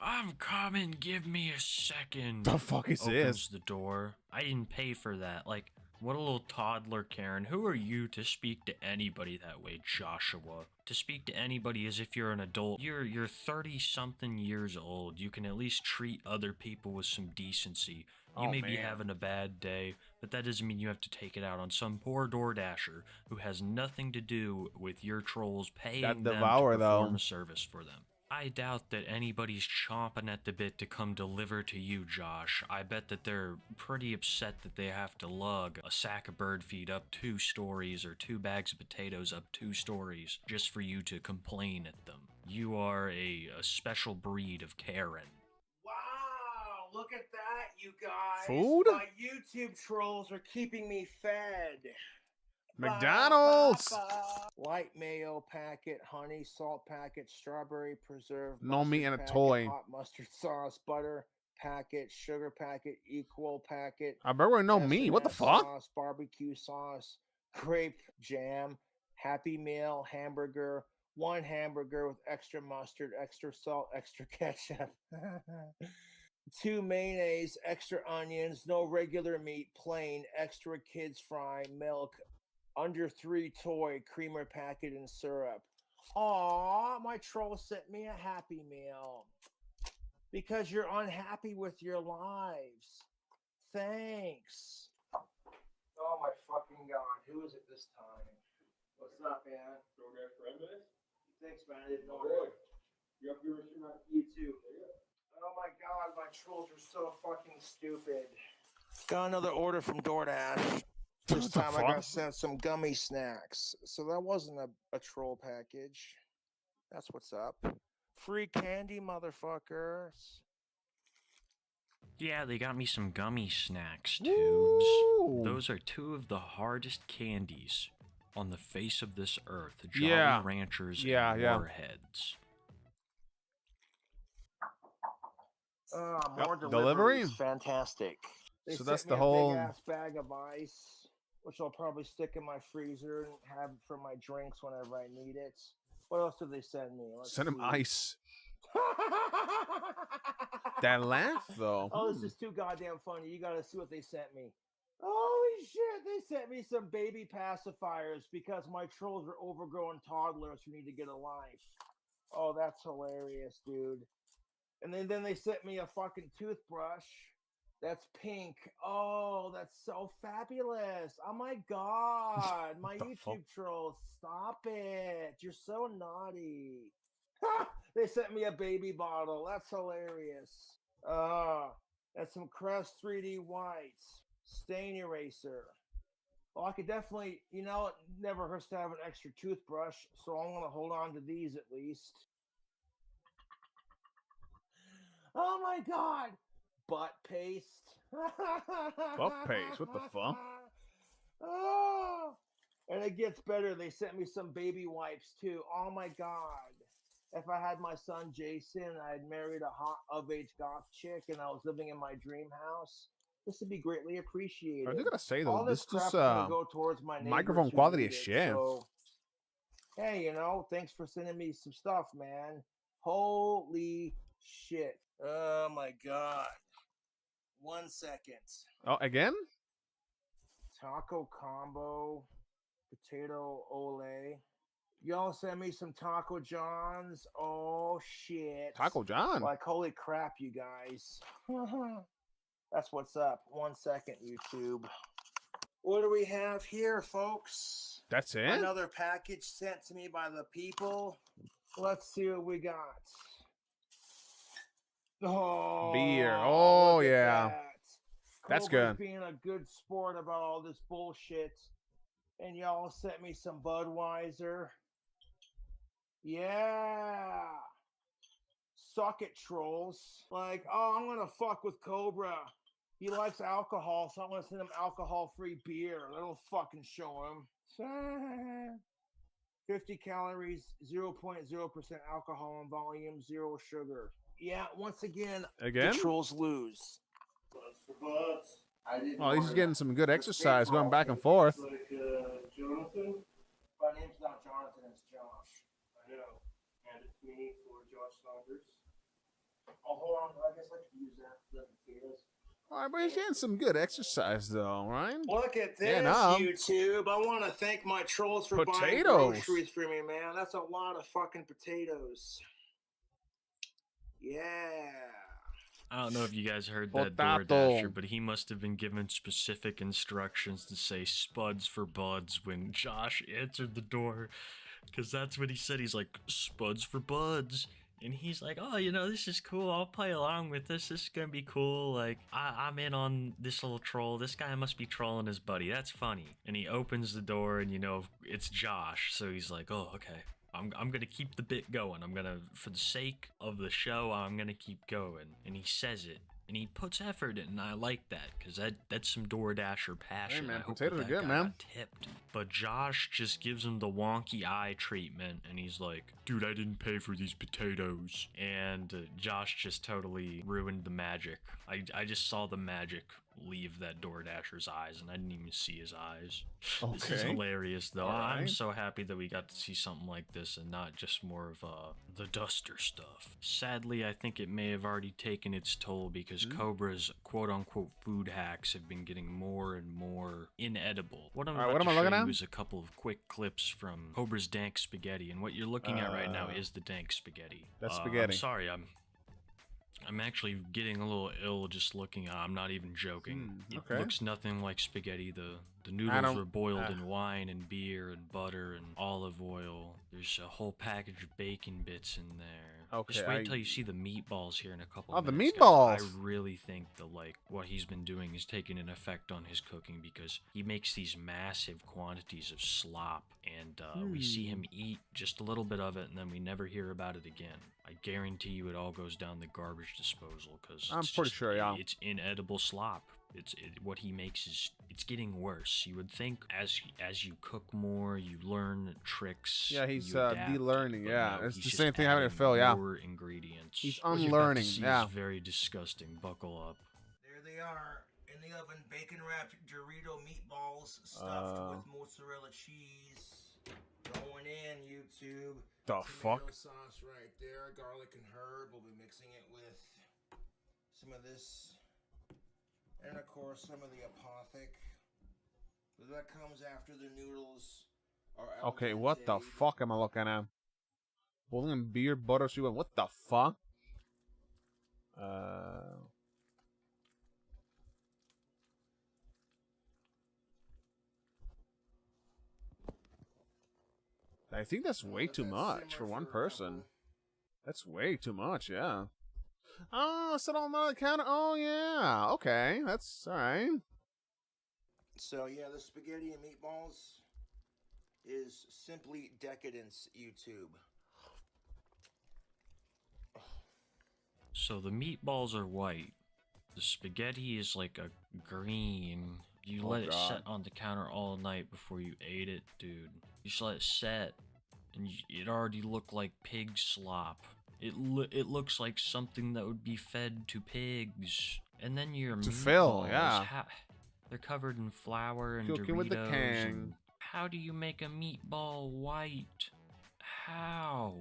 I'm coming, give me a second. The fuck is Opens this? the door. I didn't pay for that. Like, what a little toddler, Karen. Who are you to speak to anybody that way, Joshua? To speak to anybody as if you're an adult. You're 30-something years old. You can at least treat other people with some decency. You may be having a bad day, but that doesn't mean you have to take it out on some poor DoorDasher who has nothing to do with your trolls paying them to perform a service for them. I doubt that anybody's chomping at the bit to come deliver to you, Josh. I bet that they're pretty upset that they have to lug a sack of bird feed up 2 stories or 2 bags of potatoes up 2 stories just for you to complain at them. You are a special breed of Karen. Wow, look at that, you guys. Food? My YouTube trolls are keeping me fed. McDonald's! Light mayo packet, honey salt packet, strawberry preserve, No meat and a packet, toy. hot mustard sauce, butter packet, sugar packet, equal packet. I bet we're no meat. What the fuck? Sauce, barbecue sauce, grape jam, Happy Meal, hamburger, 1 hamburger with extra mustard, extra salt, extra ketchup. 2 mayonnaise, extra onions, no regular meat, plain, extra kids fry, milk, under 3 toy, creamer packet, and syrup. Aw, my troll sent me a Happy Meal. Because you're unhappy with your lives. Thanks. Oh my fucking god, who is it this time? What's up, man? Thanks, man. I didn't order. You up your You too. Oh my god, my trolls are so fucking stupid. Got another order from DoorDash. This time I got sent some gummy snacks. So that wasn't a troll package. That's what's up. Free candy, motherfuckers. Yeah, they got me some gummy snacks, tubes. Those are 2 of the hardest candies on the face of this earth. Jolly Ranchers and Warheads. More delivery? deliveries. Fantastic. They So sent that's me the a whole. big ass bag of ice, which I'll probably stick in my freezer and have for my drinks whenever I need it. What else did they send me? Let's Send him see. ice. That laugh though. Oh, this is too goddamn funny. You gotta see what they sent me. Holy shit, they sent me some baby pacifiers because my trolls are overgrown toddlers who need to get a life. Oh, that's hilarious, dude. And then they sent me a fucking toothbrush that's pink. Oh, that's so fabulous. Oh my god. My YouTube trolls, stop it. You're so naughty. They sent me a baby bottle. That's hilarious. And some Crest 3D whites. Stain eraser. Well, I could definitely, you know, it never hurts to have an extra toothbrush, so I'm going to hold on to these at least. Oh my god! Butt paste. Butt paste? What the fuck? Oh! And it gets better. They sent me some baby wipes too. Oh my god. If I had my son Jason, I'd married a hot of-age goth chick, and I was living in my dream house, this would be greatly appreciated. I do gotta say though, all this crap this is gonna go towards my microphone neighbors who quality need is it, shit. So, hey, you know, thanks for sending me some stuff, man. Holy shit. Oh my god. 1 second. Oh, again? Taco combo, potato ole. Y'all send me some Taco Johns. Oh shit. Taco John? Like, holy crap, you guys. That's what's up. 1 second, YouTube. What do we have here, folks? That's it? Another package sent to me by the people. Let's see what we got. Oh, beer. Oh look at yeah. that. That's Cobra's good. being a good sport about all this bullshit. And y'all sent me some Budweiser. Yeah. Suck it, trolls. Like, oh, I'm gonna fuck with Cobra. He likes alcohol, so I'm gonna send him alcohol-free beer. That'll fucking show him. 50 calories, 0.0% alcohol in volume, 0 sugar. Yeah, once again, the trolls lose. Buds for buds. I didn't Oh, he's order getting some good the exercise steak going roll. back and forth. Like Jonathan. My name's not Jonathan, it's Josh. I know. Hand it to me for Josh Saunders. Oh, hold on. I guess I could use that. The potatoes. All right, but he's getting some good exercise though, right? Look at this, Yeah, no. YouTube. I want to thank my trolls for buying Potatoes. groceries for me, man. That's a lot of fucking potatoes. Yeah. I don't know if you guys heard that Potato. DoorDasher, but he must have been given specific instructions to say spuds for buds when Josh answered the door. Because that's what he said. He's like, spuds for buds. And he's like, oh, you know, this is cool. I'll play along with this. This is going to be cool. Like, I'm in on this little troll. This guy must be trolling his buddy. That's funny. And he opens the door and, you know, it's Josh. So he's like, oh, okay. I'm going to keep the bit going. I'm going to, for the sake of the show, I'm going to keep going. And he says it. And he puts effort in, and I like that, because that's some DoorDasher passion. Hey, man, I hope potatoes that are good, guy man. got tipped. But Josh just gives him the wonky eye treatment, and he's like, dude, I didn't pay for these potatoes. And Josh just totally ruined the magic. I just saw the magic leave that DoorDasher's eyes, and I didn't even see his eyes. This is Okay. hilarious, though. All I'm right. so happy that we got to see something like this and not just more of the duster stuff. Sadly, I think it may have already taken its toll because Cobra's quote-unquote food hacks have been getting more and more inedible. What I'm All right, about what to am I show looking you at? is a couple of quick clips from Cobra's dank spaghetti, and what you're looking at right now is the dank spaghetti. That's I'm spaghetti. sorry, I'm actually getting a little ill just looking. I'm not even joking. okay. It looks nothing like spaghetti. The I noodles don't- were boiled in wine and beer and butter and olive oil. There's a whole package of bacon bits in there. Just Okay, wait till you see the meatballs here in a couple Oh, the minutes, meatballs! guys. I really think what he's been doing is taking an effect on his cooking because he makes these massive quantities of slop and we see him eat just a little bit of it and then we never hear about it again. I guarantee you it all goes down the garbage disposal because I'm pretty sure, yeah. it's inedible slop. what he makes is it's getting worse. You would think as you cook more, you learn tricks. Yeah, he's you adapt, de-learning. but Yeah, no, it's he's the just same thing happening to adding Phil. Yeah, more ingredients. he's What you're about to unlearning. see Yeah. is very disgusting. Buckle up. There they are in the oven, bacon-wrapped Dorito meatballs stuffed with mozzarella cheese. Going in, YouTube. The fuck? Tomato sauce right there, garlic and herb. We'll be mixing it with some of this, and of course some of the apothic. But that comes after the noodles are al Okay, what the dente. fuck am I looking at? Bowling beer, butter soup, and what the fuck? I think that's way too much for one person. That's way too much, yeah. Oh, sit on the counter. Oh, yeah. Okay, that's all right. So yeah, the spaghetti and meatballs is simply decadence, YouTube. So the meatballs are white. The spaghetti is like a green. You Oh, let it God. set on the counter all night before you ate it, dude. You just let it set, and it already looked like pig slop. It looks like something that would be fed to pigs. And then your To meatballs, Phil, yeah. they're covered in flour and Cooking Doritos. with the king. And how do you make a meatball white? How?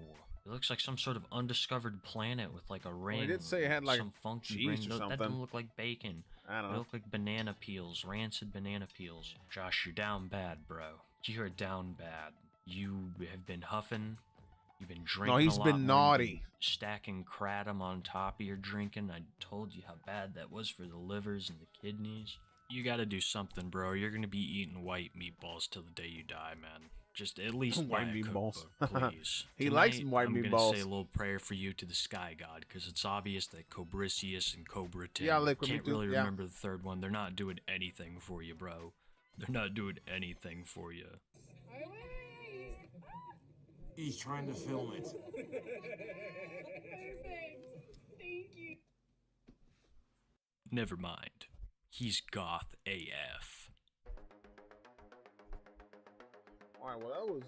It looks like some sort of undiscovered planet with like a ring. Well, he did say it had like some funky cheese ring. or That something. doesn't look like bacon. I don't They know. look like banana peels, rancid banana peels. Josh, you're down bad, bro. You're down bad. You have been huffing. You've been drinking. No, he's a lot been more. You've naughty. been stacking kratom on top of your drinking. I told you how bad that was for the livers and the kidneys. You gotta do something, bro. You're gonna be eating white meatballs till the day you die, man. Just at least buy White a meatballs. cookbook, please. He likes Tonight, white I'm gonna meatballs. say a little prayer for you to the sky god, because it's obvious that Cobricius and Cobra 10 Yeah, liquid can't meat too, really yeah. remember the third one. They're not doing anything for you, bro. They're not doing anything for you. He's trying to film it. Thank you. Never mind. He's goth AF. Alright, well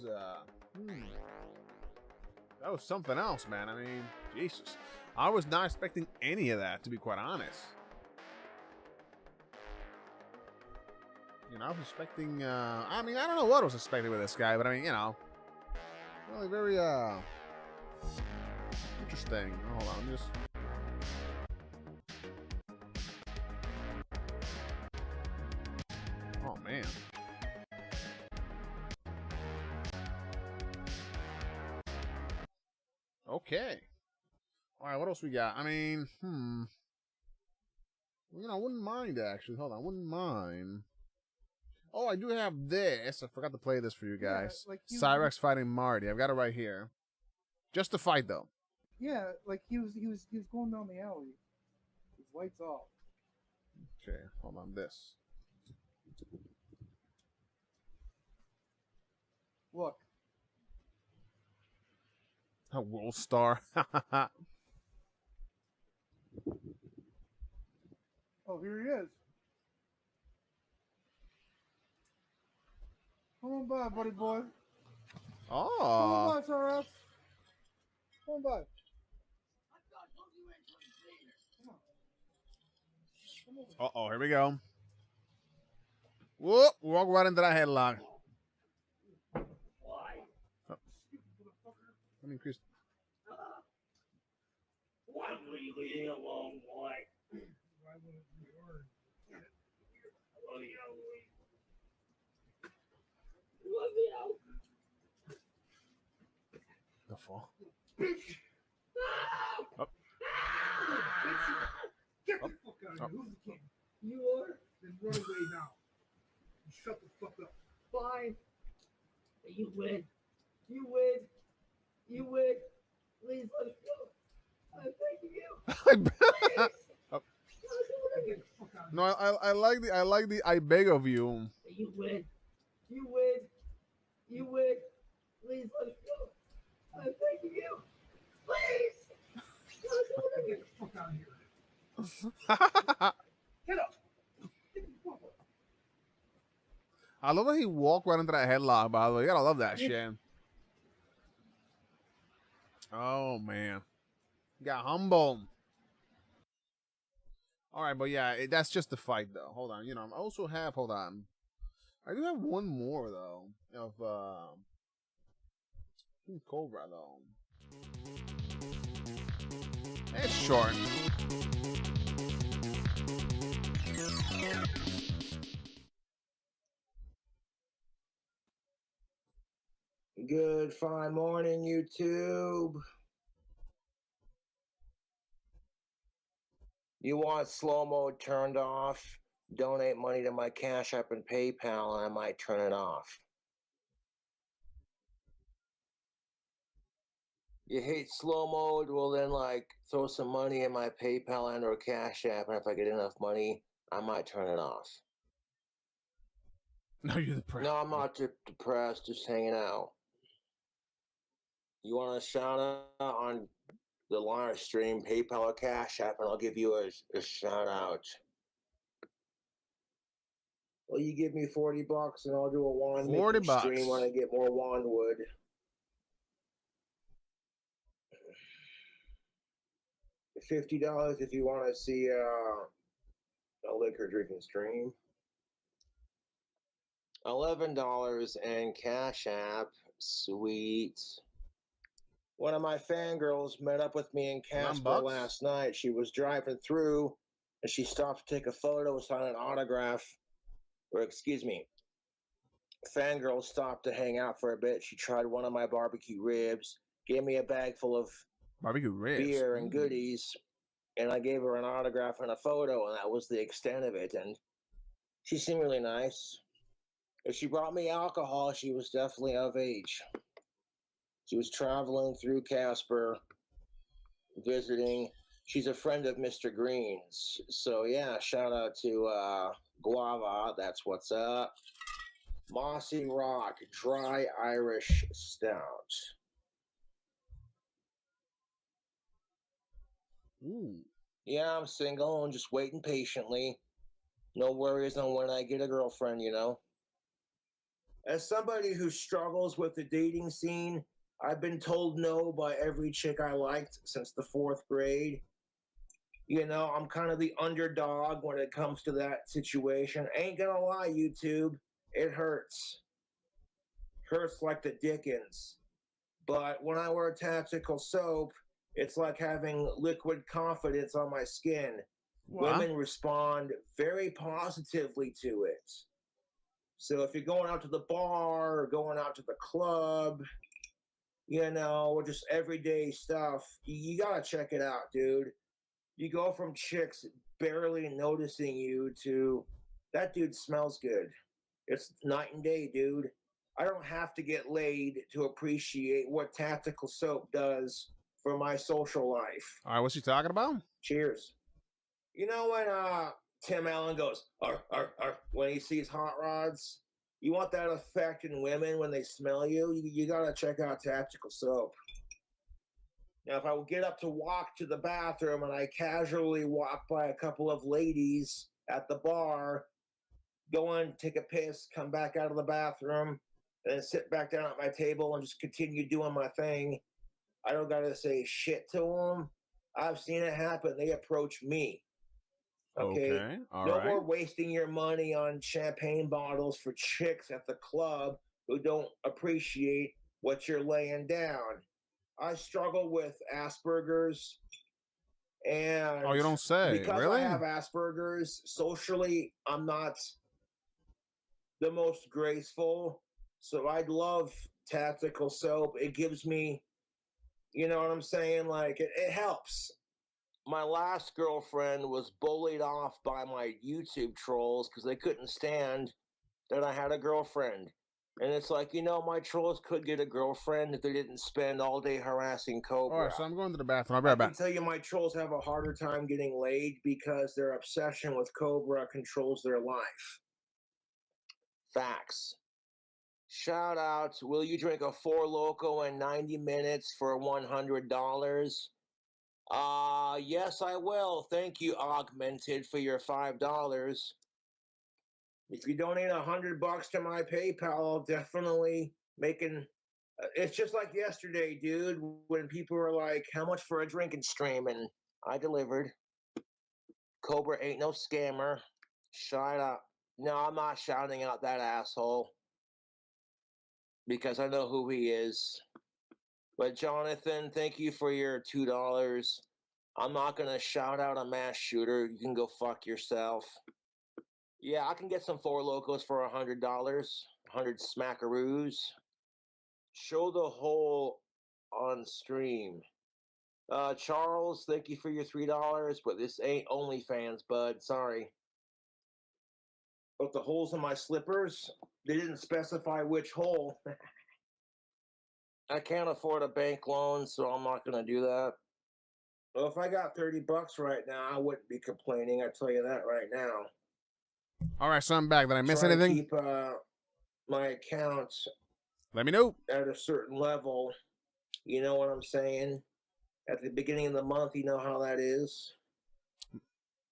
that was something else, man. I mean, Jesus. I was not expecting any of that, to be quite honest. You know, I was expecting I mean, I don't know what I was expecting with this guy, but I mean, you know, really very interesting. Hold on, I'm just oh man. Okay. All right, what else we got? I mean, you know, I wouldn't mind actually. Hold on, I wouldn't mind. Oh, I do have this. I forgot to play this for you guys. like Cyrex fighting Marty. I've got it right here. Just to fight though. Yeah, like he was going down the alley. His lights off. Okay, hold on. This. Look. A world star. Oh, here he is. Come on by, buddy boy. Come Oh. on by, Sarah. Come on by. Uh-oh, here we go. Whoop, walk right into that headlock. Oh. I mean, Chris. Why will you leave me alone, boy? Why wouldn't you learn? Oh, yeah, let me out. The fall. Ah! Up. Get the Up. fuck out of Up. here. Who's the king? You are? Then run away now. And shut the fuck up. Fine. You win. You win. You win. Please let me go. I'm begging you. Up. Get the fuck out of No, I like the I beg of you. You win. You win. You win. Please let me go. I'm begging you. Please. here. Get the fuck out of here. Get up. I love that he walked right into that headlock, by the way. You gotta love that shit. Oh, man. Got humble. All right, but yeah, that's just the fight, though. Hold on. You know, I also have, hold on. I do have one more, though, of Cobra, though. It's short. Good fine morning, YouTube. You want slow mode turned off? Donate money to my Cash App and PayPal, and I might turn it off. You hate slow mode? Well, then, like, throw some money in my PayPal and or Cash App, and if I get enough money, I might turn it off. No, you're depressed. No, I'm not depressed, just hanging out. You want a shout out on the live stream, PayPal or Cash App, and I'll give you a shout out. Well, you give me $40 and I'll do a wand making stream when I get more wand wood. $50 if you want to see a liquor drinking stream. $11 and Cash App. Sweet. One of my fangirls met up with me in Casper last night. She was driving through and she stopped to take a photo, sign an autograph. Or excuse me. Fangirl stopped to hang out for a bit. She tried one of my barbecue ribs, gave me a bag full of barbecue ribs, beer and goodies, and I gave her an autograph and a photo, and that was the extent of it. And she seemed really nice. If she brought me alcohol, she was definitely of age. She was traveling through Casper, visiting. She's a friend of Mr. Green's. So, yeah, shout out to Guava. That's what's up. Mossy Rock Dry Irish Stout. Ooh. Yeah, I'm single and just waiting patiently. No worries on when I get a girlfriend, you know. As somebody who struggles with the dating scene, I've been told no by every chick I liked since the 4th grade. You know, I'm kind of the underdog when it comes to that situation. Ain't gonna lie, YouTube, it hurts. Hurts like the dickens. But when I wear tactical soap, it's like having liquid confidence on my skin. What? Women respond very positively to it. So if you're going out to the bar or going out to the club, you know, or just everyday stuff, you gotta check it out, dude. You go from chicks barely noticing you to, that dude smells good. It's night and day, dude. I don't have to get laid to appreciate what tactical soap does for my social life. All right, what's he talking about? Cheers. You know when Tim Allen goes, arr, arr, arr, when he sees hot rods? You want that effect in women when they smell you? You gotta check out tactical soap. Now, if I would get up to walk to the bathroom and I casually walk by a couple of ladies at the bar, go in, take a piss, come back out of the bathroom, and then sit back down at my table and just continue doing my thing, I don't gotta say shit to them. I've seen it happen. They approach me. Okay. All no right. more wasting your money on champagne bottles for chicks at the club who don't appreciate what you're laying down. I struggle with Asperger's, and Oh, you don't say. because Really? I have Asperger's, socially I'm not the most graceful. So I'd love tactical soap. It gives me, you know what I'm saying? Like it helps. My last girlfriend was bullied off by my YouTube trolls because they couldn't stand that I had a girlfriend. And it's like, you know, my trolls could get a girlfriend if they didn't spend all day harassing Cobra. All right, so I'm going to the bathroom. I'll be right I back. can tell you my trolls have a harder time getting laid because their obsession with Cobra controls their life. Facts. Shout out, will you drink a 4 Loko in 90 minutes for $100? Yes, I will. Thank you, Augmented, for your $5. If you donate $100 to my PayPal, I'll definitely making. It's just like yesterday, dude, when people were like, "How much for a drinking stream?" And I delivered. Cobra ain't no scammer. Shut up. No, I'm not shouting out that asshole because I know who he is. But Jonathan, thank you for your $2. I'm not gonna shout out a mass shooter. You can go fuck yourself. Yeah, I can get some Four Locos for $100. 100 smackaroos. Show the hole on stream. Charles, thank you for your $3, but this ain't OnlyFans, bud. Sorry. But the holes in my slippers, they didn't specify which hole. I can't afford a bank loan, so I'm not gonna do that. Well, if I got $30 right now, I wouldn't be complaining. I tell you that right now. All right, so I'm back. Did I miss Try anything? to keep my account Let me know. at a certain level. You know what I'm saying? At the beginning of the month, you know how that is.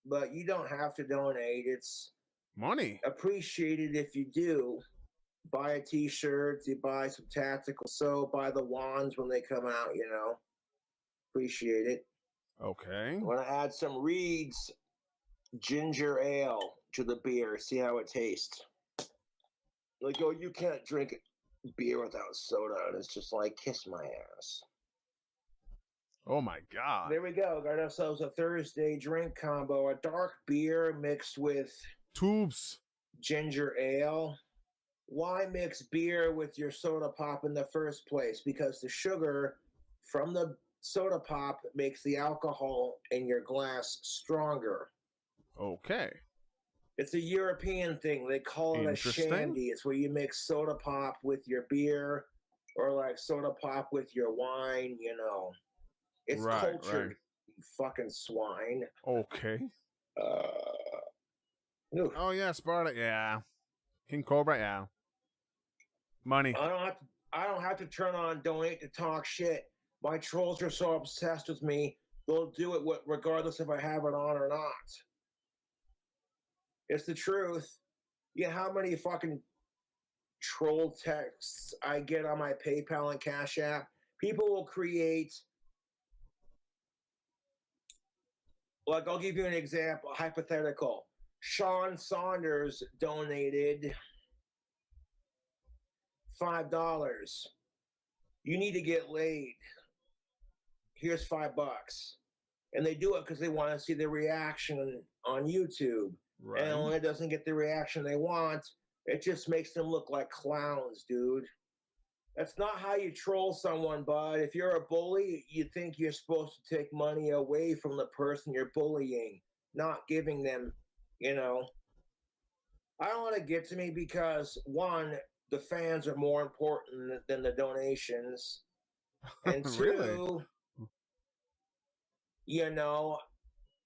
But you don't have to donate. It's money appreciated if you do. Buy a t-shirt, you buy some tactical soap, buy the wands when they come out, you know. Appreciate it. Okay. I'm going to add some Reed's ginger ale to the beer. See how it tastes. Like, oh, you can't drink beer without soda. And it's just like, kiss my ass. Oh my God. There we go. Got ourselves a Thursday drink combo. A dark beer mixed with tubes ginger ale. Why mix beer with your soda pop in the first place? Because the sugar from the soda pop makes the alcohol in your glass stronger. Okay. It's a European thing. They call it a shandy. It's where you mix soda pop with your beer or like soda pop with your wine, you know. It's cultured, you fucking swine. Okay. Oof. Oh yeah, Sparta. Yeah. King Cobra. Yeah. Money. I don't have to turn on donate to talk shit. My trolls are so obsessed with me, they'll do it regardless if I have it on or not. It's the truth. Yeah, how many fucking troll texts I get on my PayPal and Cash App? People will create. Like, I'll give you an example, hypothetical. Sean Saunders donated $5. You need to get laid. Here's $5. And they do it because they want to see the reaction on YouTube. Right. And when it doesn't get the reaction they want, it just makes them look like clowns, dude. That's not how you troll someone, bud. If you're a bully, you think you're supposed to take money away from the person you're bullying, not giving them, you know. I don't let it get to me because, one, the fans are more important than the donations. And two, Really? you know,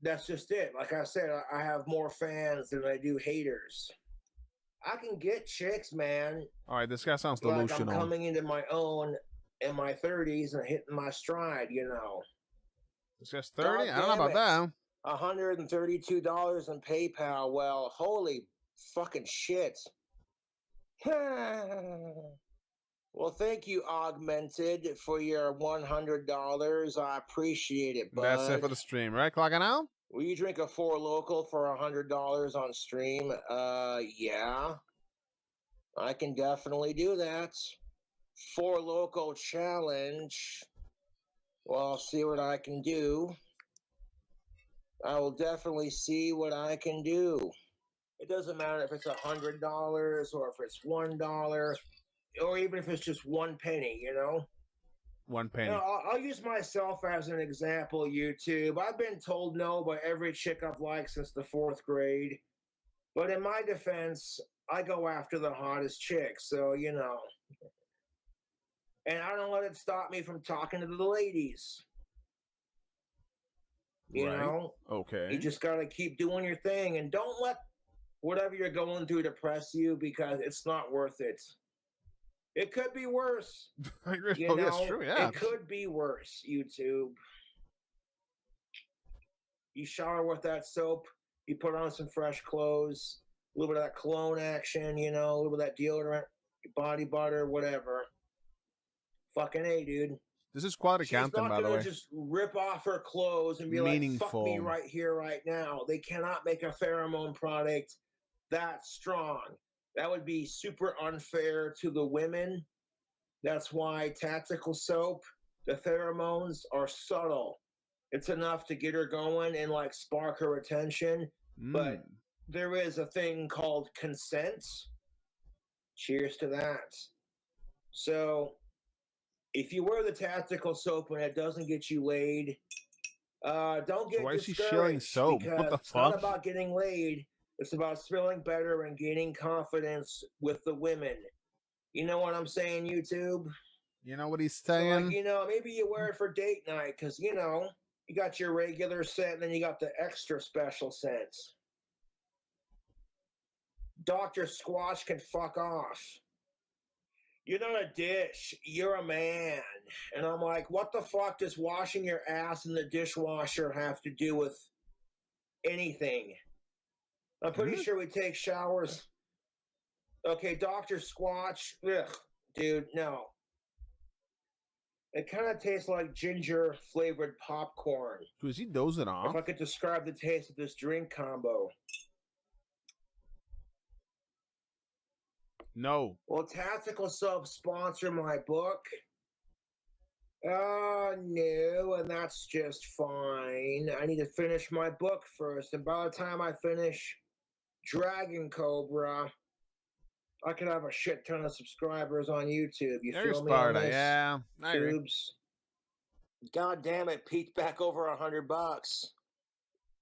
that's just it. Like I said, I have more fans than I do haters. I can get chicks, man. All right, this guy sounds Like delusional. I'm coming into my own in my 30s and hitting my stride, you know. This guy's 30? I don't know about that. $132 in PayPal. Well, holy fucking shit. Well, thank you, Augmented, for your $100. I appreciate it, bud. That's it for the stream, right? Clocking out? Will you drink a Four Local for $100 on stream? Yeah. I can definitely do that. Four Local challenge. Well, I'll see what I can do. I will definitely see what I can do. It doesn't matter if it's $100 or if it's $1 or even if it's just 1 penny, you know? 1 penny. You know, I'll use myself as an example, YouTube. I've been told no by every chick I've liked since the 4th grade. But in my defense, I go after the hottest chicks, so, you know. And I don't let it stop me from talking to the ladies. You know? Okay. You just got to keep doing your thing. And don't let whatever you're going through depress you because it's not worth it. It could be worse. You know, yes, true, yeah. It could be worse, YouTube. You shower with that soap. You put on some fresh clothes. little bit of that cologne action, you know, a little bit of that deodorant, body butter, whatever. Fucking A, dude. This is quality She's content, not by the gonna way. just rip off her clothes and be like, fuck me right here, right now. They cannot make a pheromone product that strong. That would be super unfair to the women. That's why tactical soap, the pheromones are subtle. It's enough to get her going and like spark her attention. But there is a thing called consent. Cheers to that. So if you wear the tactical soap and it doesn't get you laid, don't get Why is she shilling discouraged, soap? What because the it's not fuck? about getting laid. It's about smelling better and gaining confidence with the women. You know what I'm saying, YouTube? You know what he's So, saying? like, you know, maybe you wear it for date night because, you know, you got your regular scent and then you got the extra special scents. Dr. Squash can fuck off. You're not a dish, you're a man. And I'm like, what the fuck does washing your ass in the dishwasher have to do with anything? I'm pretty sure we take showers. Okay, Dr. Squatch, ugh, dude, no. It kind of tastes like ginger flavored popcorn. Is he dozing off? If I could describe the taste of this drink combo. No. Will Tactical Soap sponsor my book? No, and that's just fine. I need to finish my book first, and by the time I finish Dragon Cobra, I could have a shit ton of subscribers on YouTube. You There's feel me on Sparta, this? yeah. I agree. Tubes. God damn it, peaked back over $100.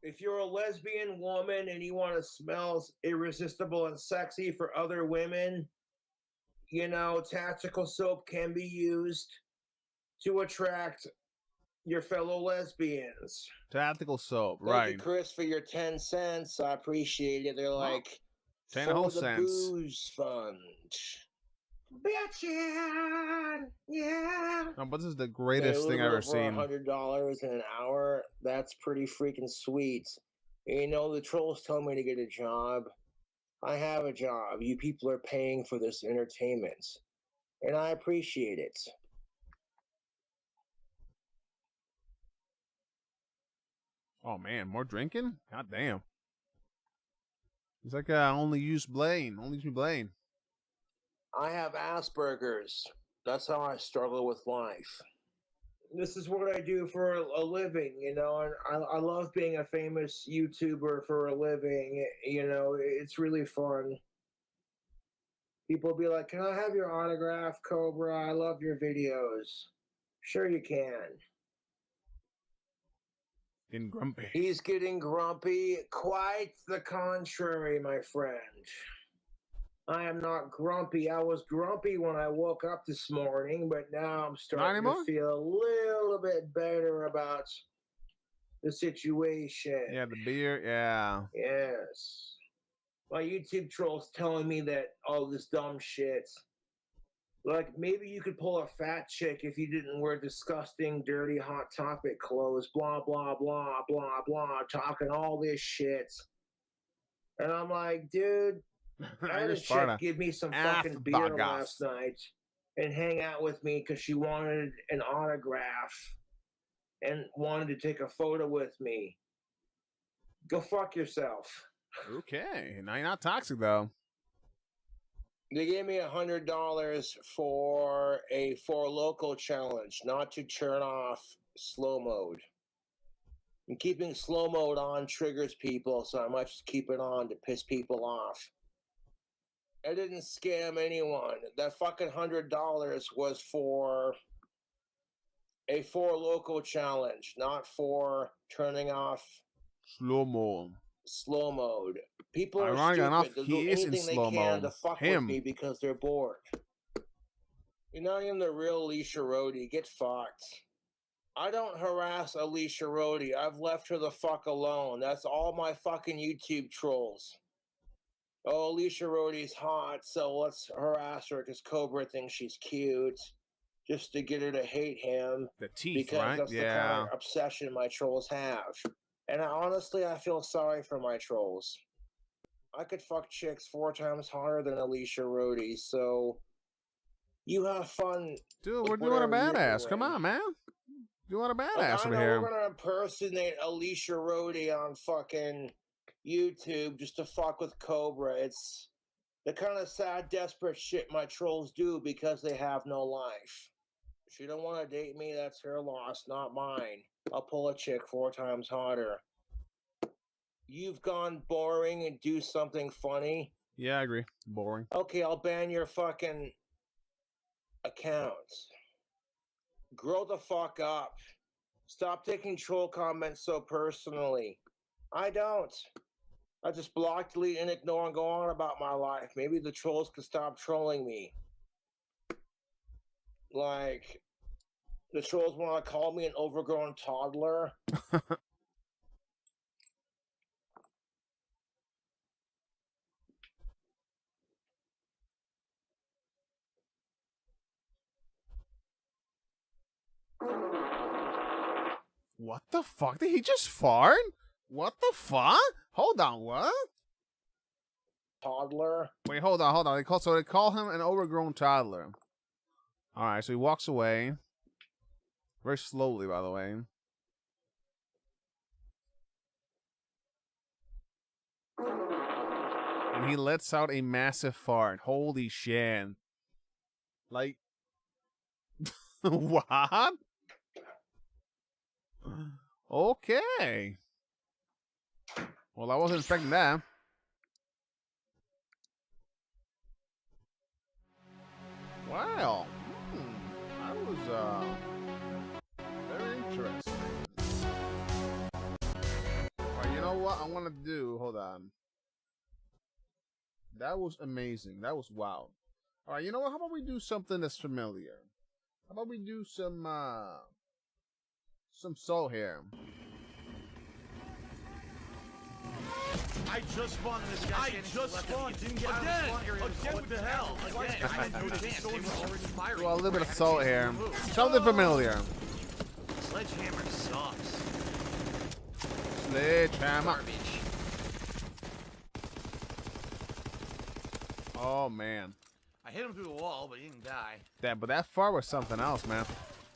If you're a lesbian woman and you want to smell irresistible and sexy for other women, you know, tactical soap can be used to attract your fellow lesbians. Tactical soap, Thank right. you, Chris, for your 10 cents. I appreciate it. They're like, 10 for whole the cents. booze fund. Bitchin', yeah. No, but this is the greatest thing I've ever seen. $100 in an hour. That's pretty freaking sweet. You know, the trolls tell me to get a job. I have a job. You people are paying for this entertainment, and I appreciate it. Oh man, more drinking? God damn. It's like only use Blaine. Only use Blaine. I have Asperger's. That's how I struggle with life. This is what I do for a living, you know, and I love being a famous YouTuber for a living. You know, it's really fun. People be like, can I have your autograph, Cobra? I love your videos. Sure you can. Getting grumpy. He's getting grumpy. Quite the contrary, my friend. I am not grumpy. I was grumpy when I woke up this morning, but now I'm starting to feel a little bit better about the situation. Yeah, the beer, yeah. Yes. My YouTube troll's telling me that all this dumb shit. Like, maybe you could pull a fat chick if you didn't wear disgusting, dirty, Hot Topic clothes, blah, blah, blah, blah, blah, talking all this shit. And I'm like, dude, I had a chick give me some fucking beer last night and hang out with me because she wanted an autograph and wanted to take a photo with me. Go fuck yourself. Okay, now you're not toxic though. They gave me $100 for a local challenge, not to turn off slow mode. And keeping slow mode on triggers people, so I might just keep it on to piss people off. I didn't scam anyone. That fucking $100 was for a local challenge, not for turning off slow mode. Slow mode. People are Ironic stupid. enough, They'll he do is in anything they slow can mode. to fuck with me because they're bored. You're not even the real Alicia Rhodey. Get fucked. I don't harass Alicia Rhodey. I've left her the fuck alone. That's all my fucking YouTube trolls. Oh, Alicia Rhodey's hot, so let's harass her because Cobra thinks she's cute, just to get her to hate him. The teeth, because right? that's the kind of obsession my trolls have. And honestly, I feel sorry for my trolls. I could fuck chicks 4 times harder than Alicia Rhodey, so you have fun. Dude, we're doing a badass. Come on, man. Doing a badass over here. We're gonna impersonate Alicia Rhodey on fucking YouTube just to fuck with Cobra. It's the kind of sad, desperate shit my trolls do because they have no life. If she don't want to date me, that's her loss, not mine. I'll pull a chick 4 times harder. You've gone boring and do something funny. Yeah, I agree. Boring. Okay, I'll ban your fucking accounts. Grow the fuck up. Stop taking troll comments so personally. I don't. I just block, delete, and ignore and go on about my life. Maybe the trolls can stop trolling me. Like, the trolls want to call me an overgrown toddler. What the fuck? Did he just fart? What the fuck? Hold on, what? Toddler. Wait, hold on. They call him an overgrown toddler. Alright, so he walks away. Very slowly, by the way. And he lets out a massive fart. Holy shit. Like... what? Okay. Well, I wasn't expecting that. Wow. That was, very interesting. Alright, you know what I want to do? Hold on. That was amazing. That was wow. Alright, you know what? How about we do something that's familiar? How about we do some salt here? I just spawned in this guy. I just spawned. Didn't get again. What the hell? Again. I had no chance. They were already firing. Well, a little bit of salt here. Something familiar. Sledgehammer sucks. Sledgehammer. Garbage. Oh man. I hit him through the wall, but he didn't die. But that far was something else, man.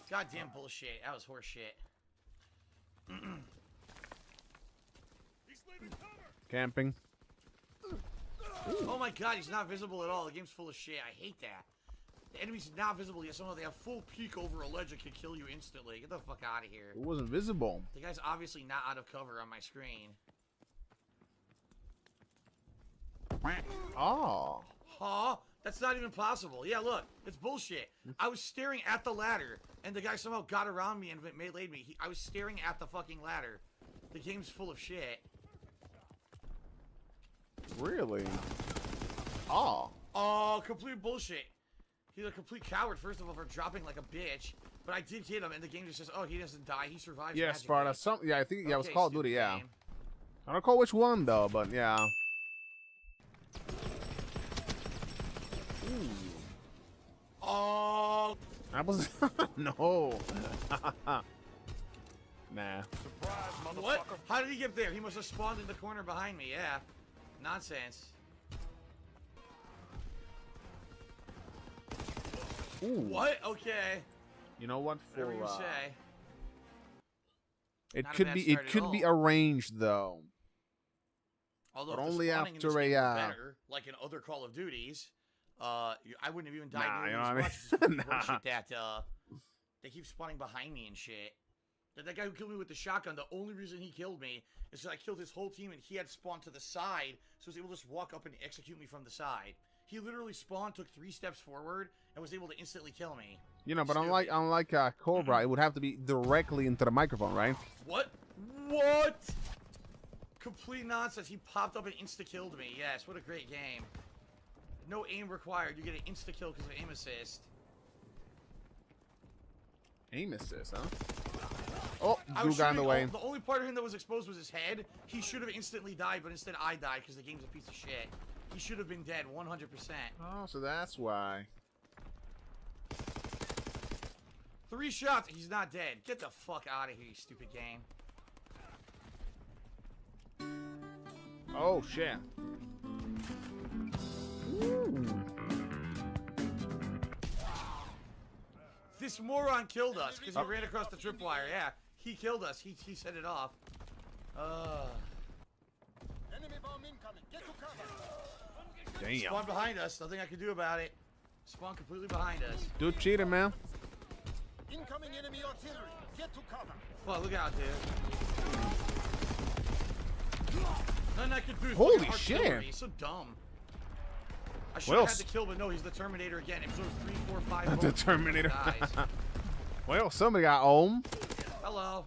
Goddamn bullshit. That was horse shit. Camping. Oh my god, he's not visible at all. The game's full of shit. I hate that. The enemy's not visible yet. Somehow they have full peek over a ledge that can kill you instantly. Get the fuck out of here. It wasn't visible. The guy's obviously not out of cover on my screen. Oh. Huh? That's not even possible. Yeah, look. It's bullshit. I was staring at the ladder, and the guy somehow got around me and meleeed me. I was staring at the fucking ladder. The game's full of shit. Really? Oh. Oh, complete bullshit. He's a complete coward, first of all, for dropping like a bitch. But I did hit him, and the game just says, oh, he doesn't die. He survives. Yeah, Sparta. Yeah, I think it was Okay, Call of Duty, yeah. game. I don't recall which one, though, but yeah. Ooh. Oh. That was... no. Nah. What? How did he get there? He must have spawned in the corner behind me, yeah. Nonsense. Ooh. What? Okay. You know what? For Whatever you say. it Not a could bad be start at all. arranged though. Although but if the only spawning in after this a game was better, like in other Call of Duties, I wouldn't have even died Nah, nearly you know as what I much. mean? It's bullshit that they keep spawning behind me and shit. That guy who killed me with the shotgun, the only reason he killed me is because I killed his whole team and he had spawned to the side, so he was able to just walk up and execute me from the side. He literally spawned, took 3 steps forward, and was able to instantly kill me. You know, but unlike Cobra, it would have to be directly into the microphone, right? What? What? Complete nonsense. He popped up and insta-killed me. Yes, what a great game. No aim required. You get an insta-kill because of aim assist. Aim assist, huh? Oh, I you was got in the shooting way. the only part of him that was exposed was his head. He should have instantly died, but instead I died because the game's a piece of shit. He should have been dead 100%. Oh, so that's why. 3 shots. He's not dead. Get the fuck out of here, you stupid game. Oh, shit. This moron killed us because he ran across the tripwire. Yeah, he killed us. He set it off. Damn. Spawn behind us. Nothing I can do about it. Spawn completely behind us. Dude cheating, man. Incoming enemy artillery. Get to cover. Fuck, look out, dude. Nothing I can do. Holy shit. He's so dumb. I should have had the kill, but no, he's the Terminator again. Episode 3, 4, 5. The Terminator. Well, somebody got home. Hello.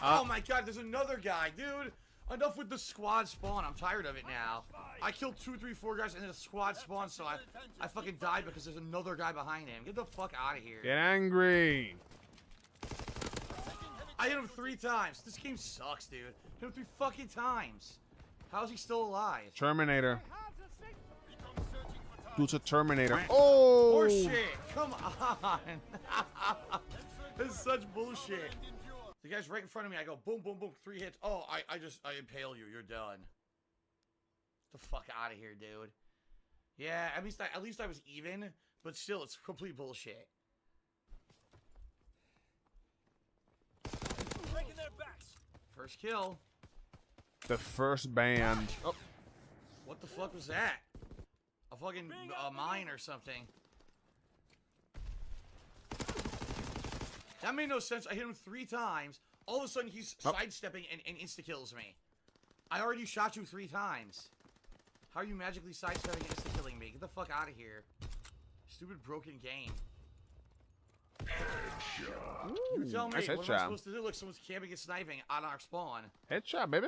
Oh my god, there's another guy, dude. Enough with the squad spawn. I'm tired of it now. I killed 2, 3, 4 guys and then a squad spawn, so I fucking died because there's another guy behind him. Get the fuck out of here. Get angry. I hit him 3 times. This game sucks, dude. Hit him 3 fucking times. How is he still alive? Terminator. Dude's a Terminator. Oh! Horseshit! Come on! This is such bullshit. The guy's right in front of me. I go boom, boom, boom, 3 hits. Oh, I impale you. You're done. Get the fuck out of here, dude. Yeah, at least I was even, but still, it's complete bullshit. First kill. The first band. Oh. What the fuck was that? A fucking mine or something. That made no sense. I hit him 3 times. All of a sudden, he's sidestepping and insta-kills me. I already shot you 3 times. How are you magically sidestepping and insta-killing me? Get the fuck out of here. Stupid broken game. You tell me. Nice What am I headshot. supposed to do? Look, someone's camping and sniping on our spawn. Headshot, baby.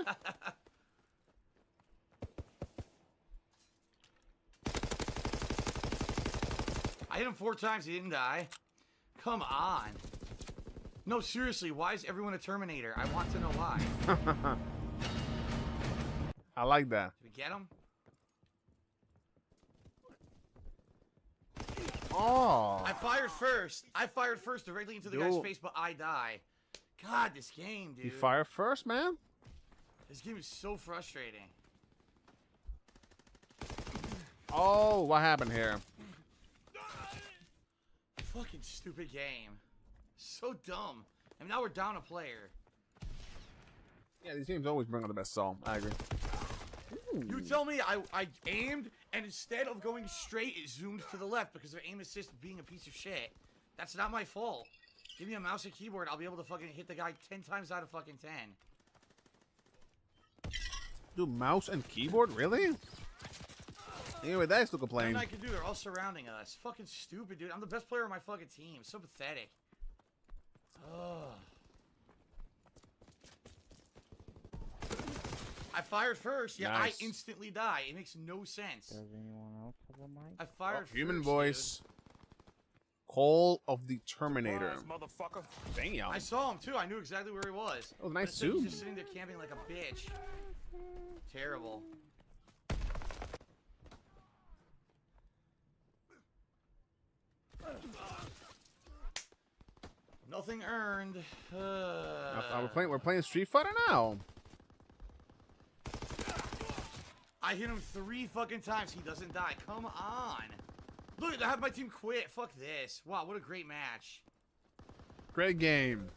I hit him 4 times. He didn't die. Come on. No, seriously. Why is everyone a Terminator? I want to know why. I like that. Did we get him? Oh. I fired first. I fired first directly into the guy's face, but I die. God, this game, dude. You fire first, man? This game is so frustrating. Oh, what happened here? Fucking stupid game. So dumb. And now we're down a player. Yeah, these games always bring out the best song. I agree. You tell me I aimed, and instead of going straight, it zoomed to the left because of aim assist being a piece of shit. That's not my fault. Give me a mouse and keyboard, I'll be able to fucking hit the guy 10 times out of fucking 10. Dude, mouse and keyboard? Really? Anyway, that's still complaining. Nothing I can do, they're all surrounding us. Fucking stupid, dude. I'm the best player on my fucking team. So pathetic. Ugh. I fired first. Yeah, Nice. I instantly die. It makes no sense. Does anyone else have a mic? I fired Human first, voice. Call of the Terminator. Motherfucker. Damn. I saw him too. I knew exactly where he was. Oh, nice But instead, suit. He's just sitting there camping like a bitch. Terrible. Nothing earned. We're playing Street Fighter now. I hit him 3 fucking times. He doesn't die. Come on. Look, I have my team quit. Fuck this. Wow, what a great match. Great game.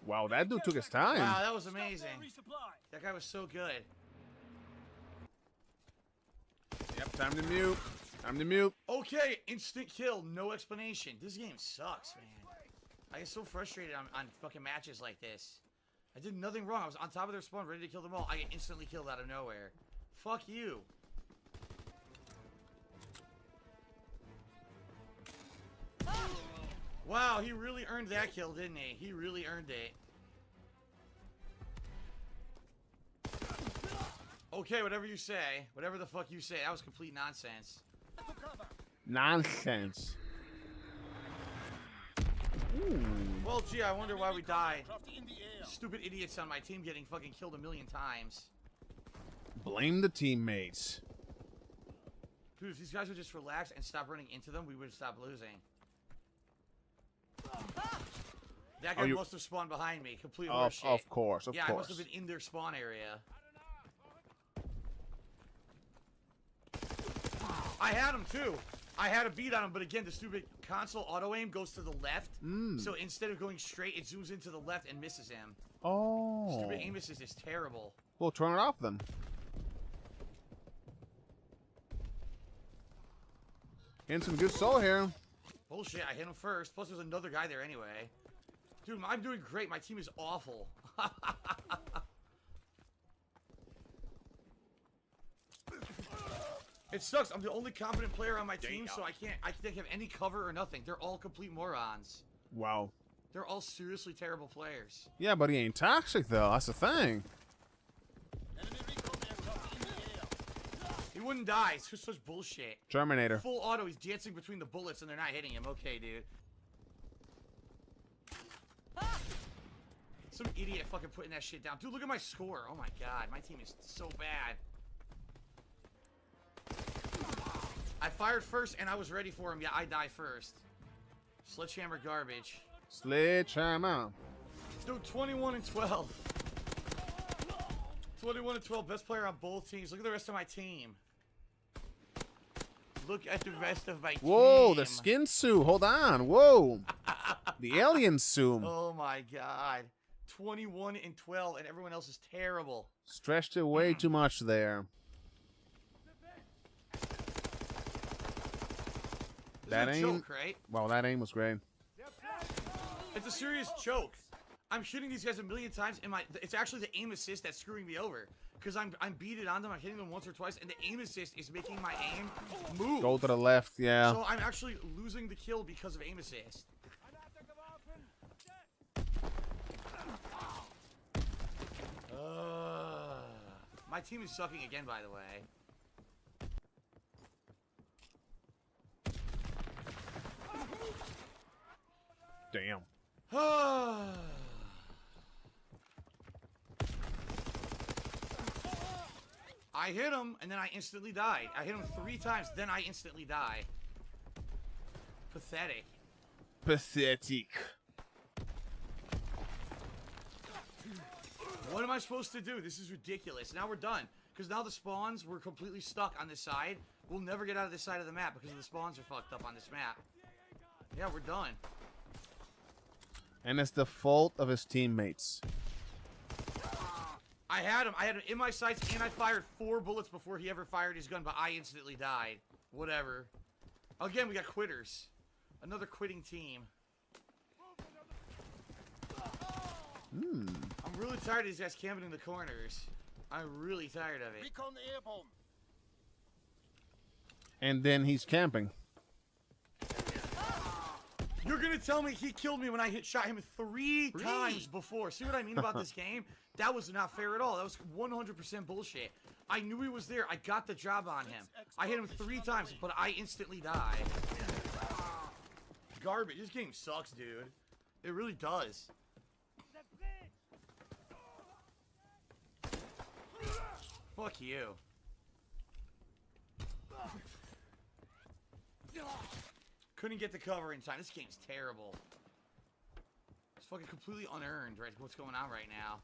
Wow, that dude took his time. Wow, that was amazing. That guy was so good. Yep, time to mute. Time to mute. Okay, instant kill, no explanation. This game sucks, man. I get so frustrated on fucking matches like this. I did nothing wrong. I was on top of their spawn, ready to kill them all. I get instantly killed out of nowhere. Fuck you. Wow, he really earned that kill, didn't he? He really earned it. Okay, whatever you say. Whatever the fuck you say. That was complete nonsense. Nonsense. Ooh. Well, gee, I wonder why we died. Stupid idiots on my team getting fucking killed 1,000,000 times. Blame the teammates. Dude, if these guys would just relax and stop running into them, we would stop losing. That guy must have spawned behind me. Complete horseshit. Of course, Yeah, I must have been in their spawn area. I had him too. I had a beat on him, but again, the stupid console auto-aim goes to the left. So instead of going straight, it zooms into the left and misses him. Oh. Stupid aim assist is terrible. Well, turn it off then. Getting some good soul here. Bullshit, I hit him first. Plus, there's another guy there anyway. Dude, I'm doing great. My team is awful. It sucks. I'm the only competent player on my team, so I can't have any cover or nothing. They're all complete morons. Wow. They're all seriously terrible players. Yeah, but he ain't toxic though. That's the thing. He wouldn't die. It's just such bullshit. Terminator. Full auto. He's dancing between the bullets and they're not hitting him. Okay, dude. Some idiot fucking putting that shit down. Dude, look at my score. Oh my god. My team is so bad. I fired first and I was ready for him. Yeah, I die first. Sledgehammer garbage. Sledgehammer. Dude, 21 and 12. 21 and 12. Best player on both teams. Look at the rest of my team. Look at the rest of my team. Whoa, the skin suit. Hold on. Whoa. The alien suit. Oh my god. 21 and 12 and everyone else is terrible. Stretched it way too much there. That aim, joke, right? Wow, that aim was great. It's a serious joke. I'm shooting these guys a million times, and it's actually the aim assist that's screwing me over. Because I'm beating on them, I'm hitting them once or twice, and the aim assist is making my aim move. Go to the left, yeah. So I'm actually losing the kill because of aim assist. My team is sucking again, by the way. Damn. I hit him, and then I instantly died. I hit him 3 times, then I instantly die. Pathetic. Pathetic. What am I supposed to do? This is ridiculous. Now we're done. Because now the spawns, we're completely stuck on this side. We'll never get out of this side of the map because the spawns are fucked up on this map. Yeah, we're done. And it's the fault of his teammates. I had him in my sights, and I fired 4 bullets before he ever fired his gun, but I instantly died. Whatever. Again, we got quitters. Another quitting team. I'm really tired of these guys camping in the corners. I'm really tired of it. Recon airborne. And then he's camping. You're gonna tell me he killed me when I shot him 3 times before. See what I mean about this game? That was not fair at all. That was 100% bullshit. I knew he was there. I got the job on him. I hit him 3 times, but I instantly died. Garbage. This game sucks, dude. It really does. Fuck you. Couldn't get the cover in time. This game's terrible. It's fucking completely unearned, right? What's going on right now?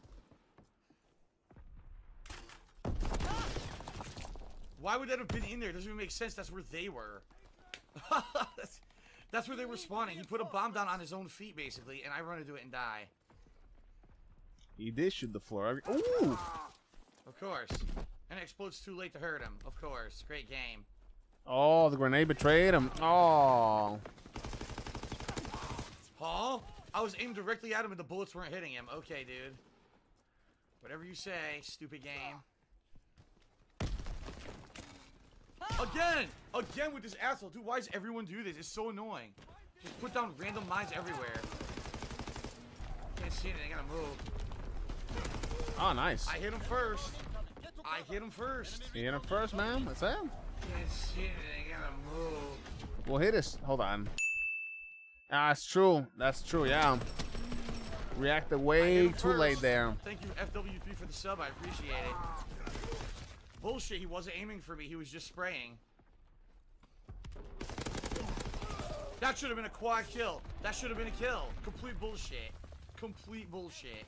Why would that have been in there? It doesn't even make sense. That's where they were. That's where they were spawning. He put a bomb down on his own feet, basically, and I run into it and die. He did shoot the floor. Ooh! Of course. And it explodes too late to hurt him. Of course. Great game. Oh, the grenade betrayed him. Oh. Huh? I was aimed directly at him and the bullets weren't hitting him. Okay, dude. Whatever you say, stupid game. Again! Again with this asshole. Dude, why does everyone do this? It's so annoying. Just put down random mines everywhere. Can't see anything. I gotta move. Oh, nice. I hit him first. I hit him first. You hit him first, man. That's it. Can't see anything. I gotta move. We'll hit us. Hold on. Ah, that's true. That's true, yeah. Reacted way too late there. Thank you, FW3, for the sub. I appreciate it. Bullshit, he wasn't aiming for me. He was just spraying. That should have been a quad kill. That should have been a kill. Complete bullshit. Complete bullshit.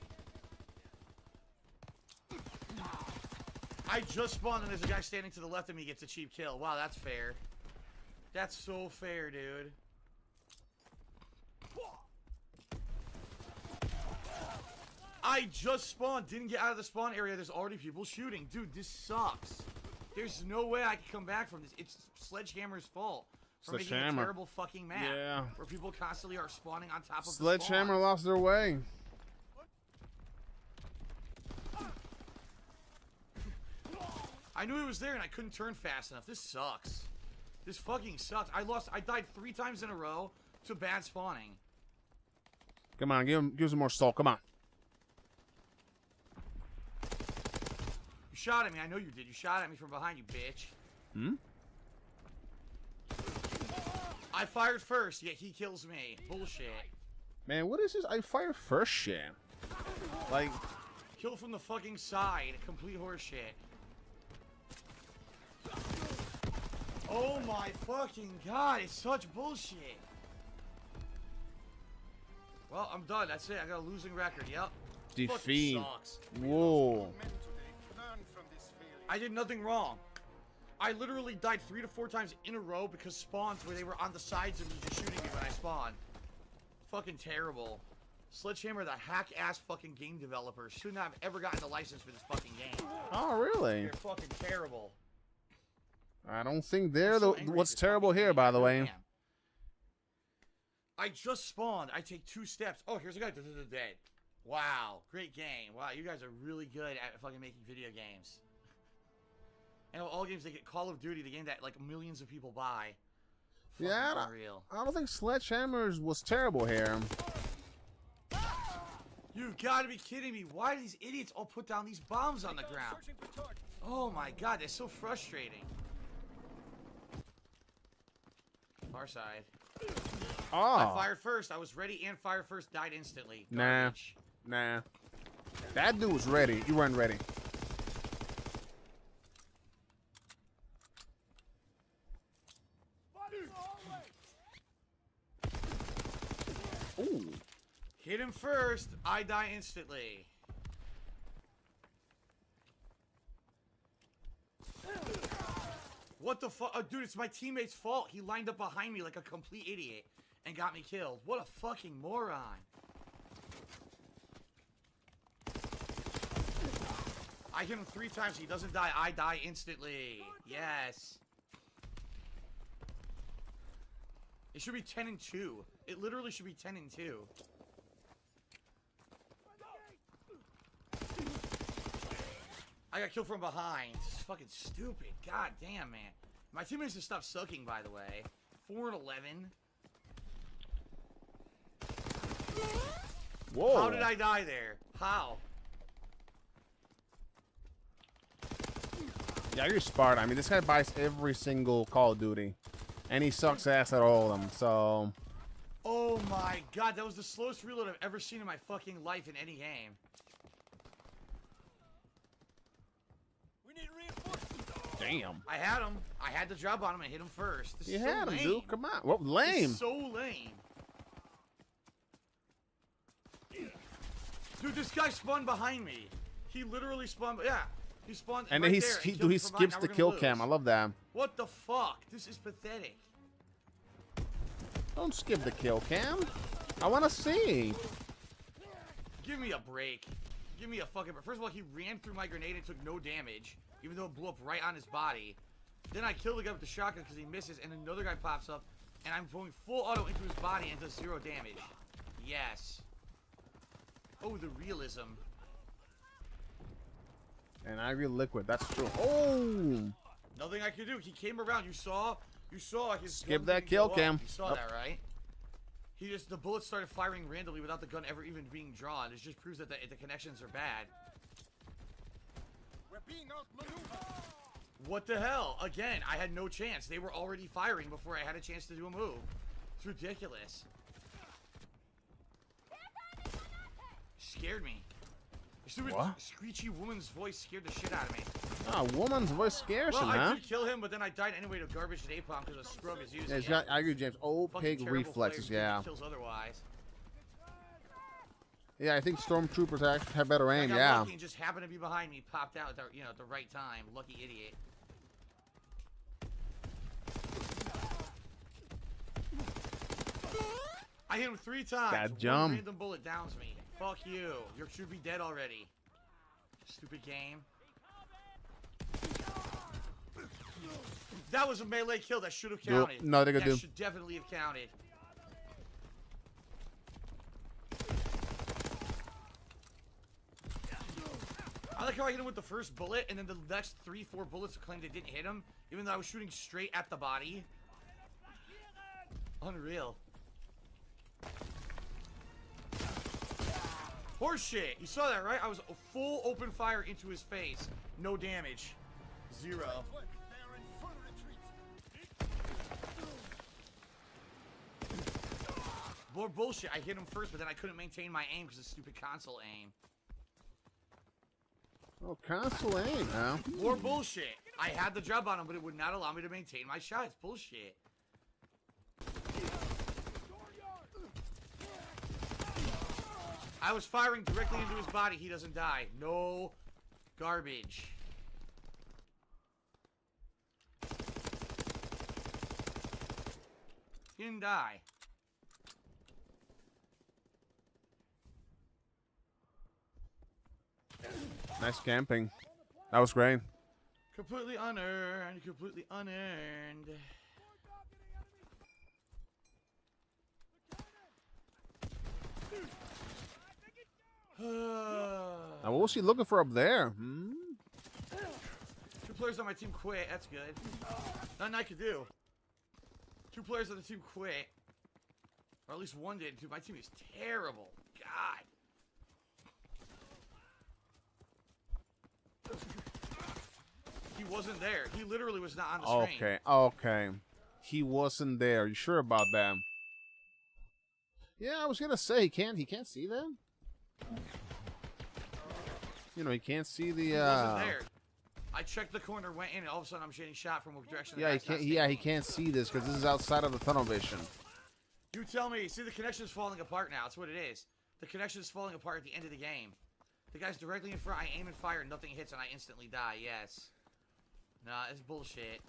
I just spawned and there's a guy standing to the left of me gets a cheap kill. Wow, that's fair. That's so fair, dude. I just spawned, didn't get out of the spawn area. There's already people shooting. Dude, this sucks. There's no way I can come back from this. It's Sledgehammer's fault for making a terrible fucking map. Yeah. Where people constantly are spawning on top of Sledgehammer the spawn. lost their way. I knew he was there and I couldn't turn fast enough. This sucks. This fucking sucks. I died 3 times in a row to bad spawning. Come on, give some more salt. Come on. You shot at me. I know you did. You shot at me from behind, you bitch. Hmm? I fired first, yet he kills me. Bullshit. Man, what is this? I fire first shit. Like, Kill from the fucking side. Complete horseshit. Oh my fucking god, it's such bullshit. Well, I'm done. That's it. I got a losing record. Yep. defeat. Fucking sucks. Whoa. I did nothing wrong. I literally died 3 to 4 times in a row because spawns where they were on the sides of me just shooting me when I spawned. Fucking terrible. Sledgehammer, the hack-ass fucking game developer, should not have ever gotten the license for this fucking game. Oh, really? They're fucking terrible. I don't think they're what's terrible here, by the way. I just spawned. I take 2 steps. Oh, here's a guy. Dead. Wow. Great game. Wow, you guys are really good at fucking making video games. And all games, they get Call of Duty, the game that like millions of people buy. Fucking Yeah, unreal. I don't think Sledgehammer's was terrible here. You've got to be kidding me. Why do these idiots all put down these bombs on the ground? Oh my god, they're so frustrating. Far side. Oh. I fired first. I was ready and fired first. Died instantly. Garbage. Nah. That dude was ready. You weren't ready. Ooh. Hit him first. I die instantly. What the fuck? Oh, dude, it's my teammate's fault. He lined up behind me like a complete idiot and got me killed. What a fucking moron. I hit him 3 times. He doesn't die. I die instantly. Yes. It should be 10 and 2. It literally should be 10 and 2. I got killed from behind. This is fucking stupid. God damn, man. My teammates just stopped sucking, by the way. 4 and 11. Whoa. How did I die there? How? Yeah, you're smart. I mean, this guy buys every single Call of Duty. And he sucks ass at all of them, so... Oh my god, that was the slowest reload I've ever seen in my fucking life in any game. Damn. I had him. I had the job on him and hit him first. This You is so had him, lame. dude. Come on. What? Lame. It's so lame. Dude, this guy spawned behind me. He literally spawned. Yeah, he spawned. And right then there and he killed me from behind. skips Now the we're kill gonna cam. lose. I love that. What the fuck? This is pathetic. Don't skip the kill cam. I want to see. Give me a break. Give me a fucking break. First of all, he ran through my grenade and took no damage, even though it blew up right on his body. Then I killed the guy with the shotgun because he misses, and another guy pops up, and I'm going full auto into his body and does 0 damage. Yes. Oh, the realism. And I real liquid. That's true. Oh. Nothing I could do. He came around. You saw his Skip gun that didn't kill go cam. off. You saw Yep. that, right? The bullets started firing randomly without the gun ever even being drawn. It just proves that the connections are bad. We're being outmaneuvered. What the hell? Again, I had no chance. They were already firing before I had a chance to do a move. It's ridiculous. Scared me. Your stupid What? screechy woman's voice scared the shit out of me. Oh, woman's voice scares Well, him, I huh? did kill him, but then I died anyway to garbage napalm because a scrub is using Yeah, it. I agree, James. Old Fucking pig terrible reflexes, players yeah. get kills otherwise. Yeah, I think stormtroopers actually have better aim, I got yeah. lucky and just happened to be behind me, popped out at the, at the right time. Lucky idiot. I hit him 3 times. That One jump. random bullet downs me. Fuck you. You should be dead already. Stupid game. That was a melee kill that should have counted. No, they could do. That should definitely have counted. I like how I hit him with the first bullet, and then the next 3-4 bullets claimed they didn't hit him, even though I was shooting straight at the body. Unreal. Horseshit. You saw that, right? I was a full open fire into his face. No damage. 0. More bullshit. I hit him first, but then I couldn't maintain my aim because of stupid console aim. Oh, console aim, now. More bullshit. I had the jump on him, but it would not allow me to maintain my shot. It's bullshit. I was firing directly into his body. He doesn't die. No garbage. He didn't die. Nice camping. That was great. Completely unearned. Completely unearned. Now, what was he looking for up there? 2 players on my team quit. That's good. Nothing I could do. 2 players on the team quit. Or at least one did. Dude, my team is terrible. God. He wasn't there. He literally was not on the screen. Okay, okay. He wasn't there. You sure about that? Yeah, I was gonna say he can't see them. You know, he can't see the. He wasn't there. I checked the corner, went in, and all of a sudden I'm getting shot from what direction. Yeah, he can't. Yeah, he can't see this because this is outside of the tunnel vision. You tell me. See, the connection is falling apart now. That's what it is. The connection is falling apart at the end of the game. The guy's directly in front. I aim and fire, nothing hits, and I instantly die. Yes. Nah, it's bullshit.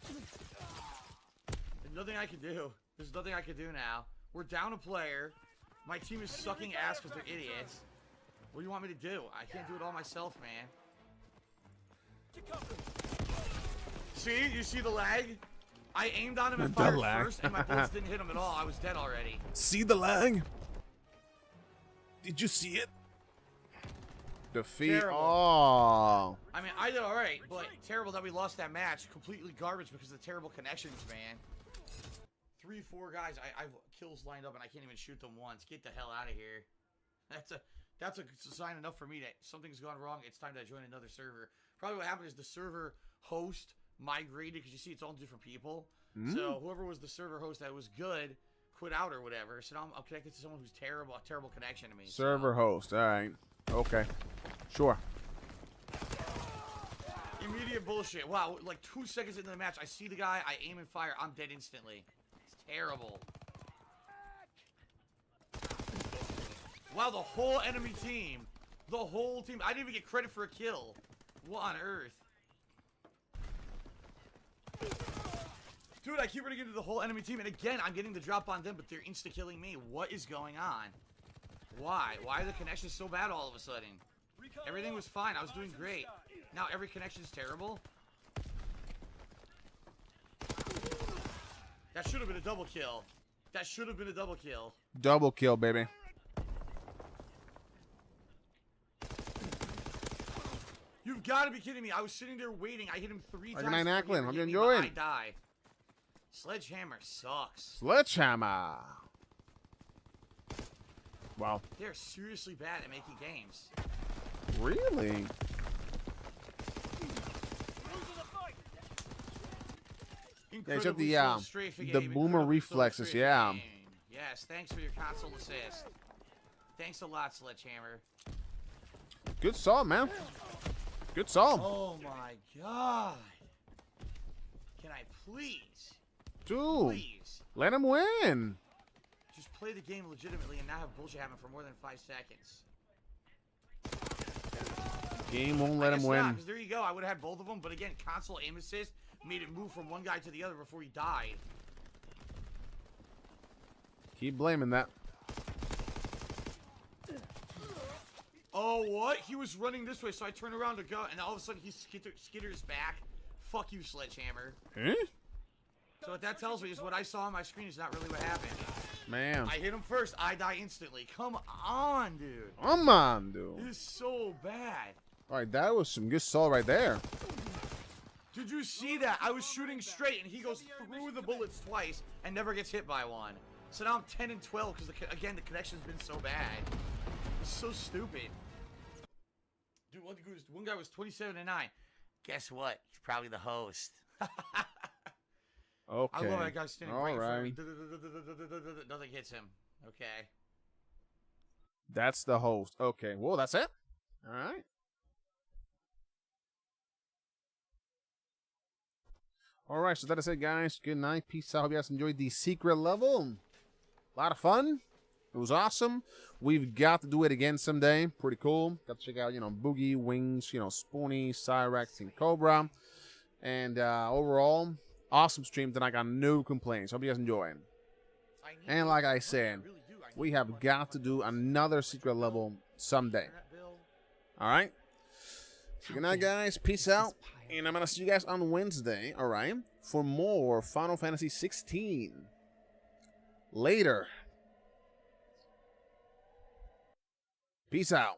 There's nothing I can do. There's nothing I can do now. We're down a player. My team is sucking ass because they're idiots. What do you want me to do? I can't do it all myself, man. See? You see the lag? I aimed on him and fired first, and my bullets didn't hit him at all. I was dead already. See the lag? Did you see it? Defeat. Terrible. Oh. I mean, I did alright, but terrible that we lost that match. Completely garbage because of the terrible connections, man. 3-4 guys, I have kills lined up and I can't even shoot them once. Get the hell out of here. That's a sign enough for me that something's gone wrong. It's time to join another server. Probably what happened is the server host migrated because you see it's all different people. So whoever was the server host that was good quit out or whatever. So now I'm connected to someone who's terrible, a terrible connection to me. Server host. All right. Okay. Sure. Immediate bullshit. Wow, like 2 seconds into the match, I see the guy, I aim and fire, I'm dead instantly. It's terrible. Wow, the whole enemy team. The whole team. I didn't even get credit for a kill. What on earth? Dude, I keep running into the whole enemy team, and again, I'm getting the drop on them, but they're insta-killing me. What is going on? Why? Why are the connections so bad all of a sudden? Everything was fine. I was doing great. Now every connection is terrible. That should have been a double kill. That should have been a double kill. Double kill, baby. You've got to be kidding me. I was sitting there waiting. I hit him 3 times. Good night, Ackland. How you I doing? die. Sledgehammer sucks. Sledgehammer. Wow. They're seriously bad at making games. Really? Yeah, except the boomer reflexes, yeah. Yes, thanks for your console assist. Thanks a lot, Sledgehammer. Good solve, man. Good solve. Oh my god. Can I please? Dude. Please. Let him win. Just play the game legitimately and not have bullshit happen for more than 5 seconds. Game won't let him win. Because there you go. I would have had both of them, but again, console aim assist made it move from one guy to the other before he died. Keep blaming that. Oh, what? He was running this way, so I turned around to go, and all of a sudden he skitters back. Fuck you, Sledgehammer. Huh? So what that tells me is what I saw on my screen is not really what happened. Man. I hit him first, I die instantly. Come on, dude. Come on, dude. This is so bad. Alright, that was some good salt right there. Did you see that? I was shooting straight, and he goes through the bullets twice and never gets hit by one. So now I'm 10 and 12 because, again, the connection's been so bad. It's so stupid. Dude, one guy was 27 and 9. Guess what? He's probably the host. Okay. I love that guy standing right in front of me. Alright. Nothing hits him. Okay. That's the host. Okay. Well, that's it. Alright. Alright, so that is it, guys. Good night. Peace out. Hope you guys enjoyed the secret level. A lot of fun. It was awesome. We've got to do it again someday. Pretty cool. Got to check out, Boogie, Wings, Spoony, Cyrax, and Cobra. And overall, awesome stream tonight. Got no complaints. Hope you guys enjoy. And like I said, we have got to do another secret level someday. Alright? So good night, guys. Peace out. And I'm going to see you guys on Wednesday, alright? For more Final Fantasy 16. Later. Peace out.